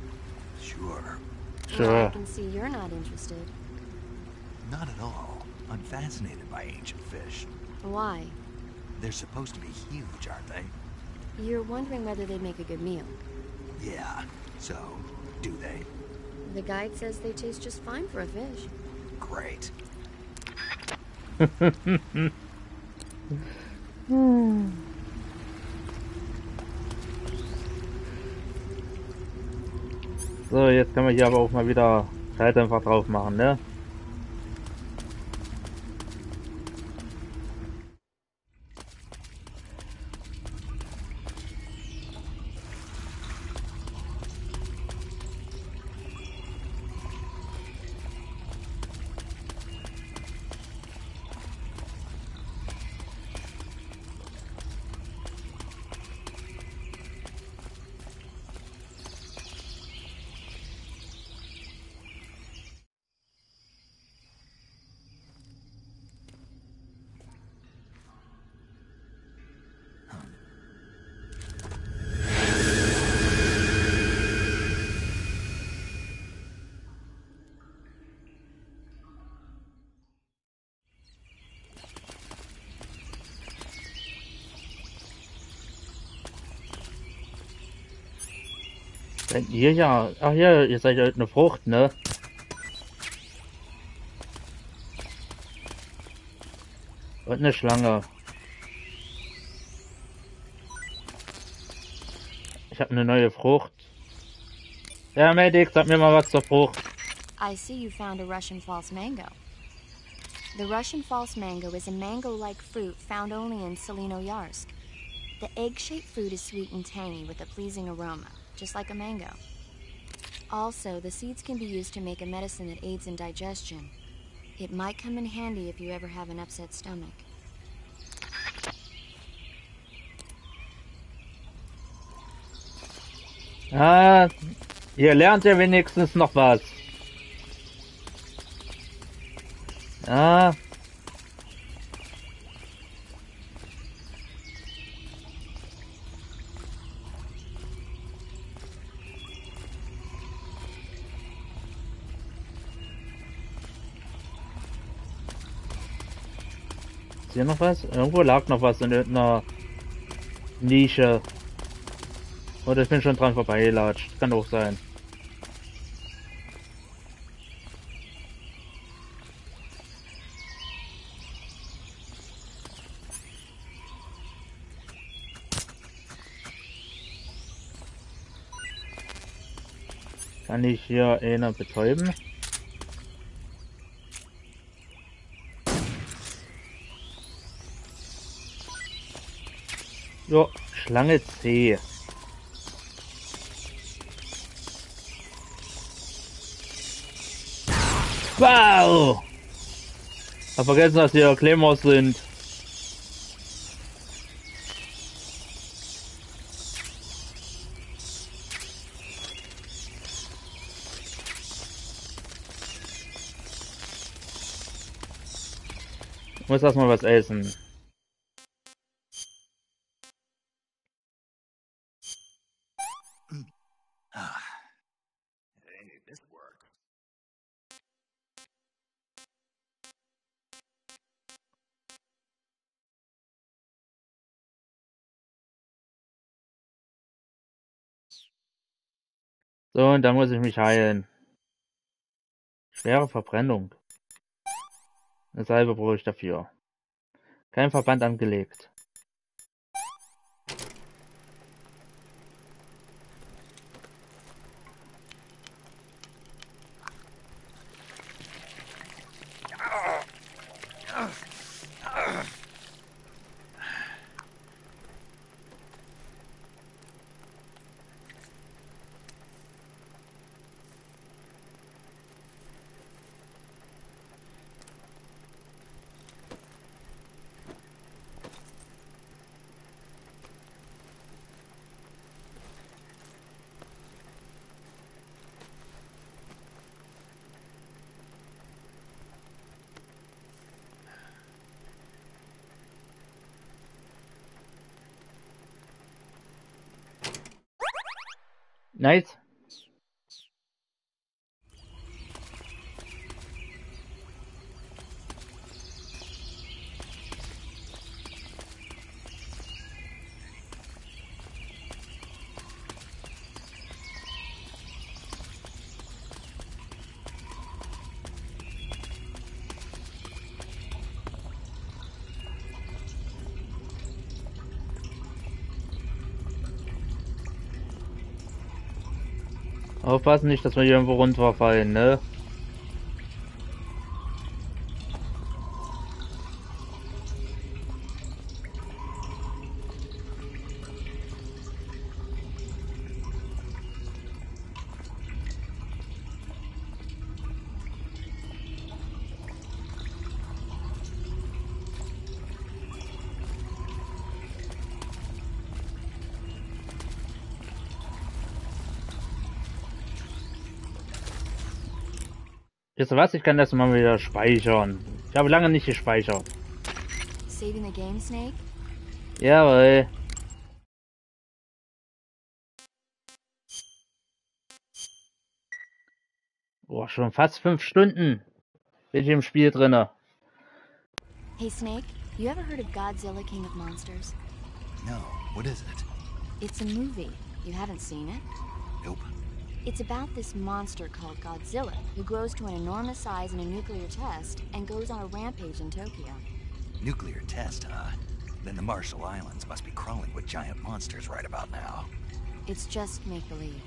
Sure. Well, I can see you're not interested. Not at all. I'm fascinated by ancient fish. Why? They're supposed to be huge, aren't they? You're wondering whether they make a good meal. Yeah. So, do they? The guide says they taste just fine for a fish. Great. So, jetzt können wir hier aber auch mal wieder Schalter einfach drauf machen, ne? Seid ihr ja... Ach ja, ihr seid ja eine Frucht, ne? Und eine Schlange. Ich habe eine neue Frucht. Ja, Medic, sag mir mal was zur Frucht. I see you found a Russian false mango. The Russian false mango is a mango-like fruit found only in Selino-Yarsk. The egg-shaped fruit is sweet and tangy with a pleasing aroma, just like a mango. Also, the seeds can be used to make a medicine that aids in digestion. It might come in handy if you ever have an upset stomach. Ah, ihr lernt ja wenigstens noch was. Ah. Ist hier noch was? Irgendwo lag noch was in irgendeiner Nische. Oder ich bin schon dran vorbeigelatscht. Kann auch sein. Kann ich hier einen betäuben? Jo, Schlange C. Wow! Hab vergessen, dass hier Claymores sind. Ich muss erstmal was essen. So, und dann muss ich mich heilen. Schwere Verbrennung. Eine Salbe brauche ich dafür. Kein Verband angelegt. Nice. Aufpassen nicht, dass wir hier irgendwo runterfallen, ne? Wisst ihr was? Ich kann das mal wieder speichern. Ich habe lange nicht gespeichert. Saving the game, Snake? Jawohl. Boah, schon fast 5 Stunden bin ich im Spiel drinne. Hey, Snake, you ever heard of Godzilla, King of Monsters? No, what is it? It's a movie. You haven't seen it? Nope. It's about this monster called Godzilla, who grows to an enormous size in a nuclear test and goes on a rampage in Tokyo. Nuclear test, huh? Then the Marshall Islands must be crawling with giant monsters right about now. It's just make-believe.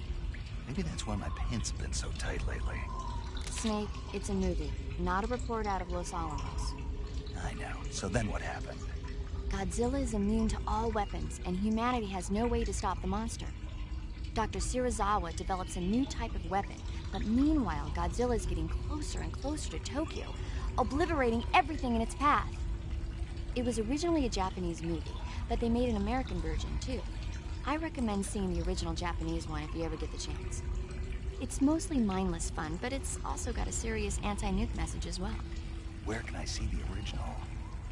Maybe that's why my pants have been so tight lately. Snake, it's a movie, not a report out of Los Alamos. I know. So then what happened? Godzilla is immune to all weapons, and humanity has no way to stop the monster. Dr. Shirazawa develops a new type of weapon, but meanwhile, Godzilla is getting closer and closer to Tokyo, obliterating everything in its path. It was originally a Japanese movie, but they made an American version too. I recommend seeing the original Japanese one if you ever get the chance. It's mostly mindless fun, but it's also got a serious anti-nuke message as well. Where can I see the original?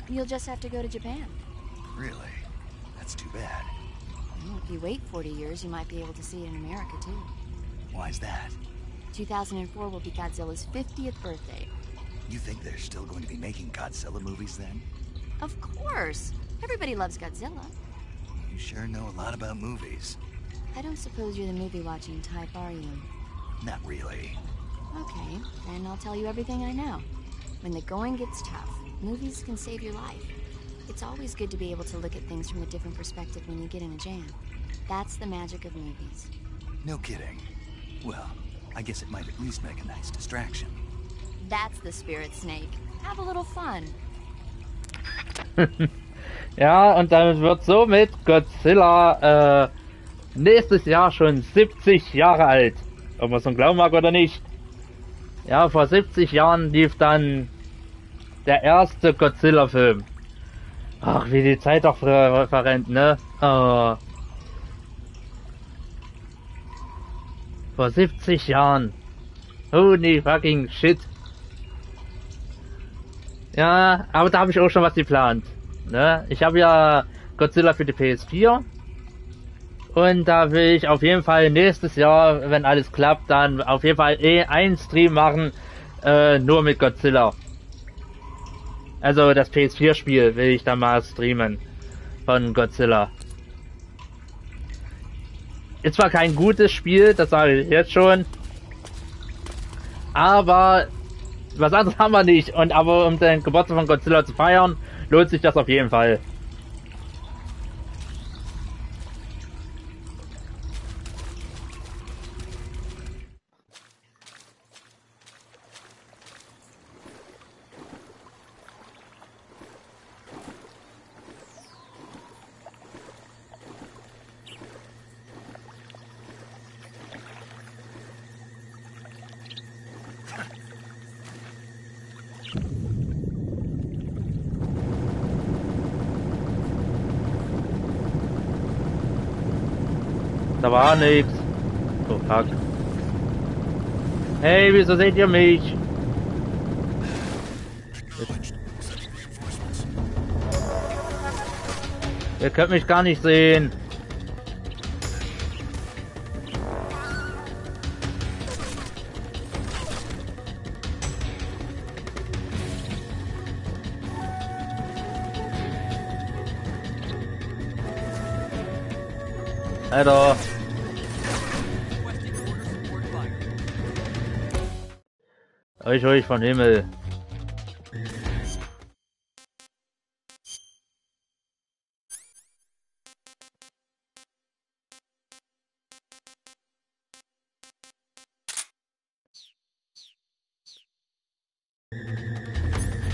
You'll just have to go to Japan. Really? That's too bad. Well, if you wait 40 years, you might be able to see it in America too. Why's that? 2004 will be Godzilla's 50th birthday. You think they're still going to be making Godzilla movies then? Of course! Everybody loves Godzilla. You sure know a lot about movies. I don't suppose you're the movie-watching type, are you? Not really. Okay, then I'll tell you everything I know. When the going gets tough, movies can save your life. It's always good to be able to look at things from a different perspective when you get in a jam. That's the magic of movies. No kidding. Well, I guess it might at least make a nice distraction. That's the spirit, Snake. Have a little fun. Ja, und damit wird somit Godzilla nächstes Jahr schon 70 Jahre alt. Ob man es nun glauben mag oder nicht. Ja, vor 70 Jahren lief dann der erste Godzilla-Film. Ach, wie die Zeit doch verrennt, ne? Oh. Vor 70 Jahren. Holy fucking shit. Ja, aber da habe ich auch schon was geplant. Ne? Ich habe ja Godzilla für die PS4. Und da will ich auf jeden Fall nächstes Jahr, wenn alles klappt, dann auf jeden Fall einen Stream machen, nur mit Godzilla. Also das PS4-Spiel will ich dann mal streamen von Godzilla. Ist zwar kein gutes Spiel, das sage ich jetzt schon, aber was anderes haben wir nicht. Und aber um den Geburtstag von Godzilla zu feiern, lohnt sich das auf jeden Fall. Da war nix. Oh fuck. Hey, wieso seht ihr mich? Ihr könnt mich gar nicht sehen. Alter. Euch von Himmel.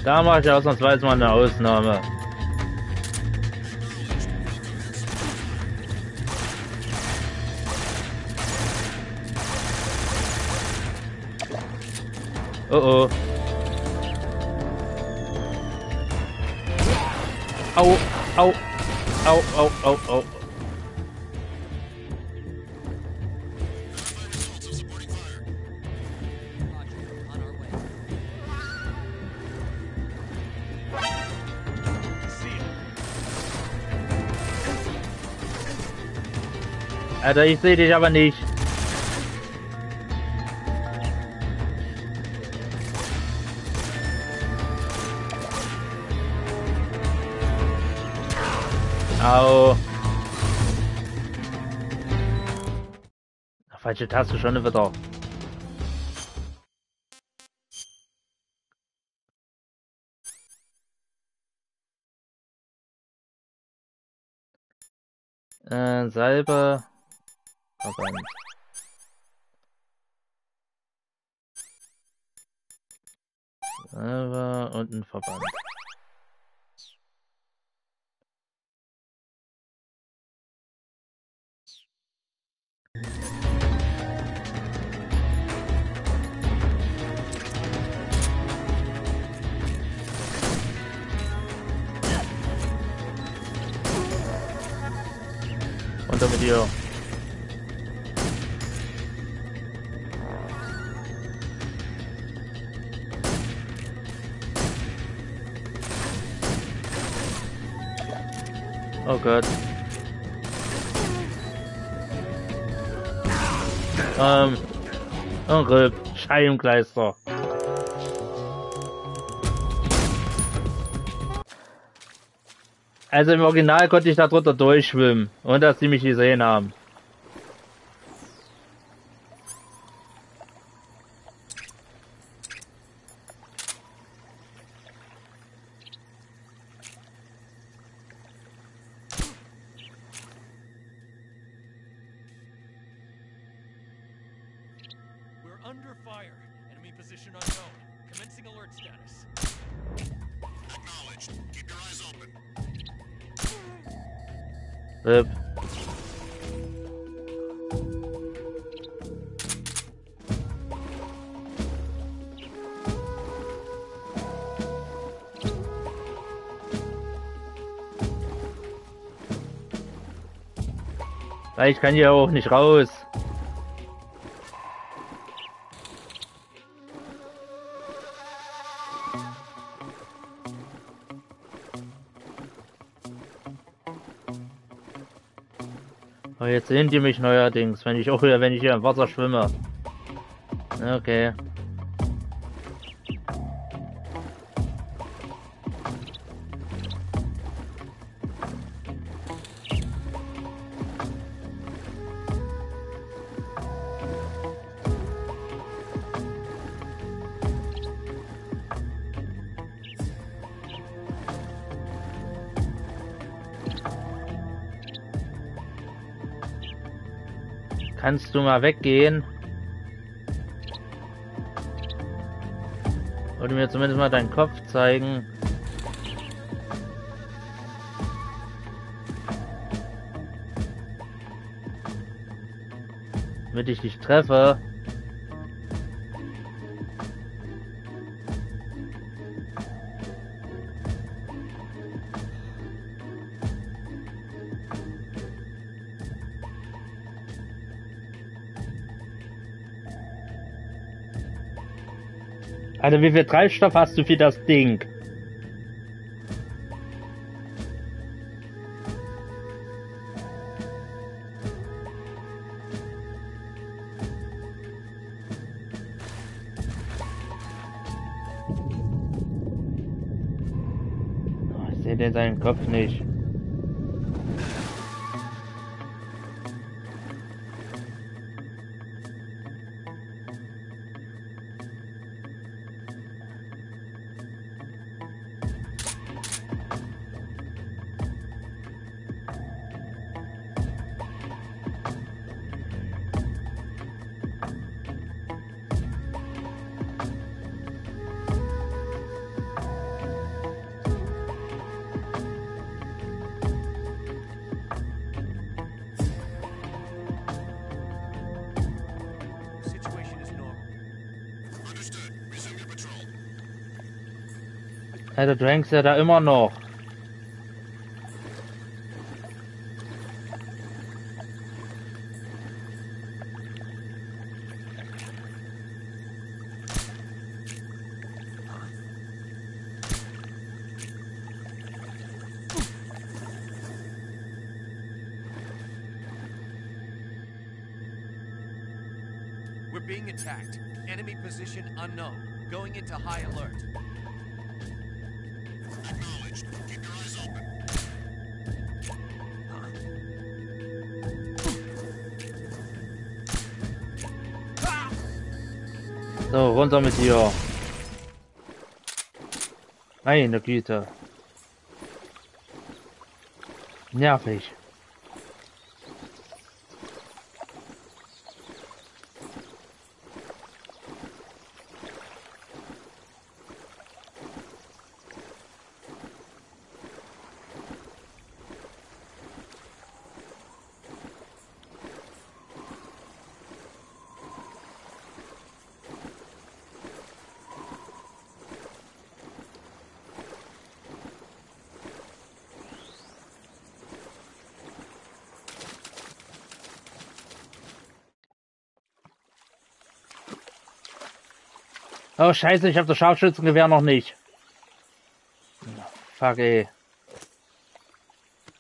Da mache ich ausnahmsweise mal eine Ausnahme. Oh oh. Au, au, au, au, au, au. Alter, ich sehe dich aber nicht. Au. Falsche Taste schon wieder. Salbe. Verband. Salbe und ein Verband. Runter mit dir. Oh Gott. Eure Scheibenkleister. Also im Original konnte ich da drunter durchschwimmen, ohne dass sie mich gesehen haben. We're under fire. Enemy position unknown. Commencing alert status. Acknowledged. Keep your eyes open. RIP. Weil ich kann hier auch nicht raus. Aber jetzt sehen die mich neuerdings, wenn ich hier im Wasser schwimme. Okay. Kannst du mal weggehen? Oder mir zumindest mal deinen Kopf zeigen. Damit ich dich treffe. Also wie viel Treibstoff hast du für das Ding? Oh, ich sehe den seinen Kopf nicht. Alter, du hängst ja da immer noch. We're being attacked. Enemy position unknown. Going into high alert. Acknowledged. Keep your eyes open. So, runter mit dir. Meine Güte. Nervig. Oh, scheiße, ich habe das Scharfschützengewehr noch nicht. Fuck, ey.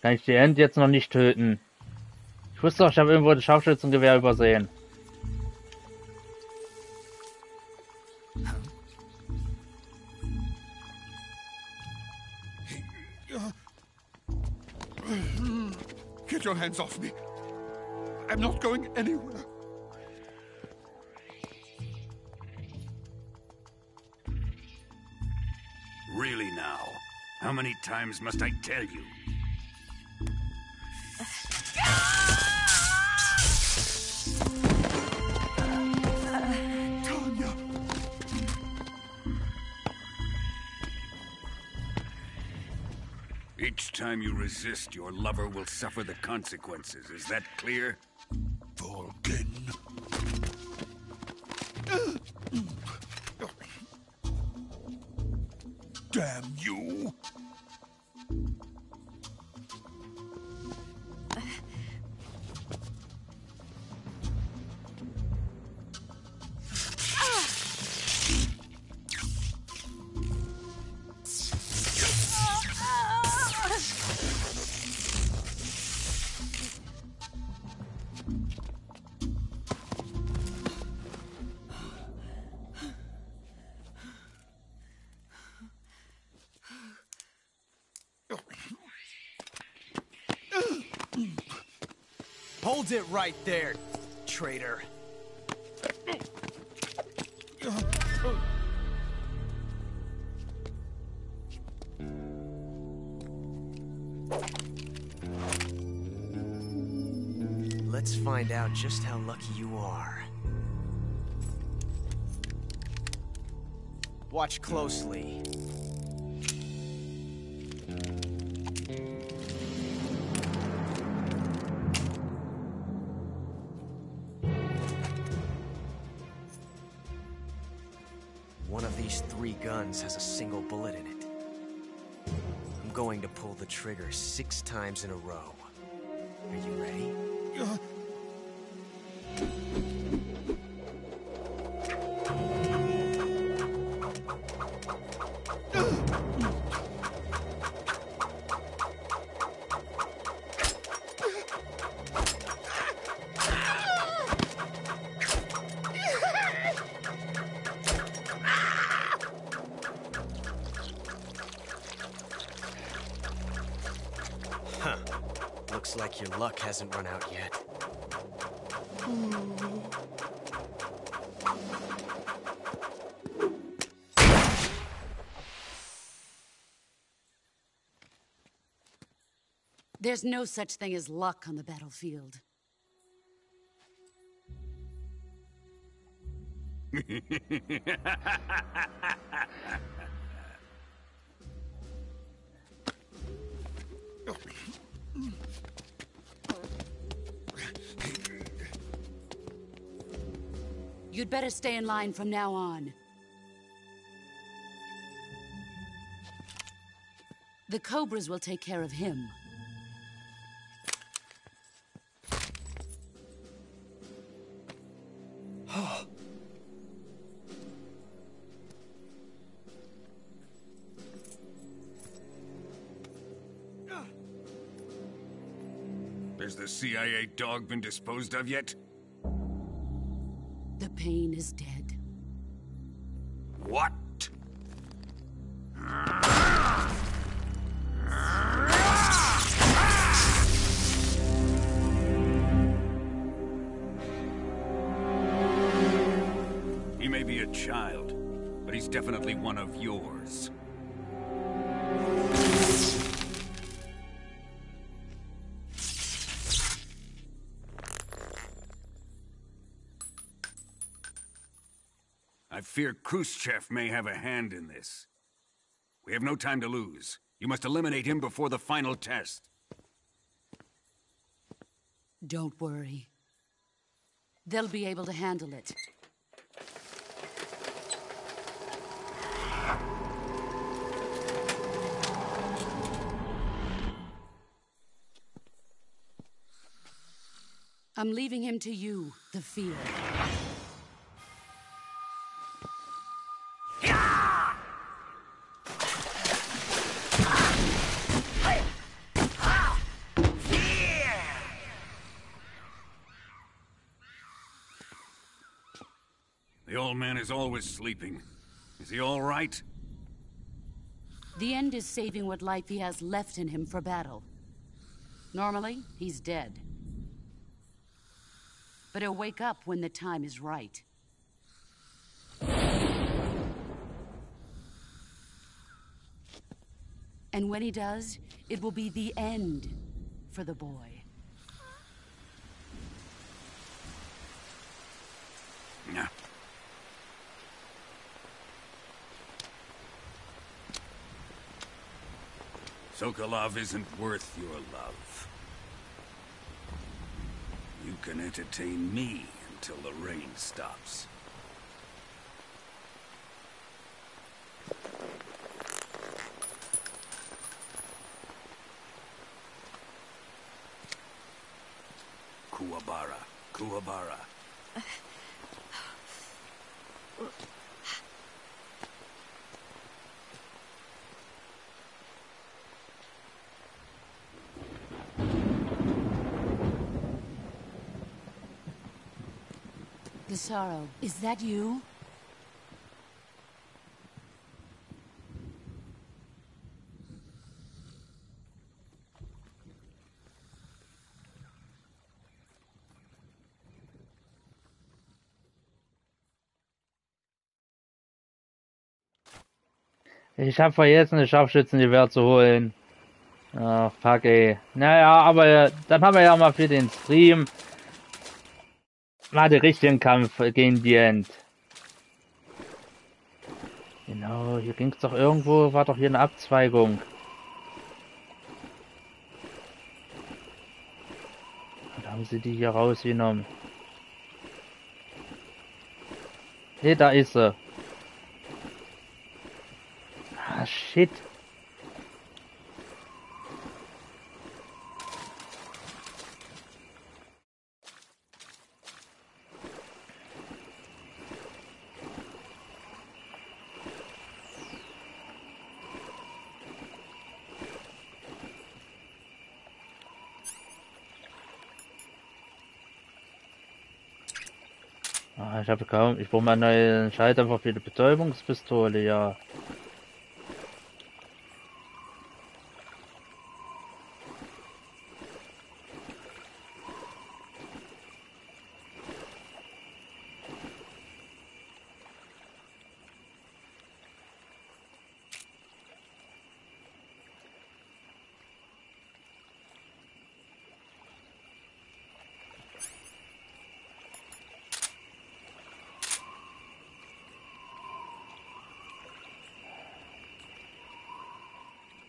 Kann ich die End jetzt noch nicht töten? Ich wusste doch, ich habe irgendwo das Scharfschützengewehr übersehen. Get your hands off me. I'm not going anywhere. Really now? How many times must I tell you? Tanya! Each time you resist, your lover will suffer the consequences. Is that clear? Volgin. Damn you! Hold it right there, traitor. Let's find out just how lucky you are. Watch closely. One of these 3 guns has a single bullet in it. I'm going to pull the trigger 6 times in a row. Are you ready? Huh. Looks like your luck hasn't run out yet. There's no such thing as luck on the battlefield. You'd better stay in line from now on. The Cobras will take care of him. Has the CIA dog been disposed of yet? The pain is dead. What? He may be a child, but he's definitely one of yours. I fear Khrushchev may have a hand in this. We have no time to lose. You must eliminate him before the final test. Don't worry. They'll be able to handle it. I'm leaving him to you, the field. The old man is always sleeping. Is he all right? The end is saving what life he has left in him for battle. Normally, he's dead. But he'll wake up when the time is right. And when he does, it will be the end for the boy. Yeah. Sokolov isn't worth your love. You can entertain me until the rain stops. Kuwabara, Kuwabara. The sorrow, is that you? Ich habe vergessen, das Scharfschützengewehr zu holen. Ach, fuck, ey. Naja, aber dann haben wir ja mal für den Stream mal den richtigen Kampf gegen die End. Genau, hier ging's doch irgendwo, war doch hier eine Abzweigung. Da haben sie die hier rausgenommen. Ne, da ist sie. Ah, shit. Ah, ich brauche mal einen neuen Schalldämpfer für die Betäubungspistole, ja.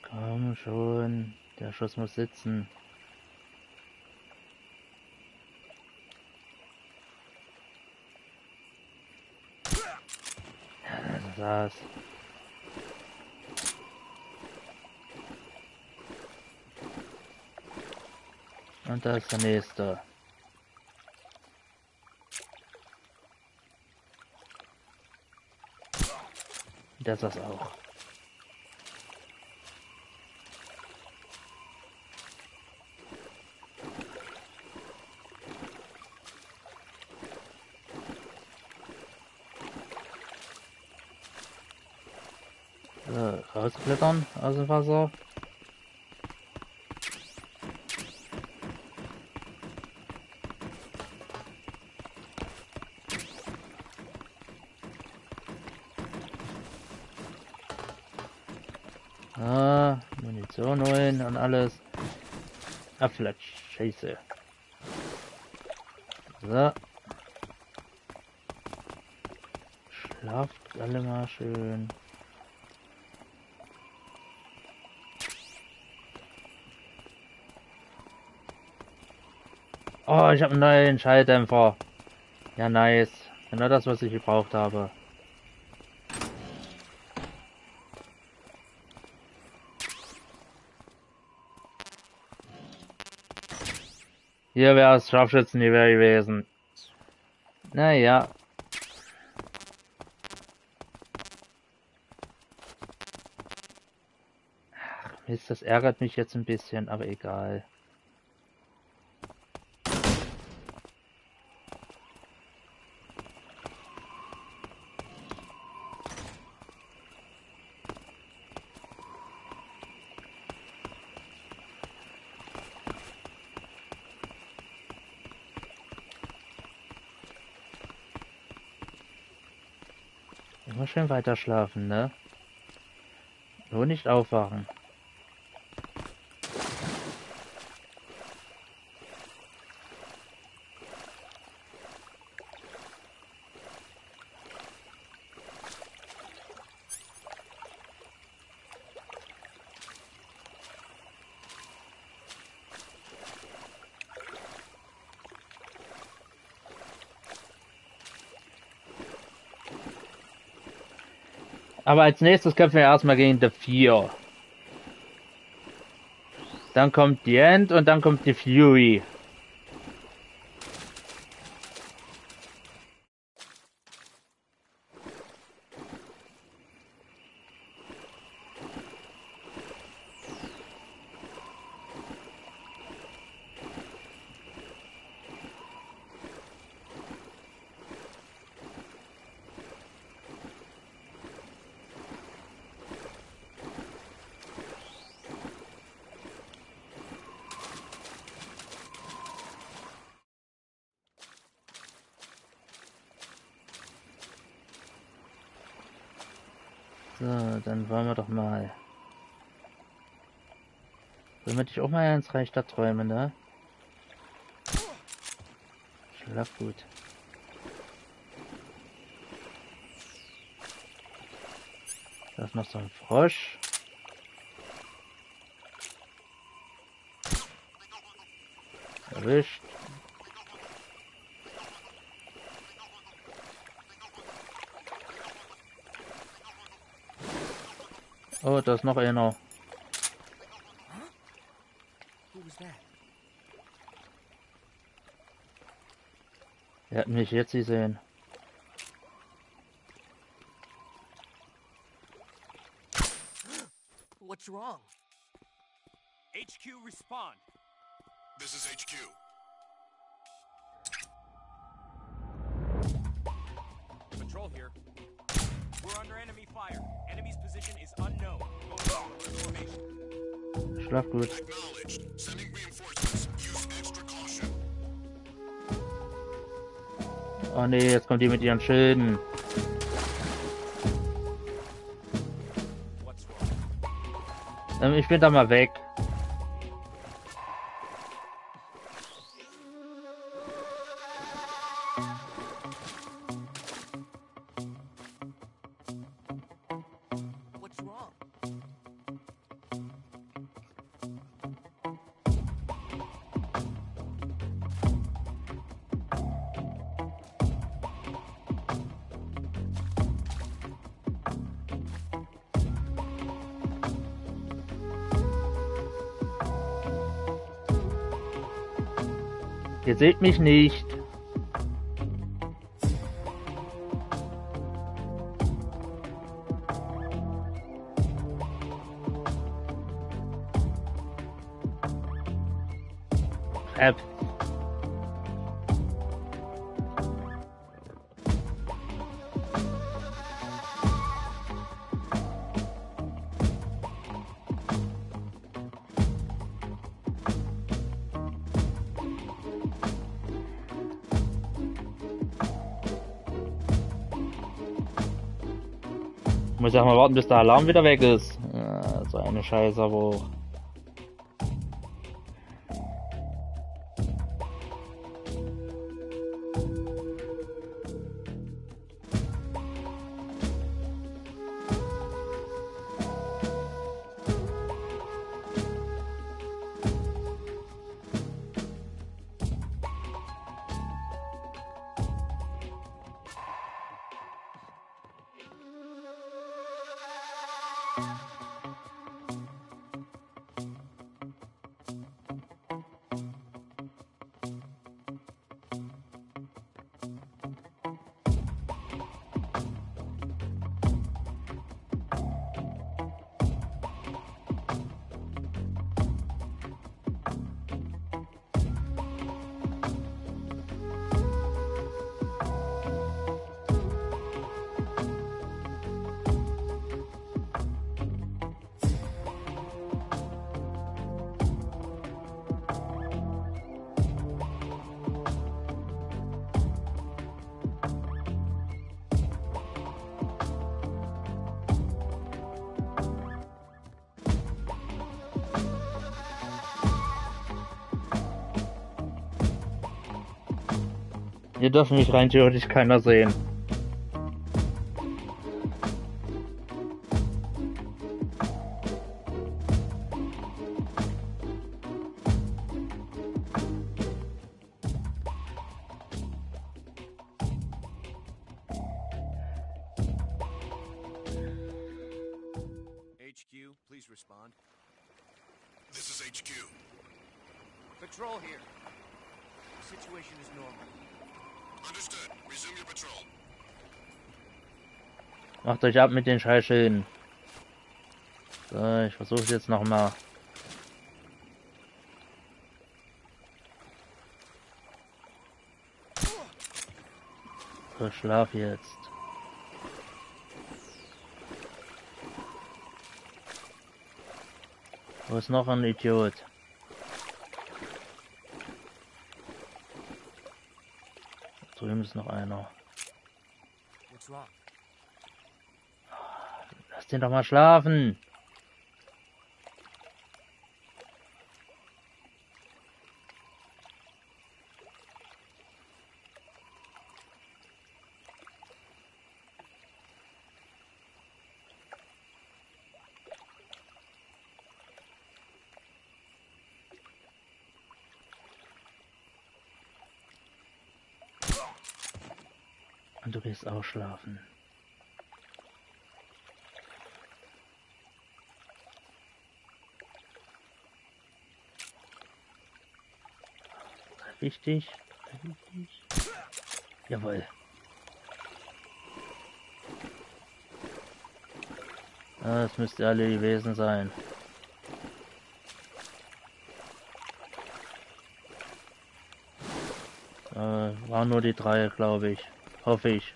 Komm schon, der Schuss muss sitzen. Ja, das war's. Und da ist der nächste. Der ist das auch. So, rausklettern aus dem Wasser. Ah, Munition holen und alles. Ah, vielleicht Scheiße. So. Schlaft alle mal schön. Oh, ich habe einen neuen Schalldämpfer. Ja, nice. Genau das, was ich gebraucht habe. Hier wäre es Scharfschützengewehr gewesen. Naja. Ach, Mist, das ärgert mich jetzt ein bisschen, aber egal. Immer schön weiter schlafen, ne? Nur nicht aufwachen. Aber als nächstes kämpfen wir erstmal gegen The 4. Dann kommt The End und dann kommt The Fury. So, dann wollen wir doch mal. Damit ich auch mal ins Reich der Träume, ne? Schlaf gut. Da ist noch so ein Frosch. Erwischt. Oh, da ist noch einer. Er hat mich jetzt gesehen. What's wrong? HQ, respond. This is HQ. Patrol here. We're under enemy fire. Enemy's position is unknown. Going into alert formation. Schlaf gut. Acknowledged. Sending reinforcements. Use extra caution. Oh nee, jetzt kommt die mit ihren Schilden. Ich bin da mal weg. What's wrong? Ihr seht mich nicht. App. Muss ja mal warten, bis der Alarm wieder weg ist. Ja, so eine Scheiße, aber auch. Hier darf mich rein theoretisch keiner sehen. HQ, please respond. This is HQ. Patrol here. The situation is normal. Understood. Resume your patrol. Macht euch ab mit den Scheißschilden. So, ich versuche es jetzt nochmal. So, schlaf jetzt. Wo ist noch ein Idiot? Drüben ist noch einer. What's wrong? Lass den doch mal schlafen. Und du gehst auch schlafen. Richtig. Jawohl. Das müsste alle gewesen sein. Waren nur die 3, glaube ich. Hoffe ich.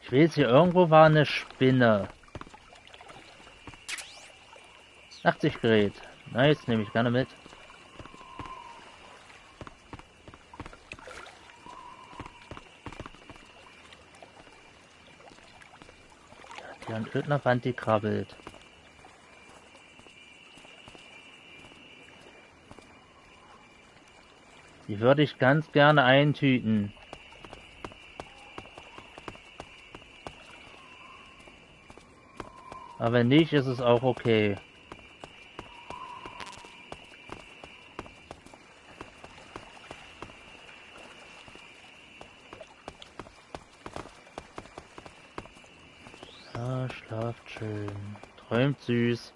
Ich weiß, hier irgendwo war eine Spinne. 80 Gerät. Nice, nehme ich gerne mit. Die an irgendeiner Wand, die krabbelt. Die würde ich ganz gerne eintüten. Aber wenn nicht, ist es auch okay. Ja, schlaft schön. Träumt süß.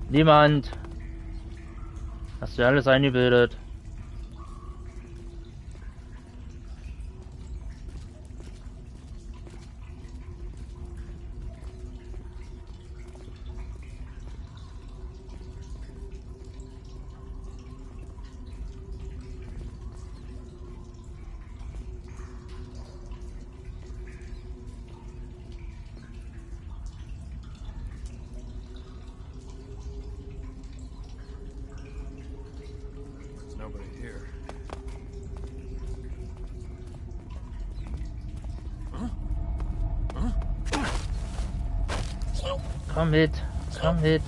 Niemand. Hast du alles eingebildet? There's nobody here. Komm mit, komm mit.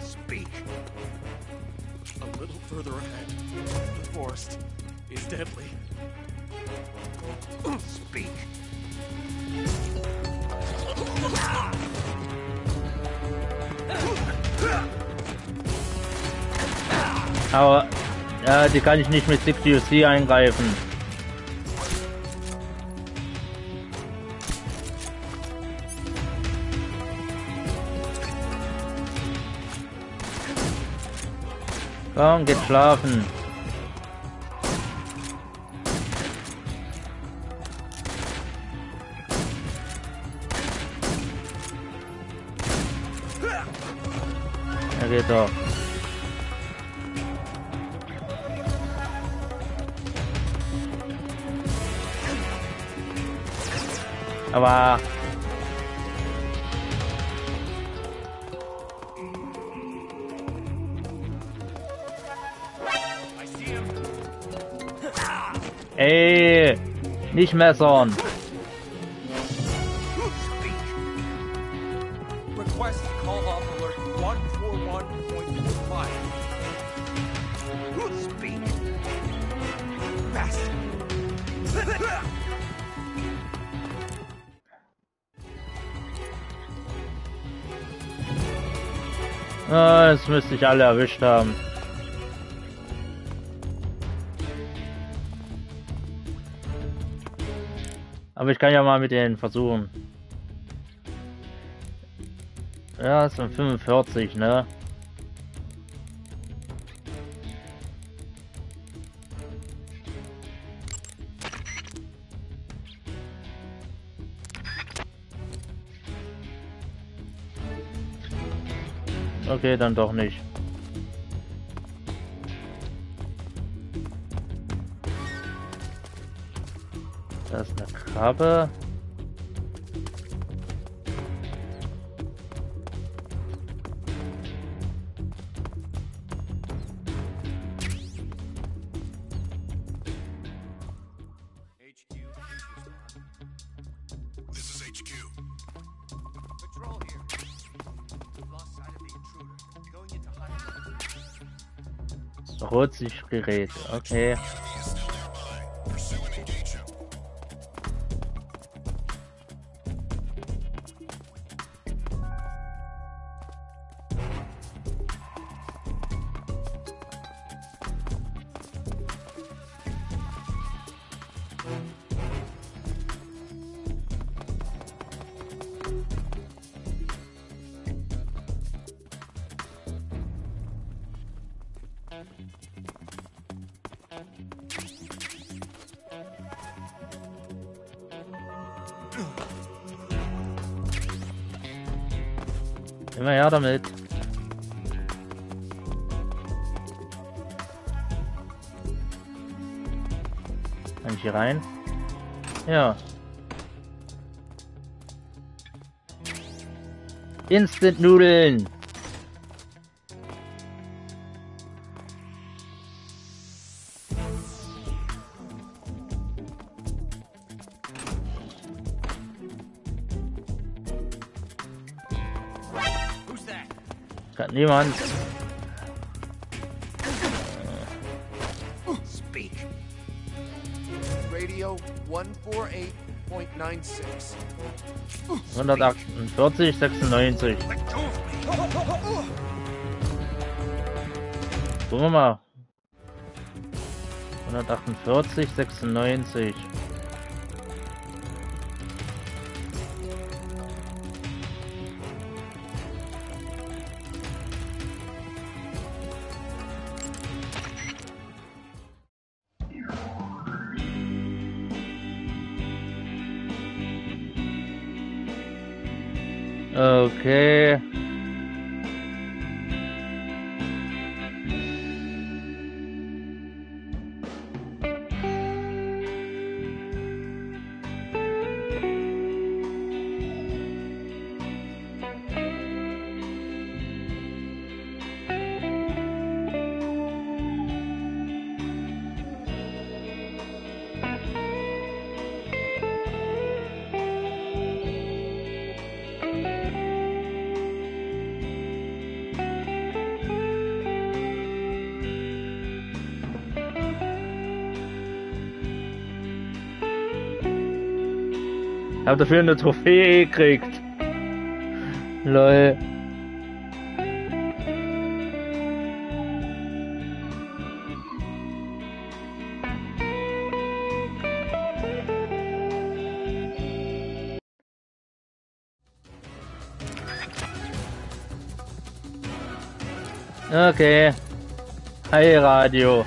Speak. A little further ahead, the forest is deadly. Speak. Aber ja, die kann ich nicht mit 60UC eingreifen. Komm, geht schlafen. Er geht doch. Aber ey, nicht messern. Request call off alert 141.25. Speak. Fast. Ah, das müsste ich alle erwischt haben. Aber ich kann ja mal mit denen versuchen. Ja, es sind 45, ne? Okay, dann doch nicht. Da ist eine Krabbe. This is HQ. Patrol here. We've lost sight of the intruder. Going into hiding. Rotsichtgerät, okay. Immer her damit. Kann ich hier rein? Ja. Instant-Nudeln. Kann niemand. Speak. Radio 148.96. 148, 96. Gucken wir mal. 148, 96. Okay. Hab dafür eine Trophäe gekriegt. Lol. Okay. Hi Radio.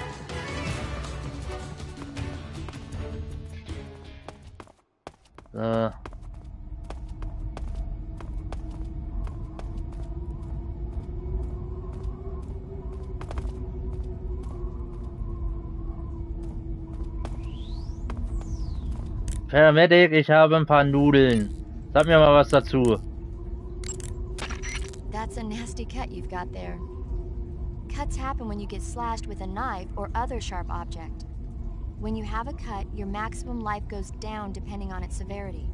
So. Paramedic, ich habe ein paar Nudeln. Sag mir mal was dazu. That's a nasty cut you've got there. Cuts happen when you get slashed with a knife or other sharp object. When you have a cut, your maximum life goes down depending on its severity.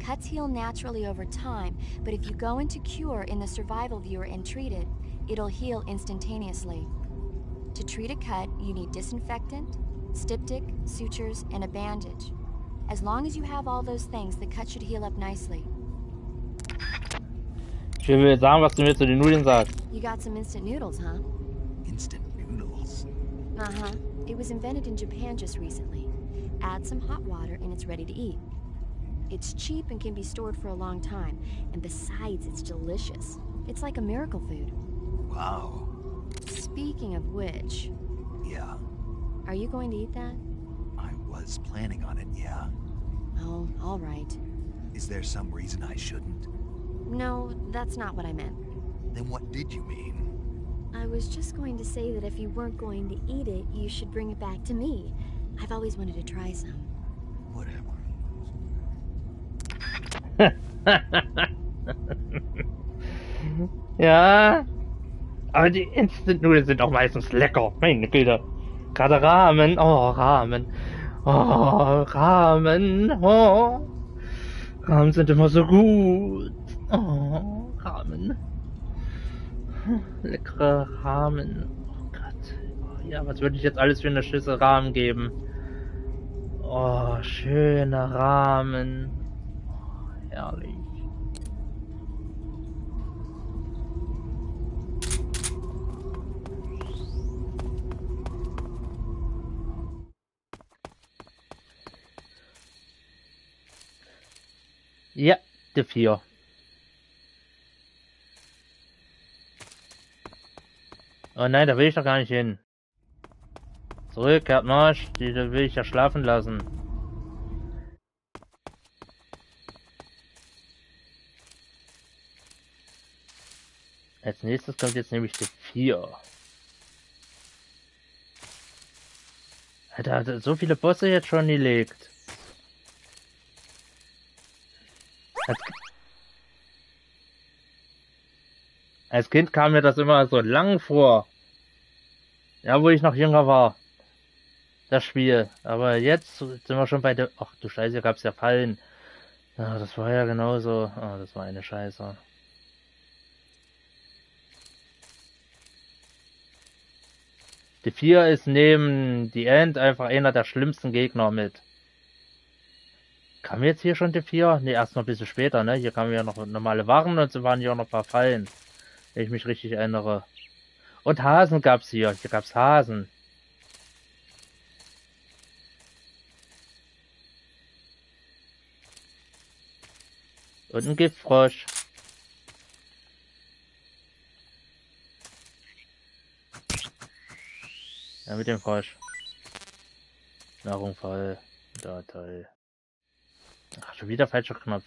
Cuts heal naturally over time, but if you go into cure in the survival viewer and treat it, it'll heal instantaneously. To treat a cut, you need disinfectant, styptic, sutures, and a bandage. As long as you have all those things, the cut should heal up nicely. Ich will sagen, was du mir zu den Nudeln sagst. You got some instant noodles, huh? Instant noodles? Uh-huh. It was invented in Japan just recently. Add some hot water and it's ready to eat. It's cheap and can be stored for a long time. And besides, it's delicious. It's like a miracle food. Wow. Speaking of which... Yeah. Are you going to eat that? I was planning on it, yeah. Oh, all right. Is there some reason I shouldn't? No, that's not what I meant. Then what did you mean? I was just going to say that if you weren't going to eat it, you should bring it back to me. I've always wanted to try some. Whatever. Ja, aber die Instant-Nudeln sind auch meistens lecker. Meine Güte. Gerade Ramen. Oh, Ramen. Oh, Ramen. Oh. Ramen sind immer so gut. Oh, Ramen. Leckere Ramen. Oh Gott. Oh, ja, was würde ich jetzt alles für eine Schüssel Ramen geben? Oh, schöne Ramen. Oh, herrlich. Ja, die 4. Oh nein, da will ich doch gar nicht hin. Zurück, kehrt Marsch, die will ich ja schlafen lassen. Als nächstes kommt jetzt nämlich die 4. Alter, hat so viele Bosse jetzt schon gelegt. Als Kind kam mir das immer so lang vor. Ja, wo ich noch jünger war. Das Spiel. Aber jetzt sind wir schon bei der... Ach du Scheiße, hier gab's ja Fallen. Ja, das war ja genauso. Ah, das war eine Scheiße. Die 4 ist neben die End einfach einer der schlimmsten Gegner mit. Kam jetzt hier schon die 4? Ne, erst noch ein bisschen später, ne? Hier kamen ja noch normale Waren und so waren hier auch noch ein paar Fallen. Wenn ich mich richtig erinnere. Und Hasen gab's hier. Hier gab's Hasen. Und ein Giftfrosch. Ja, mit dem Frosch. Nahrung voll. Da, toll. Ach, schon wieder falscher Knopf.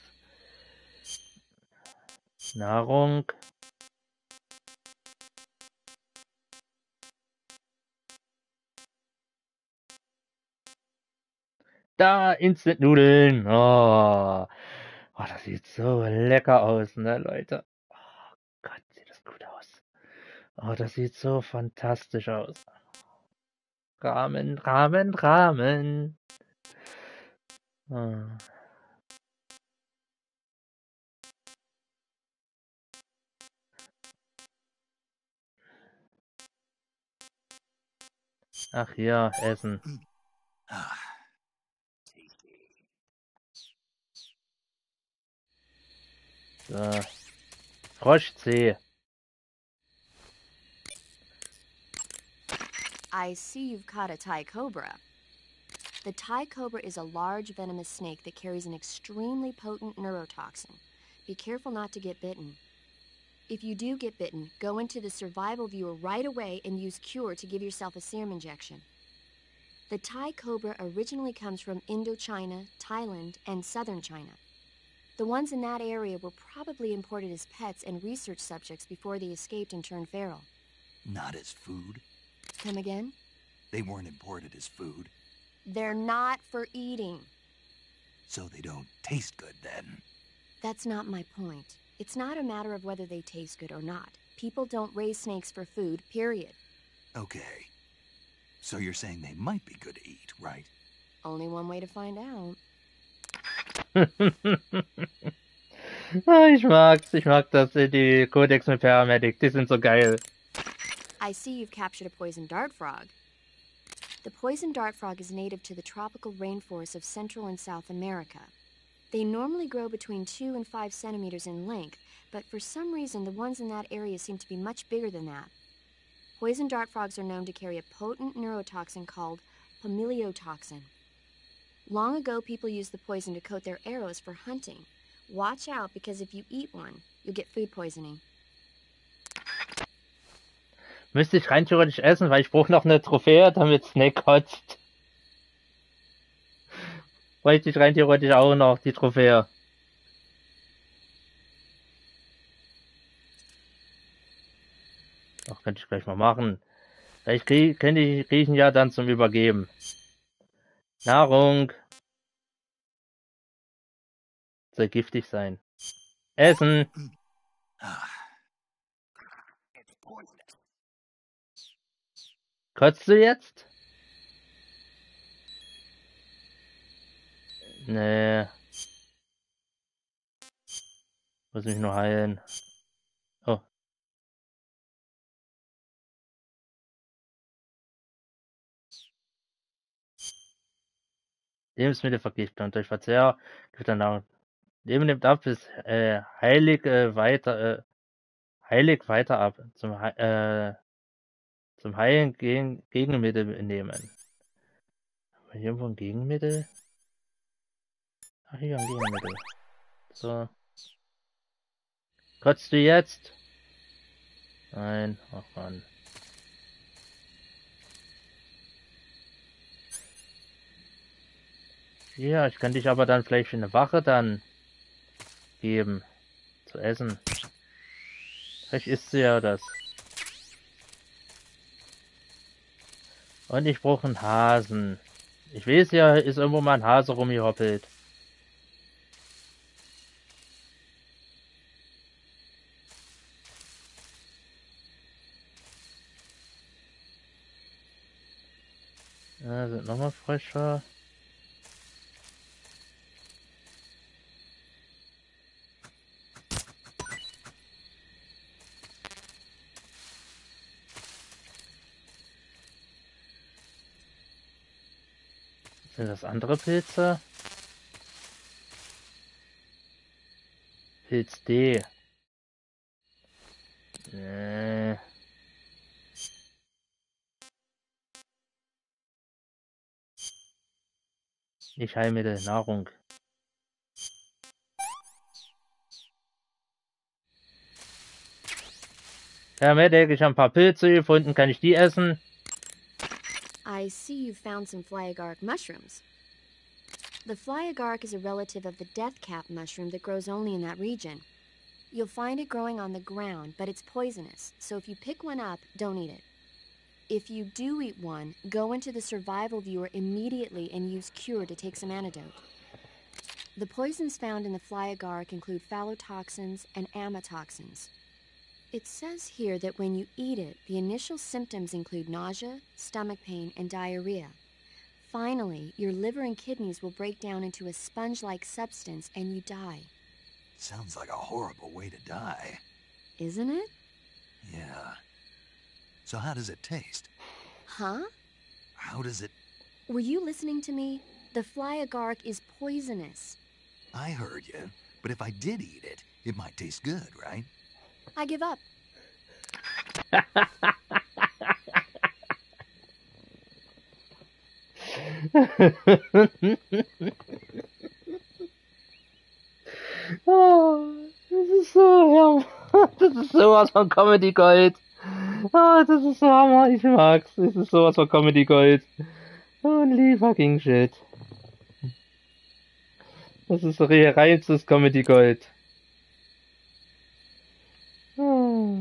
Nahrung. Da, Instant-Nudeln. Oh. Oh, das sieht so lecker aus, ne, Leute? Oh Gott, sieht das gut aus. Oh, das sieht so fantastisch aus. Ramen, Ramen, Ramen. Oh. Ach ja, Essen. So. Froschzeh. I see you've caught a Thai cobra. The Thai cobra is a large venomous snake that carries an extremely potent neurotoxin. Be careful not to get bitten. If you do get bitten, go into the survival viewer right away and use Cure to give yourself a serum injection. The Thai cobra originally comes from Indochina, Thailand, and southern China. The ones in that area were probably imported as pets and research subjects before they escaped and turned feral. Not as food? Come again? They weren't imported as food, They're not for eating. so they don't taste good then. That's not my point. It's not a matter of whether they taste good or not. People don't raise snakes for food, period. Okay. So you're saying they might be good to eat, right? Only one way to find out. Ah, ich mag's. Ich mag das, die Codex mit Paramedic. Die sind so geil. I see you've captured a poison dart frog. The poison dart frog is native to the tropical rainforests of Central and South America. They normally grow between 2 and 5 centimeters in length, but for some reason the ones in that area seem to be much bigger than that. Poison dart frogs are known to carry a potent neurotoxin called pomiliotoxin. Long ago, people used the poison to coat their arrows for hunting. Watch out, because if you eat one, you'll get food poisoning. Müsste ich rein theoretisch essen, weil ich brauche noch eine Trophäe, damit Snake kotzt. Bräuchte ich rein theoretisch auch noch die Trophäe. Ach, könnte ich gleich mal machen. Vielleicht könnte ich riechen ja dann zum Übergeben. Nahrung. Soll giftig sein. Essen. Kotzt du jetzt? Nee. Muss mich nur heilen. Oh. Lebensmittelvergiftung durch Verzehr. Leben nimmt ab, bis heilig weiter ab. Zum Heilen Gegenmittel nehmen. Haben wir hier irgendwo ein Gegenmittel? Ach, hier ein Gegenmittel. So. Kotzt du jetzt? Nein, ach Mann. Ja, ich kann dich aber dann vielleicht für eine Wache dann geben. Zu essen. Vielleicht isst sie ja das. Und ich brauche einen Hasen. Ich weiß ja, ist irgendwo mal ein Hase rumgehoppelt. Sind nochmal frischer. Sind das andere Pilze? Pilz D. Nee. Nicht Heilmittel, Nahrung. Herr Medic, ich habe ein paar Pilze gefunden. Kann ich die essen? I see you found some flyagaric mushrooms. The flyagaric is a relative of the deathcap mushroom that grows only in that region. You'll find it growing on the ground, but it's poisonous, so if you pick one up, don't eat it. If you do eat one, go into the survival viewer immediately and use Cure to take some antidote. The poisons found in the flyagaric include phallotoxins and amatoxins. It says here that when you eat it, the initial symptoms include nausea, stomach pain, and diarrhea. Finally, your liver and kidneys will break down into a sponge-like substance and you die. Sounds like a horrible way to die. Isn't it? Yeah. So how does it taste? Huh? How does it... Were you listening to me? The flyagaric is poisonous. I heard you, but if I did eat it, it might taste good, right? I give up. Oh, das ist so, ja, das ist sowas von Comedy Gold. Ah, das ist so Hammer, ich mag's. Das ist sowas von Comedy Gold. Holy fucking shit. Das ist so reinstes Comedy Gold. Oh.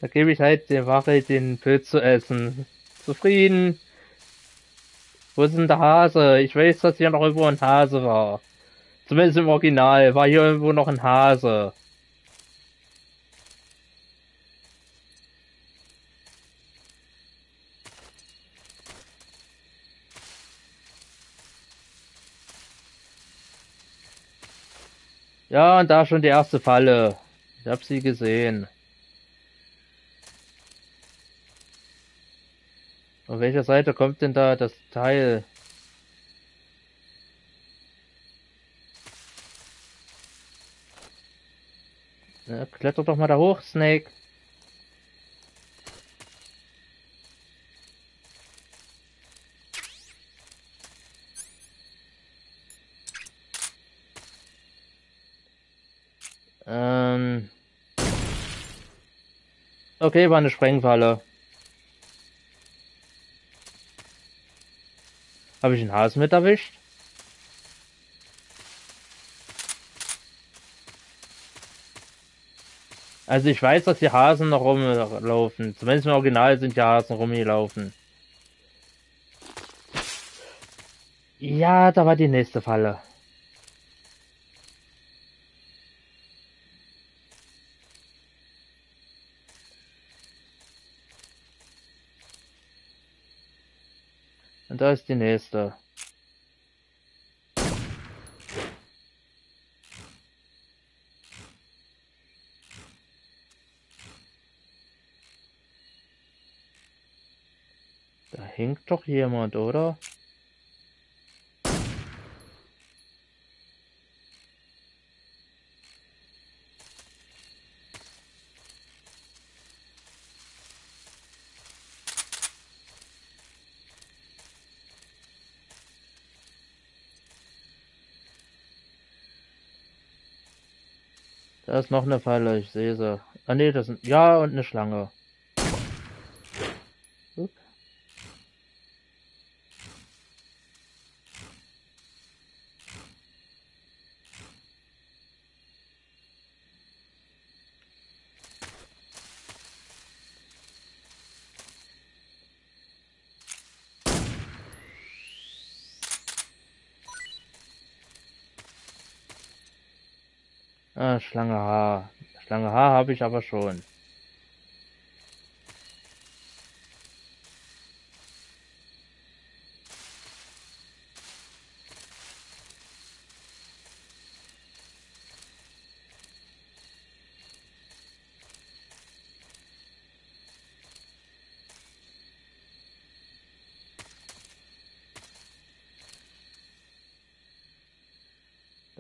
Da gebe ich halt der Wache den Pilz zu essen. Zufrieden. Wo ist denn der Hase? Ich weiß, dass hier noch irgendwo ein Hase war. Zumindest im Original war hier irgendwo noch ein Hase. Ja, und da schon die erste Falle. Ich hab sie gesehen. Auf welcher Seite kommt denn da das Teil? Ja, kletter doch mal da hoch, Snake. Okay, war eine Sprengfalle. Habe ich einen Hasen mit erwischt? Also ich weiß, dass die Hasen noch rumlaufen. Zumindest im Original sind die Hasen rumgelaufen. Ja, da war die nächste Falle. Und da ist die nächste. Da hinkt doch jemand, oder? Da ist noch eine Falle, ich sehe sie. Ah ne, das sind... Ja, und eine Schlange. Upp. Ah, Schlange H. Lange Haar habe ich aber schon.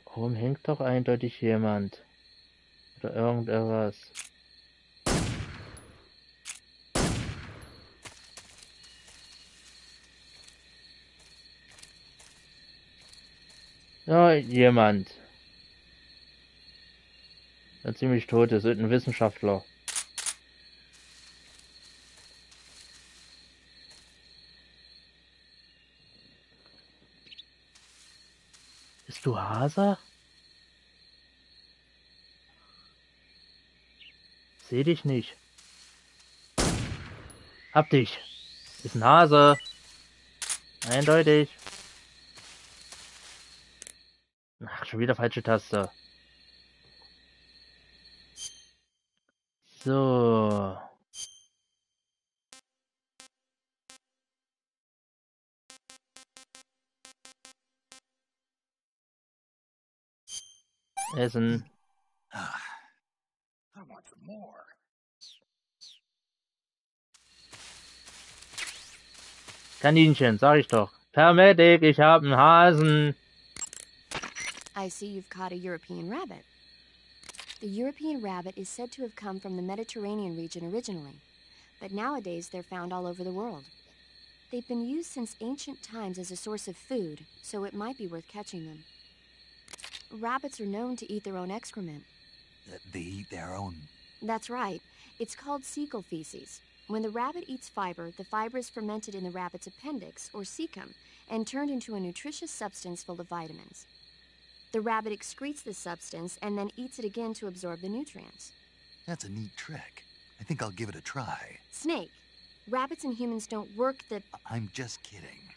Warum hängt doch eindeutig jemand? Oder irgendetwas? Ja, jemand. Der ziemlich tot ist, ein Wissenschaftler. Bist du Hase? Seh dich nicht. Hab dich. Ist ein Hase. Eindeutig. Ach, schon wieder falsche Taste. So. Essen. I want some more. Kaninchen, sag ich doch. Paramedic, ich hab einen Hasen. I see you've caught a European rabbit. The European rabbit is said to have come from the Mediterranean region originally, but nowadays they're found all over the world. They've been used since ancient times as a source of food, so it might be worth catching them. Rabbits are known to eat their own excrement. They eat their own... That's right. It's called cecal feces. When the rabbit eats fiber, the fiber is fermented in the rabbit's appendix, or cecum, and turned into a nutritious substance full of vitamins. The rabbit excretes this substance and then eats it again to absorb the nutrients. That's a neat trick. I think I'll give it a try. Snake, rabbits and humans don't work the... I'm just kidding.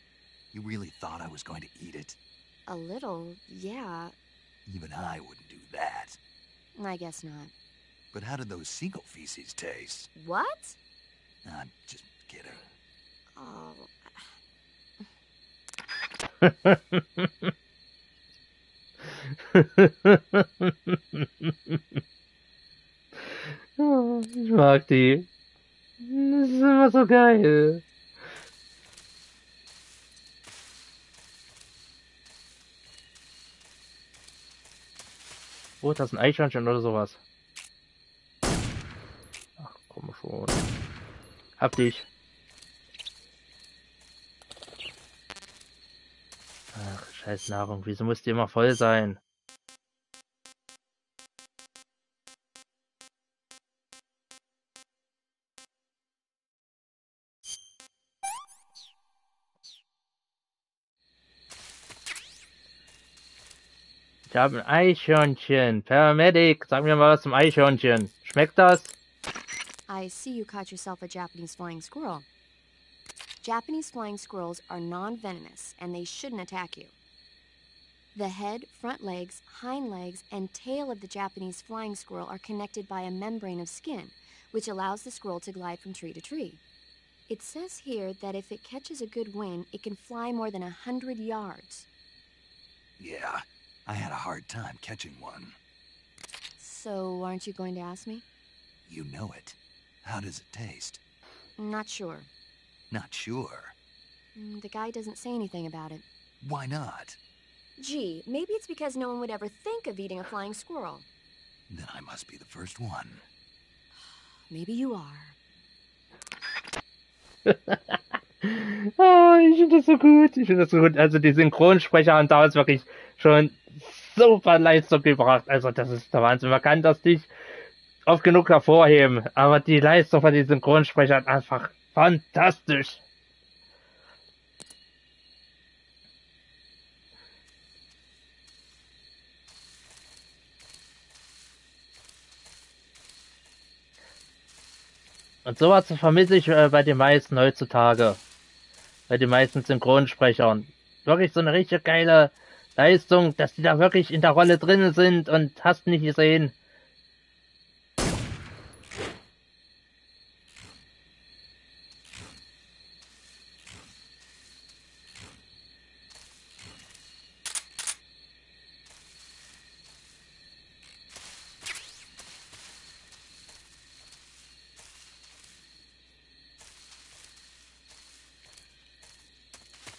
You really thought I was going to eat it? A little, yeah. Even I wouldn't do that. I guess not. But how did those seagull feces taste? What? I'm just kidding. Oh. Oh, ich mag die. Das ist immer so geil. Oh, das ist ein Eichhörnchen oder sowas. Ach, komm schon. Hab dich. Ach, scheiß Nahrung. Wieso muss die immer voll sein? Ich habe ein Eichhörnchen. Paramedic, sag mir mal was zum Eichhörnchen. Schmeckt das? I see you caught yourself a Japanese flying squirrel. Japanese flying squirrels are non-venomous, and they shouldn't attack you. The head, front legs, hind legs, and tail of the Japanese flying squirrel are connected by a membrane of skin, which allows the squirrel to glide from tree to tree. It says here that if it catches a good wind, it can fly more than 100 yards. Yeah, I had a hard time catching one. So, aren't you going to ask me? You know it. How does it taste? Not sure. Not sure. The guy doesn't say anything about it. Why not? Gee, maybe it's because no one would ever think of eating a flying squirrel. Then I must be the first one. Maybe you are. Oh, ich finde das so gut. Ich finde das so gut. Also die Synchronsprecher haben damals wirklich schon super Leistung gebracht. Also das ist der Wahnsinn. Man kann das nicht oft genug hervorheben. Aber die Leistung von den Synchronsprechern einfach fantastisch. Und sowas vermisse ich bei den meisten heutzutage. Bei den meisten Synchronsprechern. Wirklich so eine richtig geile Leistung, dass die da wirklich in der Rolle drin sind und hast nicht gesehen.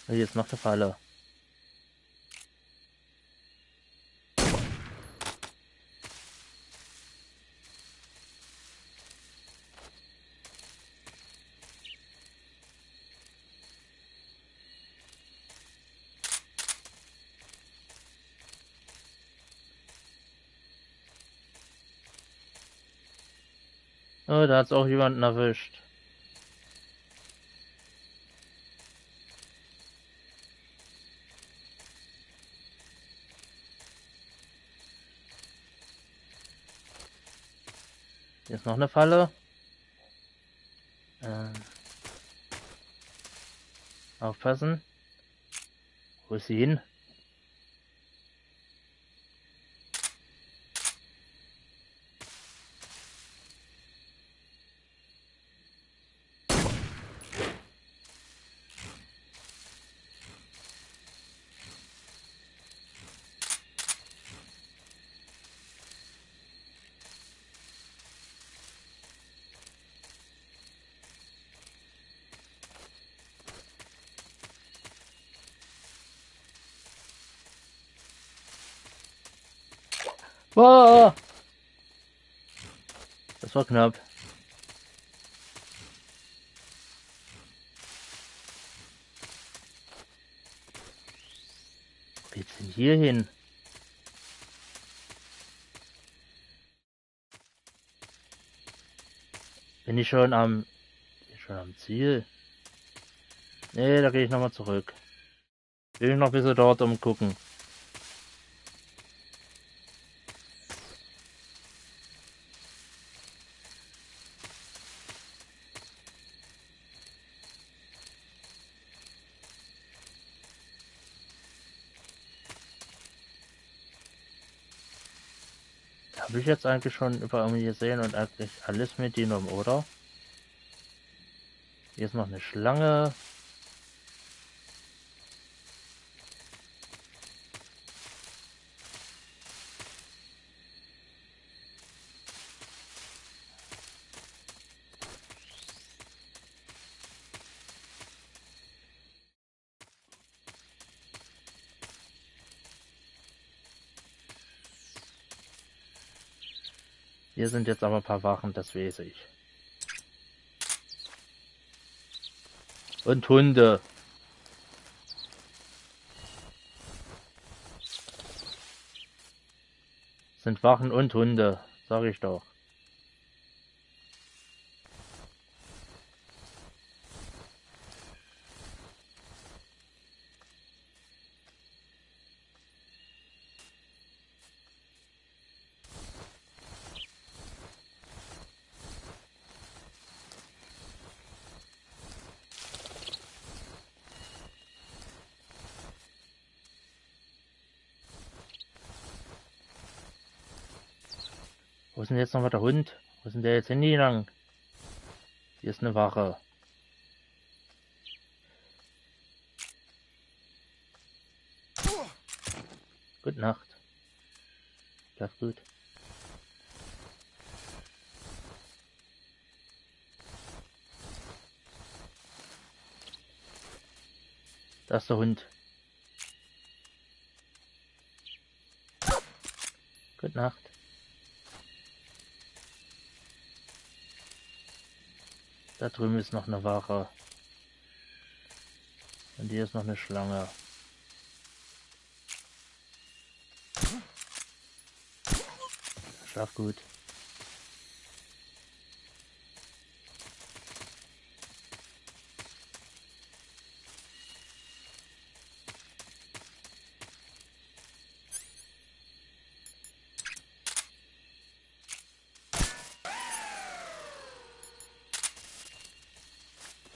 Hier ist noch eine Falle. Oh, da hat's auch jemanden erwischt. Hier ist noch eine Falle. Aufpassen. Wo ist sie hin? Boah! Das war knapp. Wo geht's denn hier hin? Bin ich schon am Ziel? Nee, da gehe ich nochmal zurück. Will ich noch ein bisschen dort umgucken. Habe ich jetzt eigentlich schon überall gesehen und eigentlich alles mitgenommen, oder? Hier ist noch eine Schlange. Hier sind jetzt aber ein paar Wachen, das weiß ich. Und Hunde. Sind Wachen und Hunde, sag ich doch. Wo ist denn jetzt nochmal der Hund? Wo ist denn der jetzt hingegangen? Hier ist eine Wache. Gute Nacht. Schlaf gut. Da ist der Hund. Gute Nacht. Da drüben ist noch eine Wache. Und hier ist noch eine Schlange. Schlaf gut.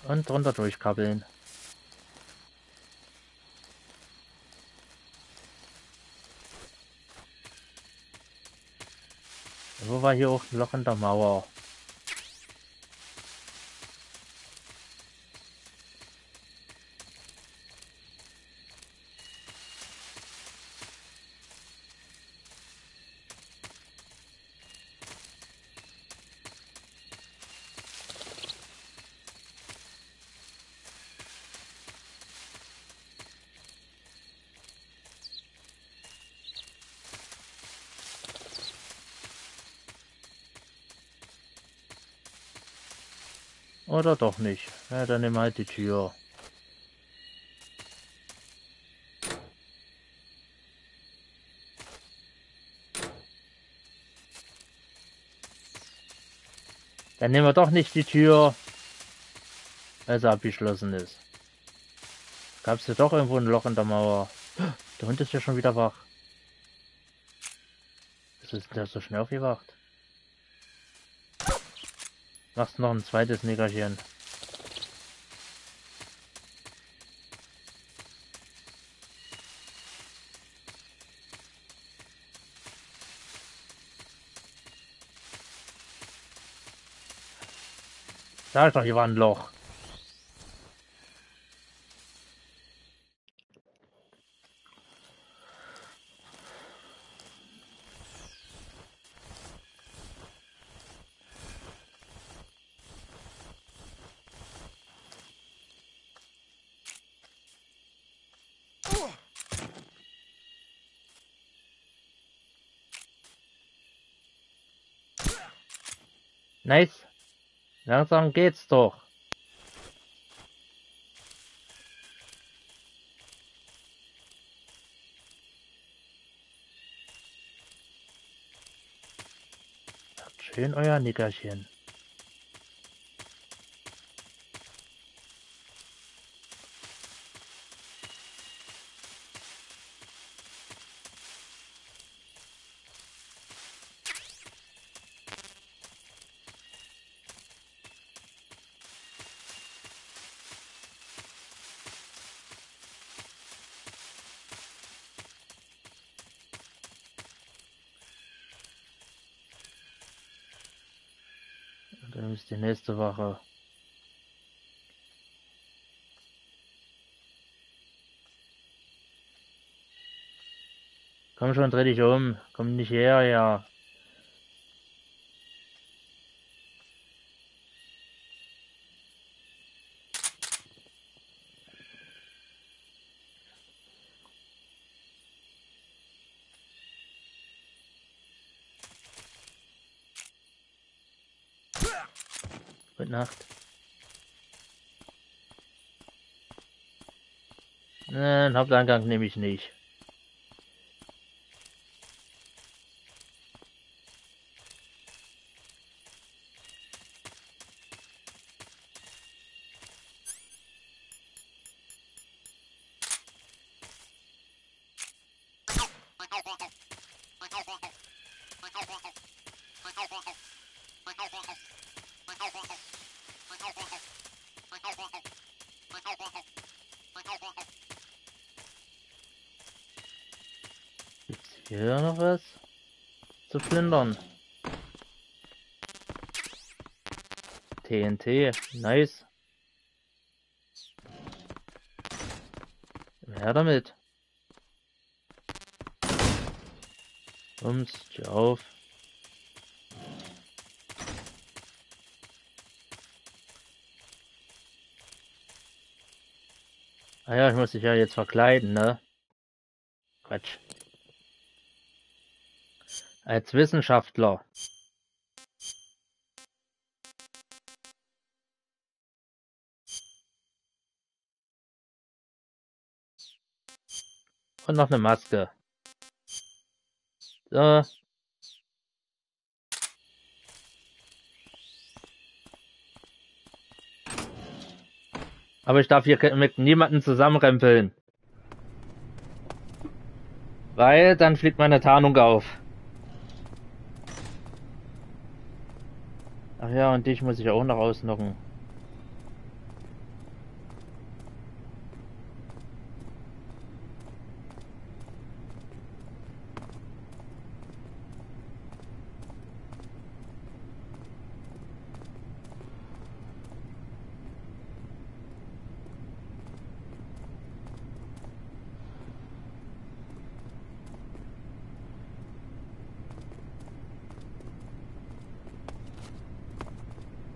Und drunter durchkrabbeln. Wo war hier auch ein Loch in der Mauer? Oder doch nicht? Ja, dann nehmen wir halt die Tür. Dann nehmen wir doch nicht die Tür, weil sie abgeschlossen ist. Gab es ja doch irgendwo ein Loch in der Mauer. Der Hund ist ja schon wieder wach. Was ist denn der so schnell aufgewacht? Machst noch ein zweites Nickerchen. Sag doch, hier war ein Loch. Nice. Langsam geht's doch. Schön euer Nickerchen. Und dann ist die nächste Wache. Komm schon, dreh dich um. Komm nicht her, ja. Gute Nacht. Den Haupteingang nehme ich nicht. Gibt's hier noch was zu plündern? TNT, nice. Her damit. Tür auf. Ah ja, ich muss dich ja jetzt verkleiden, ne? Quatsch. Als Wissenschaftler. Und noch eine Maske. So. Aber ich darf hier mit niemandem zusammenrempeln. Weil dann fliegt meine Tarnung auf. Ach ja, und dich muss ich auch noch ausnocken.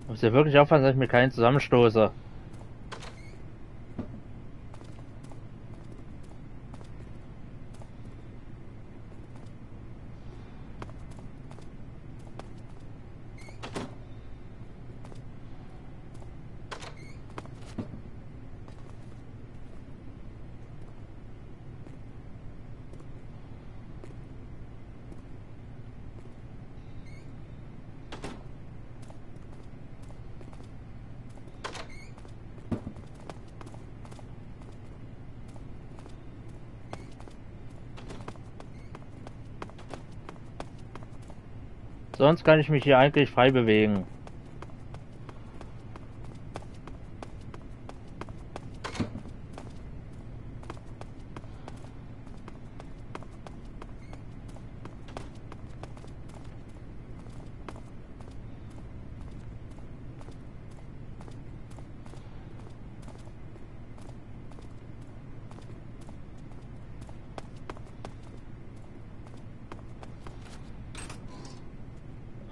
Muss ja wirklich aufpassen, dass ich mir keinen zusammenstoße. Sonst kann ich mich hier eigentlich frei bewegen.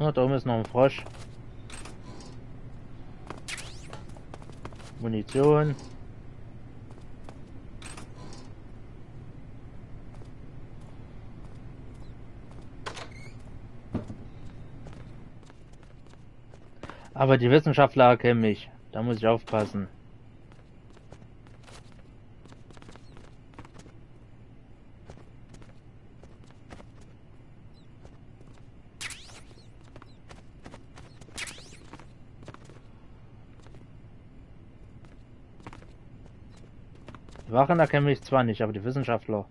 Ah, da oben ist noch ein Frosch. Munition. Aber die Wissenschaftler kennen mich. Da muss ich aufpassen. Die Wachen erkennen mich zwar nicht, aber die Wissenschaftler.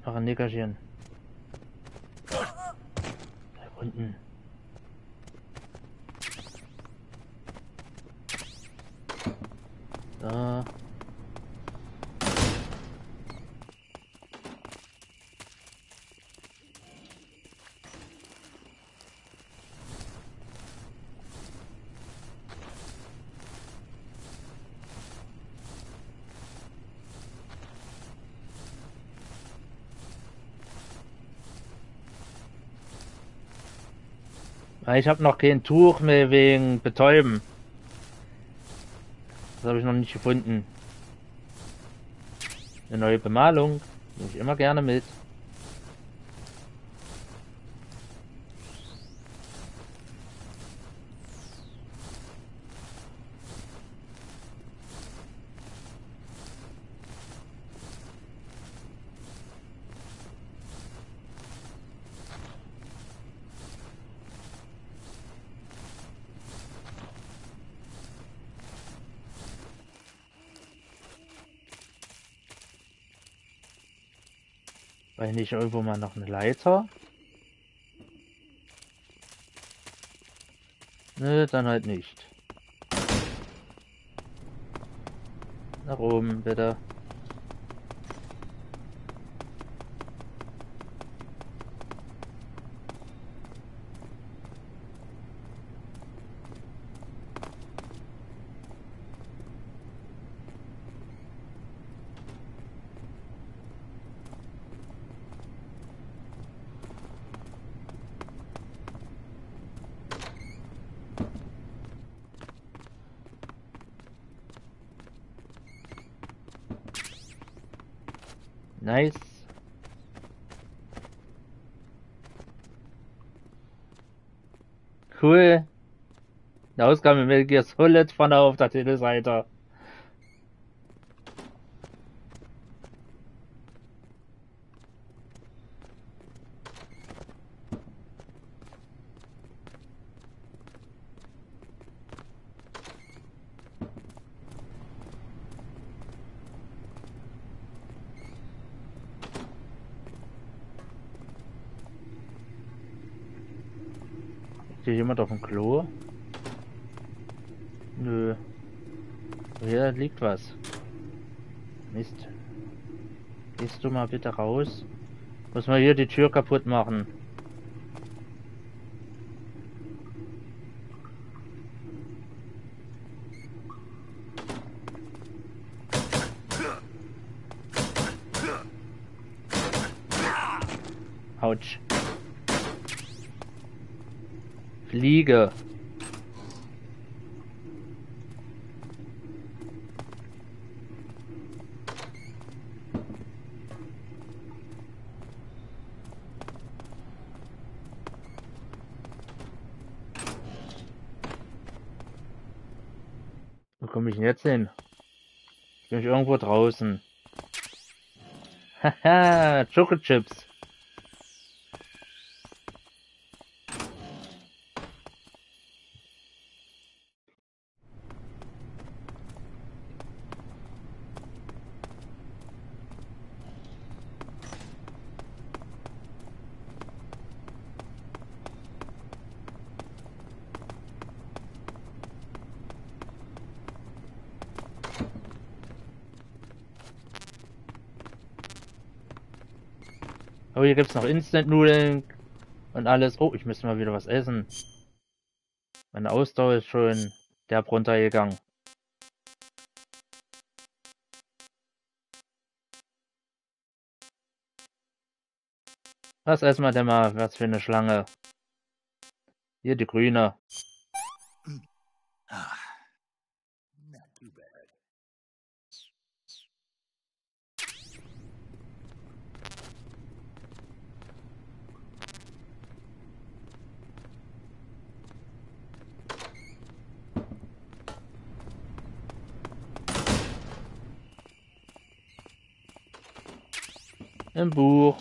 Noch ein Nickerchen. Da unten. Da. Ich habe noch kein Tuch mehr wegen Betäuben. Das habe ich noch nicht gefunden. Eine neue Bemalung. Nehme ich immer gerne mit. Weil nicht irgendwo mal noch eine Leiter? Nö, dann halt nicht. Nach oben, bitte. Nice. Cool. Eine Ausgabe mit Metal Gear Solid vorne auf der Titelseite. Hier jemand auf dem Klo? Nö. Hier liegt was. Mist. Gehst du mal bitte raus? Muss man hier die Tür kaputt machen. Autsch. Fliege. Wo komme ich denn jetzt hin? Bin ich irgendwo draußen? Haha, Schokochips. Oh, hier gibt's noch Instant-Nudeln und alles. Oh, ich müsste mal wieder was essen. Meine Ausdauer ist schon derb runtergegangen. Was essen wir denn mal? Was für eine Schlange? Hier die grüne. Im Buch.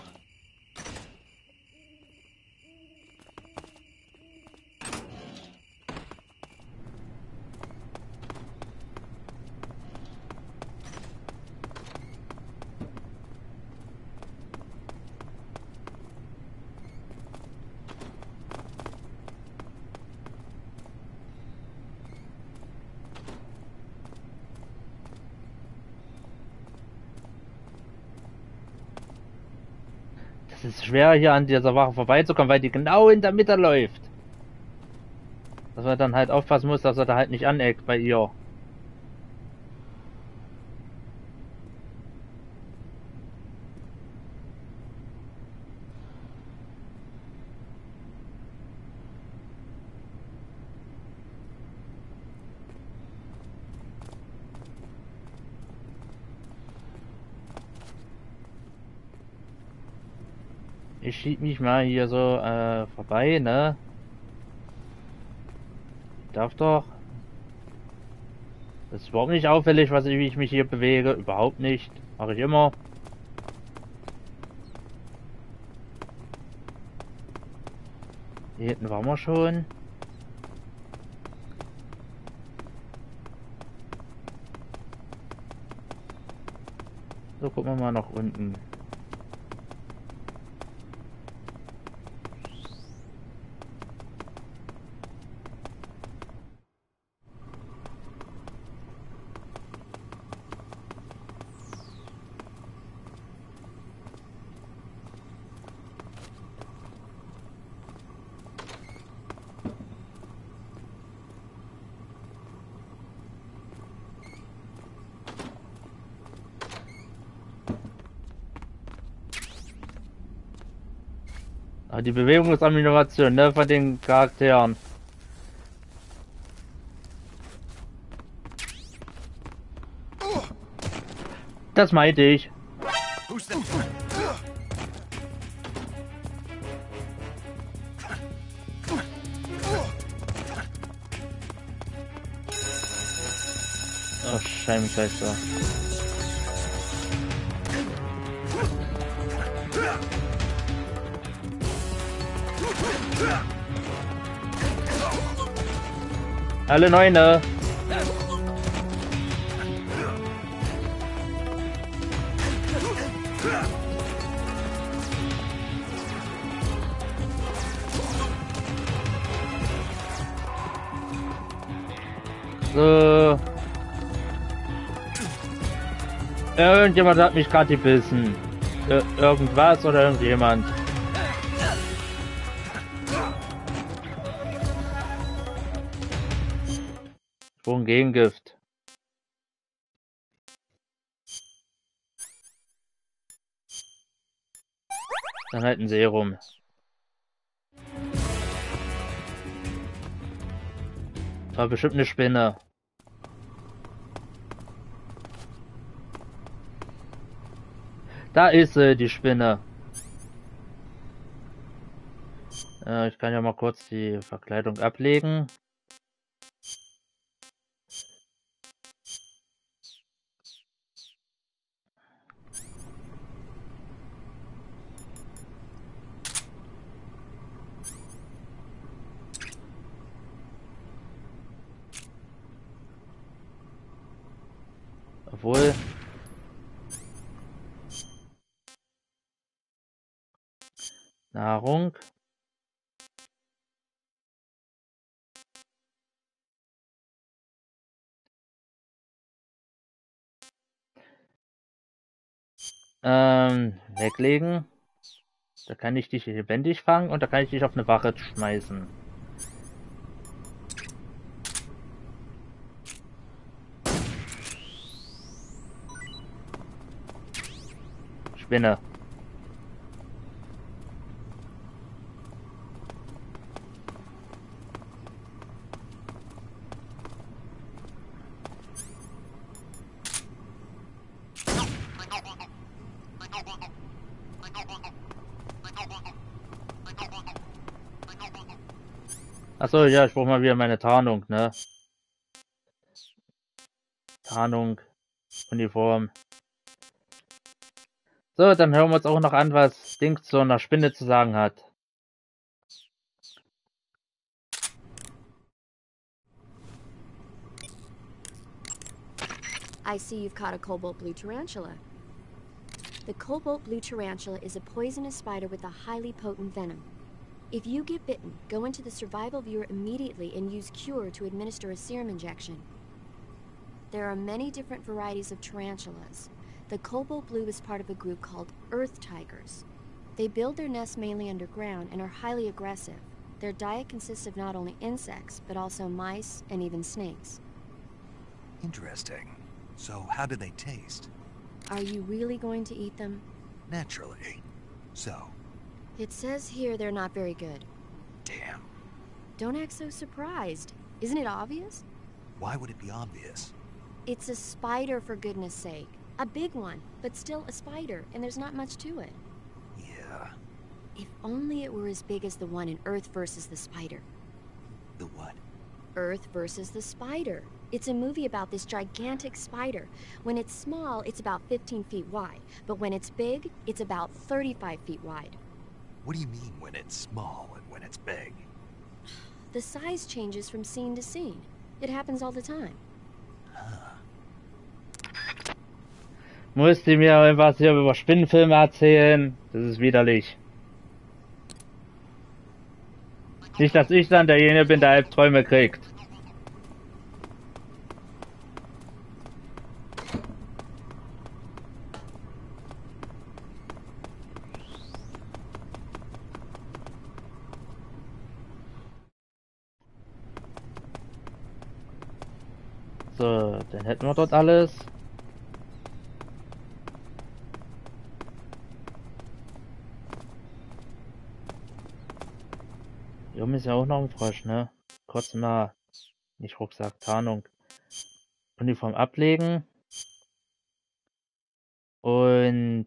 Es ist schwer, hier an dieser Wache vorbeizukommen, weil die genau in der Mitte läuft. Dass man dann halt aufpassen muss, dass er da halt nicht aneckt bei ihr. Ich schieb mich mal hier so vorbei, ne? Darf doch. Das ist überhaupt nicht auffällig, wie ich mich hier bewege. Überhaupt nicht. Mache ich immer. Hier hinten waren wir schon. So, gucken wir mal nach unten. Aber die Bewegungsanimation, ne, von den Charakteren. Das meinte ich. Oh, Scheibenkleister. Alle Neune. So. Irgendjemand hat mich gerade gebissen. Irgendwas oder irgendjemand. Schon Gegengift. Dann halt ein Serum. War bestimmt eine Spinne. Da ist sie, die Spinne. Ich kann ja mal kurz die Verkleidung ablegen. Obwohl... Nahrung. Weglegen. Da kann ich dich lebendig fangen und da kann ich dich auf eine Wache schmeißen. Spinne. Achso, ja, ich brauche mal wieder meine Tarnung, ne? Tarnung, Uniform. So, dann hören wir uns auch noch an, was Dings zu einer Spinne zu sagen hat. I see you've caught a cobalt blue tarantula. The cobalt blue tarantula is a poisonous spider with a highly potent venom. If you get bitten, go into the survival viewer immediately and use Cure to administer a serum injection. There are many different varieties of tarantulas. The cobalt blue is part of a group called earth tigers. They build their nests mainly underground and are highly aggressive. Their diet consists of not only insects, but also mice and even snakes. Interesting. So how do they taste? Are you really going to eat them? Naturally. So? It says here they're not very good. Damn. Don't act so surprised. Isn't it obvious? Why would it be obvious? It's a spider, for goodness sake. A big one, but still a spider, and there's not much to it. Yeah. If only it were as big as the one in Earth versus the Spider. The what? Earth versus the Spider. It's a movie about this gigantic spider. When it's small, it's about 15 feet wide, but when it's big, it's about 35 feet wide. What do you mean when it's small and when it's big? The size changes from scene to scene. It happens all the time. Musst du mir irgendwas hier über Spinnenfilme erzählen? Das ist widerlich. Nicht, dass ich dann derjenige bin, der Albträume kriegt. So, dann hätten wir dort alles. Hier oben ist ja auch noch ein Frosch, ne? Kurz mal, nicht Rucksack, Tarnung. Uniform ablegen. Und...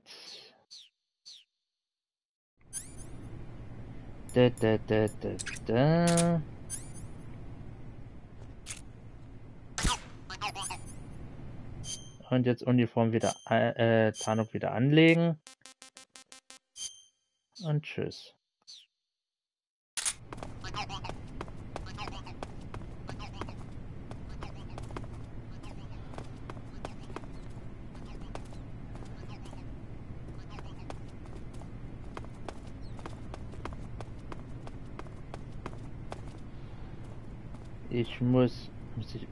Und jetzt Uniform wieder, Tarnung wieder anlegen. Und tschüss.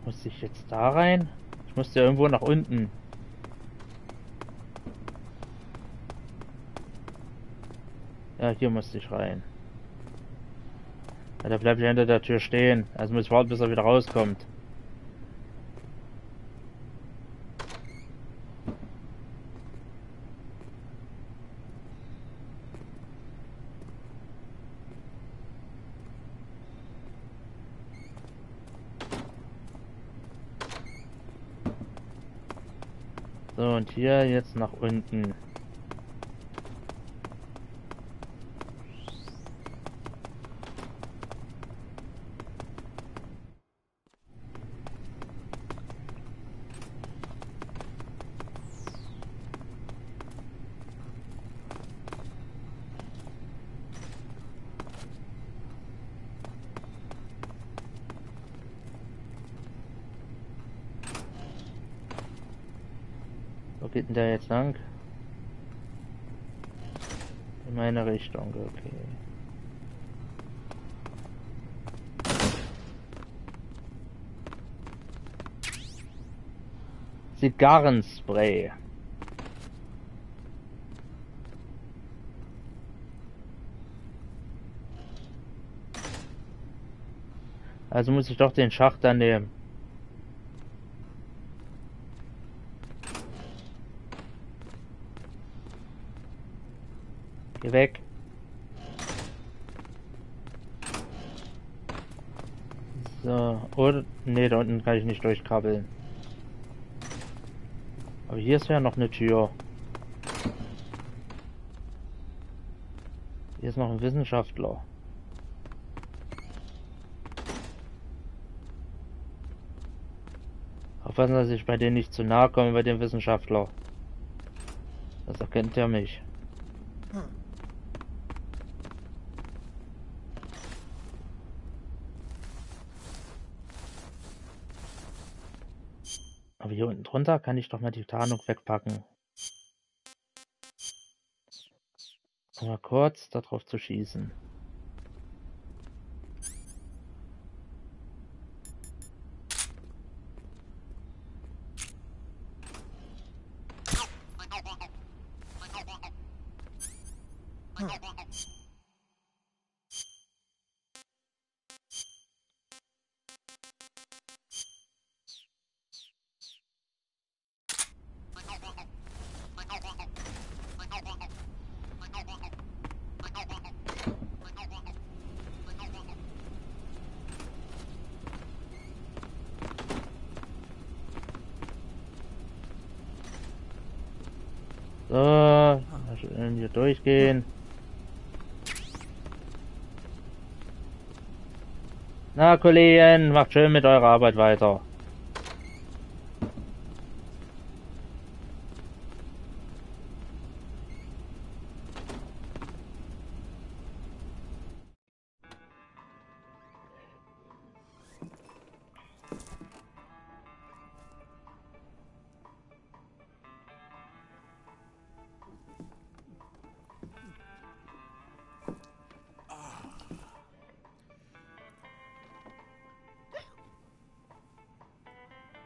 Muss ich jetzt da rein? Ich muss ja irgendwo nach unten. Ja, hier musste ich rein. Ja, der bleibt ja hinter der Tür stehen. Also muss ich warten, bis er wieder rauskommt. So, und hier jetzt nach unten. Wo geht denn der jetzt lang? In meine Richtung, okay. Zigarrenspray. Also muss ich doch den Schacht dann nehmen. Geh weg. So, oder? Ne, da unten kann ich nicht durchkrabbeln. Aber hier ist ja noch eine Tür. Hier ist noch ein Wissenschaftler. Aufpassen, dass ich bei denen nicht zu nahe komme, bei dem Wissenschaftler. Das erkennt er mich. Aber hier unten drunter kann ich doch mal die Tarnung wegpacken. Um mal kurz darauf zu schießen. So, mal schön hier durchgehen. Na, Kollegen, macht schön mit eurer Arbeit weiter.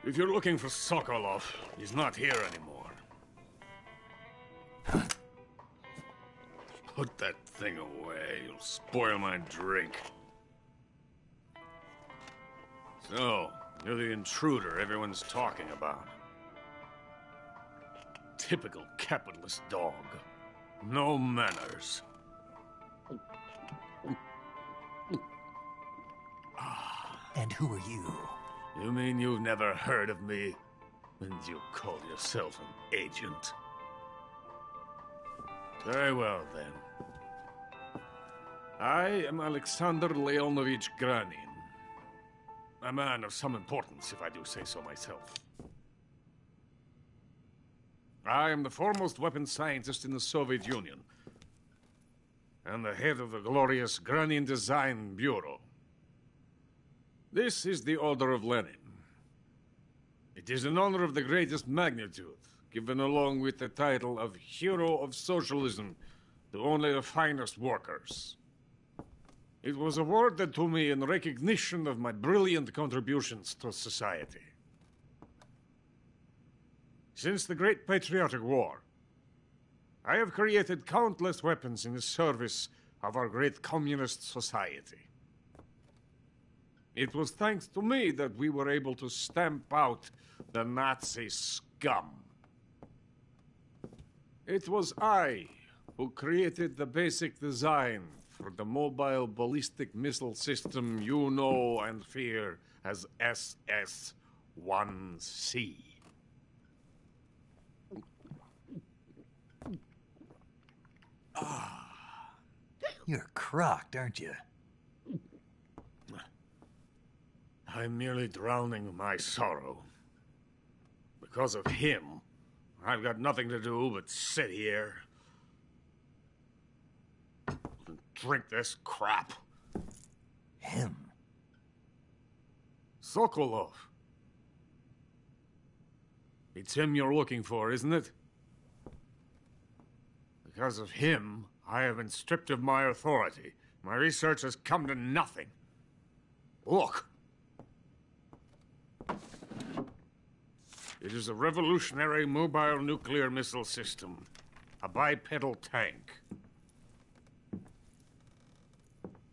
If you're looking for Sokolov, he's not here anymore. Put that thing away. You'll spoil my drink. So, you're the intruder everyone's talking about. Typical capitalist dog. No manners. And who are you? You mean you've never heard of me? And you call yourself an agent? Very well, then. I am Alexander Leonovich Granin. A man of some importance, if I do say so myself. I am the foremost weapons scientist in the Soviet Union, and the head of the glorious Granin Design Bureau. This is the Order of Lenin. It is an honor of the greatest magnitude, given along with the title of Hero of Socialism to only the finest workers. It was awarded to me in recognition of my brilliant contributions to society. Since the Great Patriotic War, I have created countless weapons in the service of our great communist society. It was thanks to me that we were able to stamp out the Nazi scum. It was I who created the basic design for the mobile ballistic missile system you know and fear as SS-1C. You're crocked, aren't you? I'm merely drowning my sorrow. Because of him, I've got nothing to do but sit here and drink this crap. Him? Sokolov. It's him you're looking for, isn't it? Because of him, I have been stripped of my authority. My research has come to nothing. Look. It is a revolutionary mobile nuclear missile system. A bipedal tank.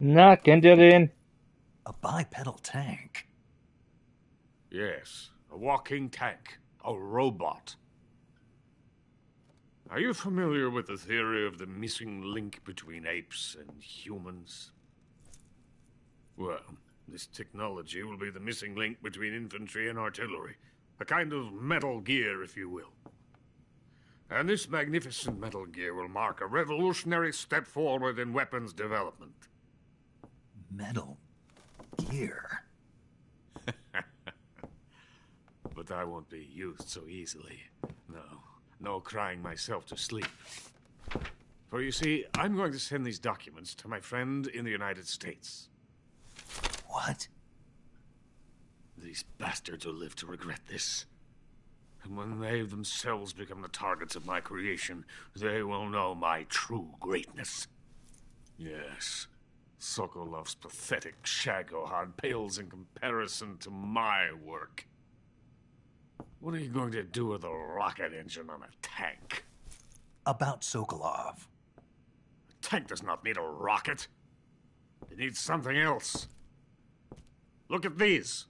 Na, kennt ihr den? A bipedal tank? Yes, a walking tank. A robot. Are you familiar with the theory of the missing link between apes and humans? Well, this technology will be the missing link between infantry and artillery. A kind of Metal Gear, if you will. And this magnificent Metal Gear will mark a revolutionary step forward in weapons development. Metal Gear? But I won't be used so easily. No crying myself to sleep. For you see, I'm going to send these documents to my friend in the United States. What? These bastards will live to regret this. And when they themselves become the targets of my creation, they will know my true greatness. Yes, Sokolov's pathetic Shagohod pales in comparison to my work. What are you going to do with a rocket engine on a tank? About Sokolov. A tank does not need a rocket. It needs something else. Look at these.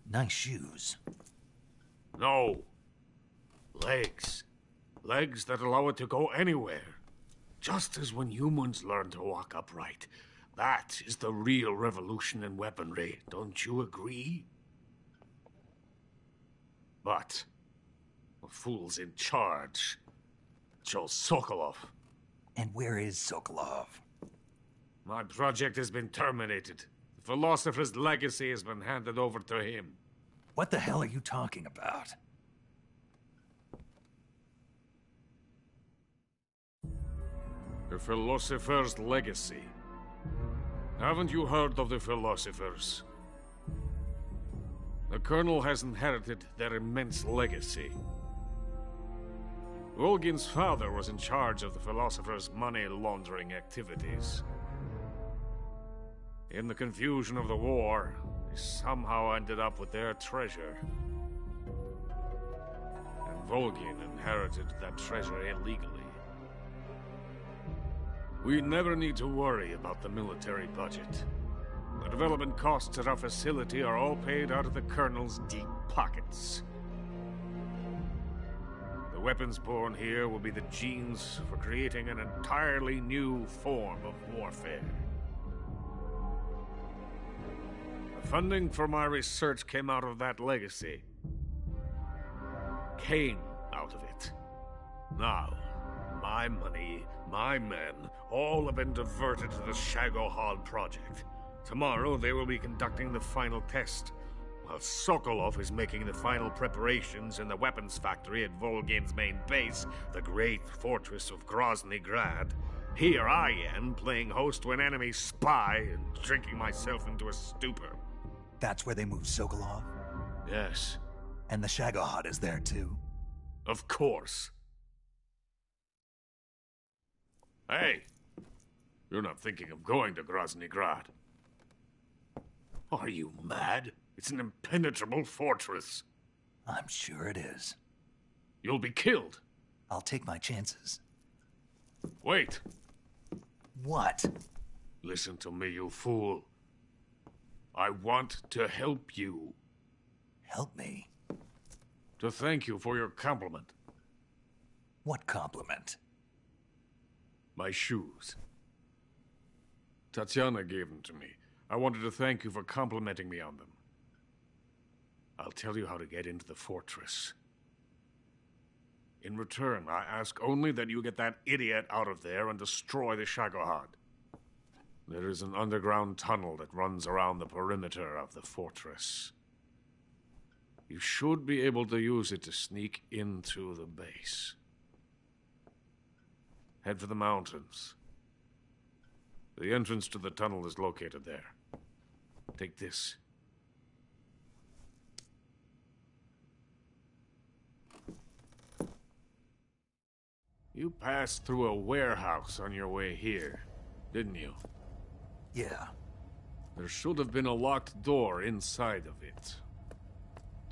Nice shoes. No. Legs. Legs that allow it to go anywhere. Just as when humans learn to walk upright. That is the real revolution in weaponry. Don't you agree? But the fool's in charge. Joe Sokolov. And where is Sokolov? My project has been terminated. The philosopher's legacy has been handed over to him. What the hell are you talking about? The philosopher's legacy. Haven't you heard of the philosophers? The Colonel has inherited their immense legacy. Volgin's father was in charge of the philosophers' money laundering activities. In the confusion of the war, they somehow ended up with their treasure. And Volgin inherited that treasure illegally. We never need to worry about the military budget. The development costs at our facility are all paid out of the Colonel's deep pockets. The weapons born here will be the genes for creating an entirely new form of warfare. The funding for my research came out of that legacy. Came out of it. Now, my money, my men, all have been diverted to the Shagohod project. Tomorrow, they will be conducting the final test, while Sokolov is making the final preparations in the weapons factory at Volgin's main base, the great fortress of Grozny Grad. Here I am, playing host to an enemy spy and drinking myself into a stupor. That's where they moved Sokolov? Yes. And the Shagohod is there, too? Of course. Hey! You're not thinking of going to Grozny Grad. Are you mad? It's an impenetrable fortress. I'm sure it is. You'll be killed. I'll take my chances. Wait. What? Listen to me, you fool. I want to help you. Help me? To thank you for your compliment. What compliment? My shoes. Tatiana gave them to me. I wanted to thank you for complimenting me on them. I'll tell you how to get into the fortress. In return, I ask only that you get that idiot out of there and destroy the Shagohod. There is an underground tunnel that runs around the perimeter of the fortress. You should be able to use it to sneak into the base. Head for the mountains. The entrance to the tunnel is located there. Take this. You passed through a warehouse on your way here, didn't you? Yeah. There should have been a locked door inside of it.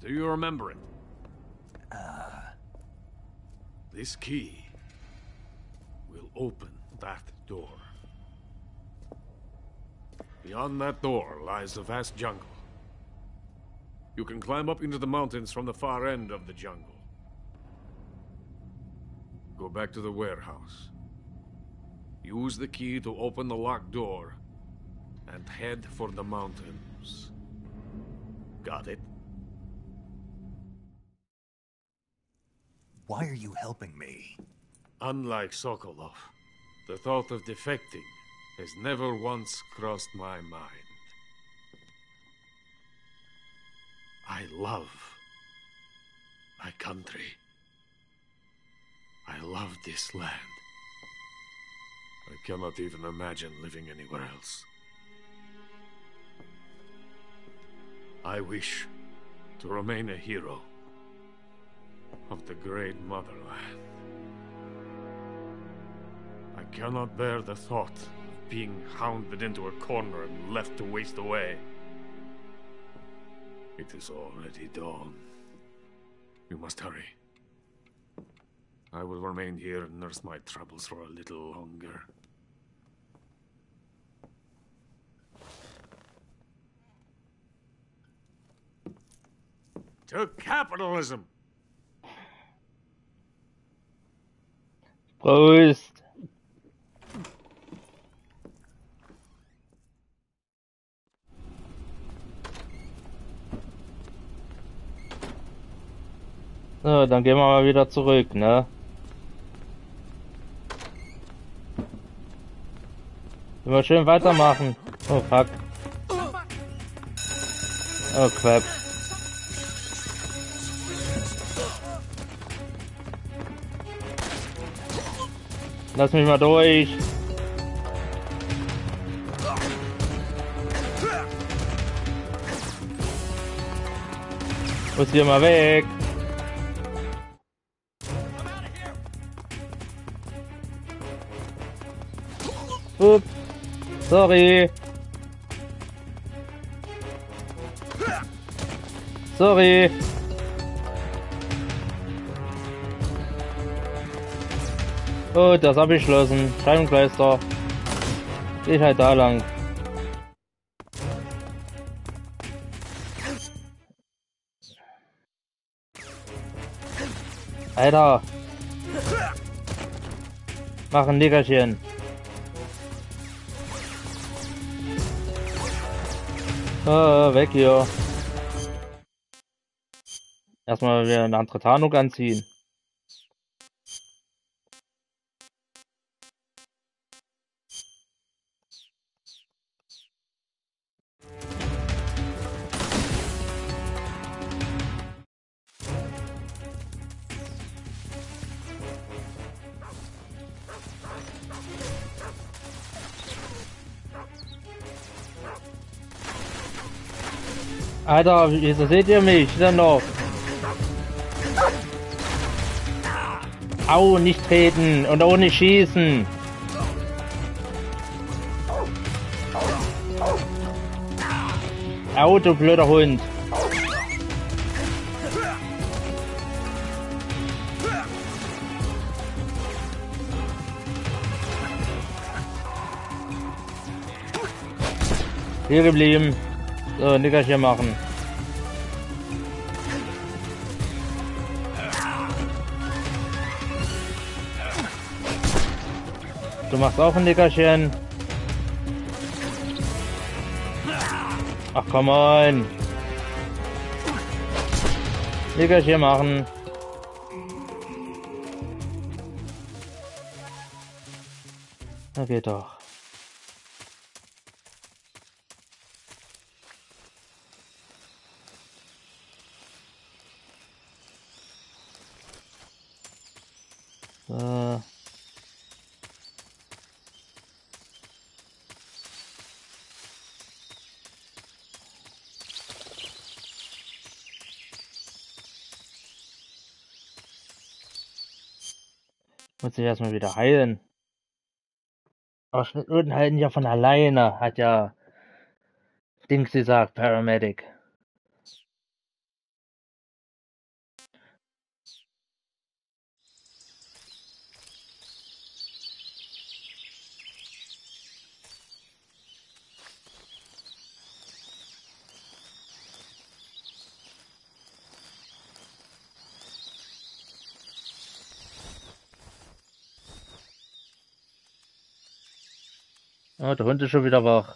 Do you remember it? This key will open that door. Beyond that door lies the vast jungle. You can climb up into the mountains from the far end of the jungle. Go back to the warehouse. Use the key to open the locked door and head for the mountains. Got it? Why are you helping me? Unlike Sokolov, the thought of defecting has never once crossed my mind. I love my country. I love this land. I cannot even imagine living anywhere else. I wish to remain a hero of the great motherland. I cannot bear the thought of being hounded into a corner and left to waste away. It is already dawn. We must hurry. I will remain here and nurse my troubles for a little longer. To capitalism! Prost! So, dann gehen wir mal wieder zurück, ne? Immer schön weitermachen. Oh, fuck. Oh, crap. Lass mich mal durch. Muss hier mal weg. Ups. Sorry. Sorry. Oh, das abgeschlossen. Scheibenkleister. Geht halt da lang. Alter. Mach ein Nickerchen. Weg hier. Erstmal wieder eine andere Tarnung anziehen. Alter, wieso seht ihr mich denn noch? Au, nicht treten und ohne schießen. Au, du blöder Hund. Hier geblieben. So, Nickerchen machen. Du machst auch ein Nickerchen. Ach, come on. Nickerchen machen. Na geht doch. So. Muss ich erstmal wieder heilen. Aber Schnittwunden halten ja von alleine, hat ja Dings gesagt, Paramedic. Oh, der Hund ist schon wieder wach.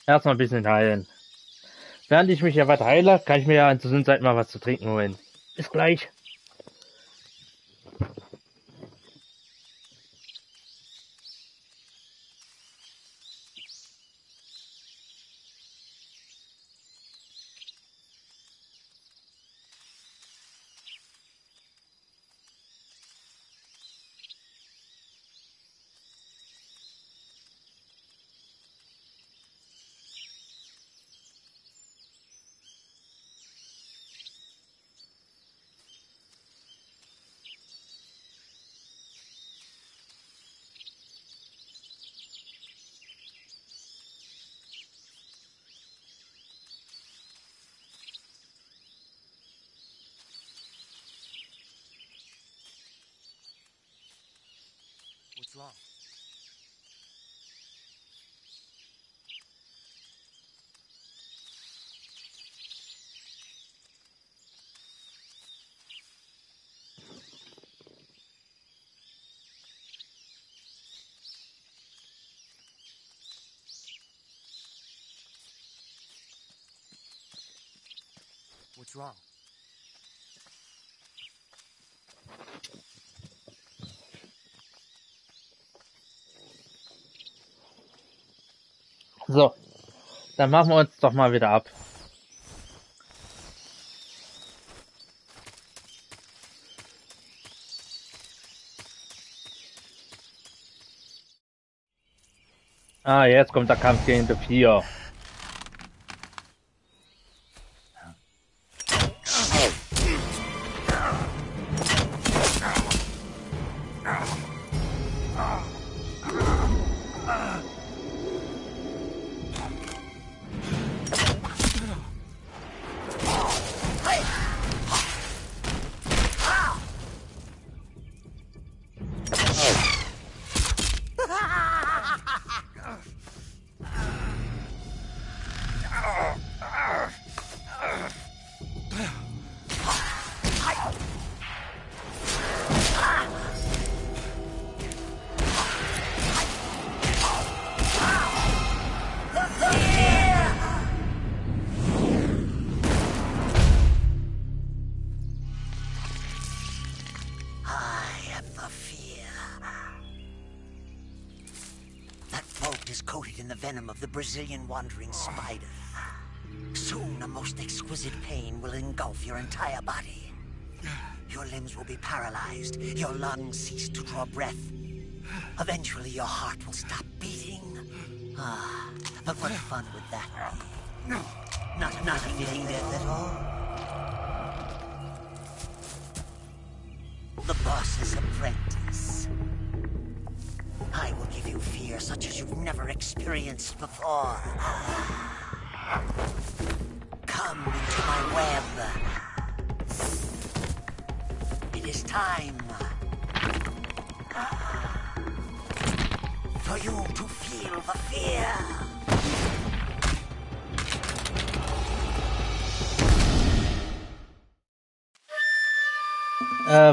Erstmal ein bisschen heilen. Während ich mich ja weiter heile, kann ich mir ja zur Zwischenzeit mal was zu trinken holen. Bis gleich. What's wrong? What's wrong? So, dann machen wir uns doch mal wieder ab. Ah, jetzt kommt der Kampf gegen die 4. Coated in the venom of the Brazilian wandering spider. Soon, a most exquisite pain will engulf your entire body. Your limbs will be paralyzed, your lungs cease to draw breath. Eventually, your heart will stop beating. Ah, but what fun would that be? Not a feeling death at all? The boss's apprentice. I will give you fear such as you've never experienced before. Come into my web. It is time for you to feel the fear.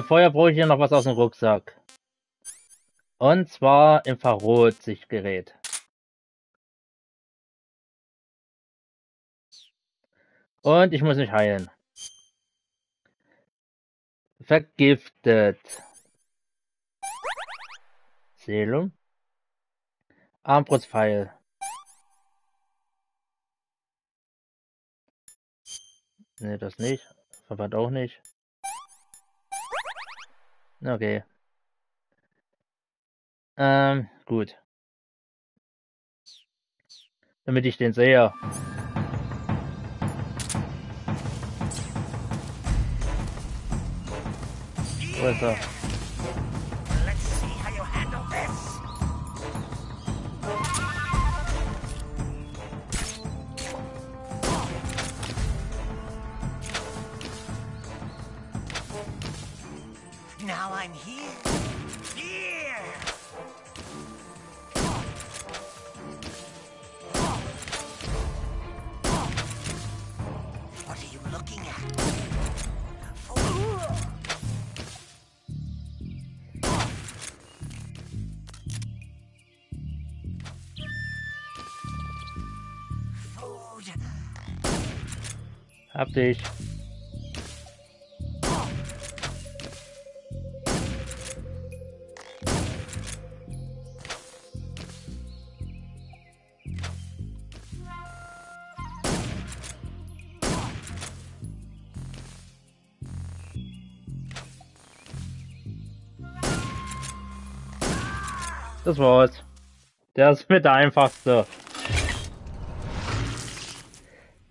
Vorher brauche ich hier noch was aus dem Rucksack. Und zwar Infrarot-Sichtgerät. Und ich muss mich heilen. Vergiftet. Serum. Armbrustpfeil. Ne, das nicht. Verband auch nicht. Okay. Gut. Damit ich den sehe. Wo ist er? Let's see how you handle this. Now I'm here. Here! What are you looking at? Food. Hab dich. Das war's. Der ist mit der einfachste.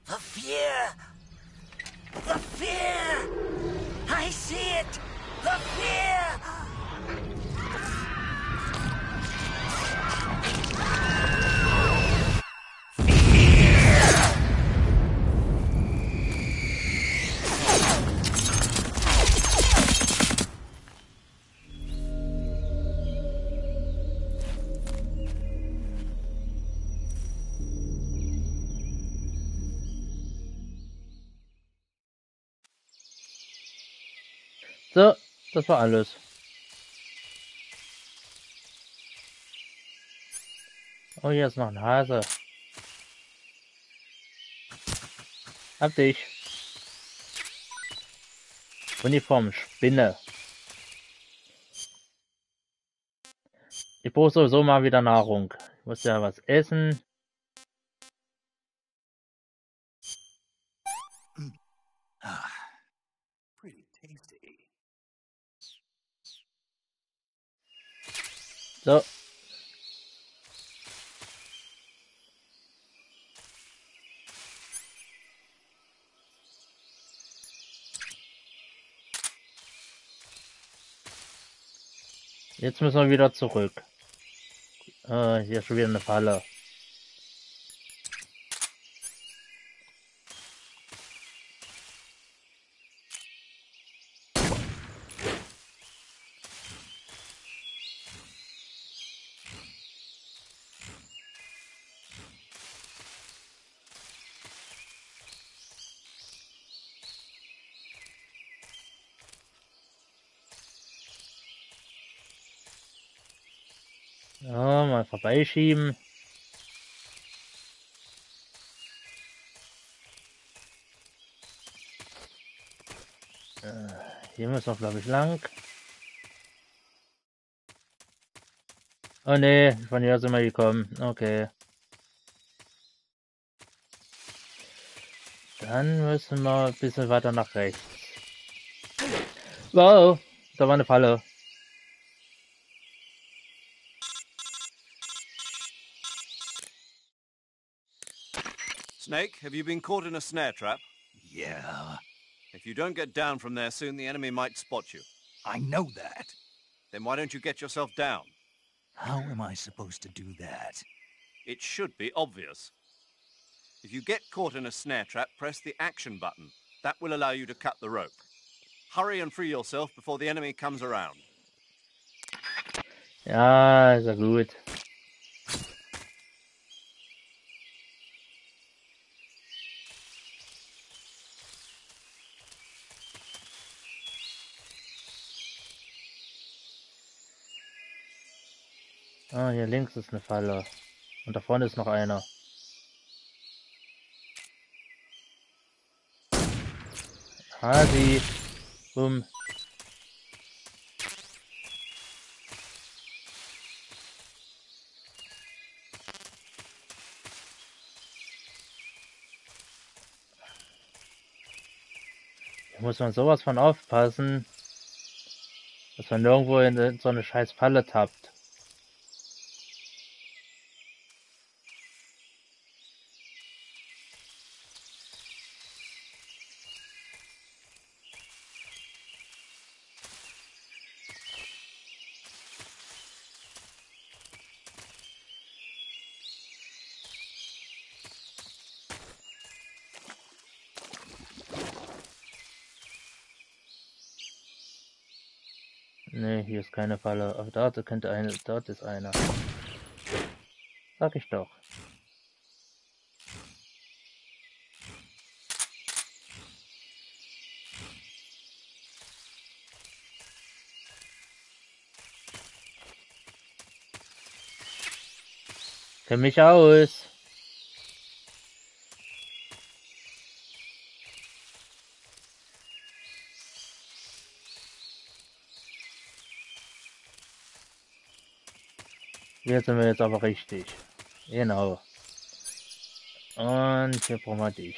The fear! The fear! I see it! The fear! So, das war alles. Oh, hier ist noch ein Hase. Hab dich. Uniform, Spinne. Ich brauche sowieso mal wieder Nahrung. Ich muss ja was essen. Pretty tasty. So. Jetzt müssen wir wieder zurück. Hier ist schon wieder eine Falle. Ja, mal vorbeischieben. Hier müssen wir, glaube ich, lang. Oh ne, von hier sind wir gekommen. Okay. Dann müssen wir ein bisschen weiter nach rechts. Wow, da war eine Falle. Snake, have you been caught in a snare trap? Yeah. If you don't get down from there soon, the enemy might spot you. I know that. Then why don't you get yourself down? How am I supposed to do that? It should be obvious. If you get caught in a snare trap, press the action button. That will allow you to cut the rope. Hurry and free yourself before the enemy comes around. Ja, ist ja gut. Ah, hier links ist eine Falle. Und da vorne ist noch einer. Hasi. Bumm. Hier muss man sowas von aufpassen, Dass man nirgendwo in so eine scheiß Falle tappt. Ne, hier ist keine Falle. Aber dort könnte eine. Dort ist einer. Sag ich doch. Kenn mich aus. Hier sind wir jetzt aber richtig. Genau. Und hier brauchen wir dich.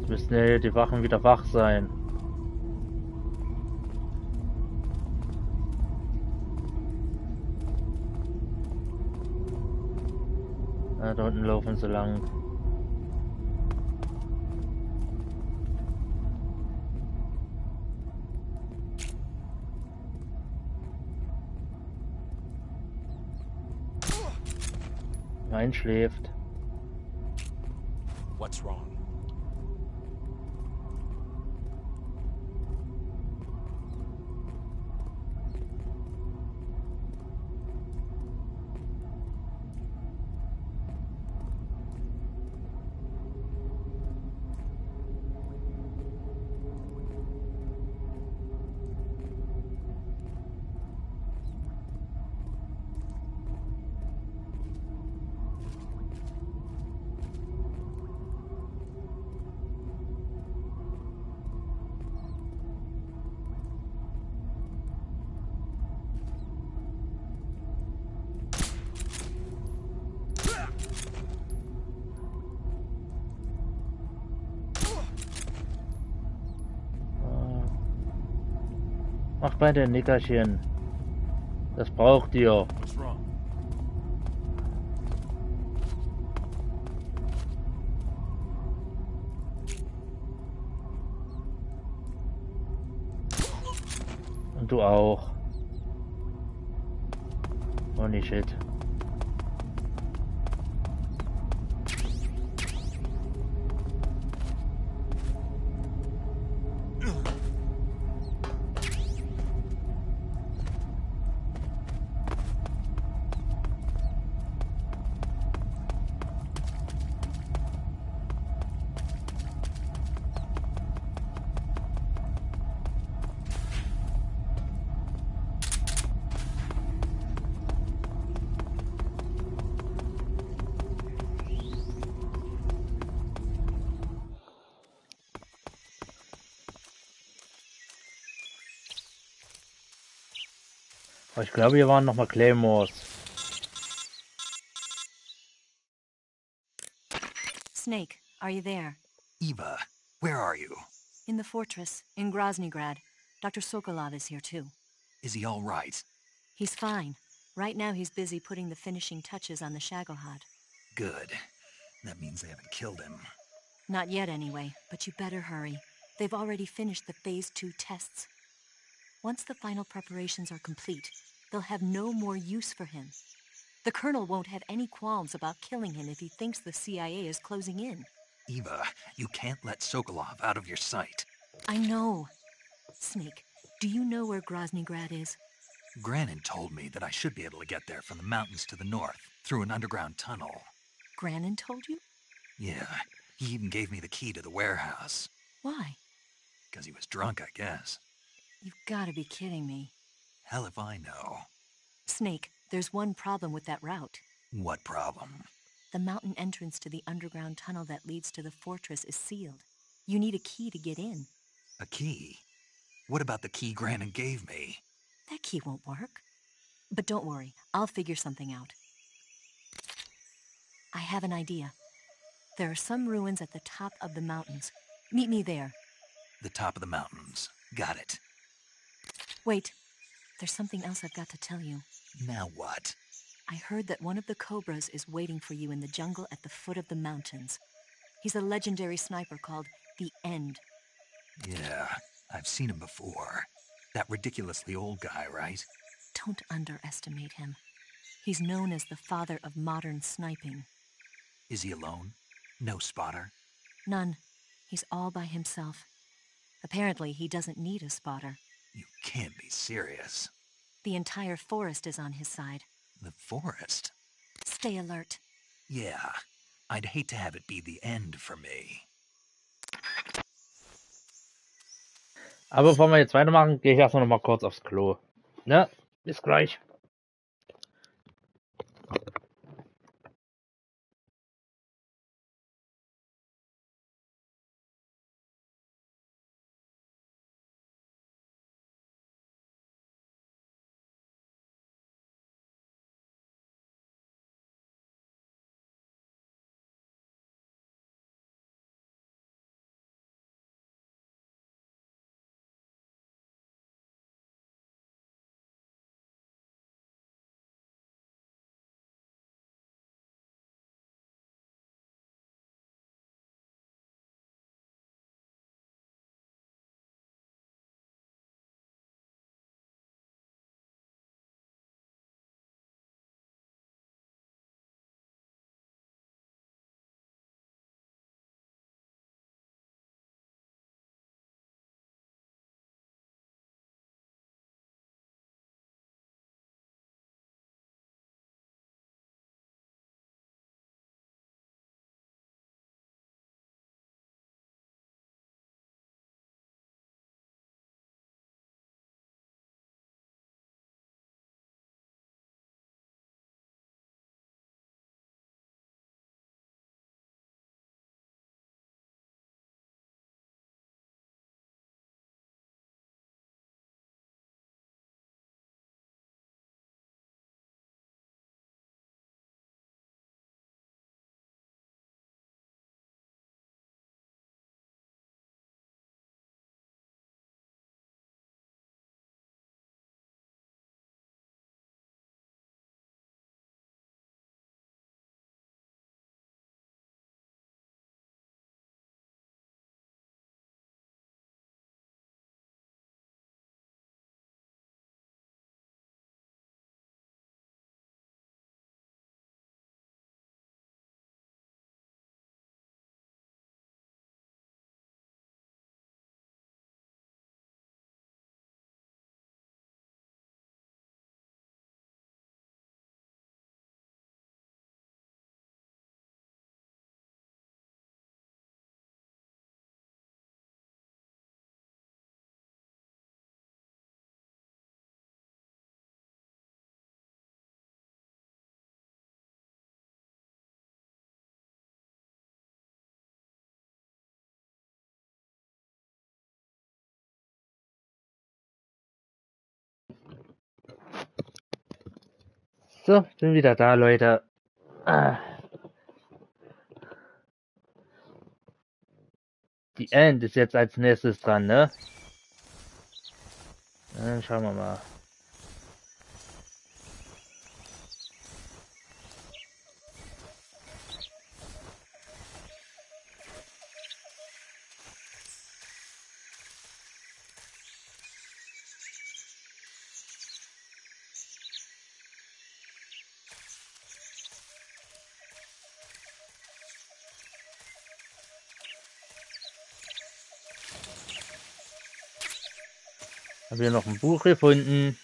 Jetzt müssten ja die Wachen wieder wach sein. Ah, da unten laufen sie lang. Mein schläft. What's wrong? Mach bei den Nickerchen. Das braucht ihr. What's wrong? Und du auch. Holy shit. Aber ich glaube, hier waren noch mal Claymores. Snake, are you there? Eva, where are you? In the fortress, in Groznygrad. Dr. Sokolov is here too. Is he all right? He's fine. Right now he's busy putting the finishing touches on the Shagohod. Good. That means they haven't killed him. Not yet anyway, but you better hurry. They've already finished the Phase 2 tests. Once the final preparations are complete, they'll have no more use for him. The Colonel won't have any qualms about killing him if he thinks the CIA is closing in. Eva, you can't let Sokolov out of your sight. I know. Snake, do you know where Groznygrad is? Granin told me that I should be able to get there from the mountains to the north, through an underground tunnel. Granin told you? Yeah, he even gave me the key to the warehouse. Why? Because he was drunk, I guess. You've got to be kidding me. Hell if I know. Snake, there's one problem with that route. What problem? The mountain entrance to the underground tunnel that leads to the fortress is sealed. You need a key to get in. A key? What about the key Granin gave me? That key won't work. But don't worry, I'll figure something out. I have an idea. There are some ruins at the top of the mountains. Meet me there. The top of the mountains. Got it. Wait, there's something else I've got to tell you. Now what? I heard that one of the Cobras is waiting for you in the jungle at the foot of the mountains. He's a legendary sniper called the End. Yeah, I've seen him before. That ridiculously old guy, right? Don't underestimate him. He's known as the father of modern sniping. Is he alone? No spotter? None. He's all by himself. Apparently, he doesn't need a spotter. You can't be serious. The entire forest is on his side. The forest? Stay alert. Yeah, I'd hate to have it be the end for me. Aber bevor wir jetzt weitermachen, gehe ich erstmal noch mal kurz aufs Klo. Ne? Bis gleich. So, bin wieder da, Leute. Die End ist jetzt als nächstes dran, ne? Dann schauen wir mal. Habe hier noch ein Buch gefunden.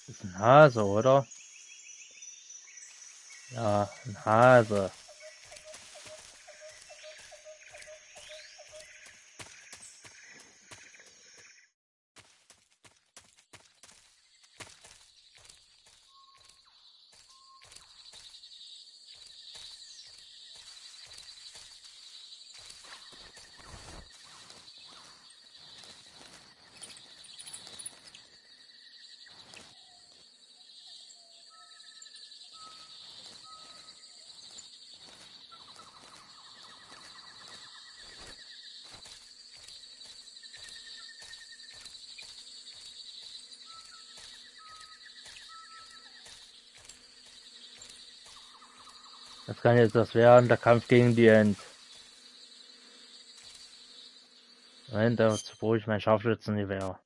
Das ist ein Hase, oder? Ja, ein Hase. Das kann jetzt das werden, der Kampf gegen die End. Moment, dazu brauche ich mein Scharfschützengewehr.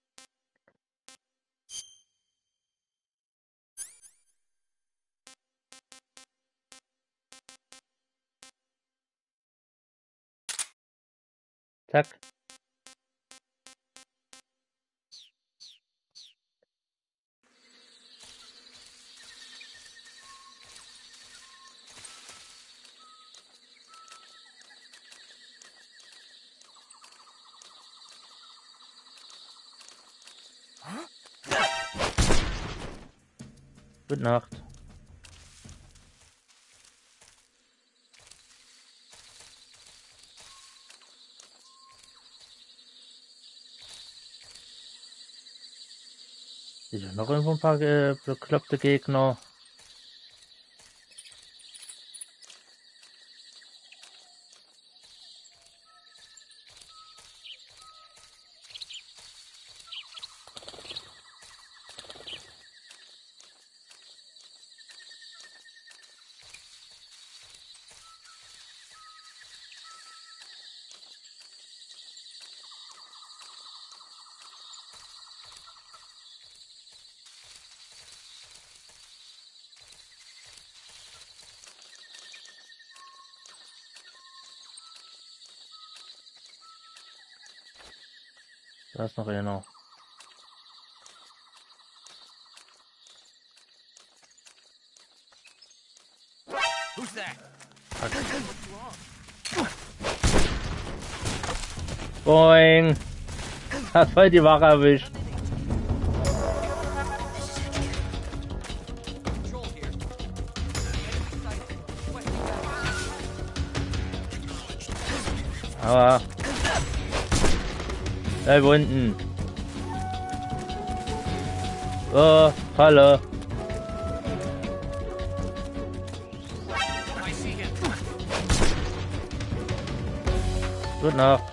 Zack. Gute Nacht. Hier sind noch irgendwo ein paar bekloppte Gegner. Da ist noch einer. Who's that? Boing! Hat voll die Wache erwischt. Aber da unten. Oh, Falle. Gute Nacht.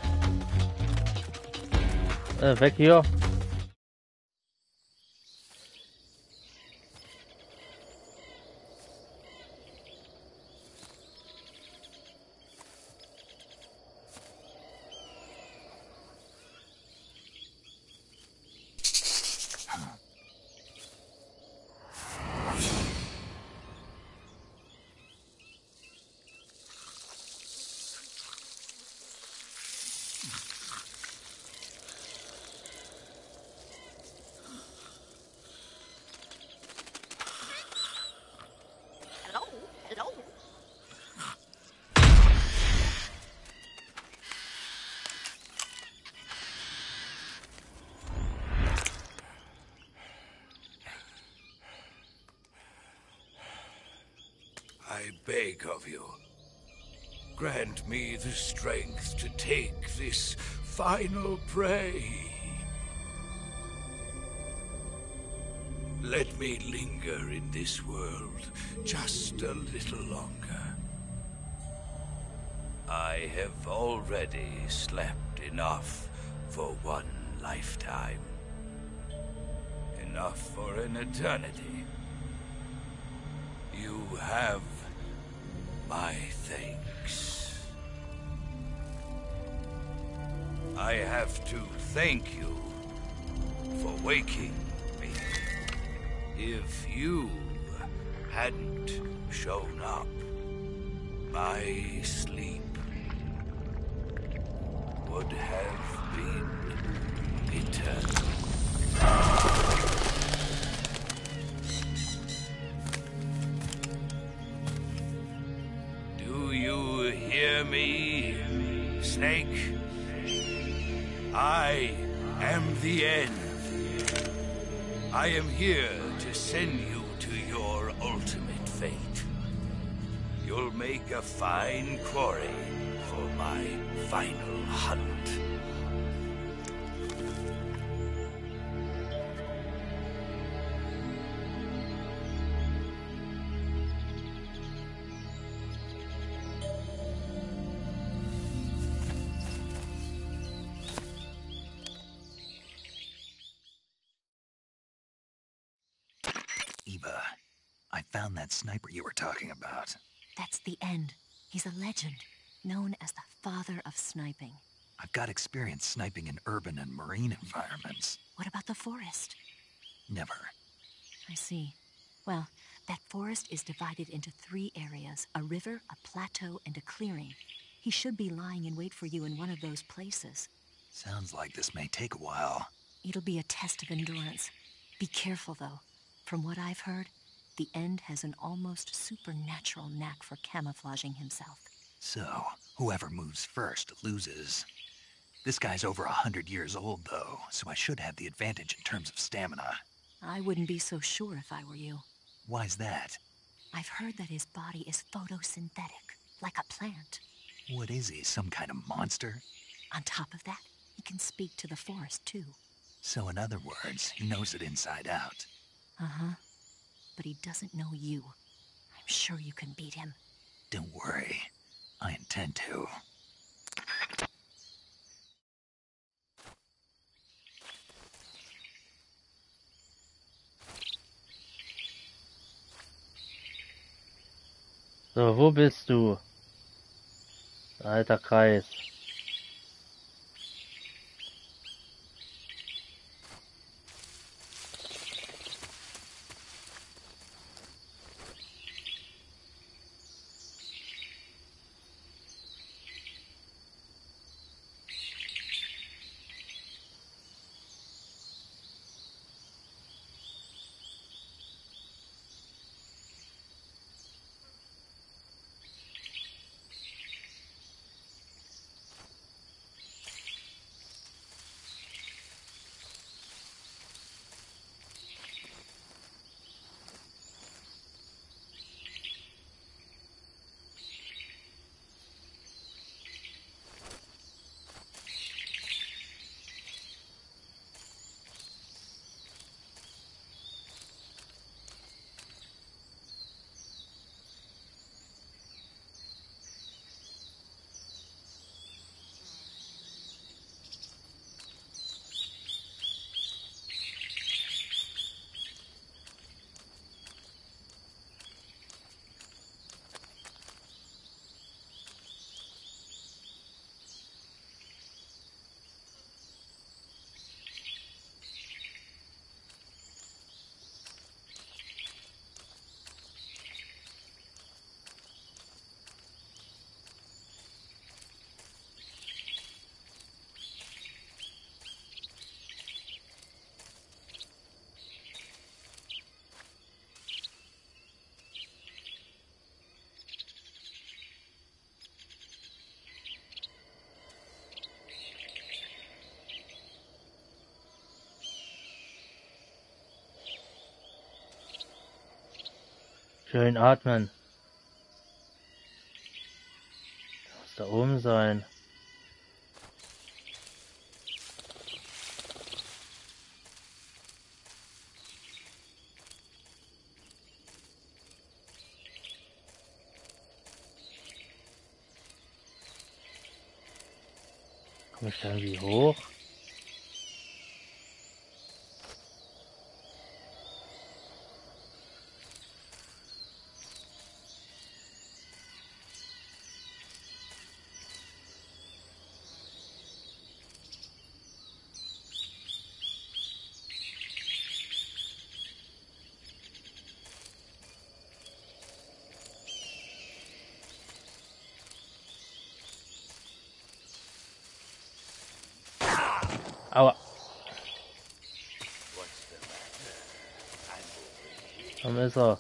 Weg hier. I beg of you, grant me the strength to take this final prey. Let me linger in this world just a little longer. I have already slept enough for one lifetime. Enough for an eternity. You have my thanks. I have to thank you for waking me. If you hadn't shown up, my sleep would have been eternal. hear me, Snake? I am the end. I am here to send you to your ultimate fate. You'll make a fine quarry for my final hunt. Eva, I found that sniper you were talking about. That's the end. He's a legend, known as the father of sniping. I've got experience sniping in urban and marine environments. What about the forest? Never. I see. Well, that forest is divided into 3 areas, a river, a plateau, and a clearing. He should be lying in wait for you in one of those places. Sounds like this may take a while. It'll be a test of endurance. Be careful, though. From what I've heard, the End has an almost supernatural knack for camouflaging himself. So, whoever moves first loses. This guy's over 100 years old, though, so I should have the advantage in terms of stamina. I wouldn't be so sure if I were you. Why's that? I've heard that his body is photosynthetic, like a plant. What is he, some kind of monster? On top of that, he can speak to the forest, too. So in other words, he knows it inside out. Uh-huh. But he doesn't know you. I'm sure you can beat him. Don't worry. I intend to. So, wo bist du? Alter Kreis. Schön atmen. Muss da oben sein. Komme ich da irgendwie hoch? Aua. Warum ist er?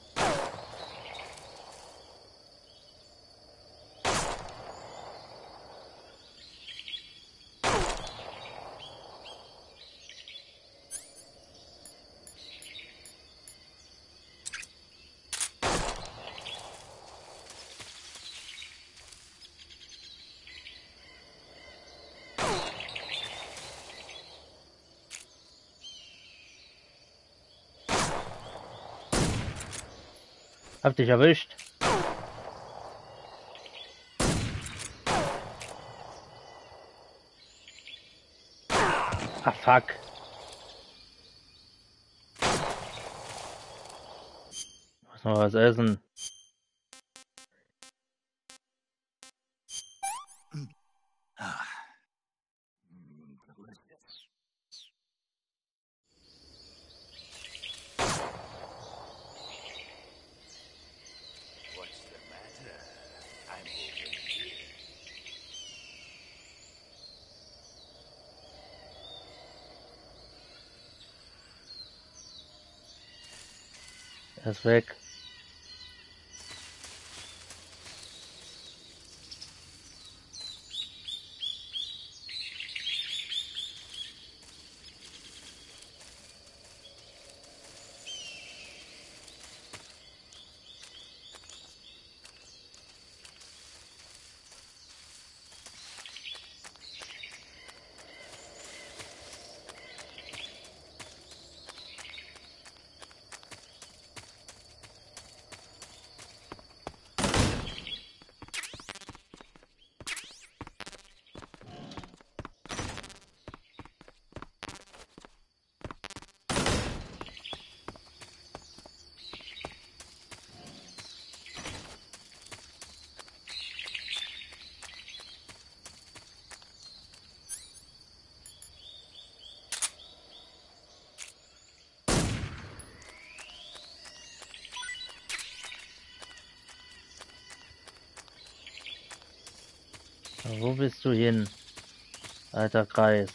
Hab dich erwischt. Ah, fuck. Muss noch was essen. What's the matter? I'm over here. Er ist weg. Wo bist du hin, alter Kreis?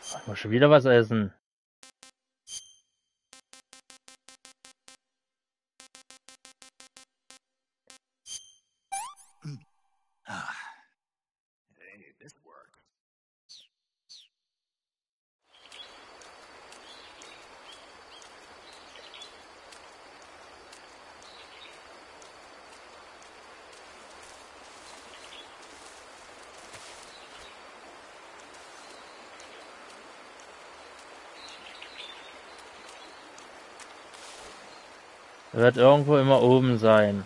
Ich muss schon wieder was essen. Hey, this worked. Er wird irgendwo immer oben sein.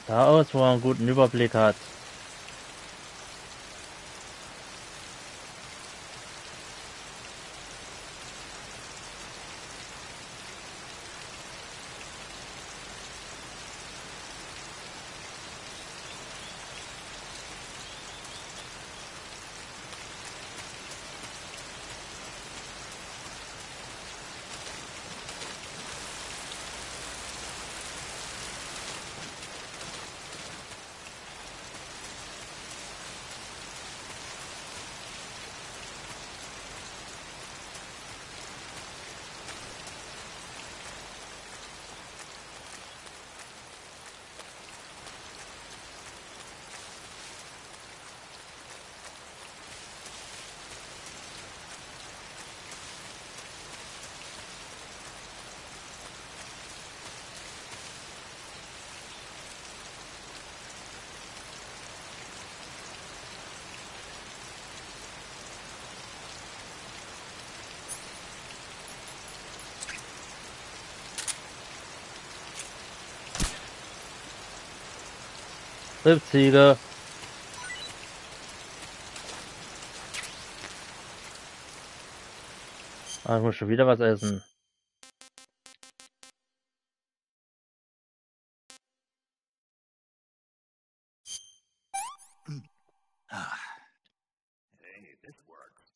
Da aus, wo er einen guten Überblick hat. Ripziege. Ah, ich muss schon wieder was essen. Hey, this worked.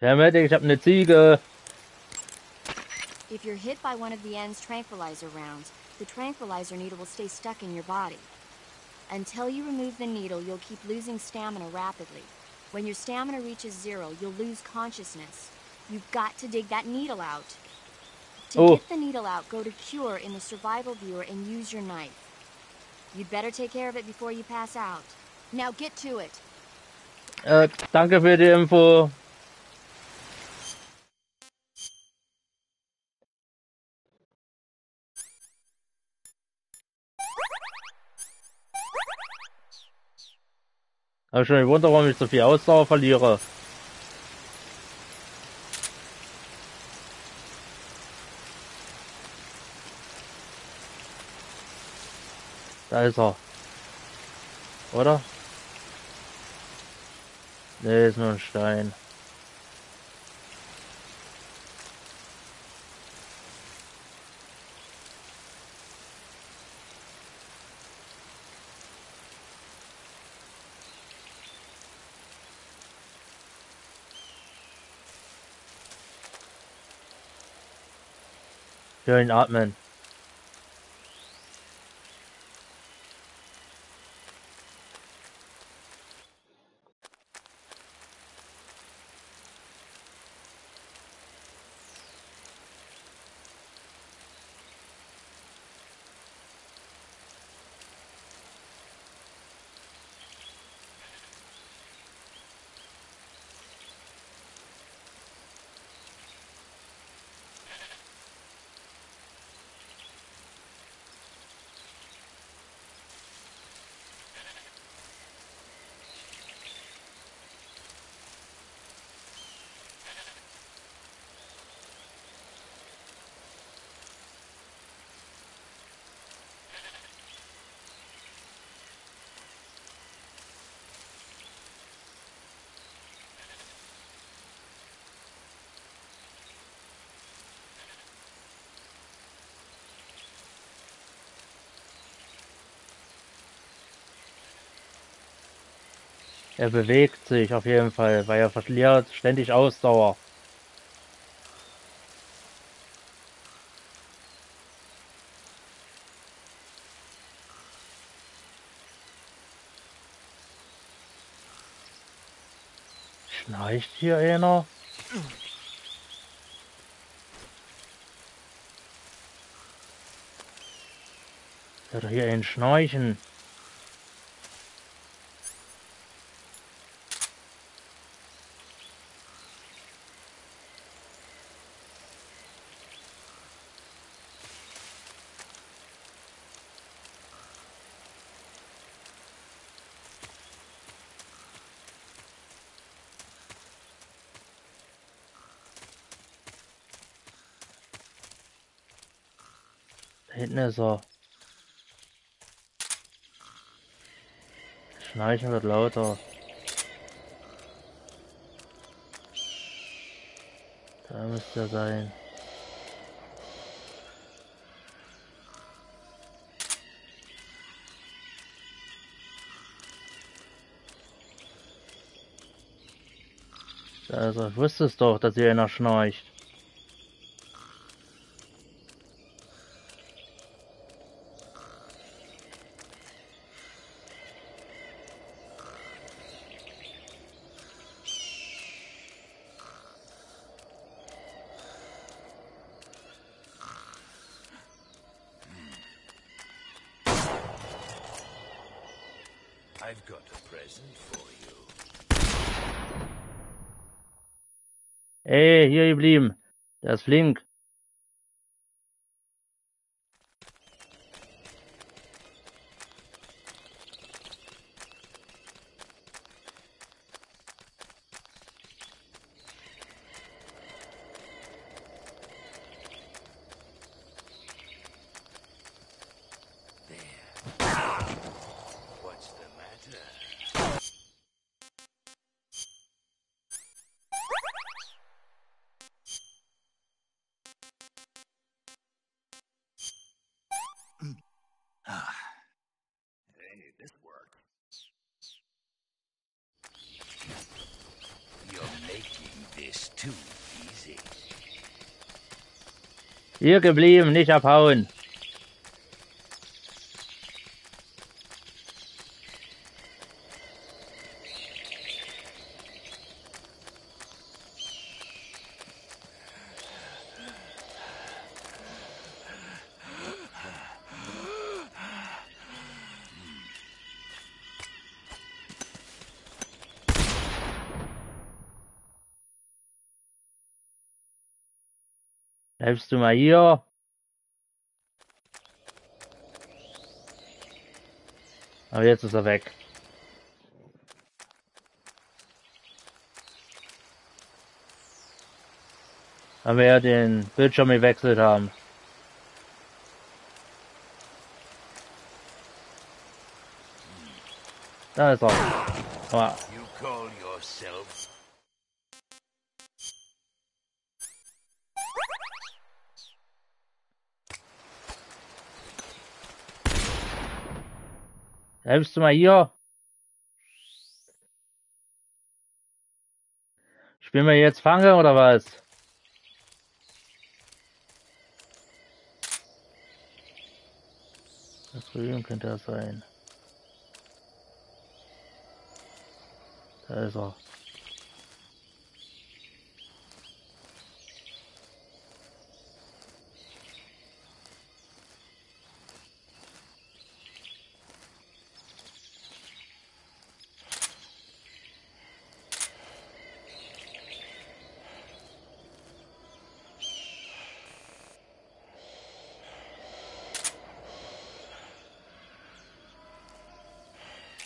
Paramedic, ich hab eine Ziege. If you're hit by one of the end's tranquilizer rounds, the tranquilizer needle will stay stuck in your body. Until you remove the needle, you'll keep losing stamina rapidly. When your stamina reaches 0, you'll lose consciousness. You've got to dig that needle out. To get the needle out, go to Cure in the survival viewer and use your knife. You'd better take care of it before you pass out. Now get to it. Danke für die Info. Hab schon gewundert, warum ich so viel Ausdauer verliere. Da ist er. Oder? Ne, ist nur ein Stein. Schön atmen. Er bewegt sich auf jeden Fall, weil er verliert ständig Ausdauer. Schnarcht hier einer? Hört doch hier einen Schnarchen. Da hinten ist er. Das Schnarchen wird lauter. Da müsste er sein. Da ist er. Ich wusste es doch, dass hier einer schnarcht. I've got a present for you. Ey, hier geblieben. Der ist flink. What's the matter? Hey, this worked. You're making this too easy. Hier geblieben, nicht abhauen. Bleibst du mal hier? Aber jetzt ist er weg. Weil wir ja den Bildschirm gewechselt haben. Da ist er. Ah. You call yourself? Bleibst du mal hier? Spielen wir jetzt Fange oder was? Da drüben könnte er sein. Da ist er.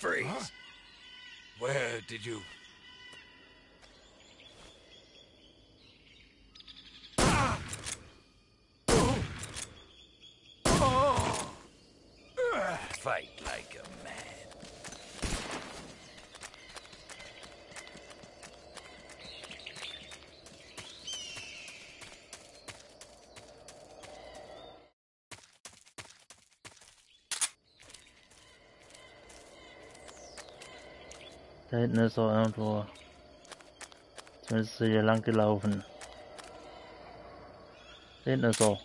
Freeze. Huh? Where did you... Fight like a man. Da hinten ist er irgendwo. Zumindest ist er hier lang gelaufen. Da hinten ist er.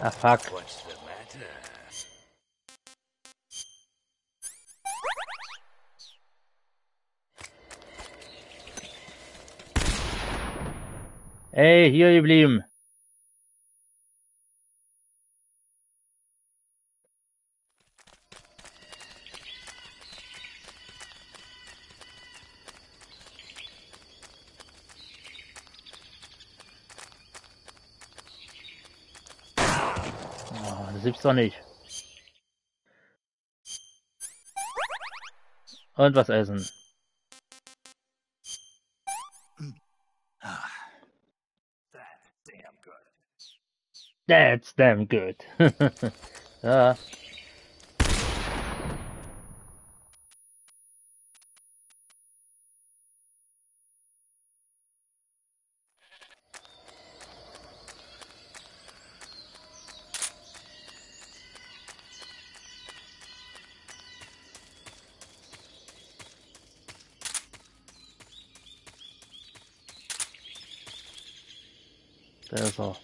Ah, fuck. What's the matter? Ey, hier geblieben. Oh, das gibt's doch nicht. Und was essen. That's damn good. Ja. Da ist er.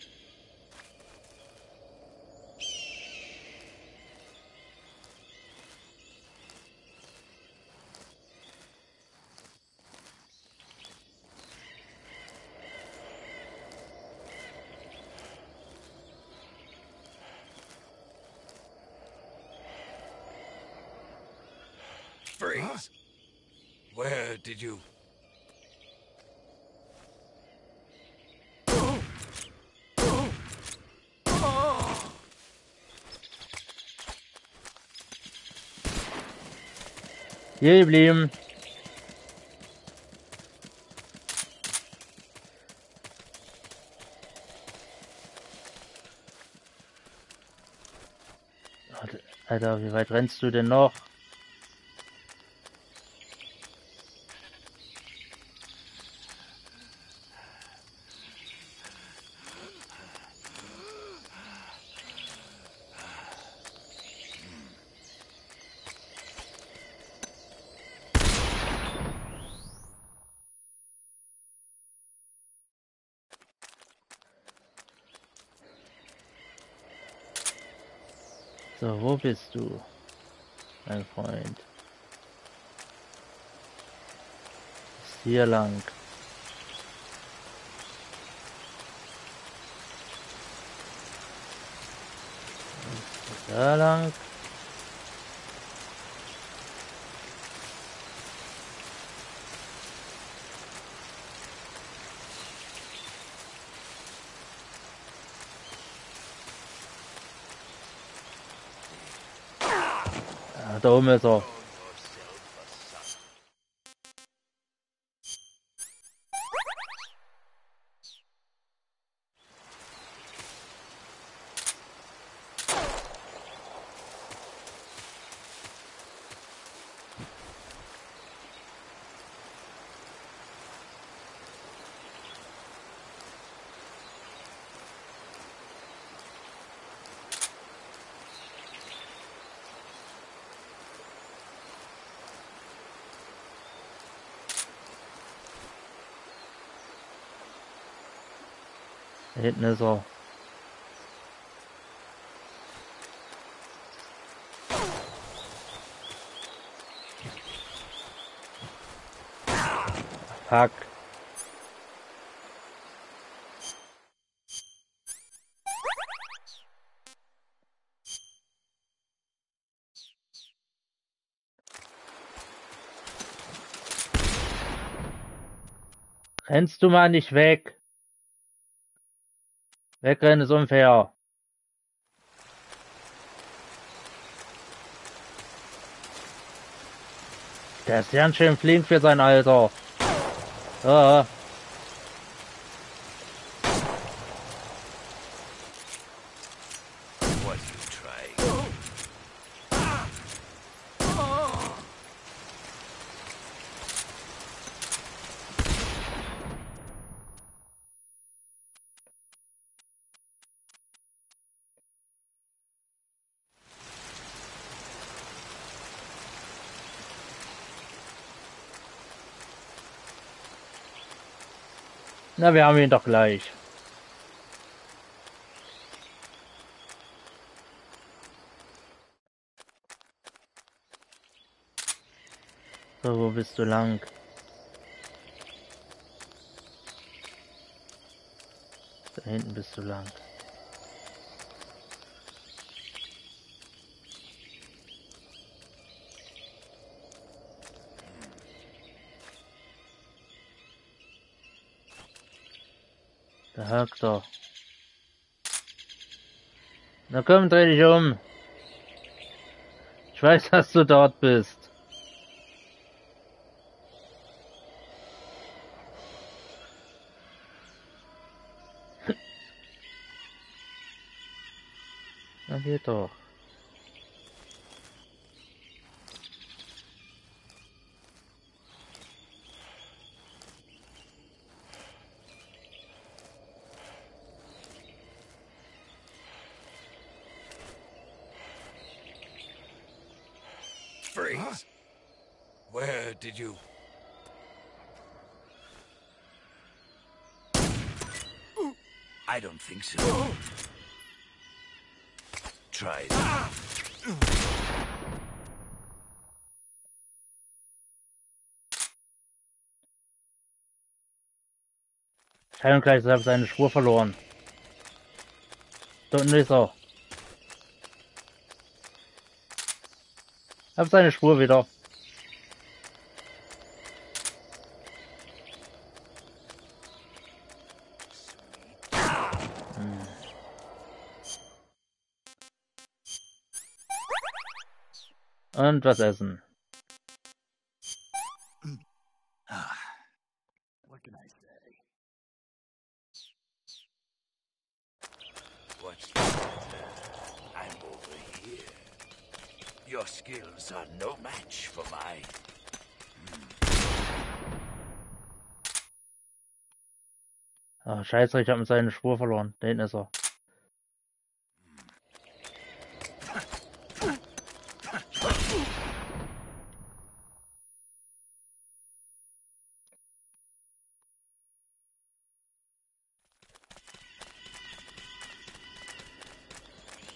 Freeze. Where did you... Hier geblieben. Alter, wie weit rennst du denn noch? So, wo bist du, mein Freund? Ist hier lang. Da lang. Ja, da oben ist er. Da hinten ist er. Fuck. Rennst du mal nicht weg? Wegrennen ist unfair. Der ist ganz schön flink für sein Alter. Ah. Na, wir haben ihn doch gleich. So, wo bist du lang? Da hinten bist du lang. Da hakt er. Na komm, dreh dich um. Ich weiß, dass du dort bist. Na geht doch. Freeze! Where did you... I don't think so. Try it. Teilungskreis hat seine Spur verloren. Da unten ist er. Hab seine Spur wieder. Und was essen. What can I say? What's the matter? I'm over here. Your skills are no match for mine. Ah, scheiße, ich habe seine Spur verloren. Da hinten ist er.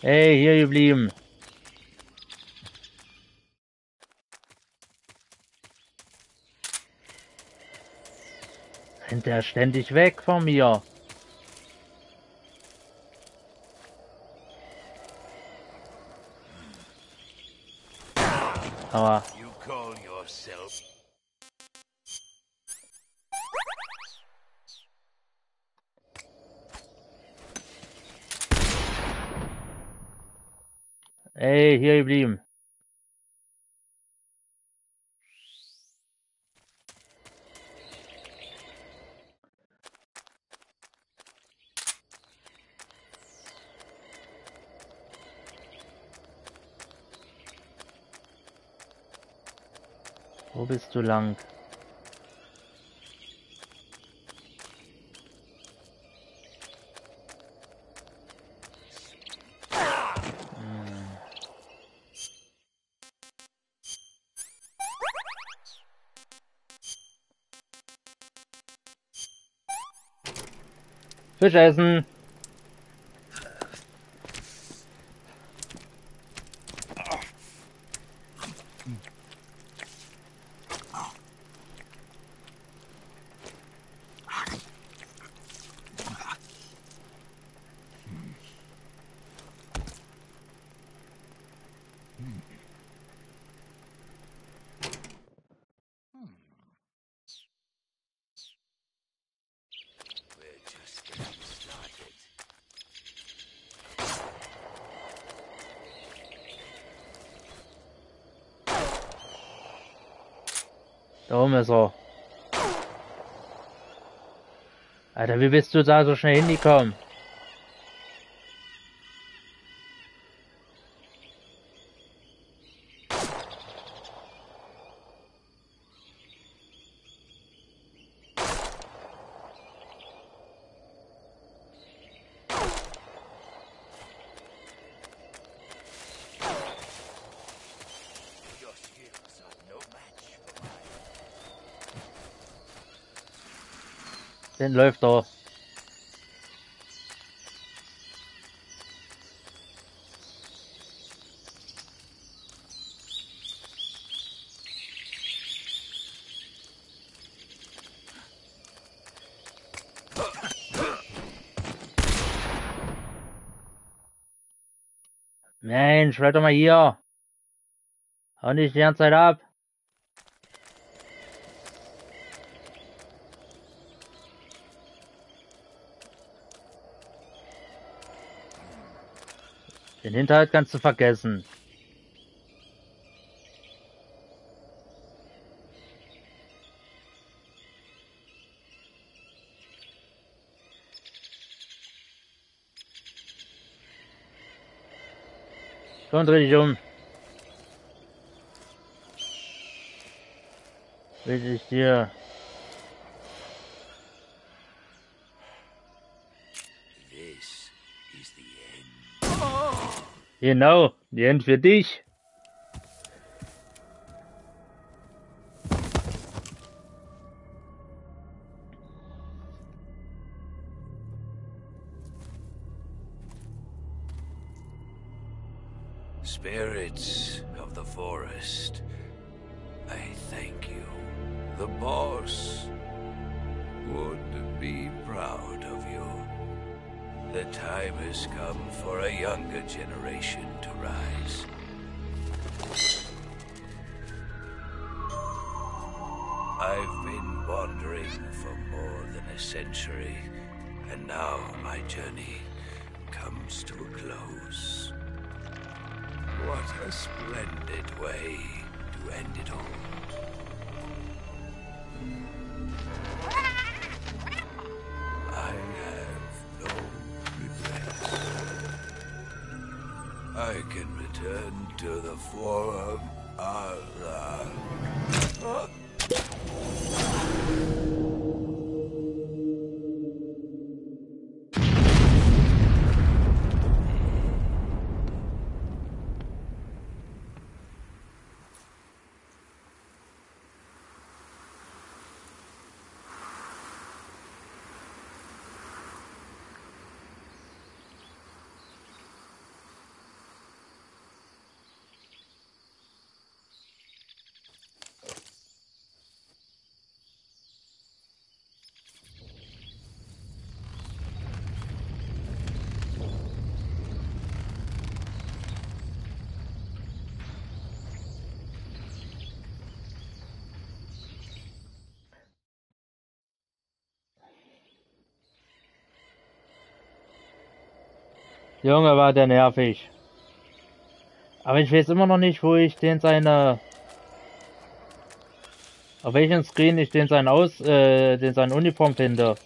Hey, hier geblieben. Rennt der ständig weg von mir. Aber You call yourself... ey, hier geblieben. Wo bist du lang? Fisch essen. Da oben ist er. Alter, wie bist du da so schnell hingekommen? Den läuft er. Mensch, bleib doch mal hier. Hau nicht die ganze Zeit ab. Den Hinterhalt kannst du vergessen. Komm, dreh dich um. Will ich dir. This is the end. Genau, die End für dich. Spirits of the forest, I thank you. The boss would be proud of you. The time has come for a younger generation to rise. I've been wandering for more than a century, and now my journey comes to a close. What a splendid way to end it all. I have no regrets. I can return to the Forum Allah. Junge, war der nervig. Aber ich weiß immer noch nicht, wo ich den seine... Auf welchem Screen ich den den seine Uniform finde.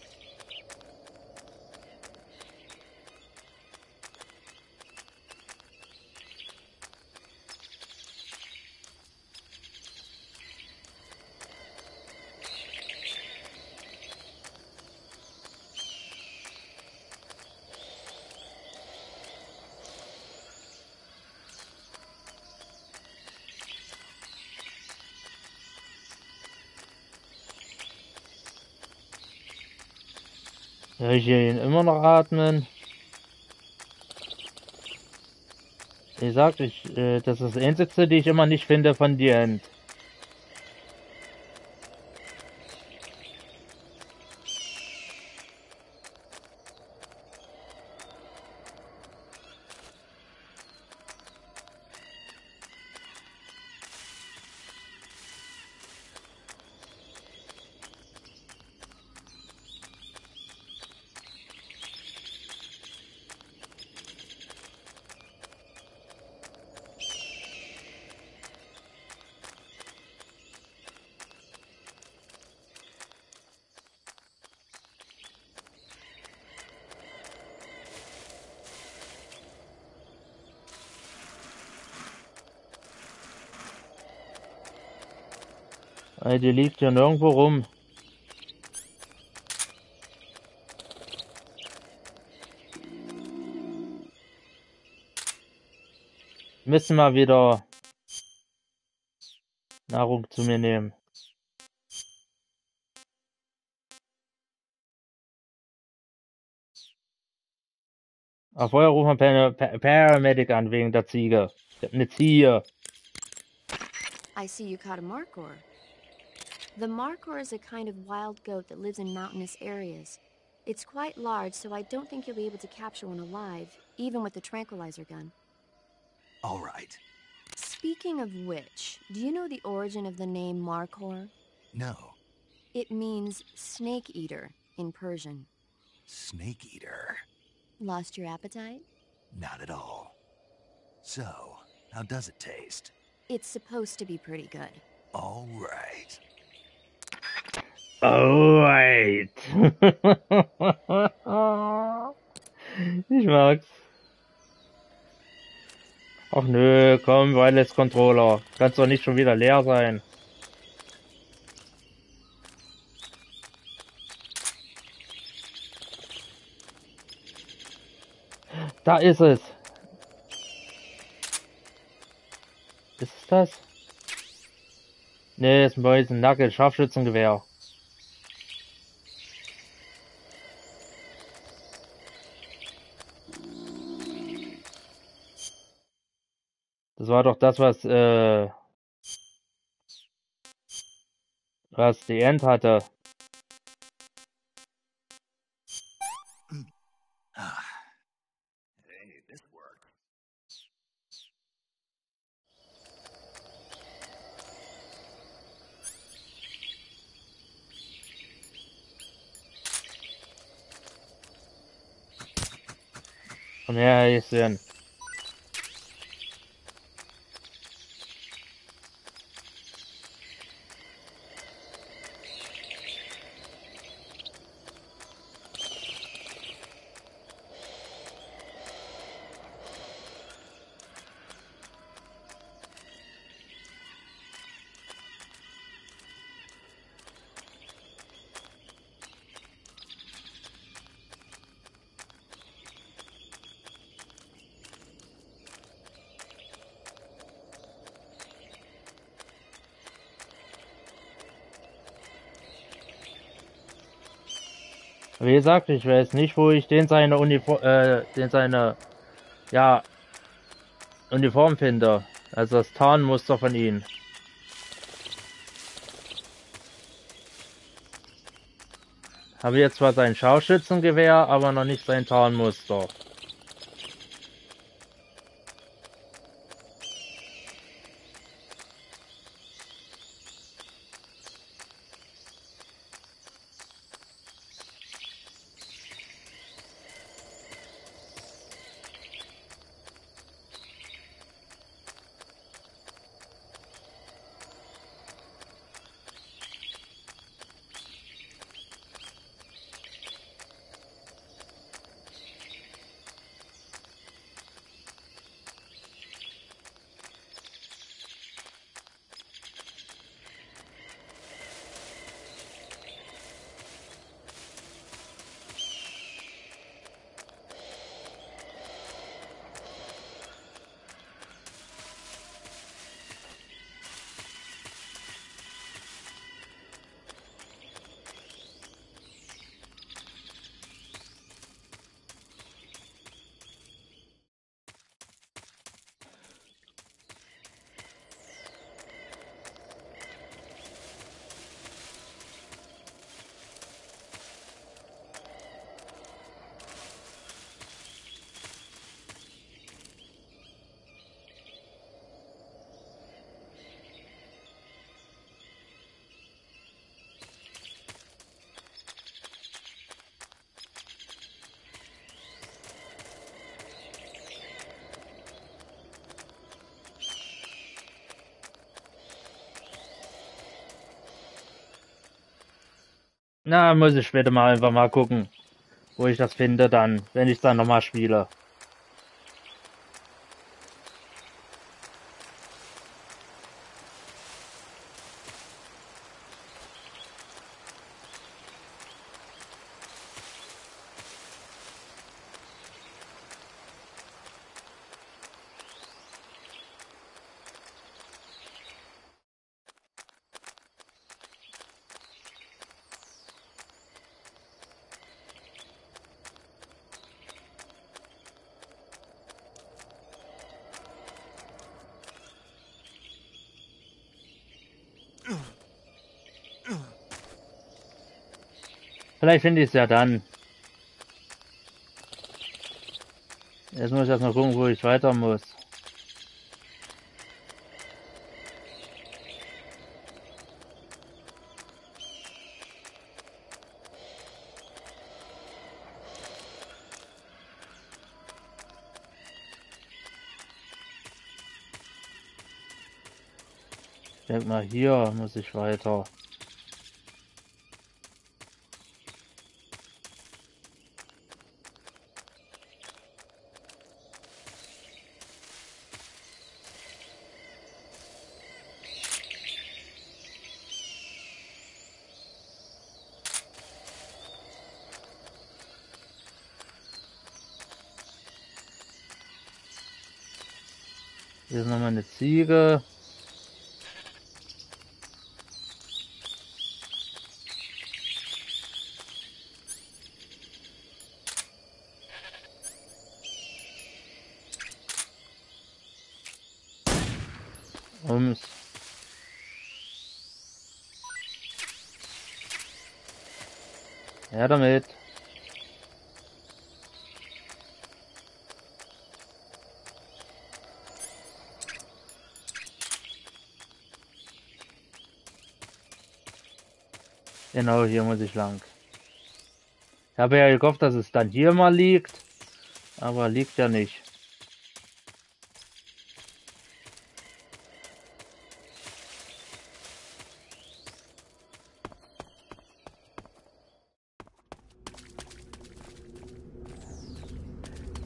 Höre ich ihn immer noch atmen? Wie gesagt, das ist das Einzige, die ich immer nicht finde von dir. End. Die liegt ja nirgendwo rum. Müssen mal wieder Nahrung zu mir nehmen. Aber vorher rufen wir Paramedic an wegen der Ziege. Ich hab eine Ziege. I see you caught a markhor. The markhor is a kind of wild goat that lives in mountainous areas. It's quite large, so I don't think you'll be able to capture one alive, even with the tranquilizer gun. All right. Speaking of which, do you know the origin of the name markhor? No. It means snake eater in Persian. Snake eater? Lost your appetite? Not at all. So, how does it taste? It's supposed to be pretty good. All right. Alright. Ich mag's. Ach nö, komm, Wireless Controller. Kannst doch nicht schon wieder leer sein. Da ist es. Ist es das? Nee, ist ein Mäusen, Nackel, Scharfschützengewehr. Das war doch das, was die End hatte. Hey, this worked. Komm her, Häschen. Wie gesagt, ich weiß nicht, wo ich den seine ja, Uniform finde. Also das Tarnmuster von ihm. Habe jetzt zwar sein Scharfschützengewehr, aber noch nicht sein Tarnmuster. Na, muss ich später mal einfach mal gucken, wo ich das finde dann, wenn ich dann nochmal spiele. Vielleicht finde ich es ja dann. Jetzt muss ich erst mal gucken, wo ich weiter muss. Ich denke mal, hier muss ich weiter. Hier ist nochmal eine Ziege. Ja, damit. Genau, hier muss ich lang. Ich habe ja gehofft, dass es dann hier mal liegt, aber liegt ja nicht.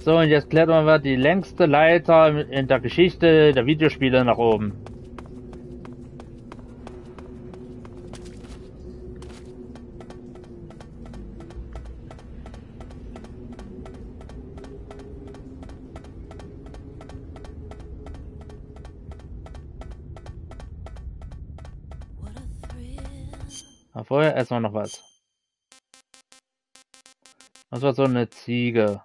So, und jetzt klettern wir die längste Leiter in der Geschichte der Videospiele nach oben. Aber vorher erstmal noch was. Das war so eine Ziege.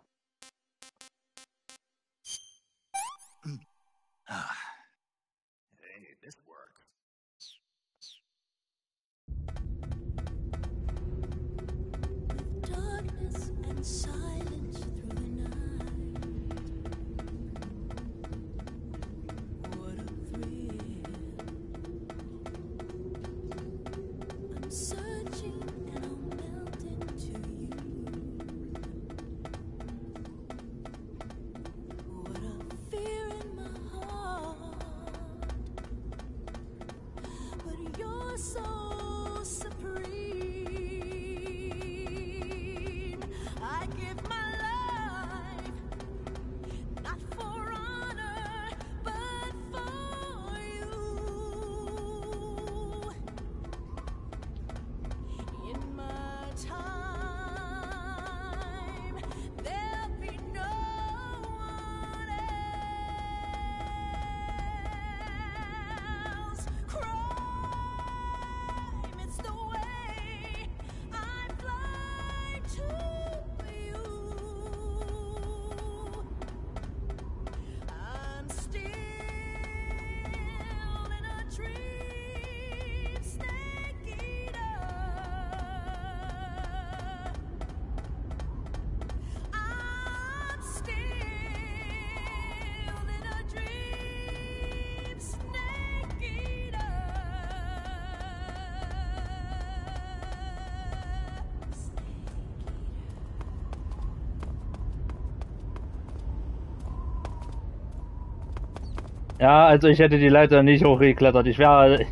Ja, also ich hätte die Leiter nicht hochgeklettert. Ich wäre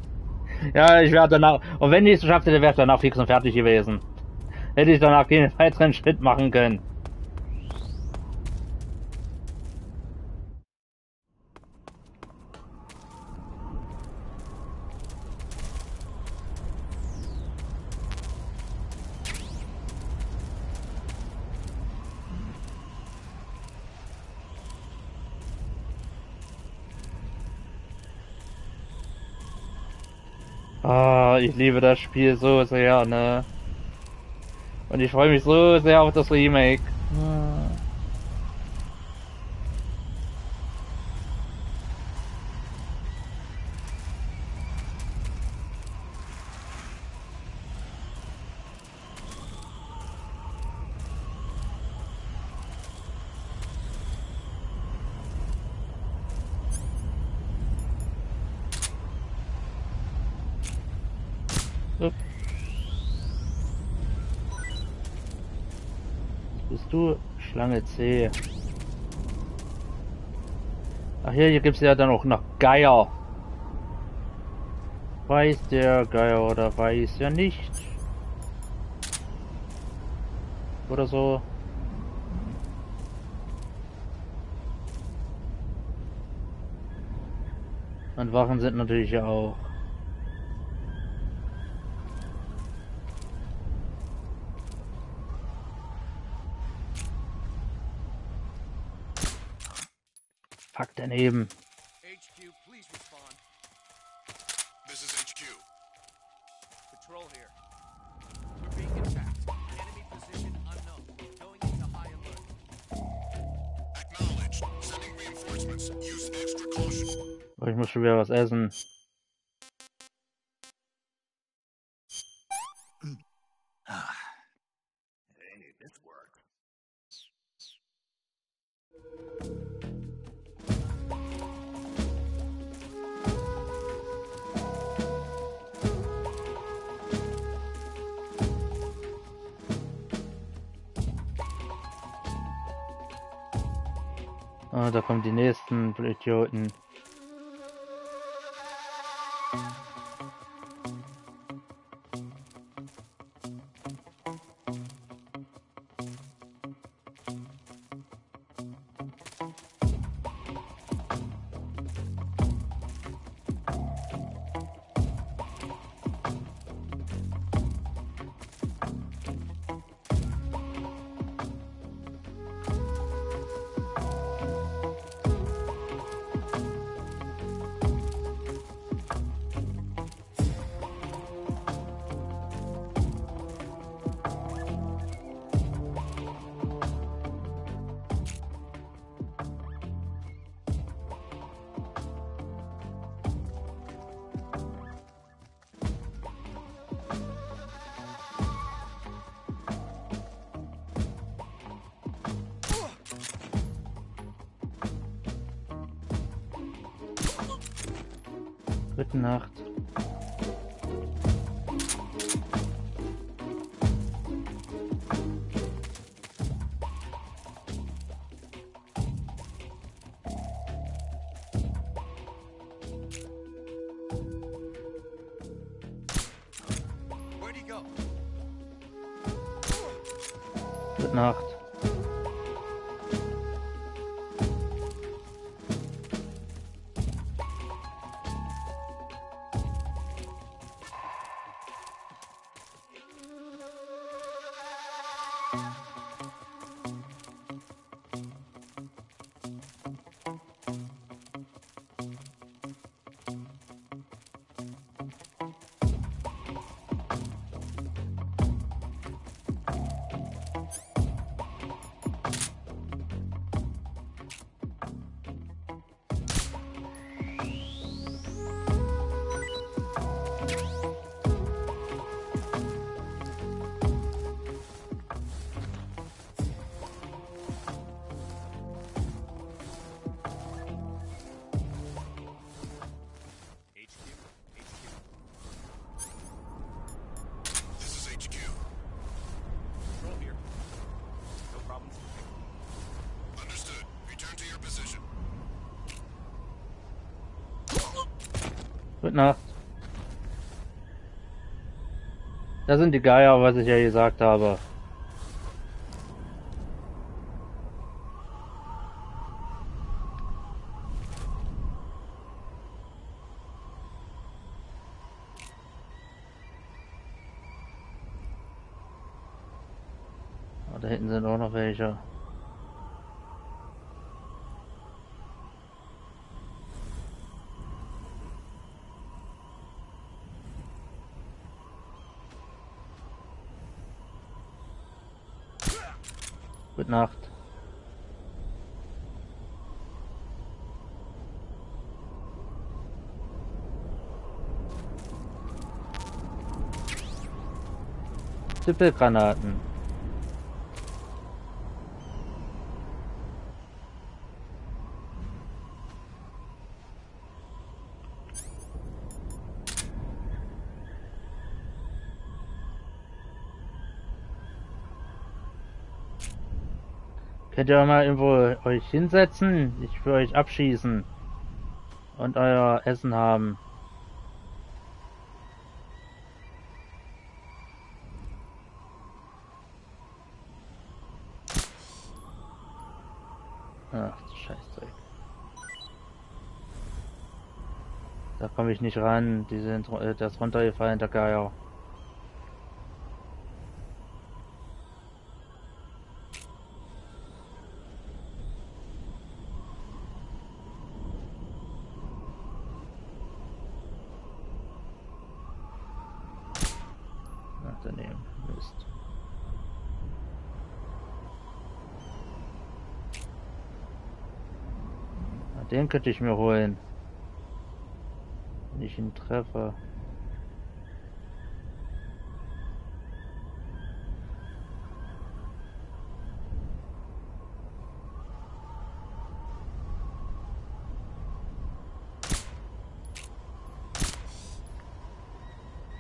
danach, und wenn ich es geschafft hätte, wäre ich danach fix und fertig gewesen. hätte ich danach keinen weiteren Schritt machen können. Ah, ich liebe das Spiel so sehr, ne? Und ich freue mich so sehr auf das Remake. Bist du Schlange C? Ach hier gibt es ja dann auch noch Geier. Weiß der Geier oder weiß er nicht? Oder so. Und Wachen sind natürlich auch. Fuck, daneben. HQ, please respond. This is HQ. Patrol here. We're being attacked. Enemy position unknown. Going into high alert. Acknowledged. Sending reinforcements. Use extra caution. Oh, ich muss schon wieder was essen. Hey, this worked. Ah, da kommen die nächsten Idioten. Gute Nacht. Where'd he go? Gute Nacht. Gute Nacht. Das sind die Geier, was ich ja gesagt habe. Da hinten sind auch noch welche. Gute Nacht. Zippelgranaten. Könnt ihr mal irgendwo euch hinsetzen? Ich will euch abschießen. Und euer Essen haben. Ach, Scheißzeug. Da komme ich nicht ran. Die sind das runtergefallen, der Geier. Ach, daneben. Mist. Den könnte ich mir holen. Wenn ich ihn treffe.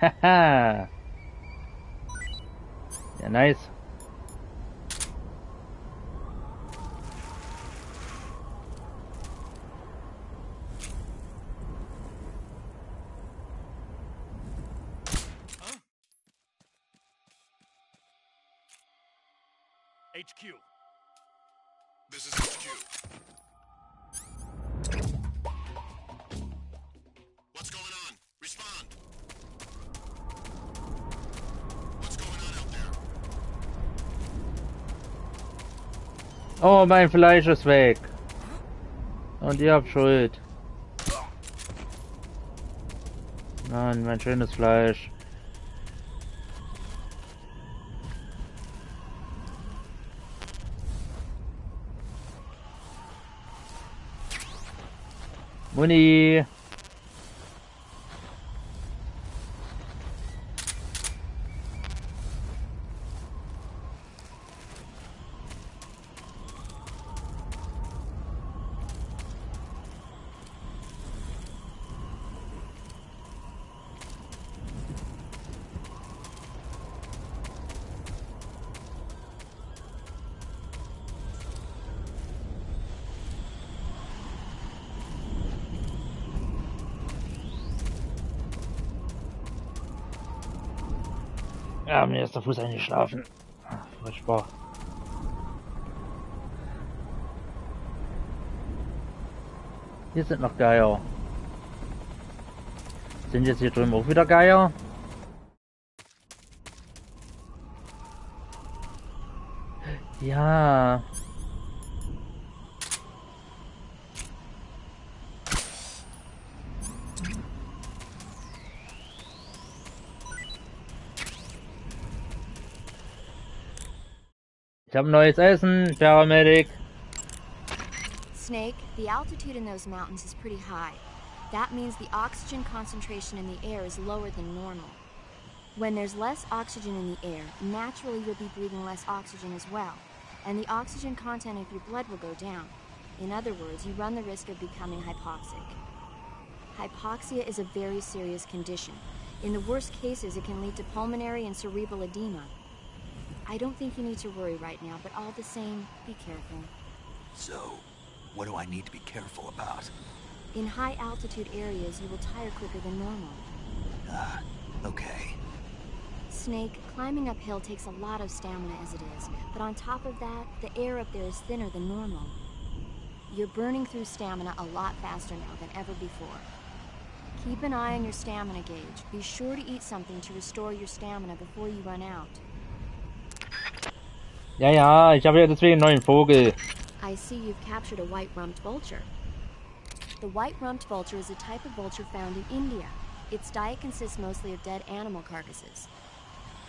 Haha. Ja, nice. HQ. This is HQ. What's going on? Respond. What's going on out there? Oh, mein Fleisch ist weg. Und ihr habt Schuld. Mann, mein schönes Fleisch. Muni. Ja, mir ist der Fuß eingeschlafen. Furchtbar. Hier sind noch Geier. Sind jetzt hier drüben auch wieder Geier? Ja. Ich habe neues Essen, Paramedic. Snake, the altitude in those mountains is pretty high. That means the oxygen concentration in the air is lower than normal. When there's less oxygen in the air, naturally you'll be breathing less oxygen as well, and the oxygen content of your blood will go down. In other words, you run the risk of becoming hypoxic. Hypoxia is a very serious condition. In the worst cases, it can lead to pulmonary and cerebral edema. I don't think you need to worry right now, but all the same, be careful. So, what do I need to be careful about? In high altitude areas, you will tire quicker than normal. Okay. Snake, climbing uphill takes a lot of stamina as it is, but on top of that, the air up there is thinner than normal. You're burning through stamina a lot faster now than ever before. Keep an eye on your stamina gauge. Be sure to eat something to restore your stamina before you run out. Ja, ja, ich habe ja deswegen einen neuen Vogel. I see you've captured a white-rumped vulture. The white-rumped vulture is a type of vulture found in India. Its diet consists mostly of dead animal carcasses.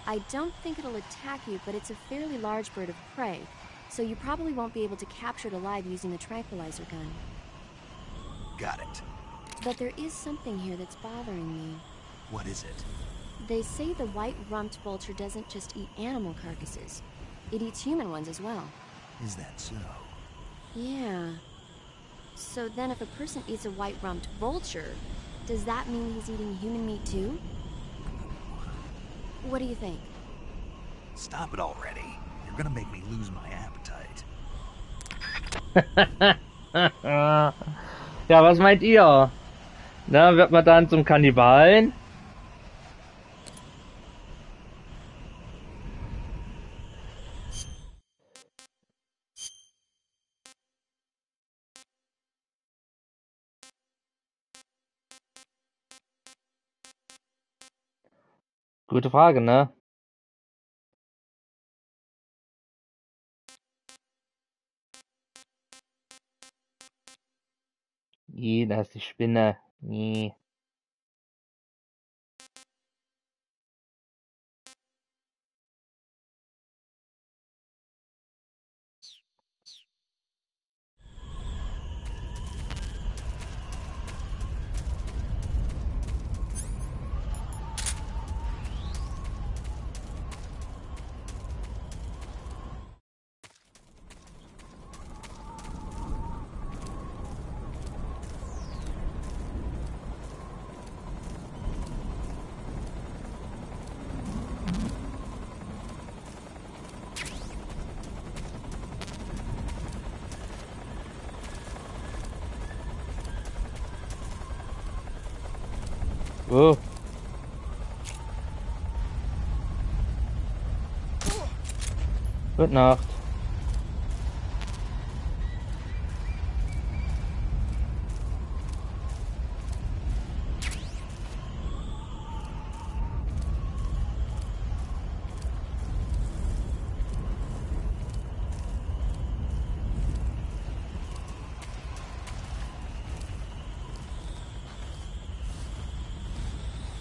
I don't think it'll attack you, but it's a fairly large bird of prey, so you probably won't be able to capture it alive using the tranquilizer gun. Got it. But there is something here that's bothering me. What is it? They say the white-rumped vulture doesn't just eat animal carcasses. It eats human ones as well. Is that so? Yeah. So then if a person eats a white-rumped vulture, does that mean he's eating human meat too? What do you think? Stop it already. You're gonna make me lose my appetite. Ja, was meint ihr? Na, wird man dann zum Kannibalen? Gute Frage, ne? Da ist die Spinne. Nee. Oh. Gute Nacht.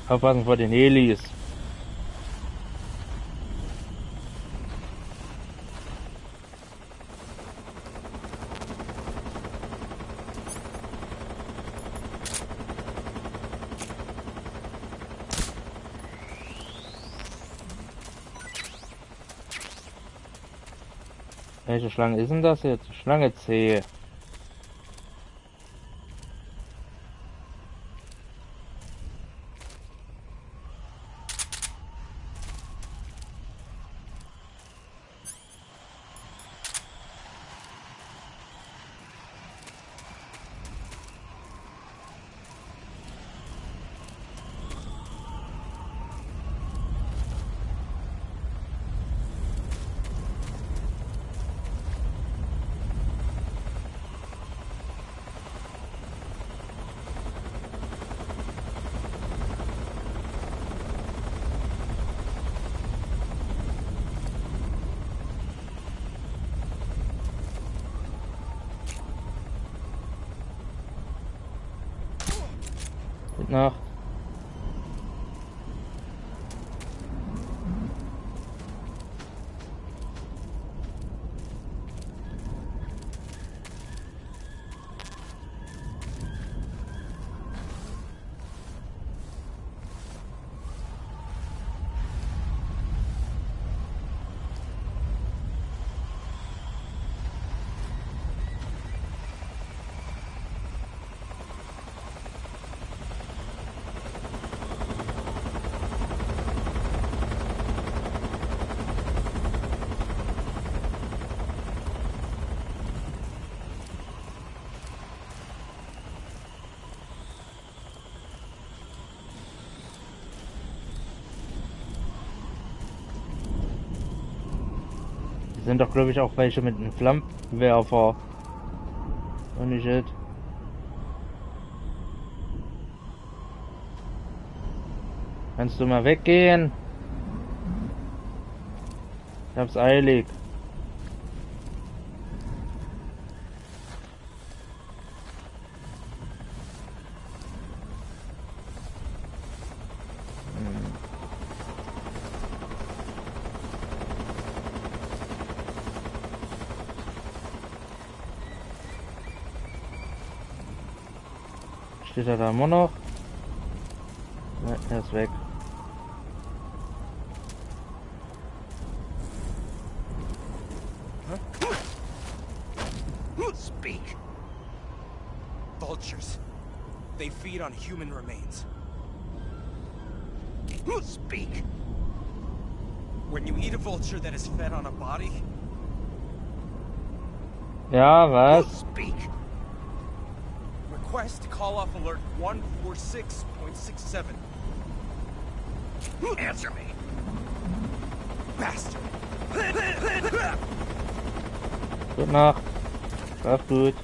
Aufpassen vor den Helis. Welche Schlange ist denn das jetzt? Schlange C. Gute Nacht. Sind doch, glaube ich, auch welche mit einem Flammenwerfer. Und nicht shit. Kannst du mal weggehen? Ich hab's eilig. Steht er da immer noch? Ne, er ist weg. Speak. Vultures. They feed on human remains. Speak. When you eat a vulture that is fed on a body. Ja, was? Speak. Request call off alert 146.67. Answer me. Bastard. Gute Nacht. Schlaf gut.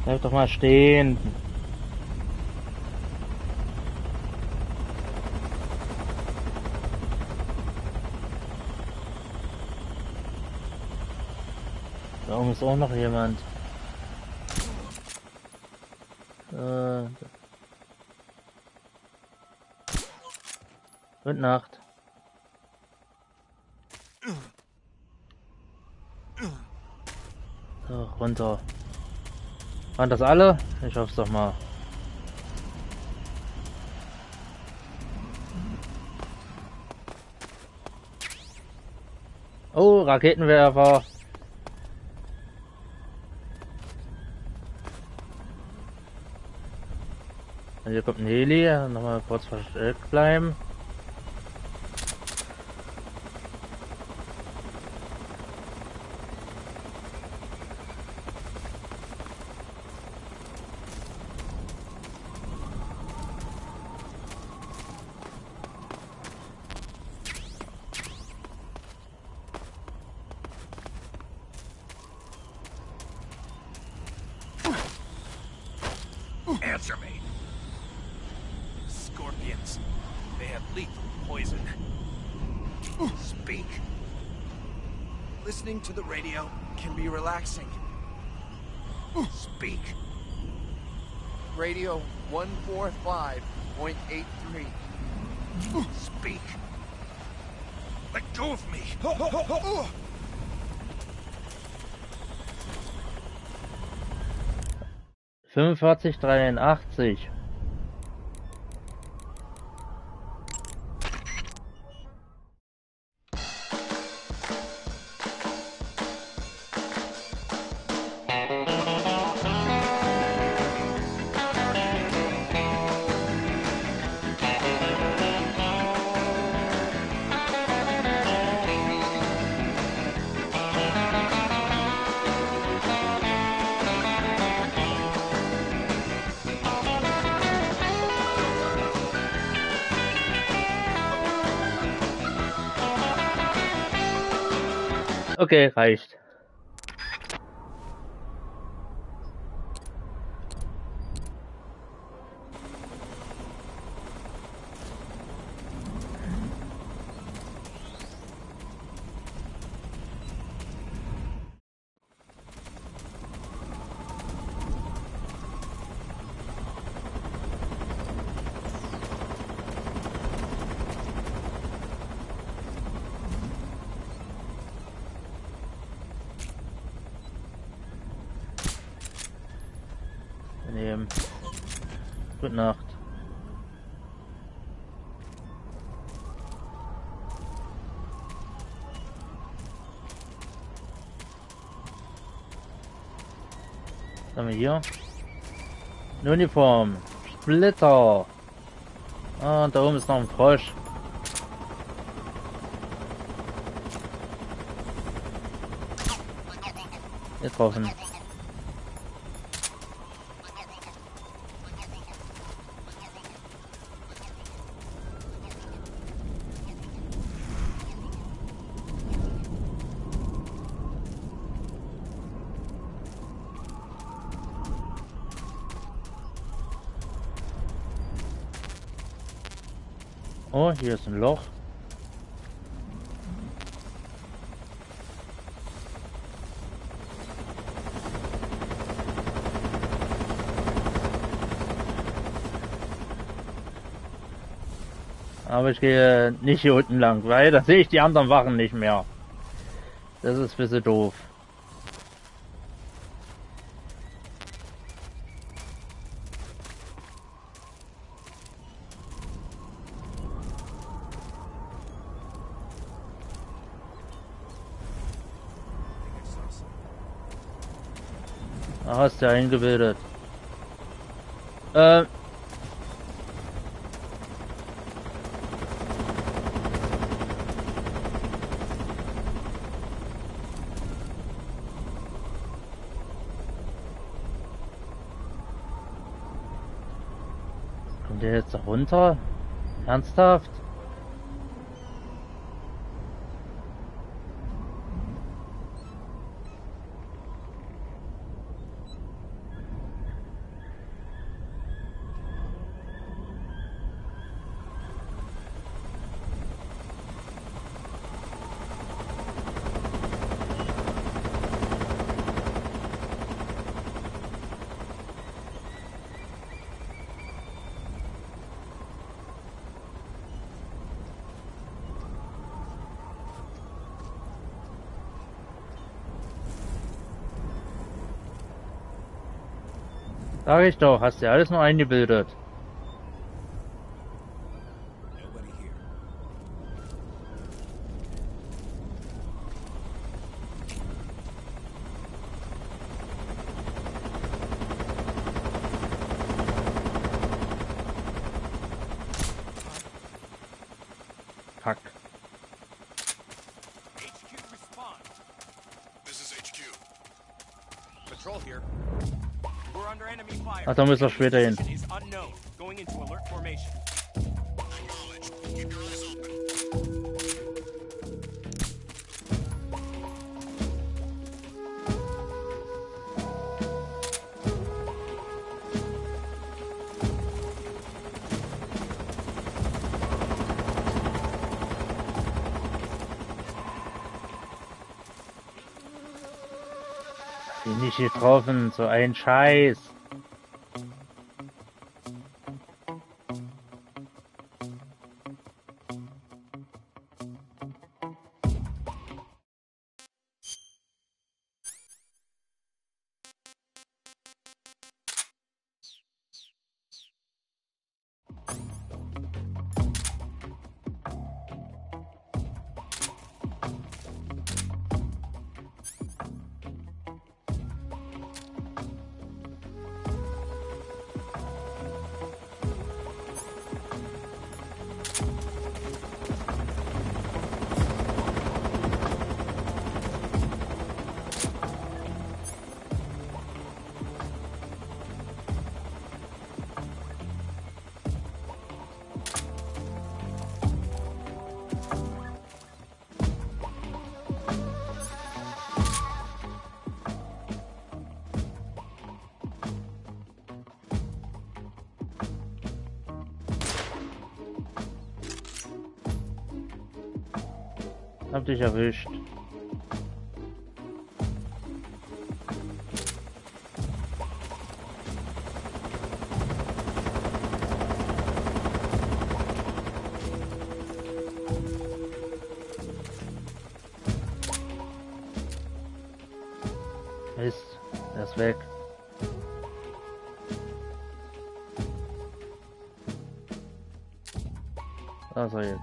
Bleib doch mal stehen. Da oben ist auch noch jemand. Gute Nacht. So, runter. Waren das alle? Ich hoffe es doch mal. Oh, Raketenwerfer. Hier kommt ein Heli. Nochmal kurz versteckt bleiben. Answer me. Scorpions. They have lethal poison. Speak. Listening to the radio can be relaxing. Speak. Radio 145.83. Speak. Let go of me. 4583. Okay, reicht. Nehmen. Gute Nacht. Was haben wir hier? Eine Uniform. Splitter. Ah, und da oben ist noch ein Frosch. Getroffen. Oh, hier ist ein Loch. Aber ich gehe nicht hier unten lang, weil da sehe ich die anderen Wachen nicht mehr. Das ist ein bisschen doof. Da hast du ja eingebildet. Kommt der jetzt runter? Ernsthaft? Sag ich doch, hast du ja alles nur eingebildet. Fuck. HQ respond. This is HQ. Patrol here. We're under enemy fire. Ach, da müssen wir später hin. Is unknown. Going into alert formation. Acknowledged. Keep your eyes open. Bin nicht getroffen, so ein Scheiß. Hab dich erwischt. Mist, er ist weg. Also jetzt.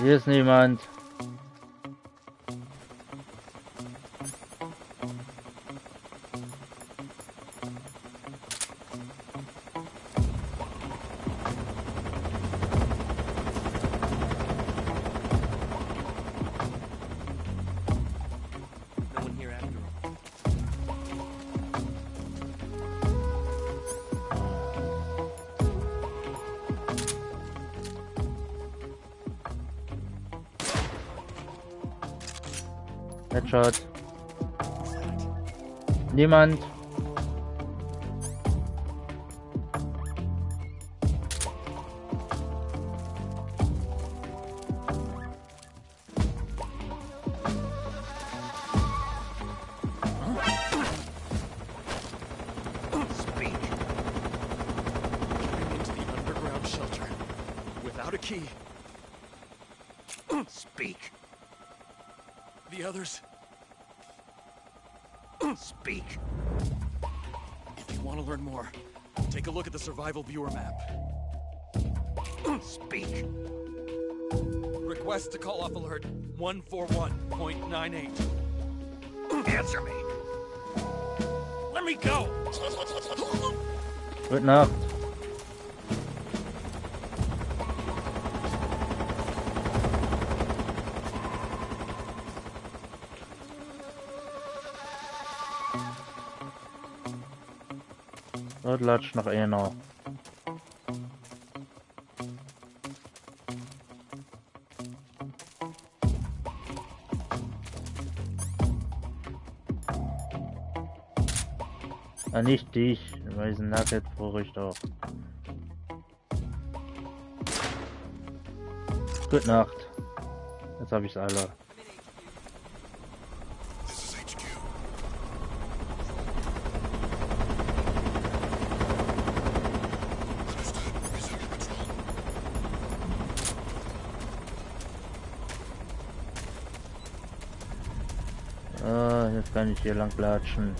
Hier ist niemand. No one here after all. Headshot. Niemand. found a key. Speak. The others. Speak. If you want to learn more, take a look at the survival viewer map. Speak. Request to call off alert 141.98. Answer me. Let me go. Gute Nacht. Dort latscht noch einer. Ah, nicht dich, weil diesen Nugget brauche ich doch. Gute Nacht. Jetzt habe ich's alle. Ah, jetzt kann ich hier lang platschen.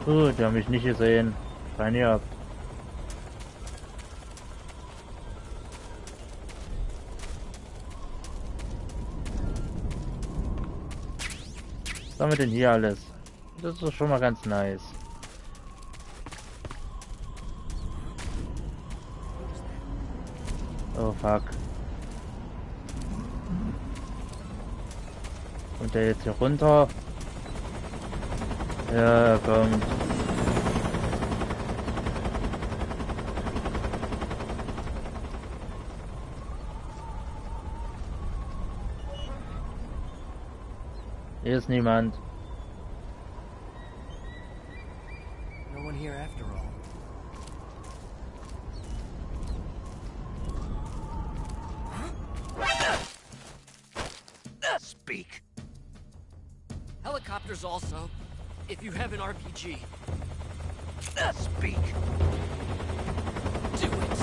Gut, die haben mich nicht gesehen. Rein hier ab. Was haben wir denn hier alles? Das ist doch schon mal ganz nice. Oh fuck. Und der jetzt hier runter? Ja, kommt. Hier ist niemand. No one here after all. Speak. Helicopters also, if you have an RPG. Speak. Do it.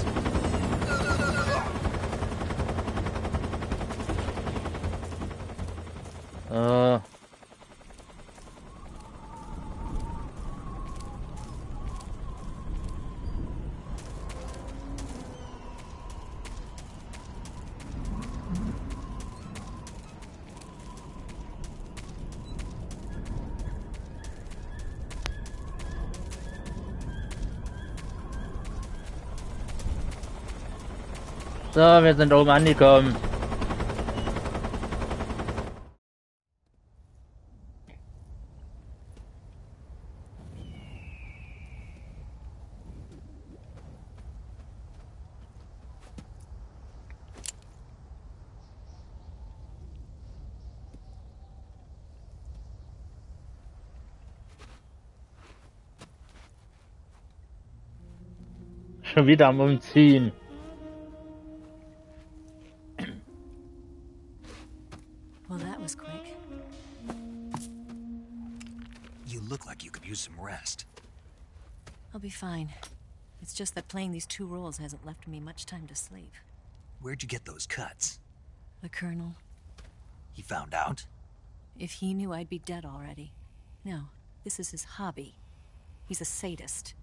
So, wir sind oben angekommen. Schon wieder am Umziehen. Well, that was quick. You look like you could use some rest. I'll be fine. It's just that playing these two roles hasn't left me much time to sleep. Where'd you get those cuts? The Colonel. He found out? If he knew, I'd be dead already. No, this is his hobby. He's a sadist.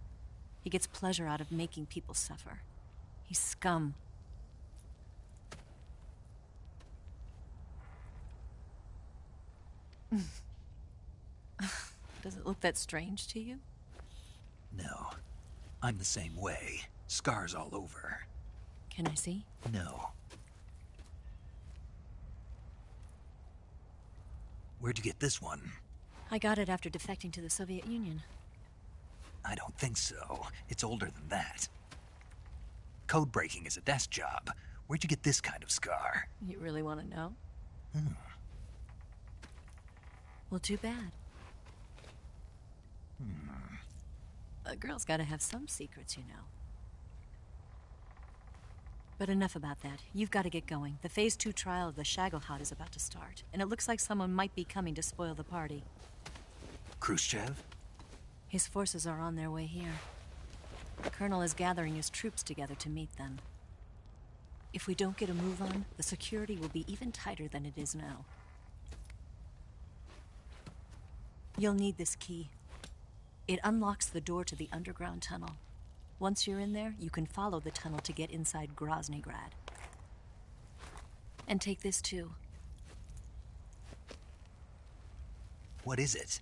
He gets pleasure out of making people suffer. He's scum. Does it look that strange to you? No. I'm the same way. Scars all over. Can I see? No. Where'd you get this one? I got it after defecting to the Soviet Union. I don't think so. It's older than that. Code breaking is a desk job. Where'd you get this kind of scar? You really want to know? Hmm. Well, too bad. A girl's gotta have some secrets, you know. But enough about that. You've got to get going. The Phase 2 trial of the Shagohod is about to start, and it looks like someone might be coming to spoil the party. Khrushchev? His forces are on their way here. The Colonel is gathering his troops together to meet them. If we don't get a move on, the security will be even tighter than it is now. You'll need this key. It unlocks the door to the underground tunnel. Once you're in there, you can follow the tunnel to get inside Groznygrad. And take this too. What is it?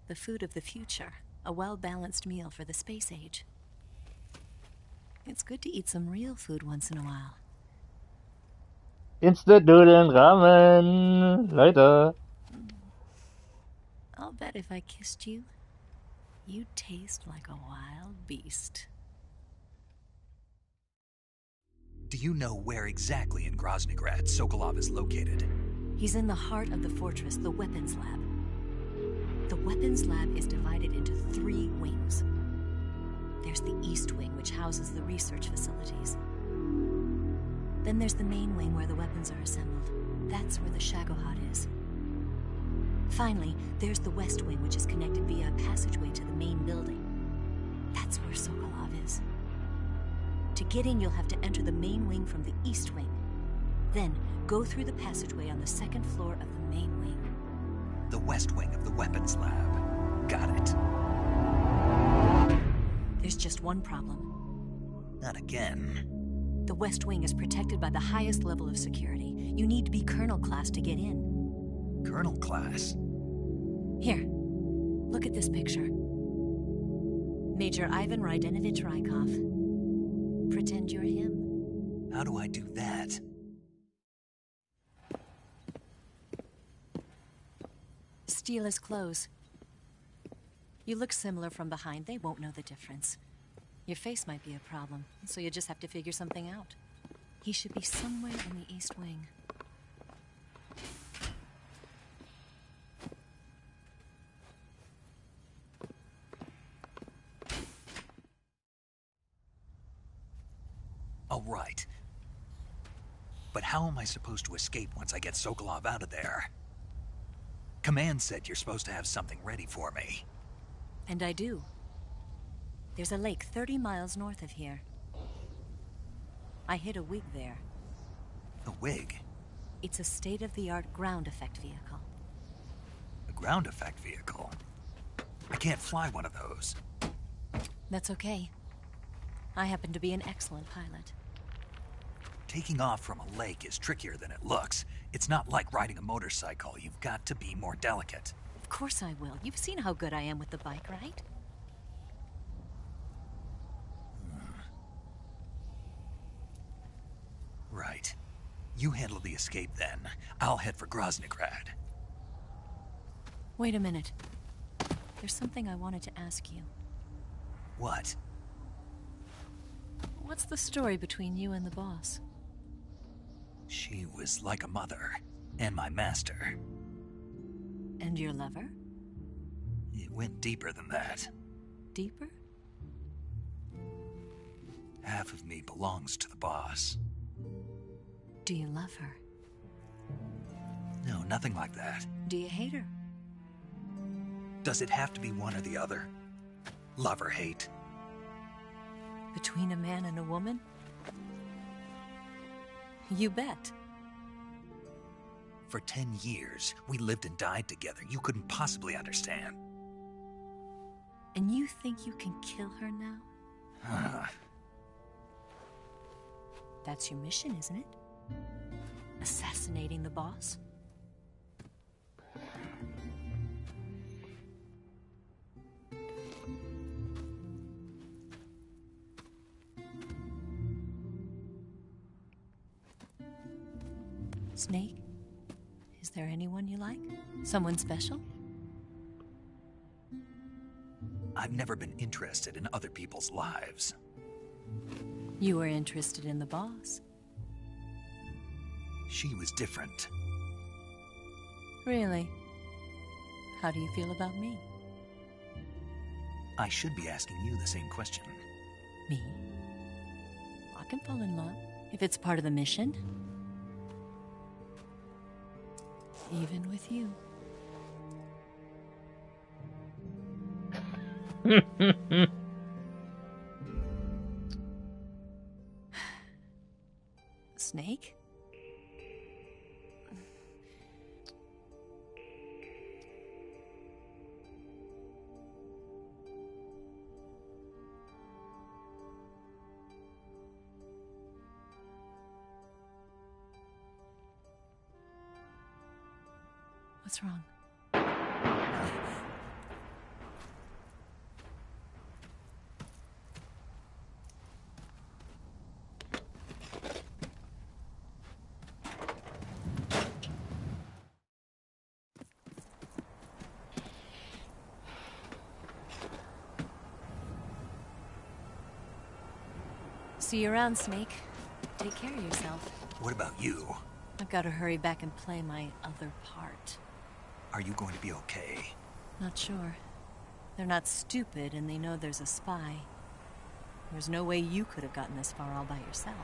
The food of the future. A well-balanced meal for the space age. It's good to eat some real food once in a while. Instant Nudeln, Ramen, Leute. I'll bet if I kissed you, you'd taste like a wild beast. Do you know where exactly in Groznygrad Sokolov is located? He's in the heart of the fortress, the weapons lab. The weapons lab is divided into 3 wings. There's the East Wing, which houses the research facilities. Then there's the main wing where the weapons are assembled. That's where the Shagohod is. Finally, there's the West Wing, which is connected via a passageway to the main building. That's where Sokolov is. To get in, you'll have to enter the main wing from the East Wing. Then, go through the passageway on the 2nd floor of the main wing. The West Wing of the weapons lab. Got it. There's just one problem. Not again. The West Wing is protected by the highest level of security. You need to be Colonel class to get in. Colonel class? Here, look at this picture. Major Ivan Rydenovich Rykov. Pretend you're him. How do I do that? Steal his clothes. You look similar from behind. They won't know the difference. Your face might be a problem, so you just have to figure something out. He should be somewhere in the East Wing. Oh, right. But how am I supposed to escape once I get Sokolov out of there? Command said you're supposed to have something ready for me. And I do. There's a lake 30 miles north of here. I hid a wig there. A wig? It's a state-of-the-art ground effect vehicle. A ground effect vehicle? I can't fly one of those. That's okay. I happen to be an excellent pilot. Taking off from a lake is trickier than it looks. It's not like riding a motorcycle. You've got to be more delicate. Of course I will. You've seen how good I am with the bike, right? Right. You handle the escape then. I'll head for Groznygrad. Wait a minute. There's something I wanted to ask you. What? What's the story between you and the boss? She was like a mother, and my master. And your lover? It went deeper than that. Deeper? Half of me belongs to the boss. Do you love her? No, nothing like that. Do you hate her? Does it have to be one or the other? Love or hate? Between a man and a woman? You bet. For 10 years, we lived and died together. You couldn't possibly understand. And you think you can kill her now? That's your mission, isn't it? Assassinating the boss? Snake, is there anyone you like? Someone special? I've never been interested in other people's lives. You were interested in the boss. She was different. Really? How do you feel about me? I should be asking you the same question. Me? I can fall in love if it's part of the mission. Even with you. Snake? What's wrong? See you around, Snake. Take care of yourself. What about you? I've got to hurry back and play my other part. Are you going to be okay? Not sure. They're not stupid, and they know there's a spy. There's no way you could have gotten this far all by yourself.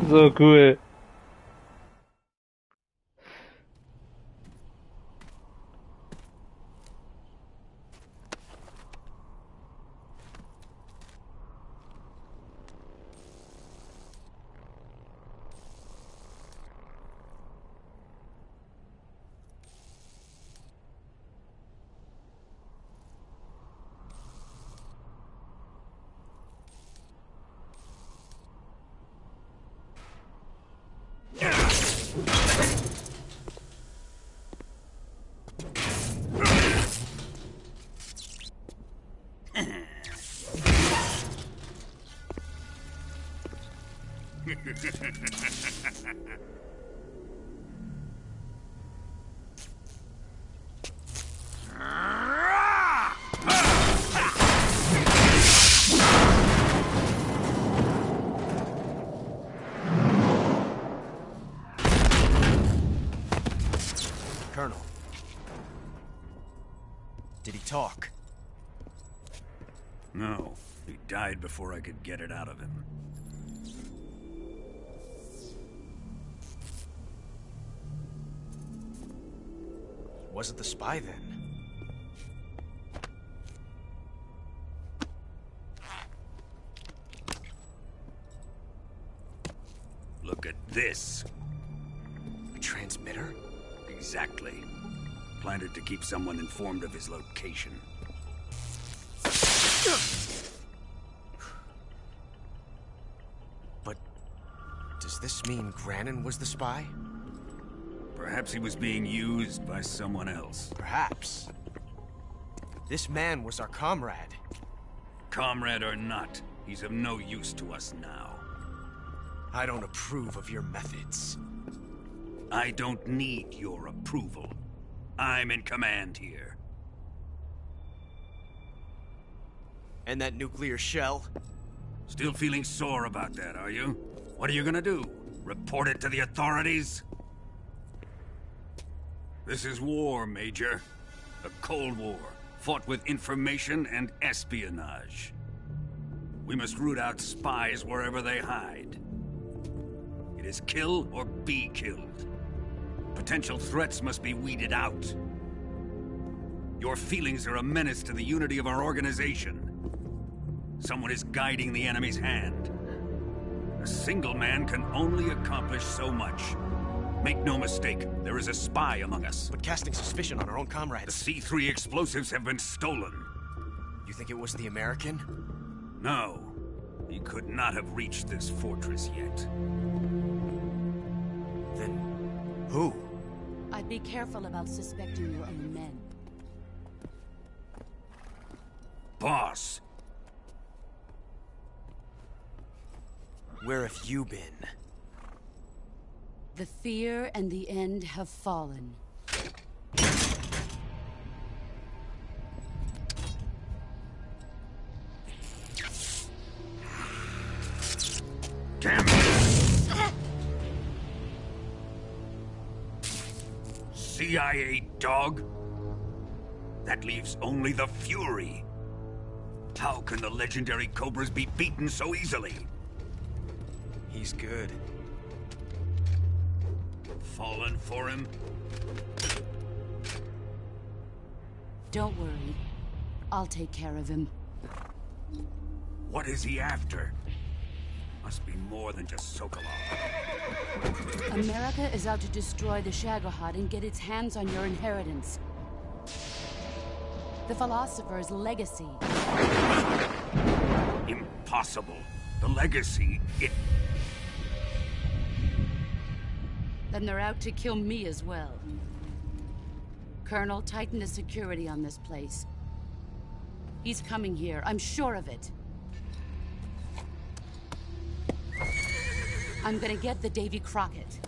So cool. Colonel. Did he talk? No, he died before I could get it out of him. Wasn't the spy then? Look at this. A transmitter? Exactly. Planted to keep someone informed of his location. But does this mean Grannon was the spy? Perhaps he was being used by someone else. Perhaps. This man was our comrade. Comrade or not, he's of no use to us now. I don't approve of your methods. I don't need your approval. I'm in command here. And that nuclear shell? Still feeling sore about that, are you? What are you gonna do? Report it to the authorities? This is war, Major. A Cold War, fought with information and espionage. We must root out spies wherever they hide. It is kill or be killed. Potential threats must be weeded out. Your feelings are a menace to the unity of our organization. Someone is guiding the enemy's hand. A single man can only accomplish so much. Make no mistake, there is a spy among us. But casting suspicion on our own comrades... The C3 explosives have been stolen. You think it was the American? No. He could not have reached this fortress yet. Then... who? I'd be careful about suspecting your own men. Boss! Where have you been? The fear and the end have fallen. Damn it! CIA dog? That leaves only the Fury. How can the legendary Cobras be beaten so easily? He's good. Fallen for him? Don't worry. I'll take care of him. What is he after? Must be more than just Sokolov. America is out to destroy the Shagohod and get its hands on your inheritance. The Philosopher's legacy. Impossible. The legacy, Then they're out to kill me as well. Colonel, tighten the security on this place. He's coming here, I'm sure of it. I'm gonna get the Davy Crockett.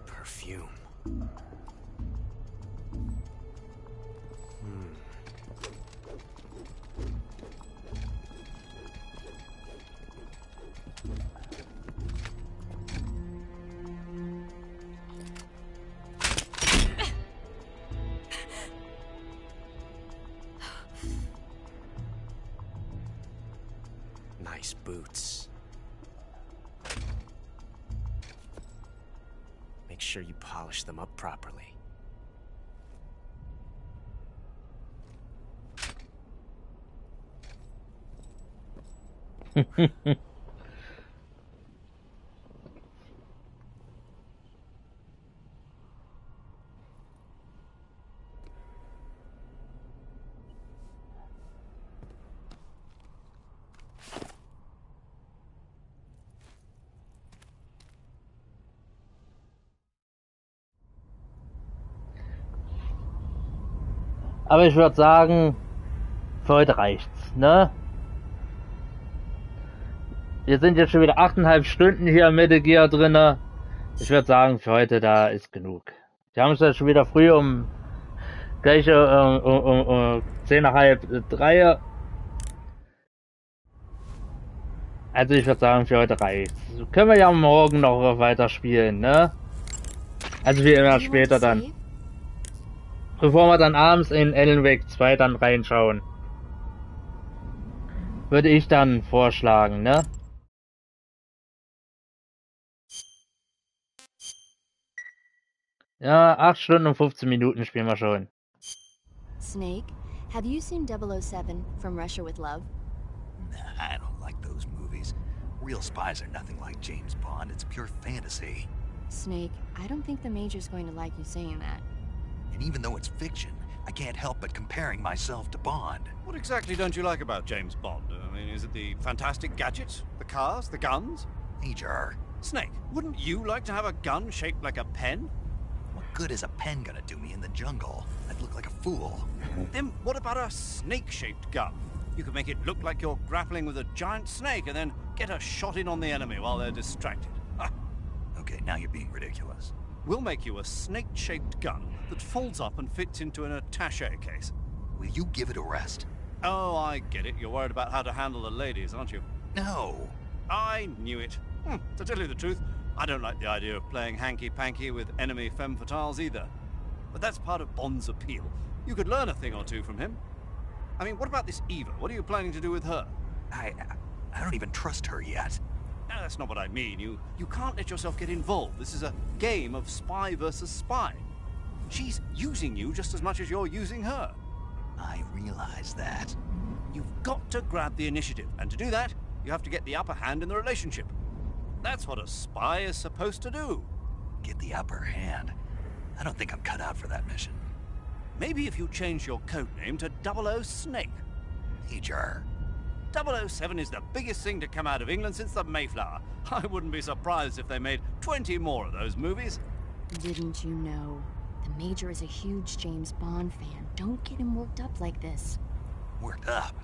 Perfume. Nice boots. Make sure you polish them up properly. Aber ich würde sagen, für heute reicht's, ne? Wir sind jetzt schon wieder 8,5 Stunden hier im Metal Gear drinne. Ich würde sagen, für heute da ist genug. Wir haben es ja schon wieder früh gleich 10 nach halb 3. Also ich würde sagen, für heute reicht's. Können wir ja morgen noch weiterspielen, ne? Also wie immer später dann. Bevor wir dann abends in Alan Wake 2 dann reinschauen. Würde ich dann vorschlagen, ne? Ja, 8 Stunden und 15 Minuten spielen wir schon. Snake, have you seen 007 From Russia with Love? Nah, I don't like those movies. Real spies are nothing like James Bond. It's pure fantasy. Snake, I don't think the Major's going to like you saying that. And even though it's fiction, I can't help but comparing myself to Bond. What exactly don't you like about James Bond? I mean, is it the fantastic gadgets? The cars? The guns? Major. Snake, wouldn't you like to have a gun shaped like a pen? What good is a pen gonna do me in the jungle? I'd look like a fool. Then what about a snake-shaped gun? You could make it look like you're grappling with a giant snake and then get a shot in on the enemy while they're distracted. Okay, now you're being ridiculous. We'll make you a snake-shaped gun that folds up and fits into an attaché case. Will you give it a rest? Oh, I get it. You're worried about how to handle the ladies, aren't you? No. I knew it. To tell you the truth, I don't like the idea of playing hanky-panky with enemy femme fatales either. But that's part of Bond's appeal. You could learn a thing or two from him. I mean, what about this Eva? What are you planning to do with her? I don't even trust her yet. No, that's not what I mean. You can't let yourself get involved. This is a game of spy versus spy. She's using you just as much as you're using her. I realize that. You've got to grab the initiative, and to do that, you have to get the upper hand in the relationship. That's what a spy is supposed to do. Get the upper hand? I don't think I'm cut out for that mission. Maybe if you change your code name to 00 Snake. Major. 007 is the biggest thing to come out of England since the Mayflower. I wouldn't be surprised if they made 20 more of those movies. Didn't you know? The Major is a huge James Bond fan. Don't get him worked up like this. Worked up?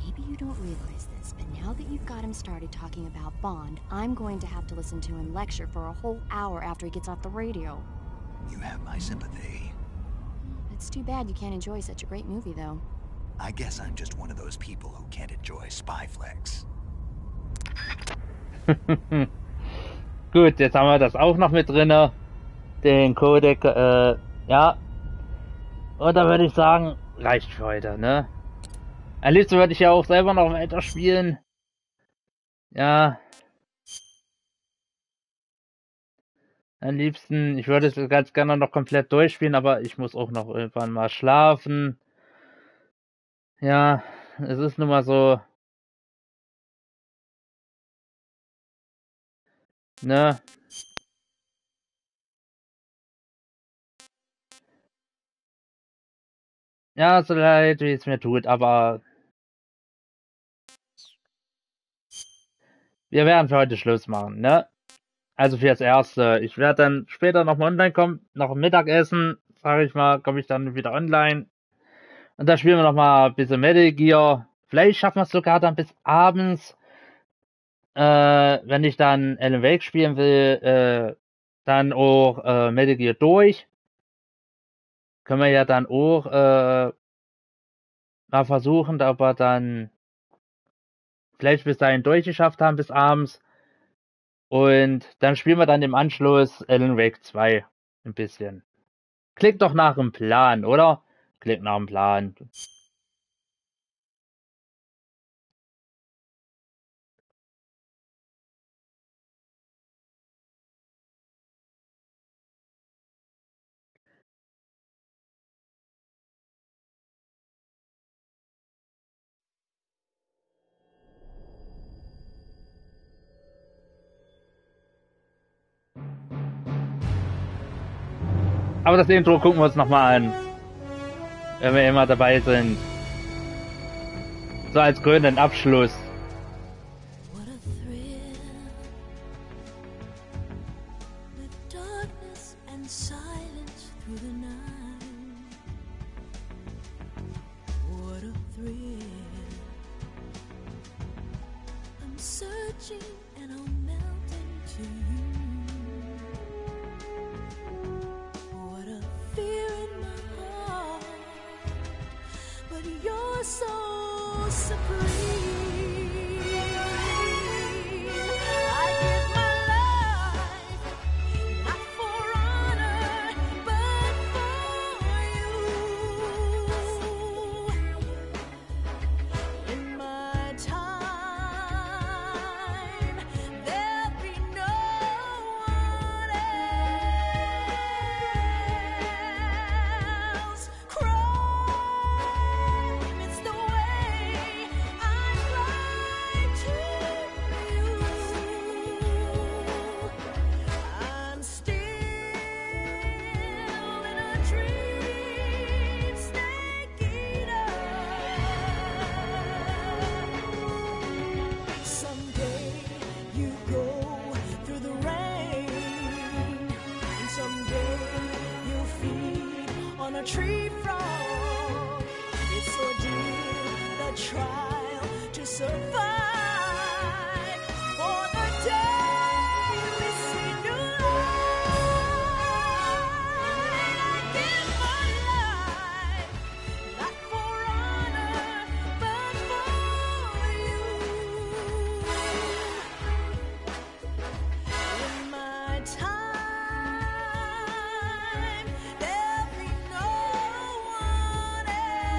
Maybe you don't realize this, but now that you've got him started talking about Bond, I'm going to have to listen to him lecture for a whole hour after he gets off the radio. You have my sympathy. It's too bad you can't enjoy such a great movie, though. I guess I'm just one of those people who can't enjoy spy flicks. Gut, jetzt haben wir das auch noch mit drinne. Den Codec, ja. Und da würde ich sagen, reicht für heute, ne? Am liebsten würde ich ja auch selber noch weiterspielen. Ja. Am liebsten, ich würde es ganz gerne noch komplett durchspielen, aber ich muss auch noch irgendwann mal schlafen. Ja, es ist nun mal so. Ne? Ja, so leid, wie es mir tut, aber wir werden für heute Schluss machen, ne? Also fürs Erste. Ich werde dann später nochmal online kommen, noch Mittagessen, sage ich mal, komme ich dann wieder online. Und da spielen wir nochmal ein bisschen Metal Gear. Vielleicht schaffen wir es sogar dann bis abends, wenn ich dann Alan Wake spielen will, dann auch Metal Gear durch. Können wir ja dann auch mal versuchen, ob wir dann vielleicht bis dahin durchgeschafft haben bis abends. Und dann spielen wir dann im Anschluss Alan Wake 2 ein bisschen. Klingt doch nach einem Plan, oder? Klingt nach einem Plan. Aber das Intro gucken wir uns nochmal an, wenn wir immer dabei sind. So als grünen Abschluss. What a thrill. The darkness and silence through the night. What a thrill. I'm searching and I'm melting to you. What a fear in my heart. But you're so supreme. I give my life, not for honor, but for you. In my time, there'll be no one else. Crime is the way I fly to you. I'm still in a dream, snake eater. Someday you go through the rain, and someday you'll feed on a tree frog. It's ordeal, the trial to survive. For the day we see new light, I give my life, not for honor, but for you. In my time, there'll be no one else.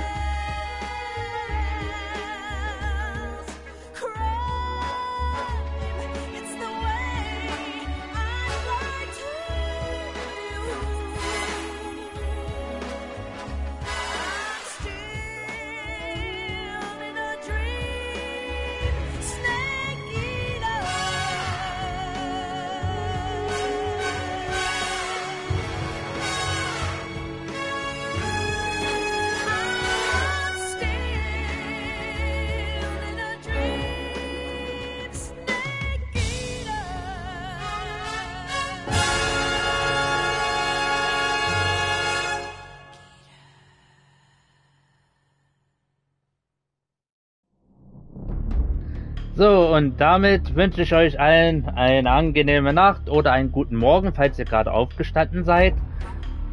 So, und damit wünsche ich euch allen eine angenehme Nacht oder einen guten Morgen, falls ihr gerade aufgestanden seid.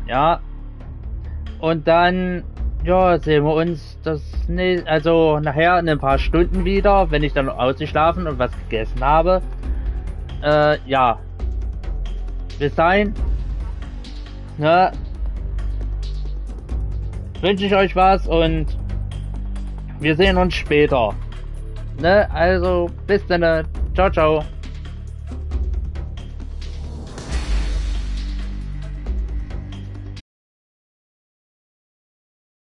Ja. Und dann, ja, sehen wir uns also nachher in ein paar Stunden wieder, wenn ich dann ausgeschlafen und was gegessen habe. Ja. Bis dahin. Ne, wünsche ich euch was und wir sehen uns später. Ne, also bis dann. Ciao, ciao.